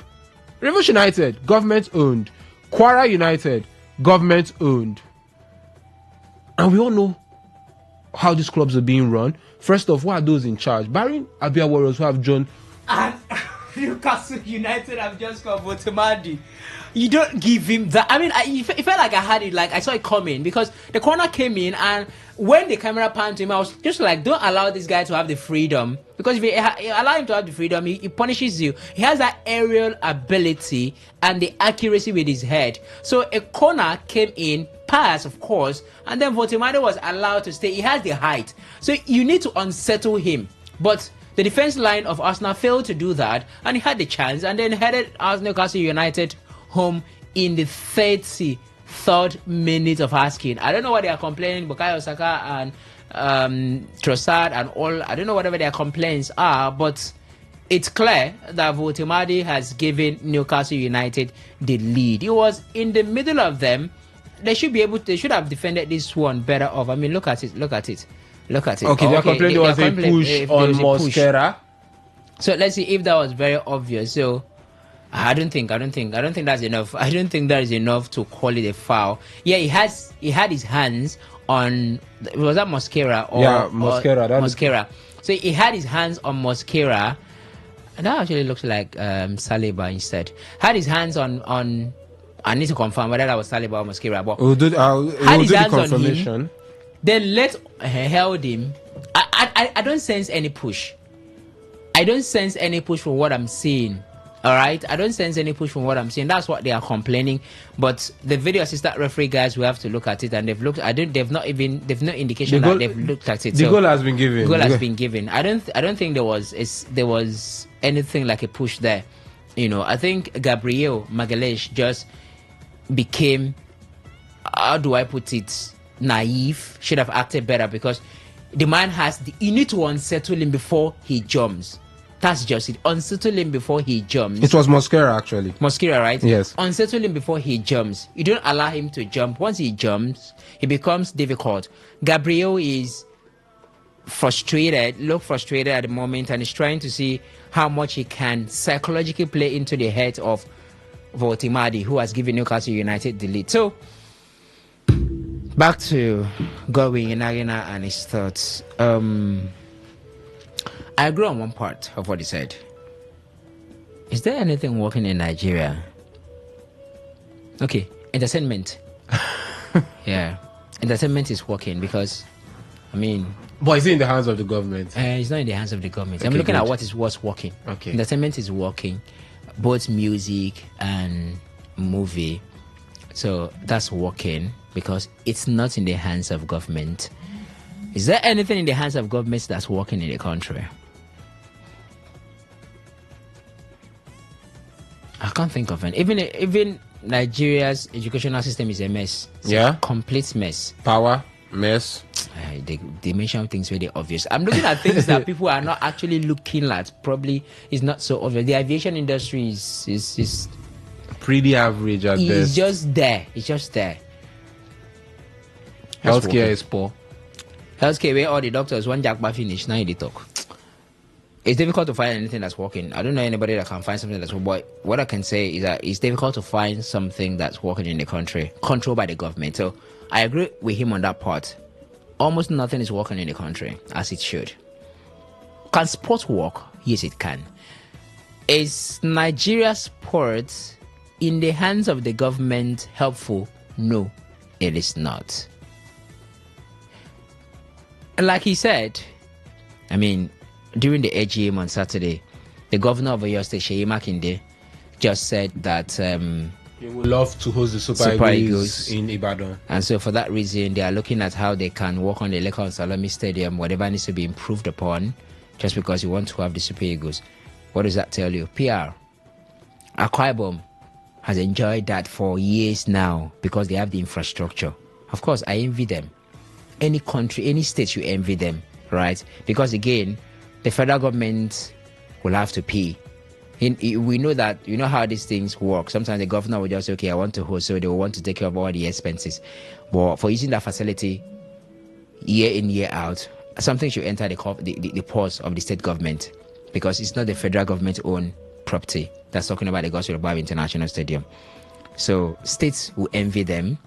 Rivers United, government owned. Kwara United, government owned. And we all know how these clubs are being run. First off, who are those in charge? Barring Abia Warriors, who have John Newcastle United have just got Votemadi. You don't give him that. I mean, it felt like I had it, like I saw it coming because the corner came in, and when the camera panned to him, I was just like, don't allow this guy to have the freedom, because if you allow him to have the freedom, he punishes you. He has that aerial ability and the accuracy with his head. So a corner came in, pass, of course, and then Votemadi was allowed to stay. He has the height, so you need to unsettle him. But the defense line of Arsenal failed to do that, and he had the chance, and then headed Newcastle United home in the 33rd minute of asking. I don't know what they are complaining, Bukayo Saka and Trossard and all. I don't know whatever their complaints are, but it's clear that Votemadi has given Newcastle United the lead. It was in the middle of them. They should have defended this one better off. I mean, look at it. Okay, they are complaining there was a push on Mosquera. So let's see if that was very obvious. So I don't think that's enough. I don't think that is enough to call it a foul. Yeah, he had his hands on, was that Mosquera or Mosquera? So he had his hands on Mosquera, and that actually looks like Saliba instead. Had his hands on I need to confirm whether that was Saliba or Mosquera, but we'll do the confirmation. On him, then held him. I don't sense any push. I don't sense any push from what I'm seeing. All right, I don't sense any push from what I'm seeing. That's what they are complaining. But the video assistant referee guys, we have to look at it, and they've looked. They've no indication that they've looked at it. The goal has been given. Goal has been given. I don't think there was anything like a push there. You know, I think Gabriel Magalhaes just became, how do I put it, naive. Should have acted better, because the man you need to unsettle him before he jumps. That's just it. Unsettle him before he jumps. It was Mosquera, actually. Mosquera, right? Yes. Unsettle him before he jumps. You don't allow him to jump. Once he jumps, it becomes difficult. Gabriel is frustrated at the moment, and is trying to see how much he can psychologically play into the head of Votemadi, who has given Newcastle United the lead. So, back to Godwin Inagina and his thoughts. I agree on one part of what he said. Is there anything working in Nigeria? Okay, entertainment. Yeah, entertainment is working because, I mean... But is it in the hands of the government? It's not in the hands of the government. Okay, I'm looking at what's working. Okay. Entertainment is working, both music and movie. So that's working because it's not in the hands of government. Is there anything in the hands of government that's working in the country? I can't think of any. Even Nigeria's educational system is a mess. It's a complete mess. Power, mess. They mention things very obvious. I'm looking at things that people are not actually looking at. Probably is not so obvious. The aviation industry is pretty average at best. It's just there. Healthcare is poor. Healthcare, where all the doctors, one jackpot finish, now they talk. It's difficult to find anything that's working. I don't know anybody that can find something that's working. But what I can say is that it's difficult to find something that's working in the country, controlled by the government. So I agree with him on that part. Almost nothing is working in the country as it should. Can sport work? Yes, it can. Is Nigeria's sport in the hands of the government helpful? No, it is not. Like he said, I mean, during the AGM on Saturday, the governor of Oyo State, Seyi Makinde, just said that he would love to host the Super Eagles in Ibadan. And so for that reason, they are looking at how they can work on the Lekki Salami Stadium, whatever needs to be improved upon, just because you want to have the Super Eagles. What does that tell you? PR. Akwa Ibom has enjoyed that for years now because they have the infrastructure. Of course, I envy them. Any country, any state, you envy them, right? Because again, the federal government will have to pay. We know that, you know how these things work. Sometimes the governor will just say, okay, I want to host, so they will want to take care of all the expenses. But for using that facility year in, year out, something should enter the purse of the state government, because it's not the federal government's own property. That's talking about the Gospel Bible International Stadium. So states will envy them.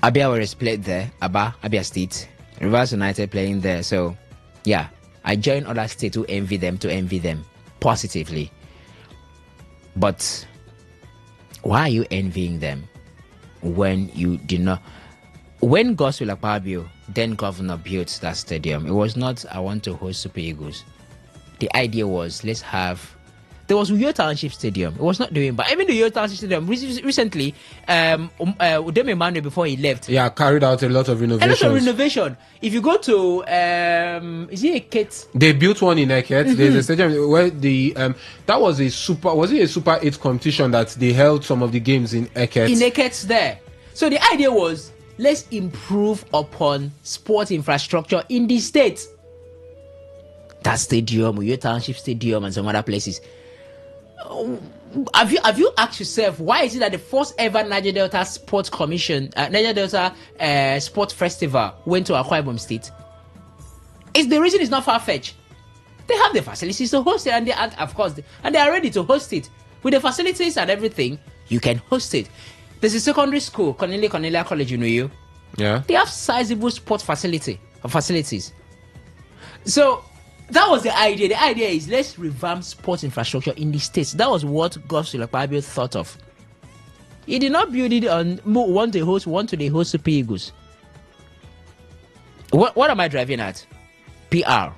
Abia will split there. Abia State. Rivers United playing there. So, yeah, I join other states who envy them to envy them. positively. But why are you envying them when you did not? When Godswill Akpabio, then governor, built that stadium, it was not, I want to host Super Eagles. The idea was, there was Uyo Township Stadium. It was not doing, but even the Uyo Township Stadium recently, Udeme Emmanuel, before he left, carried out a lot of renovation. If you go to, is it Eket? They built one in Eket. Mm-hmm. There's a stadium where that was a Super 8 competition that they held some of the games in Eket. In Eket there. So the idea was, let's improve upon sport infrastructure in the state. That stadium, Uyo Township Stadium, and some other places. Have you asked yourself, why is it that the first ever Niger Delta Sports Commission, Niger Delta Sports Festival went to Akwa Ibom State? The reason is not far-fetched. They have the facilities to host it, and they are ready to host it. With the facilities and everything, you can host it. There's a secondary school, Cornelia College, you know you. Yeah. They have sizable sports facilities. So that was the idea. The idea is, let's revamp sports infrastructure in the states. That was what Godswill Akpabio thought of. He did not build it on one to the host Super Eagles. What am I driving at? PR.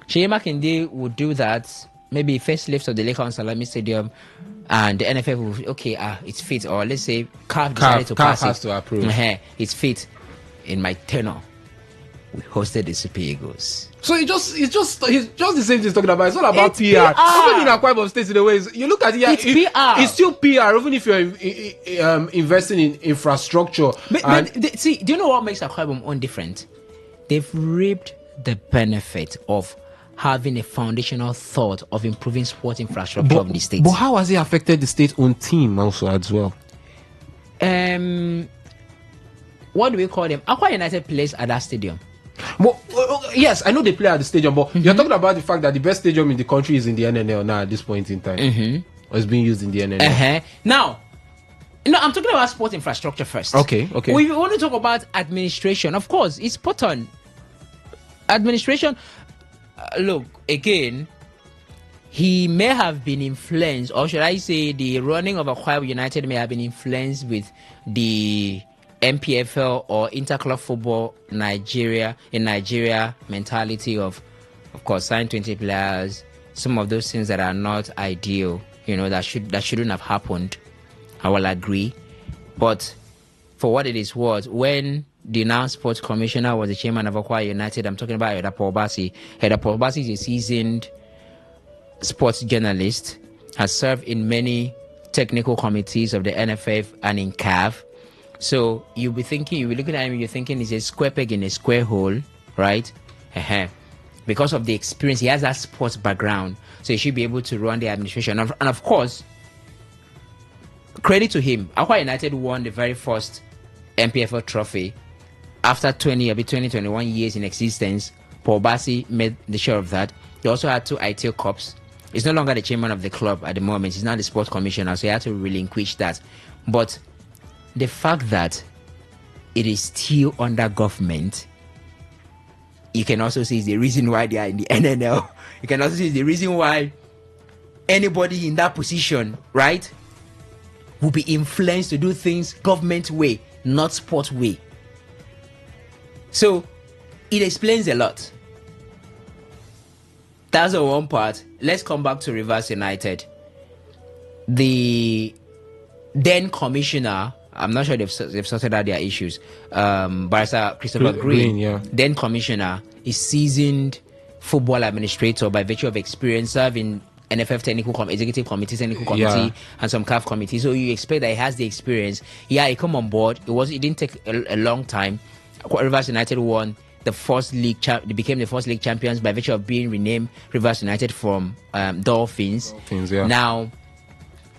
Sheyi Makinde would do that. Maybe first lift of the Lake Salami Stadium, and the NFF will it's fit, or let's say CAF decided to pass it. Has to approve. It's fit. In my tenure, we hosted the Super Eagles. So it's just the same thing talking about. It's not about PR. Even in Akwa Ibom State, in the ways you look at it, it's PR. It's still PR, even if you're investing in infrastructure. But see, do you know what makes Akwa Ibom different? They've reaped the benefit of having a foundational thought of improving sport infrastructure of the state. But how has it affected the state-owned team also as well? What do we call them? Akwa United plays at that stadium. But, yes, I know they play at the stadium, but you're talking about the fact that the best stadium in the country is in the NNL now at this point in time. Or it's being used in the NNL. Now, I'm talking about sport infrastructure first. Okay. We want to talk about administration. Of course, it's put on. Administration, look, again, he may have been influenced, or should I say the running of Akwa Ibom United may have been influenced with the MPFL or Interclub Football Nigeria mentality of course, sign 20 players, some of those things that are not ideal, that shouldn't have happened. I will agree. But for what it is worth, when the now sports commissioner was the chairman of Akwa United, I'm talking about Edapo Obasi. Edapo Obasi is a seasoned sports journalist, has served in many technical committees of the NFF and in CAF. So you'll be looking at him, you're thinking he's a square peg in a square hole, right? Because of the experience, he has that sports background, so he should be able to run the administration. And of course, credit to him, Akwa United won the very first MPFL trophy after 21 years in existence. Paul Bassi made the share of that. He also had 2 ITL Cups. He's no longer the chairman of the club at the moment. He's now the sports commissioner, so he had to relinquish that. But the fact that it is still under government, you can also see is the reason why they are in the NNL. You can also see the reason why anybody in that position, right, will be influenced to do things government way, not sport way. So it explains a lot. That's the one part. Let's come back to Rivers United. The then commissioner, I'm not sure they've sorted out their issues. Barrister Christopher Green, then commissioner, is seasoned football administrator by virtue of experience serving NFF executive committee, and some CAF committees. So you expect that he has the experience. He come on board. It didn't take a long time. Rivers United won the first league. They became the first league champions by virtue of being renamed Rivers United from Dolphins. Now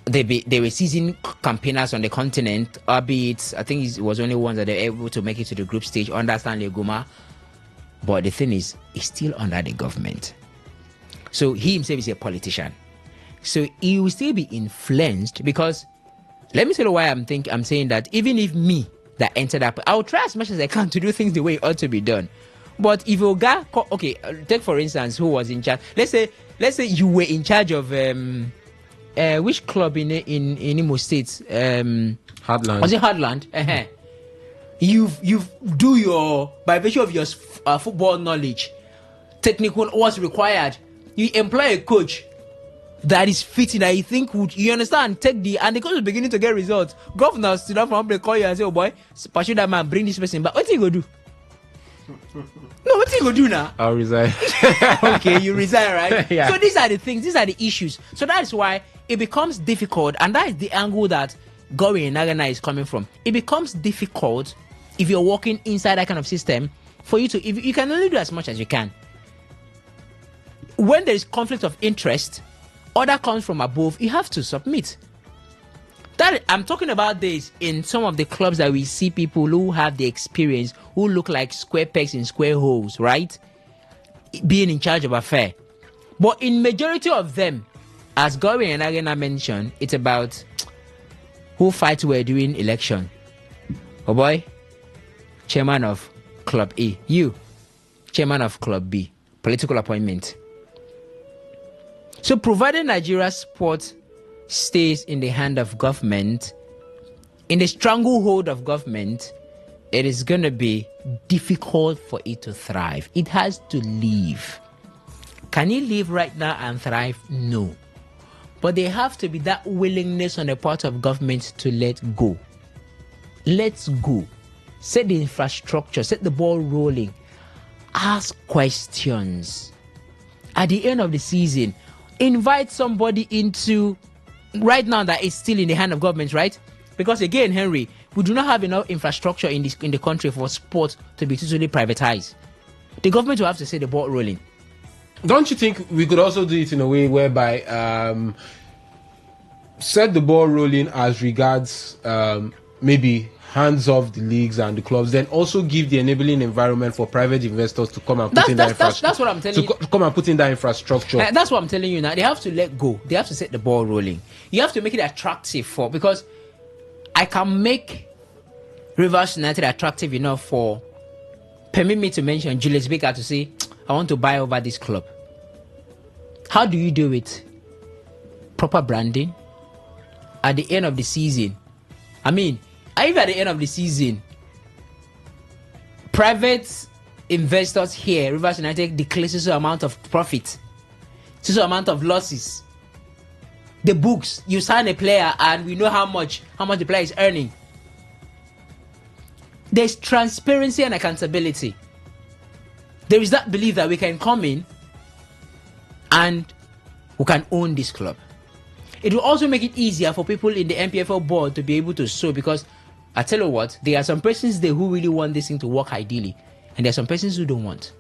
they were seasoned campaigners on the continent, albeit I think it was only one that they were able to make it to the group stage under Stanley Guma. But the thing is, he's still under the government. So he himself is a politician. So he will still be influenced, because let me tell you why I'm saying that even if me that entered up, I'll try as much as I can to do things the way it ought to be done. But if take for instance who was in charge. Let's say let's say you were in charge of which club in Imo State? Heartland. Was it Heartland? You've do your, by virtue of your football knowledge, technical what's required. You employ a coach that is fitting, that you think would, you understand, and the coach is beginning to get results. Governor stood up from the call you and say, "Oh boy, pursue that man, bring this person back." What you go do? No, what you go do now? I'll resign. Okay, you resign, right? Yeah. So these are the things, these are the issues. So that is why it becomes difficult, and that is the angle that Gowin Nagana is coming from. It becomes difficult if you're working inside that kind of system for you to, if you can only do as much as you can. When there is conflict of interest, order comes from above, you have to submit. That I'm talking about this in some of the clubs that we see people who have the experience, who look like square pegs in square holes, right? Being in charge of affair. But in majority of them, as Gowin and Agena mentioned, it's about who fights were during election. Oh boy, chairman of Club A. You, chairman of Club B. Political appointment. So provided Nigeria's sport stays in the hand of government, in the stranglehold of government, it is going to be difficult for it to thrive. It has to leave. Can it live right now and thrive? No. But there have to be that willingness on the part of government to let go. Let's go. Set the infrastructure, set the ball rolling. Ask questions. At the end of the season, invite somebody into, right now that is still in the hand of government, right? Because again, Henry, we do not have enough infrastructure in the country for sport to be totally privatized. The government will have to set the ball rolling. Don't you think we could also do it in a way whereby set the ball rolling as regards maybe hands off the leagues and the clubs, then also give the enabling environment for private investors to come and put in that infrastructure. That's what I'm telling you. To come and put in that infrastructure. That's what I'm telling you now. They have to let go. They have to set the ball rolling. You have to make it attractive for, because I can make Rivers United attractive enough for, permit me to mention Julius Baker to say, I want to buy over this club. How do you do it? Proper branding. At the end of the season, even at the end of the season, private investors here, Rivers United declares so amount of profit, so amount of losses. The books, you sign a player and we know how much the player is earning. There's transparency and accountability. There is that belief that we can come in and we can own this club. It will also make it easier for people in the MPFL board to be able to sow, because I tell you what, there are some persons there who really want this thing to work ideally, and there are some persons who don't want,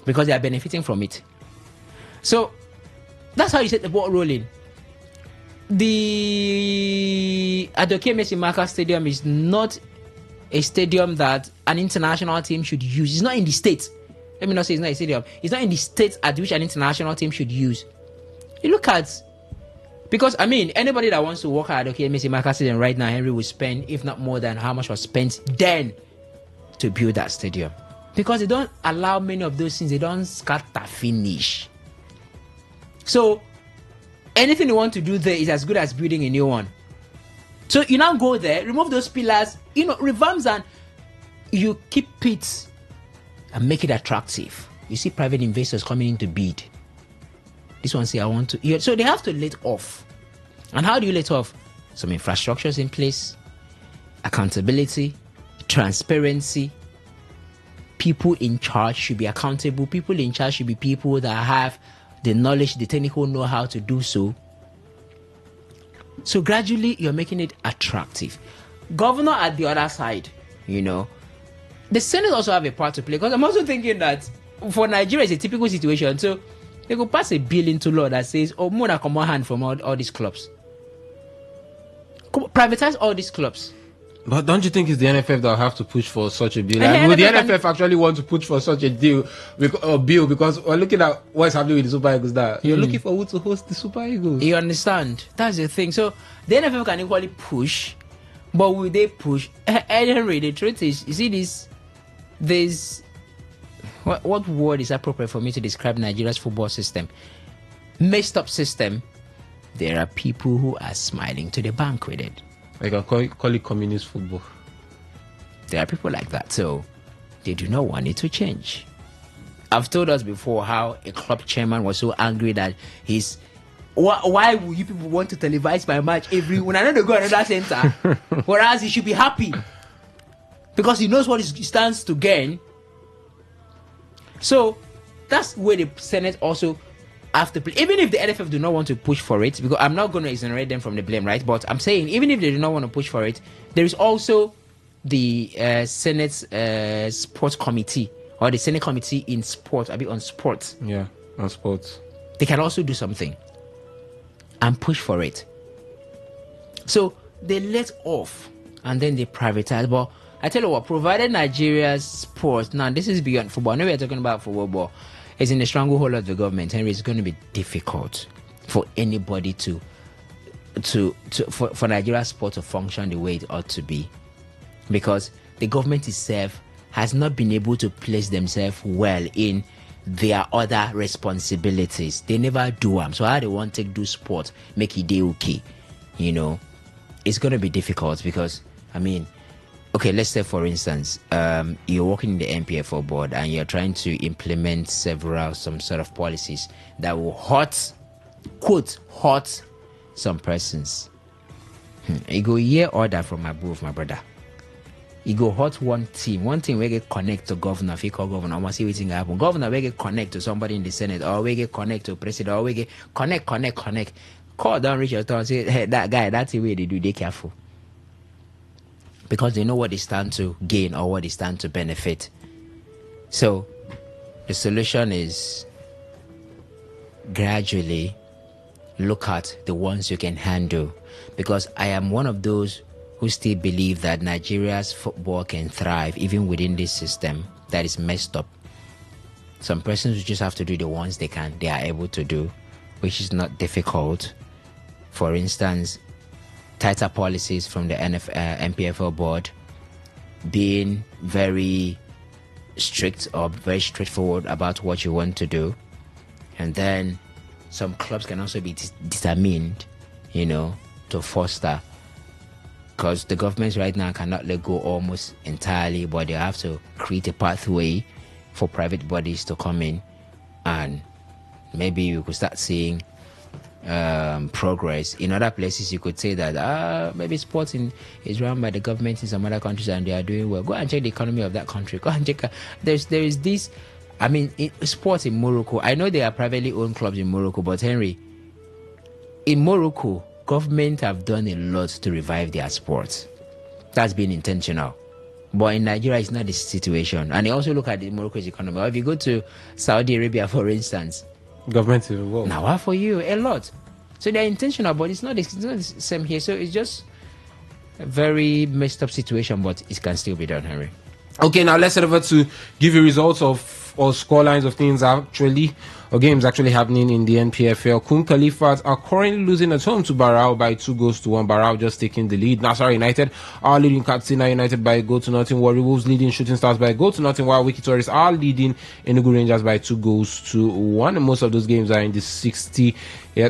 because they are benefiting from it. So that's how you set the ball rolling. The Adoke Mesimaka Stadium is not a stadium that an international team should use. It's not in the state. Let me not say it's not a stadium. It's not in the state at which an international team should use. You look at, because anybody that wants to work at Adoke Mesimaka Stadium right now, Henry will spend, if not more than how much was spent then to build that stadium. Because they don't allow many of those things, they don't scatter finish. So anything you want to do there is as good as building a new one. So you now go there, remove those pillars, revamp, and you keep it and make it attractive. You see private investors coming in to bid. This one say, I want to. So they have to let off. And how do you let off? Some infrastructures in place, accountability, transparency. People in charge should be accountable. People in charge should be people that have the knowledge, the technical know-how to do so. So gradually, you're making it attractive. Governor at the other side, the Senate also have a part to play, because I'm also thinking that for Nigeria, it's a typical situation. So they could pass a bill into law that says, Mona come on hand from all these clubs. Privatize all these clubs. But don't you think it's the NFF that will have to push for such a bill? Like, would the NFF actually want to push for such a bill? Because we're looking at what's happening with the Super Eagles now. You're looking for who to host the Super Eagles. You understand? That's the thing. So the NFF can equally push, but will they push? Henry, the truth is, you see this, what word is appropriate for me to describe Nigeria's football system? messed up system, there are people who are smiling to the bank with it. I can call it communist football. There are people like that, so they do not want it to change. I've told us before how a club chairman was so angry that he's... Why would you people want to televise my match when I know they go another center? Whereas he should be happy because he knows what he stands to gain. So that's where the Senate also have to play. Even if the NFF do not want to push for it, because I'm not going to exonerate them from the blame, right? But I'm saying even if they do not want to push for it, there is also the Senate's sports committee or the Senate committee in sport, a bit on sports. Yeah, on sports. They can also do something and push for it. So they let off and then they privatize. But I tell you what, provided Nigeria's sports, now this is beyond football. I know we're talking about football, but it's in the stranglehold of the government. Henry, it's going to be difficult for anybody for Nigeria's sport to function the way it ought to be, because the government itself has not been able to place themselves well in their other responsibilities. They never do them. So how they want to do sport, make it okay, it's going to be difficult because, okay, let's say for instance, you're working in the NPFL board and you're trying to implement some sort of policies that will hurt some persons. You go hear order from above, my brother. You go hurt one team where get connect to governor. If you call governor, I want to see what's going to happen. Governor will get connect to somebody in the Senate, or we get connect to president, or we get connect. Call down, reach out and say, hey, that guy, that's the way they do. They careful because they know what they stand to gain or what they stand to benefit. So the solution is gradually look at the ones you can handle, because I am one of those who still believe that Nigeria's football can thrive even within this system that is messed up. Some persons just have to do the ones they are able to do, which is not difficult. For instance, tighter policies from the NPFL board, being very strict or very straightforward about what you want to do. And then some clubs can also be determined, to foster. Because the government right now cannot let go almost entirely, but they have to create a pathway for private bodies to come in, and maybe we could start seeing progress. In other places, you could say that maybe sports is run by the government in some other countries and they are doing well. Go and check the economy of that country. Go and check. There is this. Sports in Morocco. I know there are privately owned clubs in Morocco, but Henry, in Morocco, government have done a lot to revive their sports. That's been intentional. But in Nigeria, it's not the situation. And they also look at the Morocco's economy. Or if you go to Saudi Arabia, for instance, government is involved. Now, what for you? A lot. So they're intentional, but it's not the same here. So it's just a very messed up situation, but it can still be done, Henry. Okay, now let's head over to give you results of or score lines of things games actually happening in the NPFL. Kun Khalifat are currently losing at home to Barao by 2-1. Barao just taking the lead. Nasarawa United are leading Katsina United by 1-0. Warri Wolves leading Shooting Stars by 1-0, while Wiki Tourists are leading Enugu Rangers by 2-1. Most of those games are in the 60th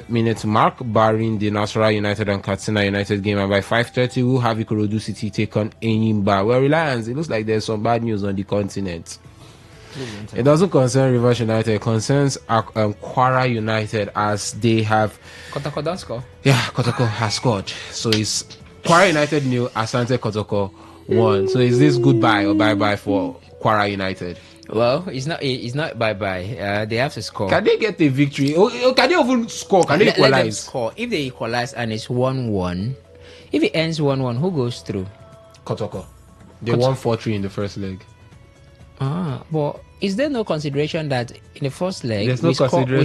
minute mark, barring the Nasarawa United and Katsina United game. And by 5:30, we'll have Ikorodu City take on Enyimba. Well, Reliance, it looks like there's some bad news on the continent. It doesn't concern Rivers United. It concerns Kwara United, as they have... Kotoko don't score. Yeah, Kotoko has scored. So it's Kwara United 0, Asante Kotoko 1. So is this goodbye or bye-bye for Kwara United? Well, it's not bye-bye. They have to score. Can they get the victory? Can they even score? Can they equalize? Let them score. If they equalize and it's 1-1, if it ends 1-1, who goes through? Kotoko. They won 4-3 in the first leg. But is there no consideration that in the first leg we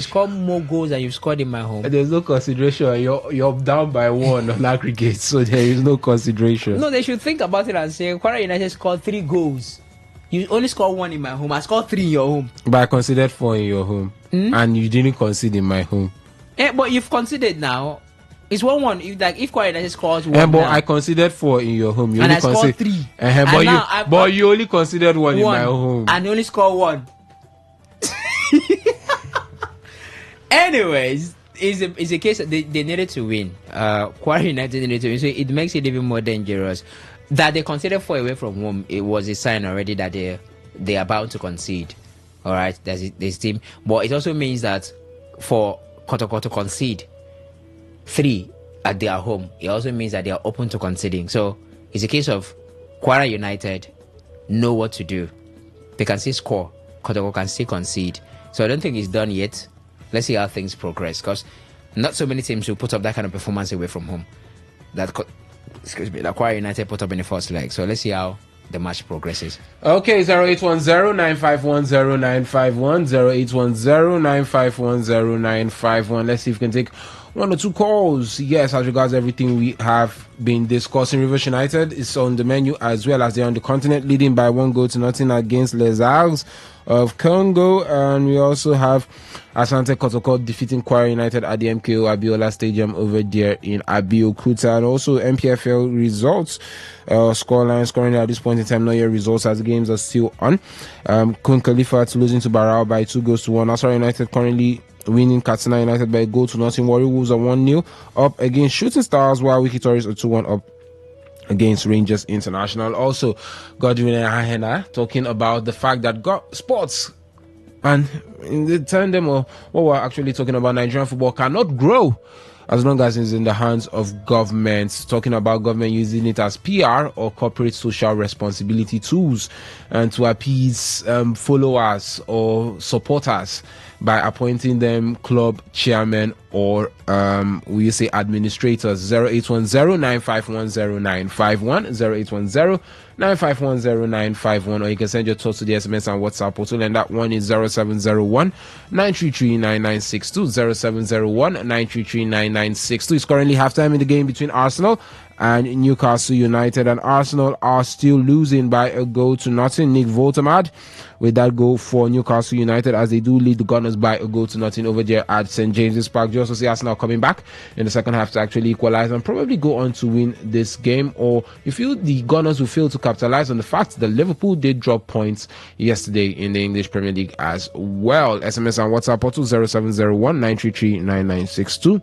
score more goals than you've scored in my home? There's no consideration. You're down by 1 on aggregate, so there is no consideration. No, they should think about it and say Kwara United scored 3 goals. You only scored 1 in my home. I scored 3 in your home. But I considered 4 in your home, and you didn't concede in my home. But you've conceded now. It's 1-1. If Kwara United scores 1, but I considered 4 in your home. You and only I scored 3. But you only considered 1 in my home. And you only scored 1. Anyways, it's a case that they needed to win. Kwara United needed to win, so it makes it even more dangerous. That they considered 4 away from home, it was a sign already that they are bound to concede. All right, there's this team, but it also means that for Kotoko to concede 3 at their home, it also means that they are open to conceding. So it's a case of Kwara United know what to do. They can still score, Kotoko can still concede. So I don't think it's done yet. Let's see how things progress, because not so many teams will put up that kind of performance away from home that Kwara United put up in the first leg. So let's see how the match progresses. Okay, 0810-951-0951, 0810-951-0951. Let's see if we can take 1 or 2 calls. Yes, as regards everything we have been discussing, Rivers United is on the menu as well as they're on the continent, leading by 1-0 against Les Arcs of Congo. And we also have Asante Kotoko defeating Kwara United at the MKO Abiola Stadium over there in Abeokuta. And also MPFL results, scorelines currently at this point in time, not yet results as the games are still on. Kun Khalifat losing to Barao by 2-1. Nasarawa United currently winning Katsina United by 1-0. Warrior Wolves are 1-0 up against Shooting Stars, while Wiki Tories are 2-1 up against Rangers International. Also, Godwin and Ahena talking about the fact that sports and in the tandem of what we're actually talking about, Nigerian football cannot grow as long as it's in the hands of governments. Talking about government using it as PR or corporate social responsibility tools and to appease followers or supporters by appointing them club chairmen or we say administrators. 0810-951-0951, 0810-951-0951, or you can send your thoughts to the SMS and WhatsApp portal, and that one is 0701-933-9962, 0701-933-9962. It's currently halftime in the game between Arsenal and Newcastle United, and Arsenal are still losing by 1-0. Nick Voltemad with that goal for Newcastle United, as they do lead the Gunners by 1-0 over there at St. James's Park. You also see Arsenal coming back in the second half to actually equalize and probably go on to win this game, or you feel the Gunners will fail to capitalize on the fact that Liverpool did drop points yesterday in the English Premier League as well. SMS and WhatsApp portal 0701-933-9962,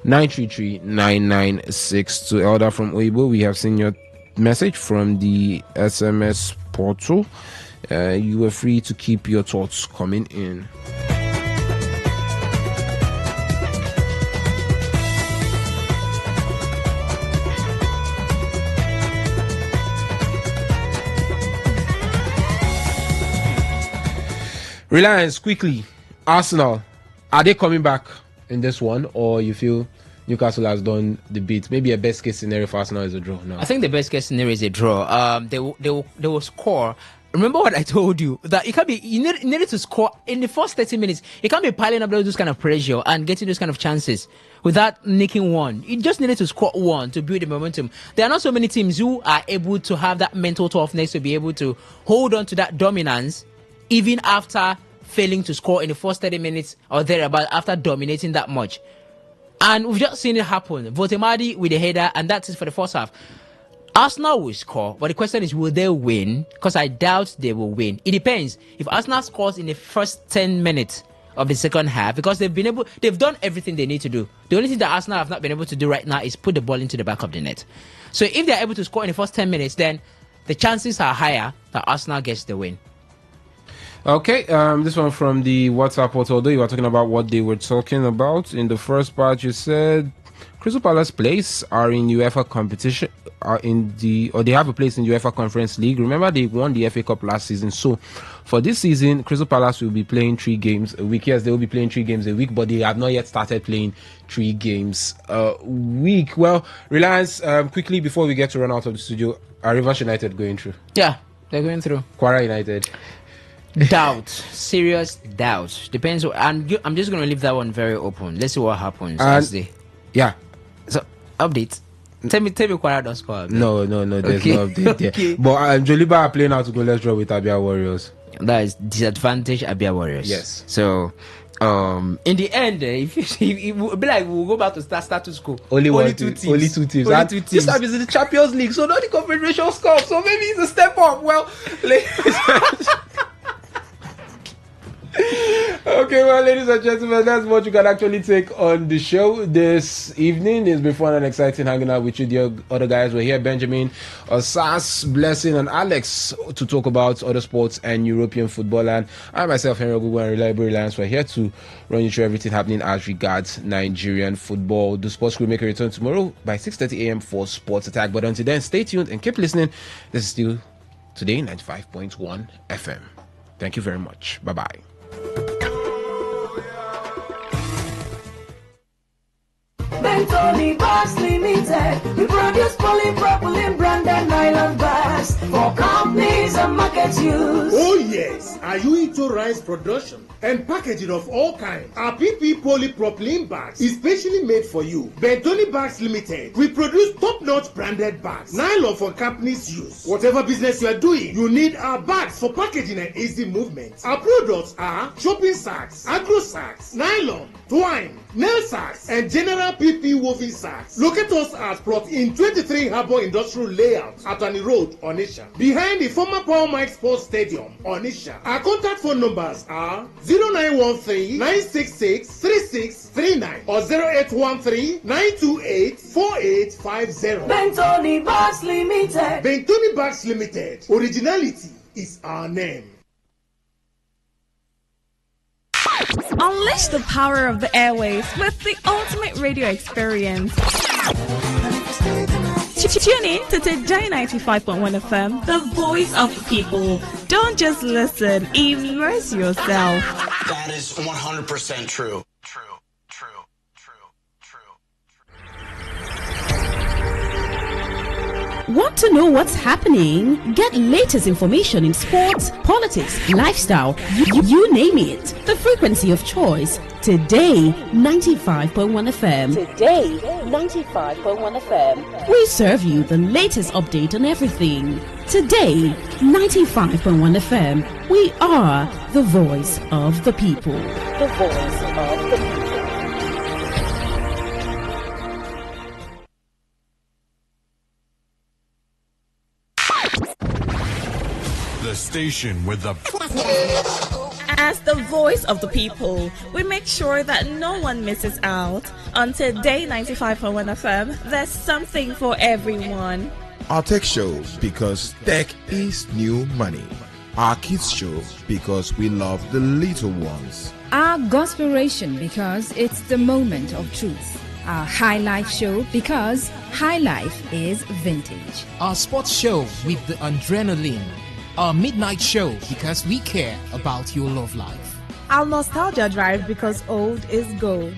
0701-933-9962. Elder from Weibo, we have seen your message from the SMS portal. You are free to keep your thoughts coming in. Reliance, quickly, Arsenal, are they coming back in this one, or you feel Newcastle has done the beat? Maybe a best case scenario for Arsenal is a draw. No, I think the best case scenario is a draw. They will score. Remember what I told you, that it can't be, you needed to score in the first 30 minutes. You can't be piling up those kind of pressure and getting those kind of chances without nicking one. You just needed to score one to build the momentum. There are not so many teams who are able to have that mental toughness to be able to hold on to that dominance even after failing to score in the first 30 minutes or thereabout, after dominating that much. And we've just seen it happen. Votemadi with the header, and that's it for the first half. Arsenal will score, but the question is, will they win? Because I doubt they will win. It depends. If Arsenal scores in the first 10 minutes of the second half, because they've done everything they need to do. The only thing that Arsenal have not been able to do right now is put the ball into the back of the net. So if they're able to score in the first 10 minutes, then the chances are higher that Arsenal gets the win. Okay, this one from the WhatsApp portal. Although you were talking about what they were talking about in the first part, you said Crystal Palace place are in UEFA competition, they have a place in UEFA Conference League. Remember, they won the FA Cup last season. So for this season, Crystal Palace will be playing 3 games a week. Yes, they will be playing 3 games a week, but they have not yet started playing 3 games a week. Well, Reliance, quickly before we get to run out of the studio, are Rivers United going through? Yeah, they're going through. Kwara United. Doubt, serious doubt. Depends. And I'm just going to leave that one very open. Let's see what happens. Yeah. So update. Tell me, Kwara don't score. No. There's no update there. Okay. But Joliba are playing out to go. Let's draw with Abia Warriors. That is disadvantage Abia Warriors. Yes. So, in the end, if it will be like we'll go back to status quo. Only two teams. This time is in the Champions League, so not the Confederation Cup. So maybe it's a step up. Well, Okay, well, ladies and gentlemen, that's what you can actually take on the show this evening. It's been fun and exciting hanging out with you. The other guys were here, Benjamin, Sas, Blessing, and Alex, to talk about other sports and European football. And I myself, Henry Ogugu and Reliable Reliance, were here to run you through everything happening as regards Nigerian football. The Sports Crew make a return tomorrow by 6:30 a.m. for Sports Attack. But until then, stay tuned and keep listening. This is still Today 95.1 FM. Thank you very much. Bye-bye. Bentoni Bags Limited. We produce polypropylene branded nylon bags for companies and market use. Oh yes, are you into rice production and packaging of all kinds? Our PP polypropylene bags is specially made for you. Bentoni Bags Limited. We produce top-notch branded bags, nylon for companies' use. Whatever business you are doing, you need our bags for packaging and easy movement. Our products are shopping sacks, agro sacks, nylon, twine, nail sacks, and general PP woven sacks. Locate us at plot in 23 Harbour Industrial Layout, Atani Road, Onisha, behind the former Paul Mike Sports Stadium, Onisha. Our contact phone numbers are 0913-966-3639 or 0813-928-4850. Bentoni Bags Limited. Bentoni Bags Limited. Originality is our name. Unleash the power of the airwaves with the ultimate radio experience. Tune in to Today 95.1 FM, the voice of the people. Don't just listen, immerse yourself. That is 100% true. Want to know what's happening? Get latest information in sports, politics, lifestyle, you name it. The frequency of choice. Today 95.1 FM. Today 95.1 FM. We serve you the latest update on everything. Today 95.1 FM. We are the voice of the people. The voice of the people. The station with the... As the voice of the people, we make sure that no one misses out. On Today 95.1 FM, there's something for everyone. Our tech show, because tech is new money. Our kids show, because we love the little ones. Our Gospelration, because it's the moment of truth. Our High Life show, because High Life is vintage. Our sports show with the adrenaline. Our midnight show, because we care about your love life. Our Nostalgia Drive, because old is gold.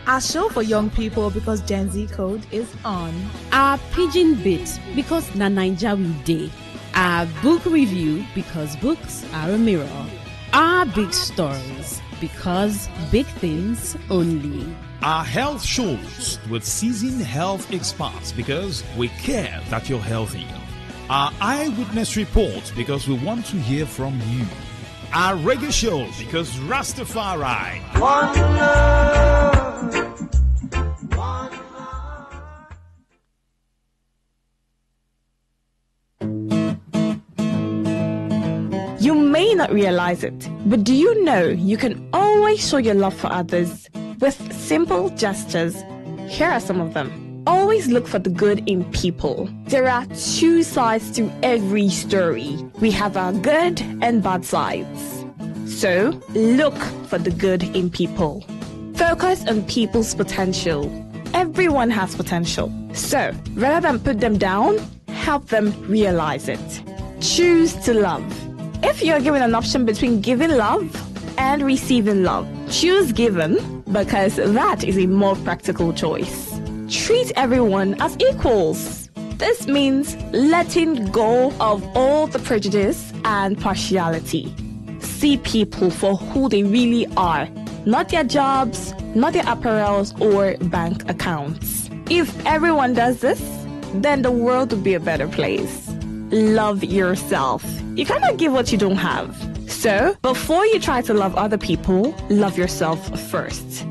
Our show for young people, because Gen Z code is on. Our Pidgin Bit, because na Naija we dey. Our Book Review, because books are a mirror. Our Big Stories, because big things only. Our health shows with seasoned health experts, because we care that you're healthy. Our eyewitness report, because we want to hear from you. Our reggae shows, because Rastafari. One love. You may not realize it, but do you know you can always show your love for others with simple gestures? Here are some of them. Always look for the good in people. There are two sides to every story. We have our good and bad sides. So, look for the good in people. Focus on people's potential. Everyone has potential. So, rather than put them down, help them realize it. Choose to love. If you're given an option between giving love and receiving love, choose giving, because that is a more practical choice. Treat everyone as equals. This means letting go of all the prejudice and partiality. See people for who they really are, not their jobs, not their apparels or bank accounts. If everyone does this, then the world would be a better place. Love yourself. You cannot give what you don't have. So, before you try to love other people, love yourself first.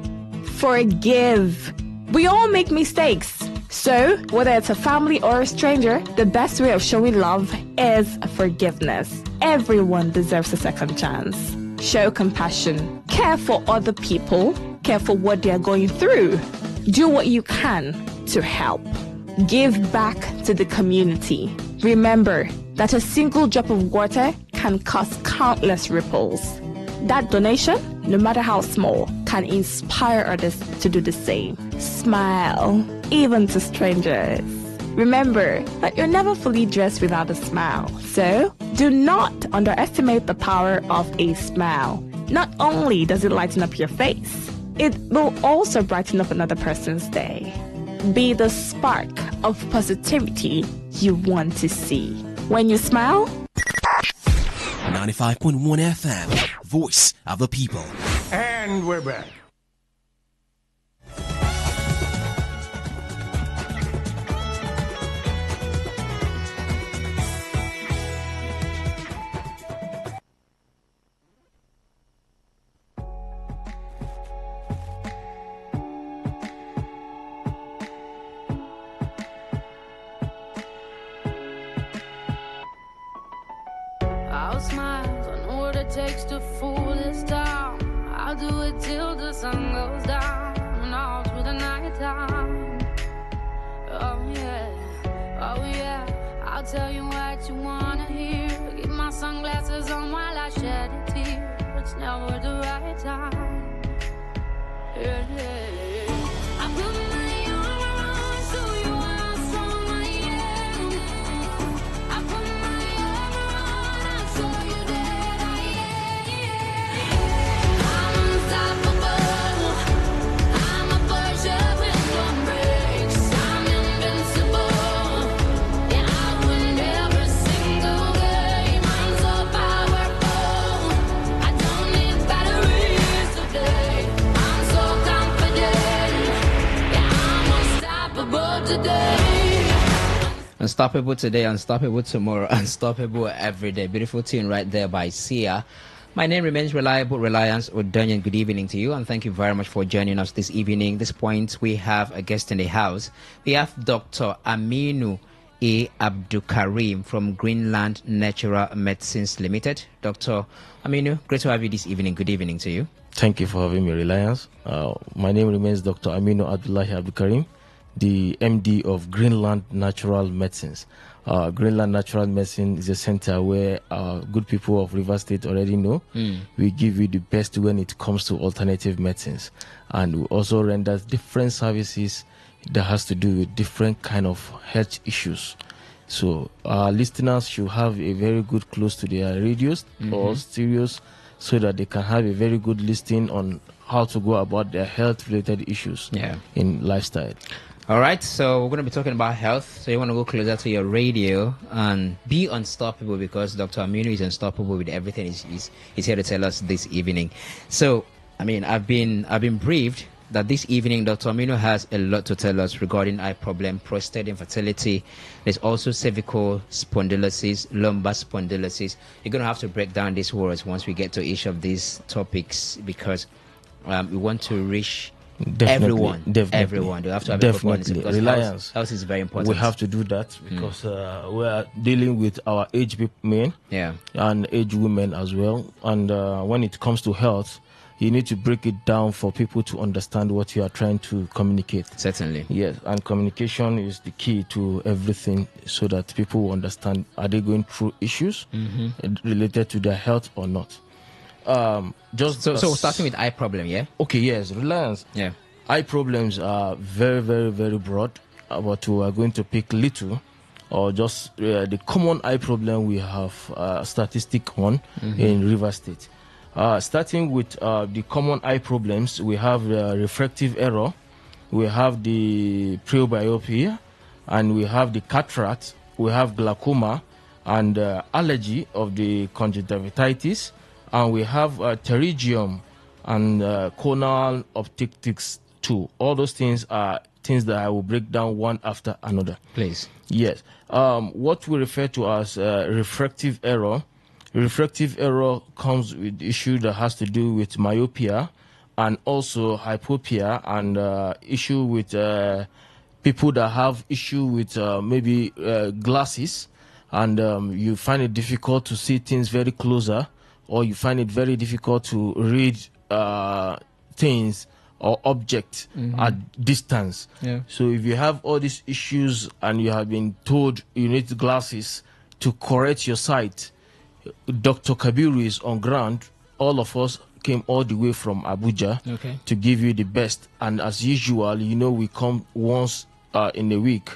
Forgive. We all make mistakes. So, whether it's a family or a stranger, the best way of showing love is forgiveness. Everyone deserves a second chance. Show compassion. Care for other people. Care for what they are going through. Do what you can to help. Give back to the community. Remember that a single drop of water can cause countless ripples. That donation, no matter how small, can inspire others to do the same. Smile, even to strangers. Remember that you're never fully dressed without a smile. So, do not underestimate the power of a smile. Not only does it lighten up your face, it will also brighten up another person's day. Be the spark of positivity you want to see. When you smile, 95.1 FM, voice of the people. And we're back. I'll smile, I know what it takes to fool this town. I'll do it till the sun goes down and all through the night time. Oh yeah, I'll tell you what you wanna hear. Keep my sunglasses on while I shed a tear. It's never the right time. Yeah. I put my arm around so you know how strong I am. I put my arm around so you that I am. I'm unstoppable. I'm a Porsche with no brakes. I'm invincible. Yeah, I win every single game. I'm so powerful. I don't need batteries today. I'm so confident. Yeah, I'm unstoppable today. Unstoppable today, unstoppable tomorrow, unstoppable every day. Beautiful tune right there by Sia. My name remains Reliable Reliance Odonyan. Good evening to you, and thank you very much for joining us this evening. This point, we have a guest in the house. We have Dr. Aminu A. Abdukarim from Greenland Natural Medicines Limited. Dr. Aminu, great to have you this evening. Good evening to you. Thank you for having me, Reliance. My name remains Dr. Aminu Abdullahi Abdukarim, the MD of Greenland Natural Medicines. Greenland Natural Medicine is a center where good people of River State already know. We give you the best when it comes to alternative medicines, and we also render different services that has to do with different kind of health issues. So our listeners should have a very good close to their radios or stereos, so that they can have a very good listening on how to go about their health related issues in lifestyle. All right, so we're going to be talking about health. So you want to go closer to your radio and be unstoppable, because Dr. Aminu is unstoppable with everything he's here to tell us this evening. So, I mean, I've been briefed that this evening Dr. Aminu has a lot to tell us regarding eye problem, prostate infertility. There's also cervical spondylosis, lumbar spondylosis. You're going to have to break down these words once we get to each of these topics, because we want to reach everyone. Everyone. They have to have definitely. A Reliance. Health is very important. We have to do that because we are dealing with our age men and age women as well. And when it comes to health, you need to break it down for people to understand what you are trying to communicate. Certainly. Yes, and communication is the key to everything, so that people will understand, are they going through issues related to their health or not. So starting with eye problem, Okay, yes, Reliance. Eye problems are very, very, very broad, but we are going to pick little, or just the common eye problem we have statistic on in River State. Starting with the common eye problems, we have refractive error, we have the presbyopia, and we have the cataract, we have glaucoma, and allergy of the conjunctivitis, and we have pterygium and corneal optics too. All those things are things that I will break down one after another. Please. Yes. What we refer to as refractive error. Refractive error comes with issue that has to do with myopia and also hypopia, and issue with people that have issue with maybe glasses, and you find it difficult to see things very closer or you find it very difficult to read things or objects at distance. Yeah. So if you have all these issues and you have been told you need glasses to correct your sight, Dr. Kabiru is on ground. All of us came all the way from Abuja to give you the best. And as usual, we come once in a week,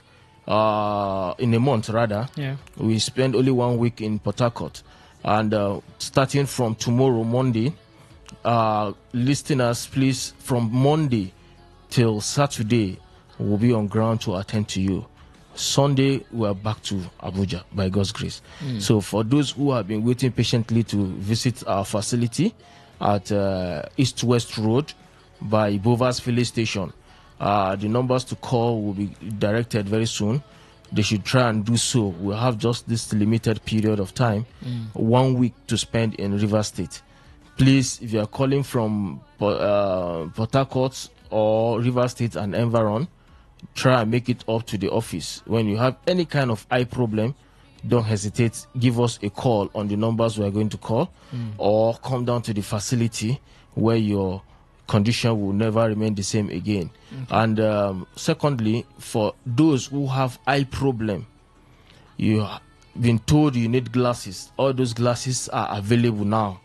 in a month rather. Yeah. We spend only 1 week in Port Harcourt. And starting from tomorrow, Monday, listeners, please, from Monday till Saturday, we'll be on ground to attend to you. Sunday, we are back to Abuja by God's grace. So for those who have been waiting patiently to visit our facility at East-West Road by Bovas Filling Station, the numbers to call will be directed very soon. They should try and do so. We'll have just this limited period of time, 1 week to spend in Rivers State. Please, if you are calling from Port Harcourt or Rivers State and environ, try and make it up to the office. When you have any kind of eye problem, don't hesitate. Give us a call on the numbers we are going to call, or come down to the facility where your condition will never remain the same again. And secondly, for those who have eye problem, you have been told you need glasses. All those glasses are available now.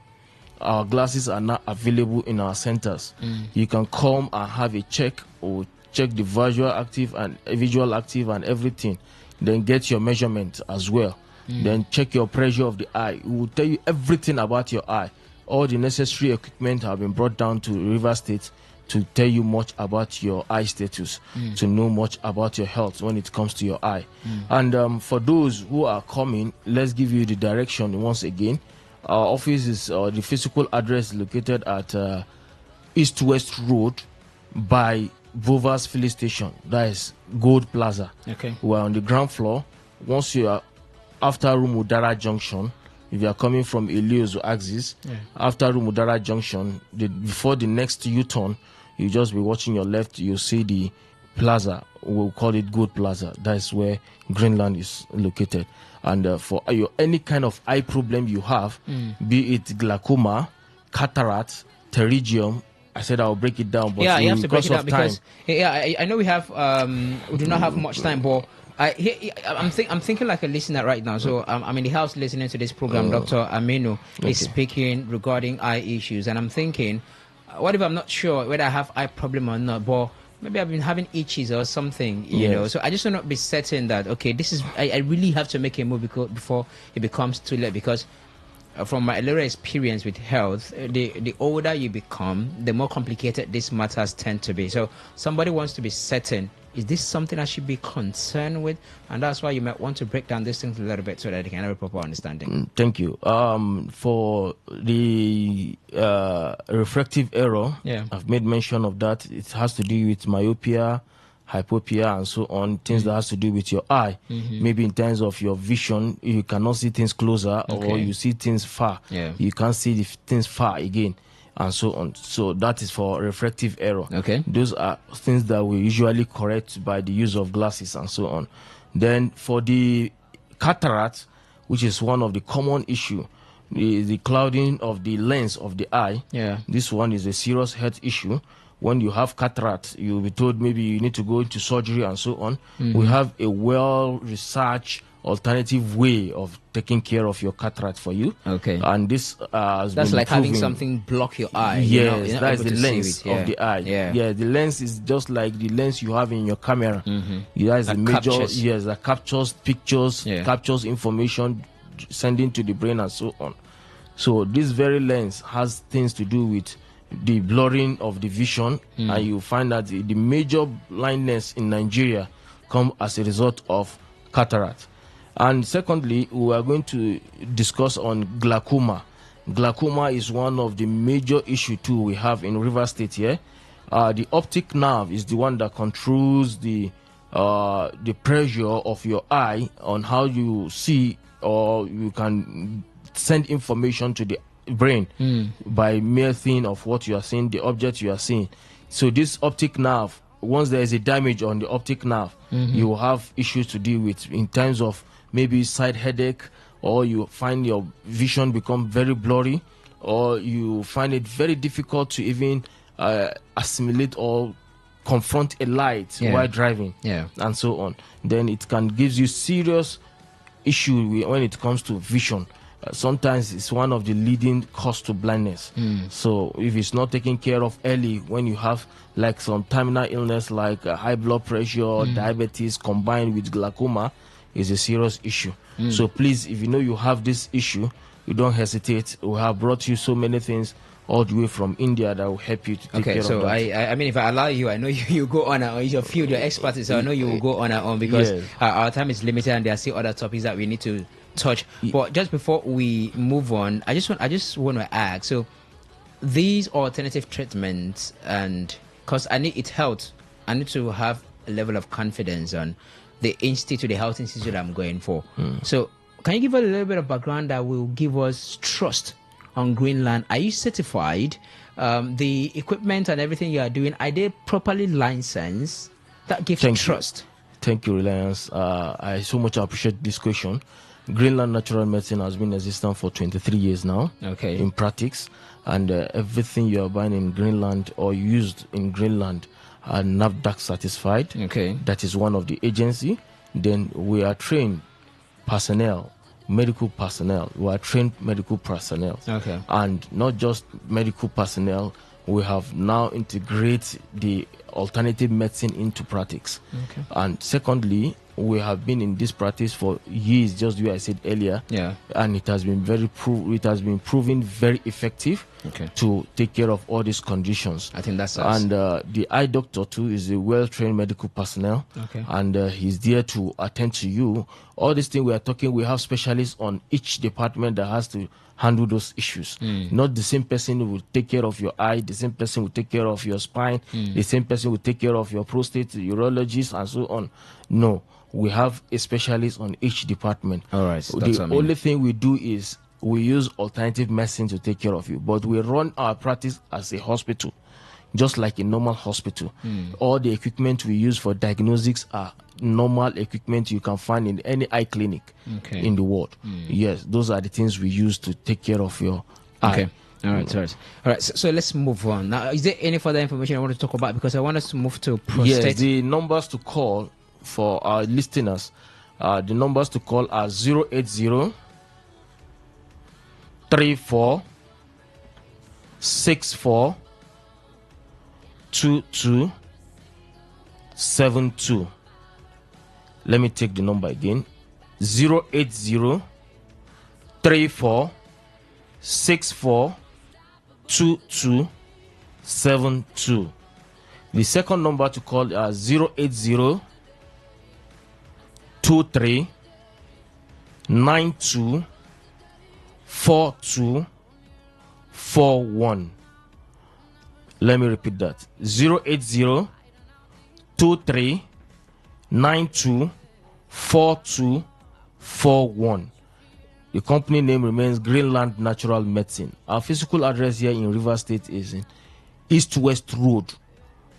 Our glasses are now available in our centers. You can come and have a check, or check the visual active and everything. Then get your measurement as well. Then check your pressure of the eye. We will tell you everything about your eye. All the necessary equipment have been brought down to River State to tell you much about your eye status, to know much about your health when it comes to your eye. And for those who are coming, let's give you the direction once again. Our office is, the physical address located at East-West Road by Bovas Filling Station. That is Gold Plaza. Okay. We are on the ground floor. Once you are after Rumudara Junction, if you are coming from Ilio's axis, after Rumudara Junction, before the next U-turn, you just be watching your left, you see the plaza. We'll call it Gold Plaza. That is where Greenland is located. And for any kind of eye problem you have, be it glaucoma, cataract, pterygium, I said I'll break it down, but you have to break it down because time, I know we have we do not have much time, but I'm thinking like a listener right now. So I'm in the house listening to this program. Dr. Aminu is speaking regarding eye issues, and I'm thinking, what if I'm not sure whether I have eye problem or not, but maybe I've been having itches or something, you know. So I just want to be certain that, okay, this is, I really have to make a move before it becomes too late, because from my little experience with health, the older you become, the more complicated these matters tend to be. So somebody wants to be certain, is this something I should be concerned with? And that's why you might want to break down these things a little bit so that they can have a proper understanding. Thank you. For the refractive error, I've made mention of that. It has to do with myopia, hypopia, and so on, things that has to do with your eye. Maybe in terms of your vision, you cannot see things closer, or you see things far. You can't see the things far again, and so on. So that is for refractive error. Those are things that we usually correct by the use of glasses and so on. Then for the cataract, which is one of the common issue, the clouding of the lens of the eye, this one is a serious health issue. When you have cataract, you'll be told maybe you need to go into surgery and so on. We have a well-researched alternative way of taking care of your cataract for you. And this has that's been like proven. having something block your eye. Yes, you're not that is able the to see lens it. of the eye. The lens is just like the lens you have in your camera. That is the major, captures. that captures pictures, captures information, sending to the brain and so on. So this very lens has things to do with the blurring of the vision, and you find that the major blindness in Nigeria come as a result of cataract. And secondly, we are going to discuss on glaucoma. Glaucoma is one of the major issue too we have in River State here. The optic nerve is the one that controls the pressure of your eye on how you see, or you can send information to the brain by mere thing of what you are seeing, the object you are seeing. So this optic nerve, once there is a damage on the optic nerve, you will have issues to deal with in terms of maybe side headache, or you find your vision become very blurry. or you find it very difficult to even assimilate or confront a light while driving, and so on, then it can give you serious issue when it comes to vision. Sometimes it's one of the leading cause to blindness. So if it's not taken care of early, when you have like some terminal illness like high blood pressure, diabetes combined with glaucoma, is a serious issue. So please, if you know you have this issue, you don't hesitate. We have brought you so many things all the way from India that will help you to take care of that. I mean, if I allow you, I know you go on and on. It's your field, your expertise, so I know you will go on and on because our time is limited and there are still other topics that we need to touch. But just before we move on, I just want to ask, so these alternative treatments, and because I need to have a level of confidence on the health institute I'm going for. So can you give us a little bit of background that will give us trust on Greenland? Are you certified? The equipment and everything you are doing, are they properly licensed? That gives trust. Thank you, Reliance. I so much appreciate this question. Greenland Natural Medicine has been existing for 23 years now in practice, and everything you are buying in Greenland or used in Greenland are NAFDAC certified. That is one of the agency. Then we are trained personnel, medical personnel. We are trained medical personnel. And not just medical personnel, we have now integrated the alternative medicine into practice. And secondly, we have been in this practice for years, just the way I said earlier, and it has been proven very effective to take care of all these conditions. I think that's us. And the eye doctor too is a well-trained medical personnel, and he's there to attend to you. All these things we are talking, we have specialists on each department that has to handle those issues. Not the same person who will take care of your eye, the same person will take care of your spine, the same person will take care of your prostate, urologist, and so on. No, we have a specialist on each department. All right. The only thing we do is we use alternative medicine to take care of you, but we run our practice as a hospital, just like a normal hospital. All the equipment we use for diagnostics are normal equipment you can find in any eye clinic in the world. Yes, those are the things we use to take care of your eye. All right. So let's move on. Now, is there any further information I want to talk about? Because I want us to move to prostate. Yes, the numbers to call for our listeners, the numbers to call are 080 34 64 22 72. Let me take the number again. 080 34 64 22 72. The second number to call is 080 23 92 42 41. Let me repeat that. 080 23 92 42 41. The company name remains Greenland Natural Medicine. Our physical address here in River State is in East West Road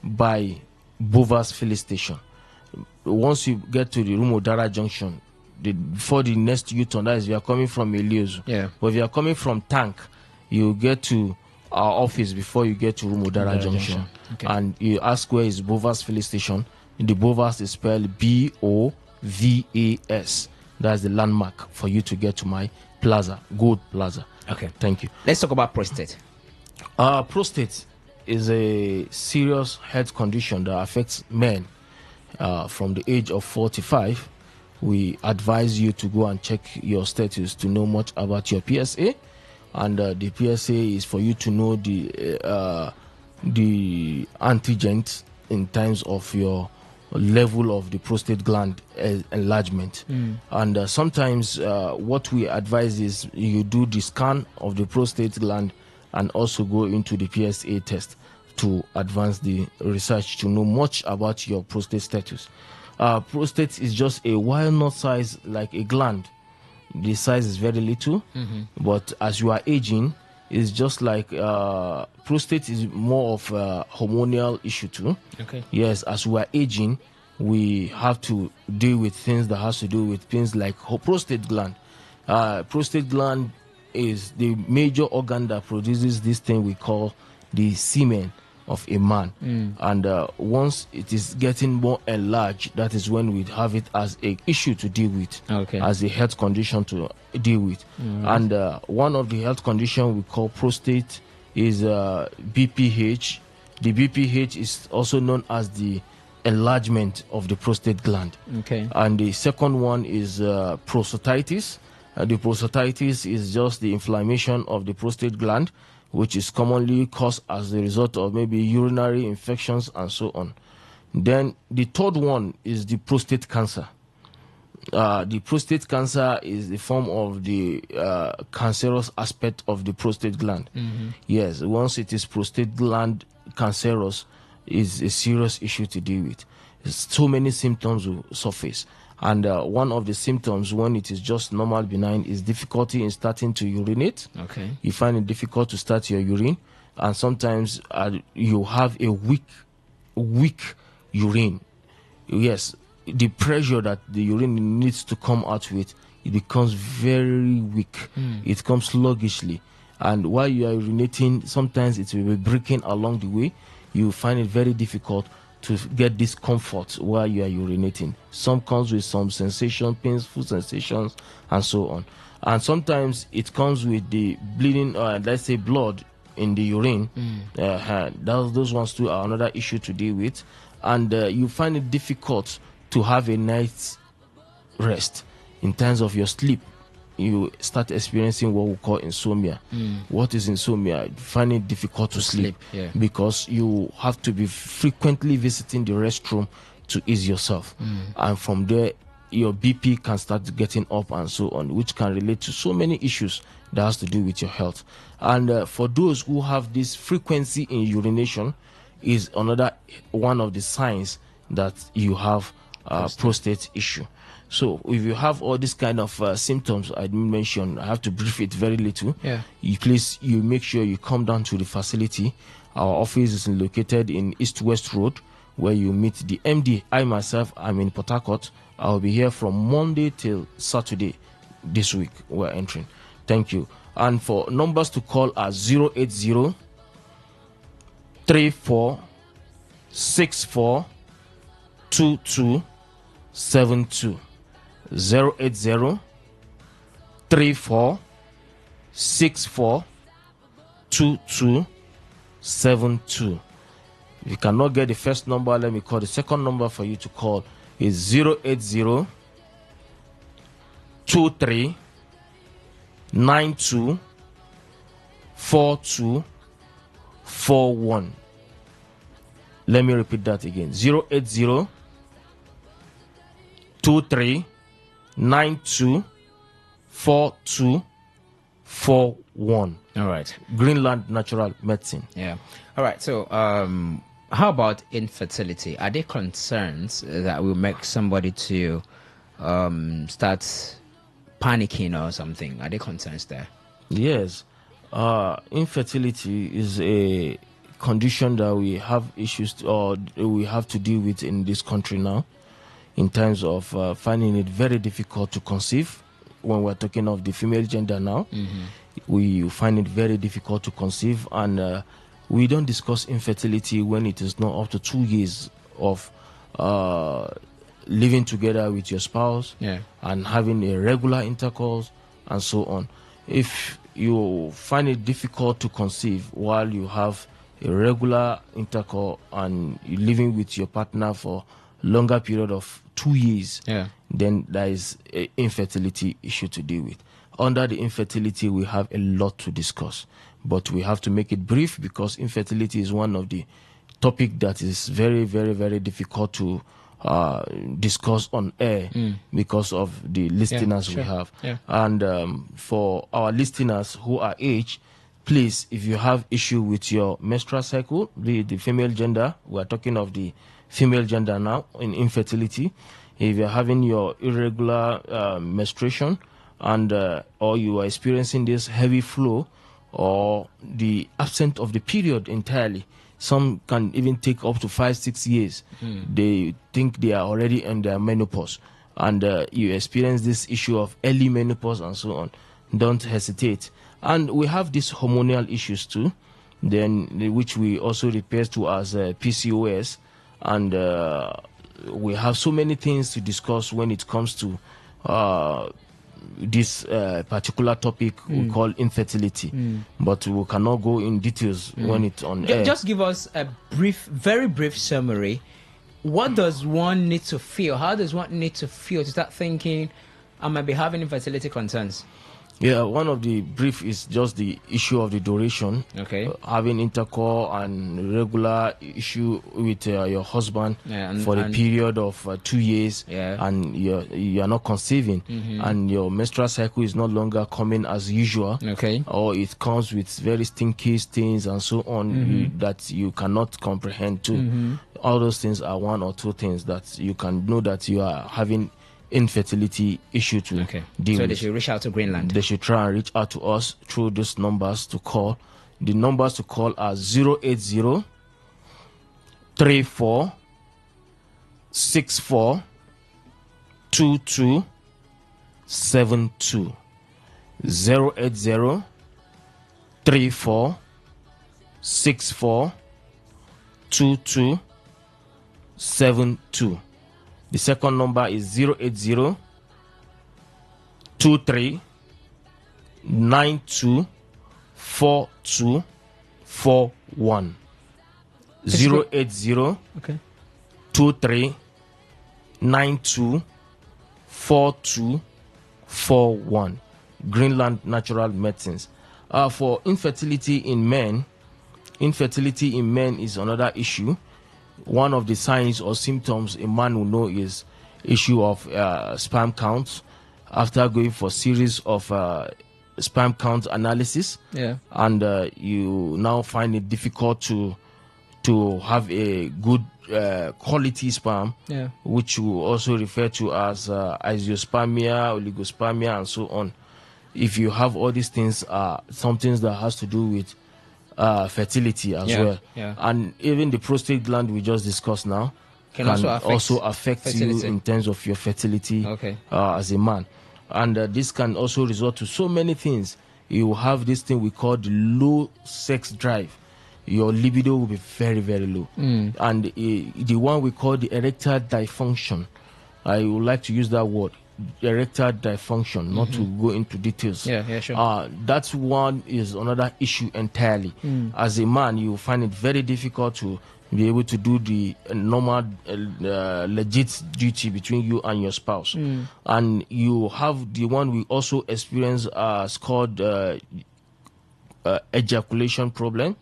by Bovas Filling Station. Once you get to the Rumodara Junction, before the next U-turn, that is, you are coming from Eliozu. But if you are coming from Tank, you get to our office before you get to Rumodara Junction. And you ask where is Bovas Filling Station. The Bovas is spelled B-O-V-A-S. That's the landmark for you to get to my plaza, Gold Plaza. Thank you. Let's talk about prostate. Prostate is a serious health condition that affects men from the age of 45. We advise you to go and check your status to know much about your PSA. And the PSA is for you to know the antigens in terms of your level of the prostate gland enlargement. And sometimes what we advise is you do the scan of the prostate gland and also go into the PSA test to advance the research to know much about your prostate status. Prostate is just a walnut size, like a gland. The size is very little, but as you are aging, it's just like prostate is more of a hormonal issue too. Yes, as we are aging, we have to deal with things that has to do with things like prostate gland. Prostate gland is the major organ that produces this thing we call the semen of a man. And once it is getting more enlarged, that is when we have it as a issue to deal with, as a health condition to deal with. And one of the health condition we call prostate is BPH. The BPH is also known as the enlargement of the prostate gland. And the second one is prostatitis. The prostatitis is just the inflammation of the prostate gland, which is commonly caused as a result of maybe urinary infections and so on. Then the third one is the prostate cancer. The prostate cancer is the form of the cancerous aspect of the prostate gland. Yes, once it is prostate gland cancerous, is a serious issue to deal with. So many symptoms will surface. And one of the symptoms when it is just normal benign is difficulty in starting to urinate. You find it difficult to start your urine, and sometimes you have a weak urine. Yes, the pressure that the urine needs to come out with, it becomes very weak. It comes sluggishly, and while you are urinating, sometimes it will be breaking along the way. You find it very difficult to get discomfort while you are urinating. Some comes with some sensation, painful sensations, and so on. And sometimes it comes with the bleeding, let's say blood in the urine. Those ones too are another issue to deal with. And you find it difficult to have a night's rest in terms of your sleep. You start experiencing what we call insomnia. What is insomnia? You find it difficult to sleep because you have to be frequently visiting the restroom to ease yourself. And from there, your BP can start getting up and so on, which can relate to so many issues that has to do with your health. And for those who have this frequency in urination, is another one of the signs that you have prostate issue. So if you have all these kind of symptoms I mentioned, I have to brief it very little. You make sure you come down to the facility. Our office is located in East West Road, where you meet the MD. I myself, I'm in Port Harcourt. I'll be here from Monday till Saturday this week. We're entering. Thank you. And for numbers to call are 080 34 64 2272. 080 34 64 2272. If you cannot get the first number, let me call the second number for you to call. Is 080 23 92 4241. Let me repeat that again. 080 23 92 4241. All right. Greenland Natural Medicine. Yeah. All right. So, how about infertility? Are there concerns that will make somebody to start panicking or something? Are there concerns there? Yes. Infertility is a condition that we have issues or we have to deal with in this country now, in terms of finding it very difficult to conceive. When we're talking of the female gender now, we find it very difficult to conceive, and we don't discuss infertility when it is not up to 2 years of living together with your spouse and having a regular intercourse and so on. If you find it difficult to conceive while you have a regular intercourse and you're living with your partner for longer period of 2 years, then there is an infertility issue to deal with. Under the infertility, we have a lot to discuss, but we have to make it brief because infertility is one of the topic that is very, very, very difficult to discuss on air because of the listeners we have. And for our listeners who are aged, please, if you have issue with your menstrual cycle, the female gender, we're talking of the female gender now in infertility. If you're having your irregular menstruation and or you are experiencing this heavy flow or the absence of the period entirely, some can even take up to 5-6 years. They think they are already in their menopause, and you experience this issue of early menopause and so on. Don't hesitate. And we have these hormonal issues too, then which we also refer to as PCOS, and we have so many things to discuss when it comes to this particular topic we call infertility, but we cannot go in details when it's on air. Just give us a very brief summary. What does one need to feel? How does one need to feel to start thinking, I might be having infertility concerns? Yeah, one of the brief is just the issue of the duration. Okay. Having intercourse and regular issue with your husband for a period of 2 years, and you are not conceiving, and your menstrual cycle is no longer coming as usual. Okay. Or it comes with very stinky stains and so on that you cannot comprehend too. All those things are one or two things that you can know that you are having infertility issue to deal so with. They should reach out to Greenland. They should try and reach out to us through these numbers to call. The numbers to call are 080 34 64 22 72. 080 34 64 22 72. The second number is 080 23 92 42 41. 080 23 92 42 41. Greenland Natural Medicines. For infertility in men is another issue. One of the signs or symptoms a man will know is issue of sperm counts after going for series of sperm count analysis. And you now find it difficult to have a good quality sperm, which we also refer to as isospermia, oligospermia, and so on. If you have all these things, some things that has to do with fertility as well. And even the prostate gland we just discussed now can also affect you in terms of your fertility as a man. And this can also result to so many things. You have this thing we call the low sex drive. Your libido will be very, very low. And the one we call the erectile dysfunction, I would like to use that word, erectile dysfunction, not to go into details. Sure. That one is another issue entirely. As a man, you find it very difficult to be able to do the normal, legit duty between you and your spouse. And you have the one we also experience as called ejaculation problem,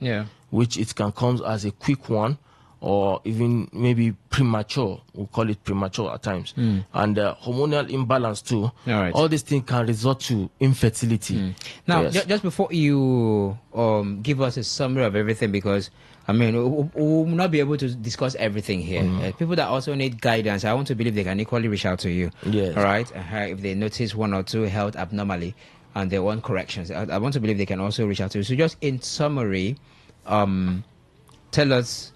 which it can come as a quick one, or even maybe premature. We'll call it premature at times. And hormonal imbalance too. All these things can result to infertility. Now, just before you give us a summary of everything, because I mean, we'll not be able to discuss everything here. People that also need guidance, I want to believe they can equally reach out to you. All right? If they notice one or two health abnormally and they want corrections, I want to believe they can also reach out to you. So just in summary, tell us,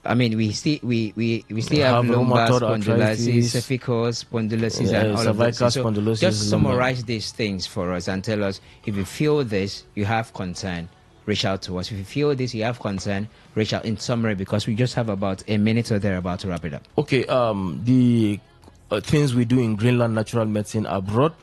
I mean, we still have lumbar spondylosis, cervical spondylosis, and all of that. So just summarize these things for us and tell us, if you feel this, you have concern, reach out to us. If you feel this, you have concern, reach out in summary, because we just have about a minute or they're about to wrap it up. Okay, the things we do in Greenland Natural Medicine are broad.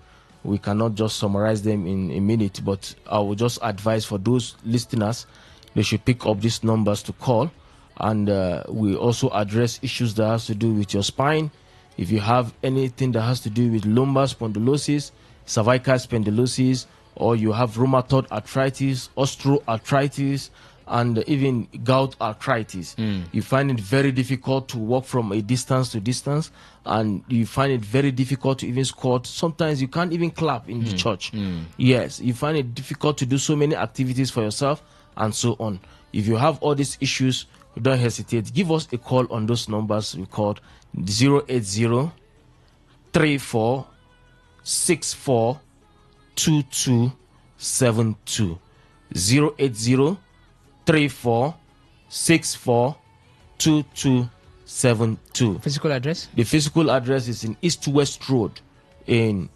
We cannot just summarize them in a minute, but I will just advise for those listeners, they should pick up these numbers to call. And we also address issues that has to do with your spine. If you have anything that has to do with lumbar spondylosis, cervical spondylosis, or you have rheumatoid arthritis, osteoarthritis, and even gout arthritis, you find it very difficult to walk from a distance to distance, and you find it very difficult to even squat. Sometimes you can't even clap in the church. Yes, you find it difficult to do so many activities for yourself, and so on. If you have all these issues, don't hesitate. Give us a call on those numbers we called 080 34 64 2272. 080 34 64 2272. Physical address? The physical address is in East West Road in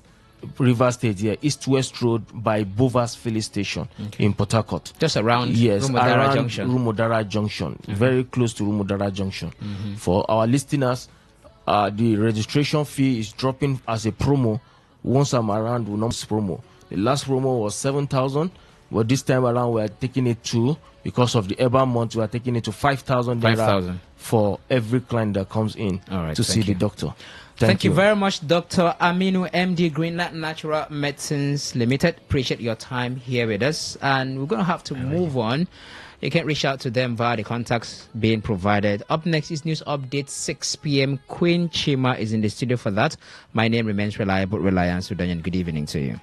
River State here, East-West Road by Bovas Filling Station in Port Harcourt. Just around around Junction. Rumodara Junction, very close to Rumodara Junction. For our listeners, the registration fee is dropping as a promo. Once I'm around, we'll not promo. The last promo was 7,000, but this time around we are taking it to, because of the urban month, we are taking it to 5,000 for every client that comes in to see the doctor. Thank you very much, Dr. Aminu, MD, Greenland Natural Medicines Limited. Appreciate your time here with us. And we're going to have to move on. You can reach out to them via the contacts being provided. Up next is News Update, 6 p.m. Queen Chima is in the studio for that. My name remains Reliable Reliance Sudan. Good evening to you.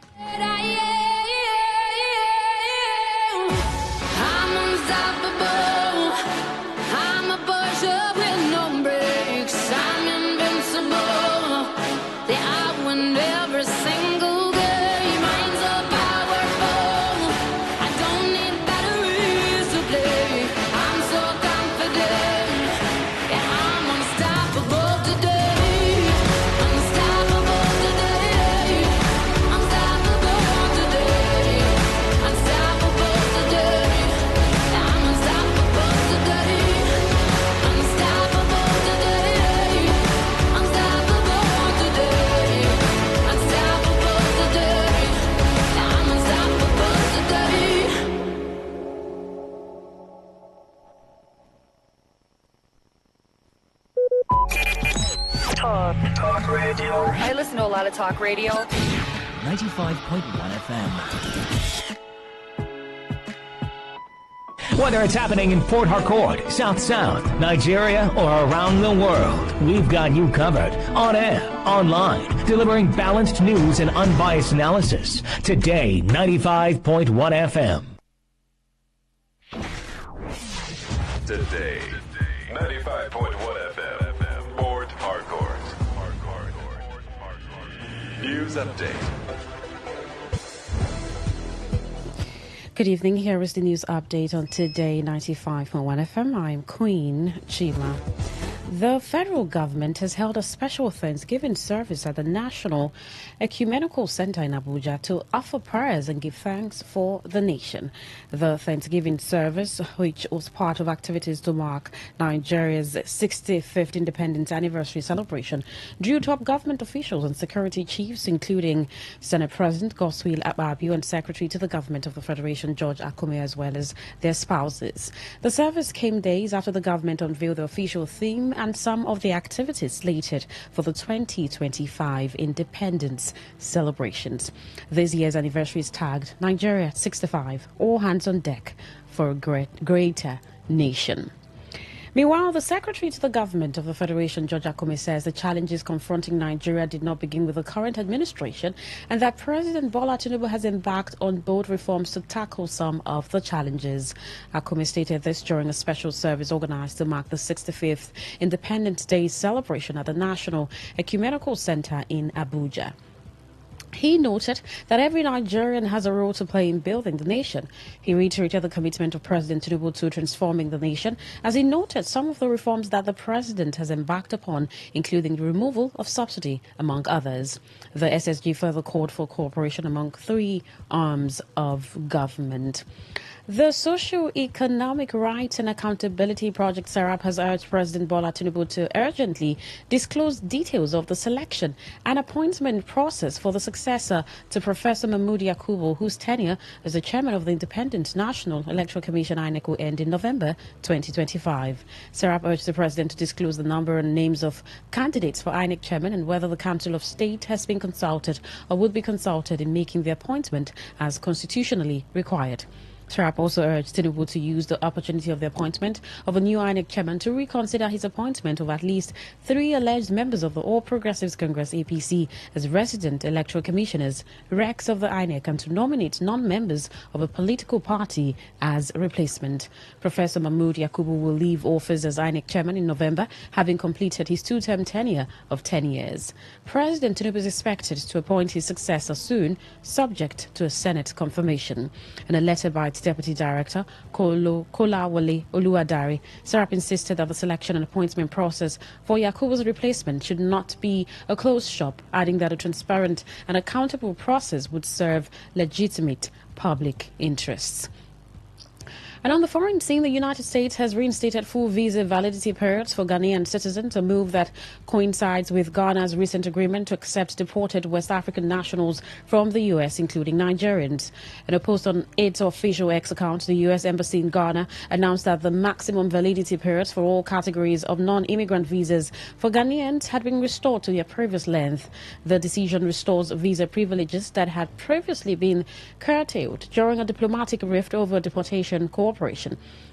Talk radio. I listen to a lot of talk radio. 95.1 FM. Whether it's happening in Port Harcourt, South South, Nigeria, or around the world, we've got you covered. On air, online, delivering balanced news and unbiased analysis. Today, 95.1 FM. Today, 95.1 FM, Port Harcourt. News update. Good evening. Here is the news update on Today 95.1 FM. I'm Queen Chima. The federal government has held a special Thanksgiving service at the National Ecumenical Center in Abuja to offer prayers and give thanks for the nation. The Thanksgiving service, which was part of activities to mark Nigeria's 65th independence anniversary celebration, drew top government officials and security chiefs, including Senate President Godswill Akpabio and Secretary to the Government of the Federation, George Akume, as well as their spouses. The service came days after the government unveiled the official theme and some of the activities slated for the 2025 independence celebrations. This year's anniversary is tagged Nigeria 65, all hands on deck for a greater nation. Meanwhile, the Secretary to the Government of the Federation, George Akume, says the challenges confronting Nigeria did not begin with the current administration and that President Bola Tinubu has embarked on bold reforms to tackle some of the challenges. Akume stated this during a special service organized to mark the 65th Independence Day celebration at the National Ecumenical Center in Abuja. He noted that every Nigerian has a role to play in building the nation. He reiterated the commitment of President Tinubu to transforming the nation, as he noted some of the reforms that the president has embarked upon, including the removal of subsidy, among others. The SSG further called for cooperation among three arms of government. The Socio-Economic Rights and Accountability Project, SERAP, has urged President Bola Tinubu to urgently disclose details of the selection and appointment process for the successor to Professor Mahmood Yakubu, whose tenure as the chairman of the Independent National Electoral Commission, INEC, will end in November 2025. SERAP urged the president to disclose the number and names of candidates for INEC chairman and whether the Council of State has been consulted or would be consulted in making the appointment as constitutionally required. SERAP also urged Tinubu to use the opportunity of the appointment of a new INEC chairman to reconsider his appointment of at least 3 alleged members of the All Progressives Congress APC as resident electoral commissioners, recs of the INEC, and to nominate non-members of a political party as replacement. Professor Mahmood Yakubu will leave office as INEC chairman in November, having completed his 2-term tenure of 10 years. President Tinubu is expected to appoint his successor soon, subject to a Senate confirmation. In a letter by State Deputy Director Kolawole Oluwadare, Serap insisted that the selection and appointment process for Yakubu's replacement should not be a closed shop, adding that a transparent and accountable process would serve legitimate public interests. And on the foreign scene, the United States has reinstated full visa validity periods for Ghanaian citizens, a move that coincides with Ghana's recent agreement to accept deported West African nationals from the U.S., including Nigerians. In a post on its official X account, the U.S. Embassy in Ghana announced that the maximum validity periods for all categories of non-immigrant visas for Ghanaians had been restored to their previous length. The decision restores visa privileges that had previously been curtailed during a diplomatic rift over deportation cooperation.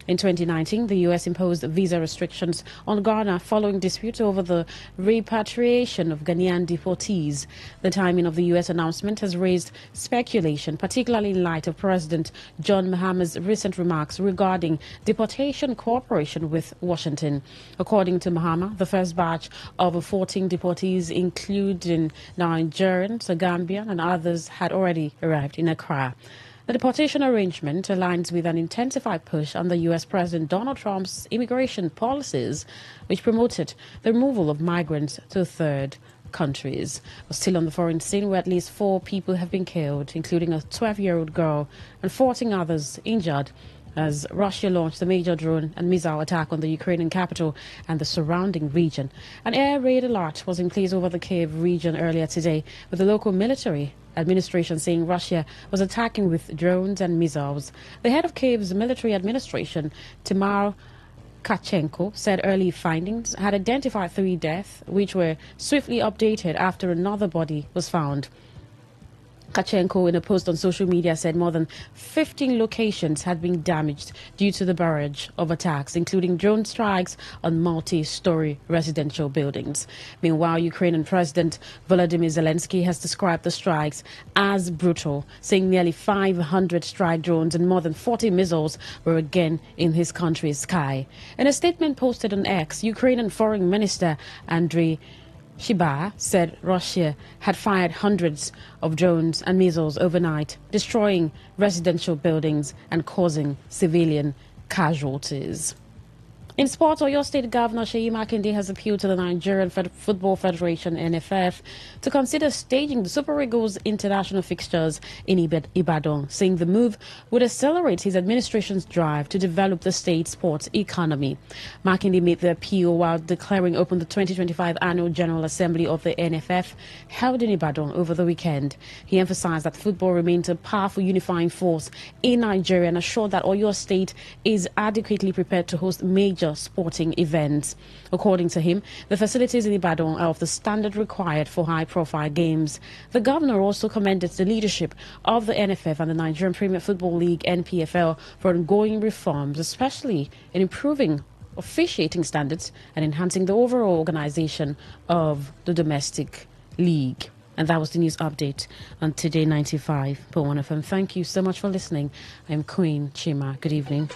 In 2019, the U.S. imposed visa restrictions on Ghana following disputes over the repatriation of Ghanaian deportees. The timing of the U.S. announcement has raised speculation, particularly in light of President John Mahama's recent remarks regarding deportation cooperation with Washington. According to Mahama, the first batch of 14 deportees, including Nigerians, a Gambian, and others, had already arrived in Accra. The deportation arrangement aligns with an intensified push under U.S. President Donald Trump's immigration policies, which promoted the removal of migrants to third countries. Still on the foreign scene, where at least 4 people have been killed, including a 12-year-old girl, and 14 others injured, as Russia launched a major drone and missile attack on the Ukrainian capital and the surrounding region. An air raid alert was in place over the Kiev region earlier today, with the local military administration saying Russia was attacking with drones and missiles. The head of Kiev's military administration, Timar Kachenko, said early findings had identified 3 deaths, which were swiftly updated after another body was found. Kachenko, in a post on social media, said more than 15 locations had been damaged due to the barrage of attacks, including drone strikes on multi-story residential buildings. Meanwhile, Ukrainian President Volodymyr Zelensky has described the strikes as brutal, saying nearly 500 strike drones and more than 40 missiles were again in his country's sky. In a statement posted on X, Ukrainian Foreign Minister Andriy Shiba said Russia had fired hundreds of drones and missiles overnight, destroying residential buildings and causing civilian casualties. In sports, Oyo State Governor Seyi Makinde has appealed to the Nigerian Football Federation, NFF, to consider staging the Super Eagles international fixtures in Ibadan, saying the move would accelerate his administration's drive to develop the state's sports economy. Makinde made the appeal while declaring open the 2025 Annual General Assembly of the NFF held in Ibadan over the weekend. He emphasized that football remains a powerful unifying force in Nigeria and assured that Oyo State is adequately prepared to host major sporting events. According to him, the facilities in Ibadan are of the standard required for high-profile games. The governor also commended the leadership of the NFF and the Nigerian Premier Football League, NPFL, for ongoing reforms, especially in improving officiating standards and enhancing the overall organization of the domestic league. And that was the news update on Today 95.1 FM. Thank you so much for listening. I'm Queen Chima. Good evening.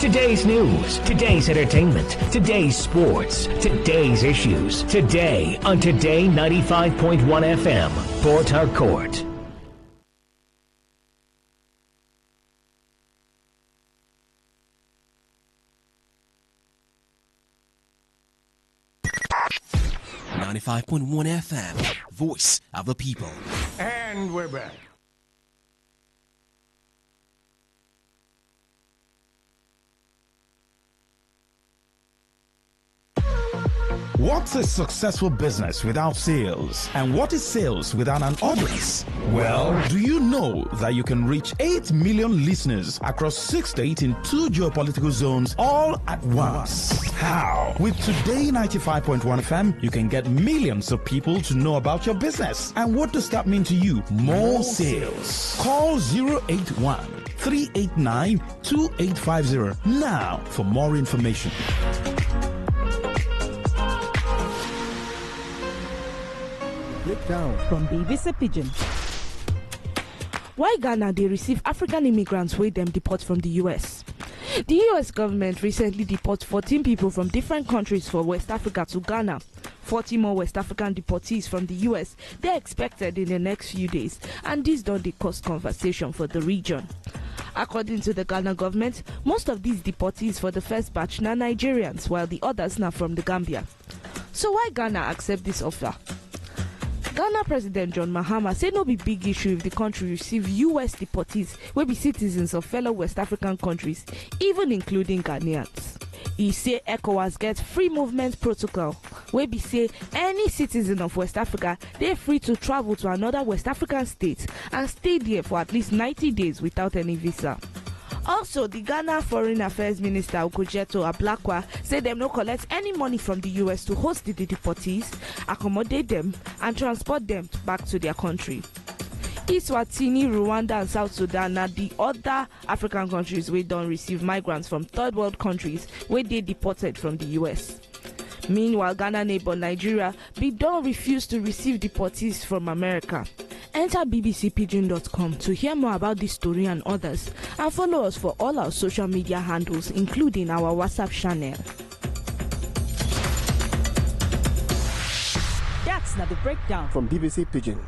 Today's news, today's entertainment, today's sports, today's issues. Today on Today 95.1 FM, Port Harcourt. .1 FM, Voice of the People. And we're back. What's a successful business without sales? And what is sales without an audience? Well, do you know that you can reach 8 million listeners across 6 states in 2 geopolitical zones all at once? How? With Today 95.1 FM, you can get millions of people to know about your business. And what does that mean to you? More sales. Call 081 389 2850 now for more information. Breakdown from BBC Pidgin. Why Ghana they receive African immigrants wey them deport from the US? The US government recently deported 14 people from different countries for West Africa to Ghana 40 more West African deportees from the US, they're expected in the next few days, and this don't cause conversation for the region. According to the Ghana government, most of these deportees for the first batch are Nigerians, while the others are from the Gambia. So why Ghana accept this offer? Ghana President John Mahama said no be big issue if the country receive US deportees will be citizens of fellow West African countries, even including Ghanaians. He say ECOWAS get free movement protocol, where be say any citizen of West Africa, they're free to travel to another West African state and stay there for at least 90 days without any visa. Also, the Ghana Foreign Affairs Minister Okujeto Ablakwa said them no collect any money from the US to host the deportees, accommodate them, and transport them back to their country. Eswatini, Rwanda, and South Sudan are the other African countries where don't receive migrants from third world countries where they deported from the US. Meanwhile, Ghana neighbor Nigeria don't refuse to receive deportees from America. Enter bbcpidgin.com to hear more about this story and others, and follow us for all our social media handles, including our WhatsApp channel. That's not the breakdown from BBC Pidgin.